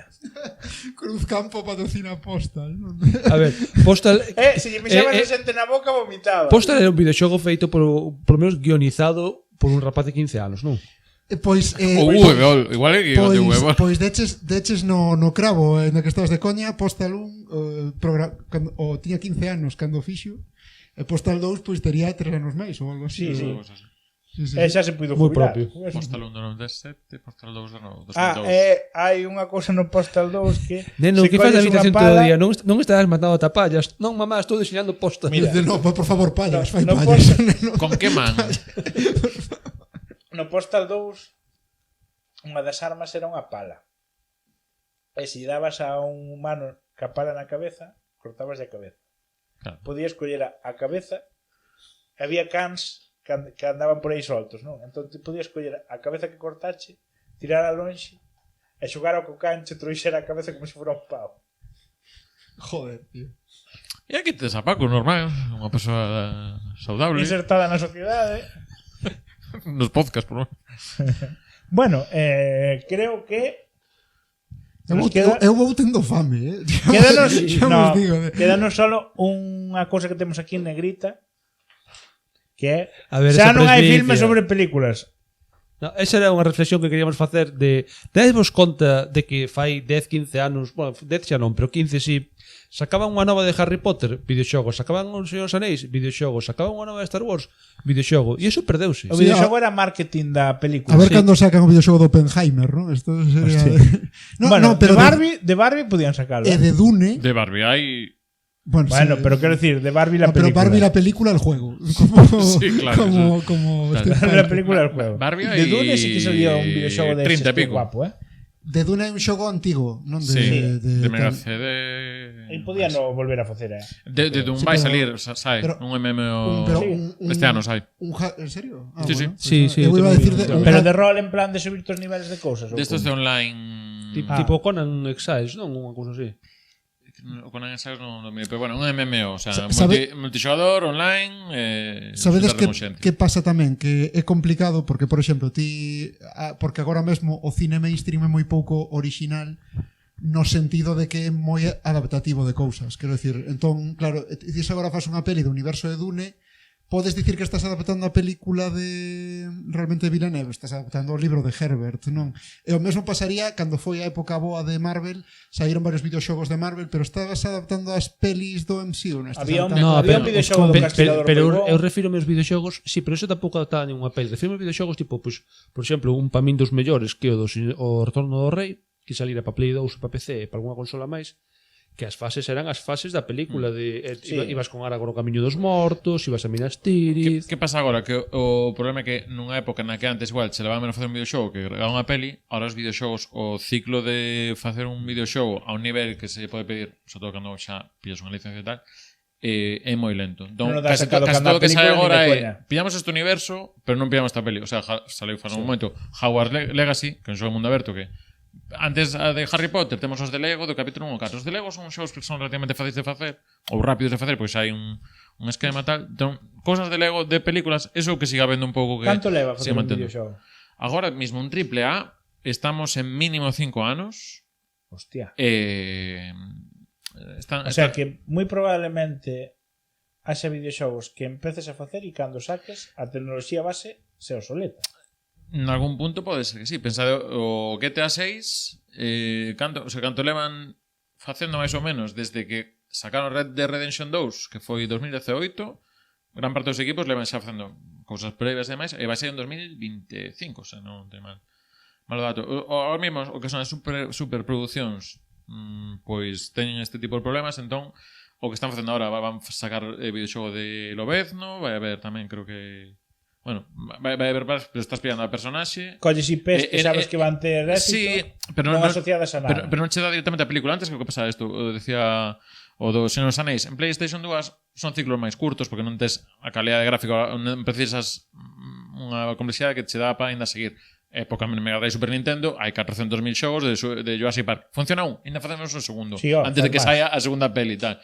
Cruzcampo patrocina Postal, non? A ver, Postal se lle mexabas xente na boca vomitaba. Postal era un videoxogo feito por lo menos guionizado por un rapaz de 15 anos, non? Pois O V, igual é que o de huevo. Pois deches no cravo na que estabas de coña. Postal 1 tiña 15 anos cando fixo, e Postal 2 pois tería 3 anos máis ou algo así. Sí, sí. Sí, sí. Xa se puido Moi jubilar. propio. Postal 1 do 97, Postal 2 do 2002. Hai unha cousa no Postal 2 que Neno, se que faz a colles unha habitación todo o pala- día? Non estarás matando a tapallas. Non, mamá, estou diseñando postas. Mira. Dice, no, por favor, payas, fai no payas. Con que man? No Postal 2 unha das armas era unha pala. E se dabas a un humano ca pala na cabeza, cortabas a cabeza. Claro. Podías coller a cabeza. Había cans que andaban por aí soltos, non? Entón te podías coller a cabeza que cortache, tirar a lonxe e xogar ao co cancho, trouxera a cabeza como se fora un pau. Joder, tío. E aquí tes a Paco, normal, unha persoa saudable. Insertada na sociedade. Nos podcast, por lo menos. Bueno, creo que Eu, queda- eu vou tendo fame, quédanos, Xa no, vos digo, quédanos solo unha cousa que temos aquí en negrita, que é A ver, xa esa non hai presbicia. filmes sobre películas. No, esa era unha reflexión que queríamos facer de... Dades conta de que fai 10, 15 anos, bueno, 10 xa non, pero 15 sí, sacaban unha nova de Harry Potter, videoxogo, sacaban un Señor dos Anéis, videoxogo, sacaban unha nova de Star Wars, videoxogo, e iso perdeuse. O videoxogo era marketing da película. A ver Sí. cando sacan o videoxogo do Oppenheimer, ¿no? Esto sería... no, Bueno, no, pero de Barbie podían sacarlo. de Dune... De Barbie hai... Bueno, Bueno, sí. pero quiero decir, de Barbie la No, pero película. Barbie la película, el juego. Como, Sí, claro, como Claro. Street Barbie la Fighter. película del juego. Barbie de hai Dune sí que salía un videoxogo de 30 e pico. guapo, De Dune é un xogo antigo, non de... Sí, de Mega tal. CD... E podían no volver a facer, De Doom Sí, vai pero- salir, sai, pero- un MMO... pero Este ano sai. ¿En serio? Ah, Sí, sí. bueno, pues Sí, nada. sí, Eu iba a tamén decir vi. de un Pero hack- de rol en plan de subir tos niveles de cousas. ou Destos de como? online... Tipo Conan Exiles, non? Unha cousa así. Con ensaios non miro, pero bueno, un MMO, o sea, Sabe- multixogador online, Sabedes xuntar con xente. que pasa tamén? Que é complicado porque, por exemplo, porque agora mesmo o cine mainstream é moi pouco original no sentido de que é moi adaptativo de cousas. Quero dicir, entón, claro, ti agora faz unha peli do universo de Dune, podes dicir que estás adaptando a película de realmente Villeneuve, estás adaptando o libro de Herbert, non? E o mesmo pasaría cando foi a época boa de Marvel, saíron varios videoxogos de Marvel, pero estabas adaptando as pelis do MCU, non? Estás Había un- adaptando- había un videoxogo do Castigador pero Peibón. eu refiro aos videoxogos, sí, pero eso tampouco adaptaba ninguna peli. Refiro aos videoxogos tipo, pues, por exemplo, un pa min dos mellores que o Retorno do Rei, que salira para Play 2 e para PC e para algunha consola máis, que as fases eran as fases da película de Sí. ibas con Aragorn o Camiño dos Mortos, ibas a Minas Que, Tirith. que pasa agora? Que o problema é que nunha época na que antes igual se levaba menos facer un videoxogo que gravar unha peli, ahora os videoxogos, o ciclo de facer un videoxogo a un nivel que se pode pedir, sobre todo cando xa pillas unha licencia e tal, é moi lento. Entón, Non dá casi, sacado casi cando a todo o que sai película agora ni de é coña. pillamos este universo, pero non pillamos esta peli. O sea, saliu fa un momento Hogwarts Legacy, que é un xogo de mundo aberto que antes de Harry Potter temos os de Lego do capítulo 1 ao 4. Os de Lego son xogos que son relativamente fáciles de facer ou rápidos de facer, pois hai un esquema tal. Entón, cosas de Lego de películas, eso que siga vendo un pouco que Canto leva a facer siga un mantendo. videoxogo? Agora mismo un triple A estamos en mínimo 5 anos. Hostia. Están, O sea que moi probablemente haxa videoxogos que empeces a facer e cando saques a tecnoloxía base se obsoleta. En algún punto pode ser que sí. Pensade o GTA 6 canto levan facendo máis ou menos desde que sacaron Red Dead Redemption 2, que foi 2018. Gran parte dos equipos levan xa facendo cousas previas e demais, e vai ser en 2025, o sea, non ten malo dato. Ahora mesmo o que son as superproduccións pois teñen este tipo de problemas, entón o que están facendo agora van sacar videoxogo de Lobezno, vai haber tamén, creo que bueno, vai haber varias, pero estás pillando a personaxe. Colles IPs que sabes que van ter éxito, Sí, pero non asociadas a nada. pero non che dá directamente a película. Antes que o que pasaba isto, decía o do Señor dos Anéis, en PlayStation 2 son ciclos máis curtos porque non tes a calidad de gráfico, non precisas unha complexidade que che dá para ainda seguir. Época Mega Drive Super Nintendo, hai 400.000 xogos de Jurassic Park. Funciona un, ainda facemos un segundo, Sí, antes de que faz saia a segunda peli e tal.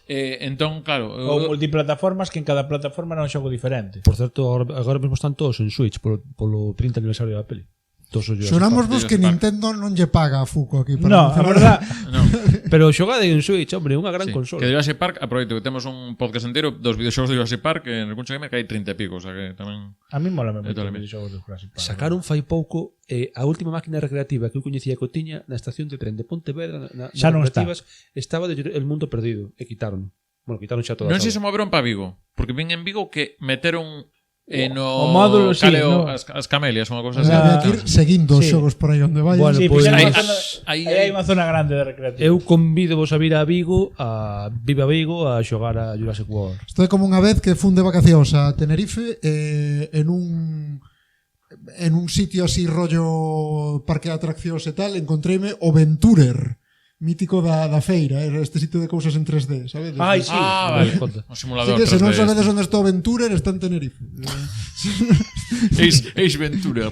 Entón, claro, Ou multiplataformas que en cada plataforma era un xogo diferente. Por certo, agora mesmo están todos en Switch polo 30 aniversario da peli. Todos os Jurassic Xuramos Park. vos que Jurassic Park. Nintendo non lle paga a Fuco aquí para No, a mencionar. verdad, no. Pero xogade en Switch, hombre, unha gran Sí, consola. que de Jurassic Park, aproveito que temos un podcast entero dos videoxogos de Jurassic Park que en Recuncho Gamer que hai 30 e pico, o sea que tamén a mí mola moito Totalmente. os videoxogos de Jurassic Park. Sacaron fai pouco a última máquina recreativa que eu coñecía que o tiña na estación de tren de Pontevedra nas Xa non está. recreativas estaba de El Mundo Perdido e quitaron. Bueno, quitaron xa todas. non sei se as moveron para Vigo, porque vin en Vigo que meteron no o módulo, sí, caleo, no. as camelias, unha cousa O sea, había que ir seguindo os Sí. xogos por aí onde vai. Bueno, Sí, Pois- pois hai Aí- unha zona, aí- aí hai unha zona grande de recreativa. Eu convido vos a vir a Vigo, a Viva Vigo, a xogar a Jurassic World. Isto é como unha vez que fun de vacacións a Tenerife en un sitio así rollo parque de atraccións e tal, encontreime o Venturer, mítico da feira, era este sitio de cousas en 3D, sabes? Ai, sí. Vale. Conta. O Así simulador que se non 3D. sabedes onde está o Venturer, está en Tenerife. Ace Ventura.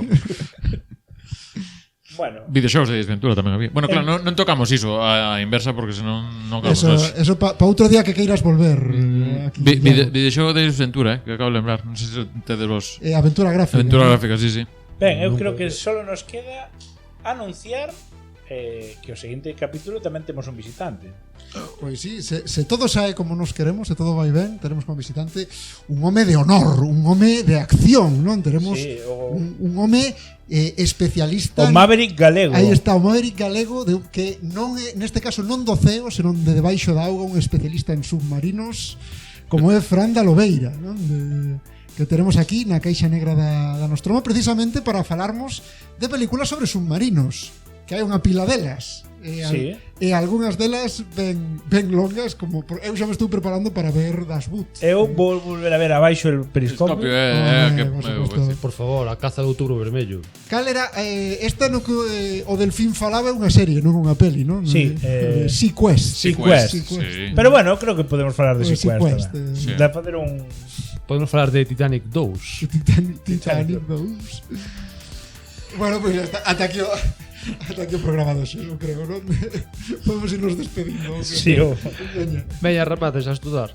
Bueno, Videoxogos de Ace Ventura tamén había. Bueno, claro, non tocamos iso a inversa porque senón non acabamos. Eso pa outro día que queiras volver. Aquí, Videoxogo de Ace Ventura, que acabo de lembrar. Non sei se tedes vos. Aventura gráfica. Aventura gráfica, sí, sí. ben, eu creo que solo nos queda anunciar que o seguinte capítulo tamén temos un visitante. Pois sí, se todo sae como nos queremos, se todo vai ben, teremos como visitante un home de honor, un home de acción, non? Teremos Sí, un home especialista O Maverick galego. Aí está o Maverick galego que non é, neste caso non do ceo, senón de debaixo da auga, un especialista en submarinos como é Fran da Lobeira, non? Que teremos aquí na caixa negra da Nostromo precisamente para falarmos de películas sobre submarinos, que hai unha pila delas. Sí. E algunhas delas ben longas, como eu xa me estou preparando para ver Das Boot. Eu vou volver a ver abaixo el periscopio. Por suposto. Por favor, a caza do outubro vermello. Cal era esta no que o Delfín falaba é unha serie, non unha peli, non? Sí, Sequest. Sequest. Sí. Pero bueno, creo que podemos falar de Pues Sequest. Sequest, Sí. De facer un Podemos falar de Titanic 2. Titanic 2. Bueno, pues ya está. Ata aquí o programa do xo, creo, non? Podemos irnos despedindo. Sí, o Veña. Veña, rapaces, a estudar.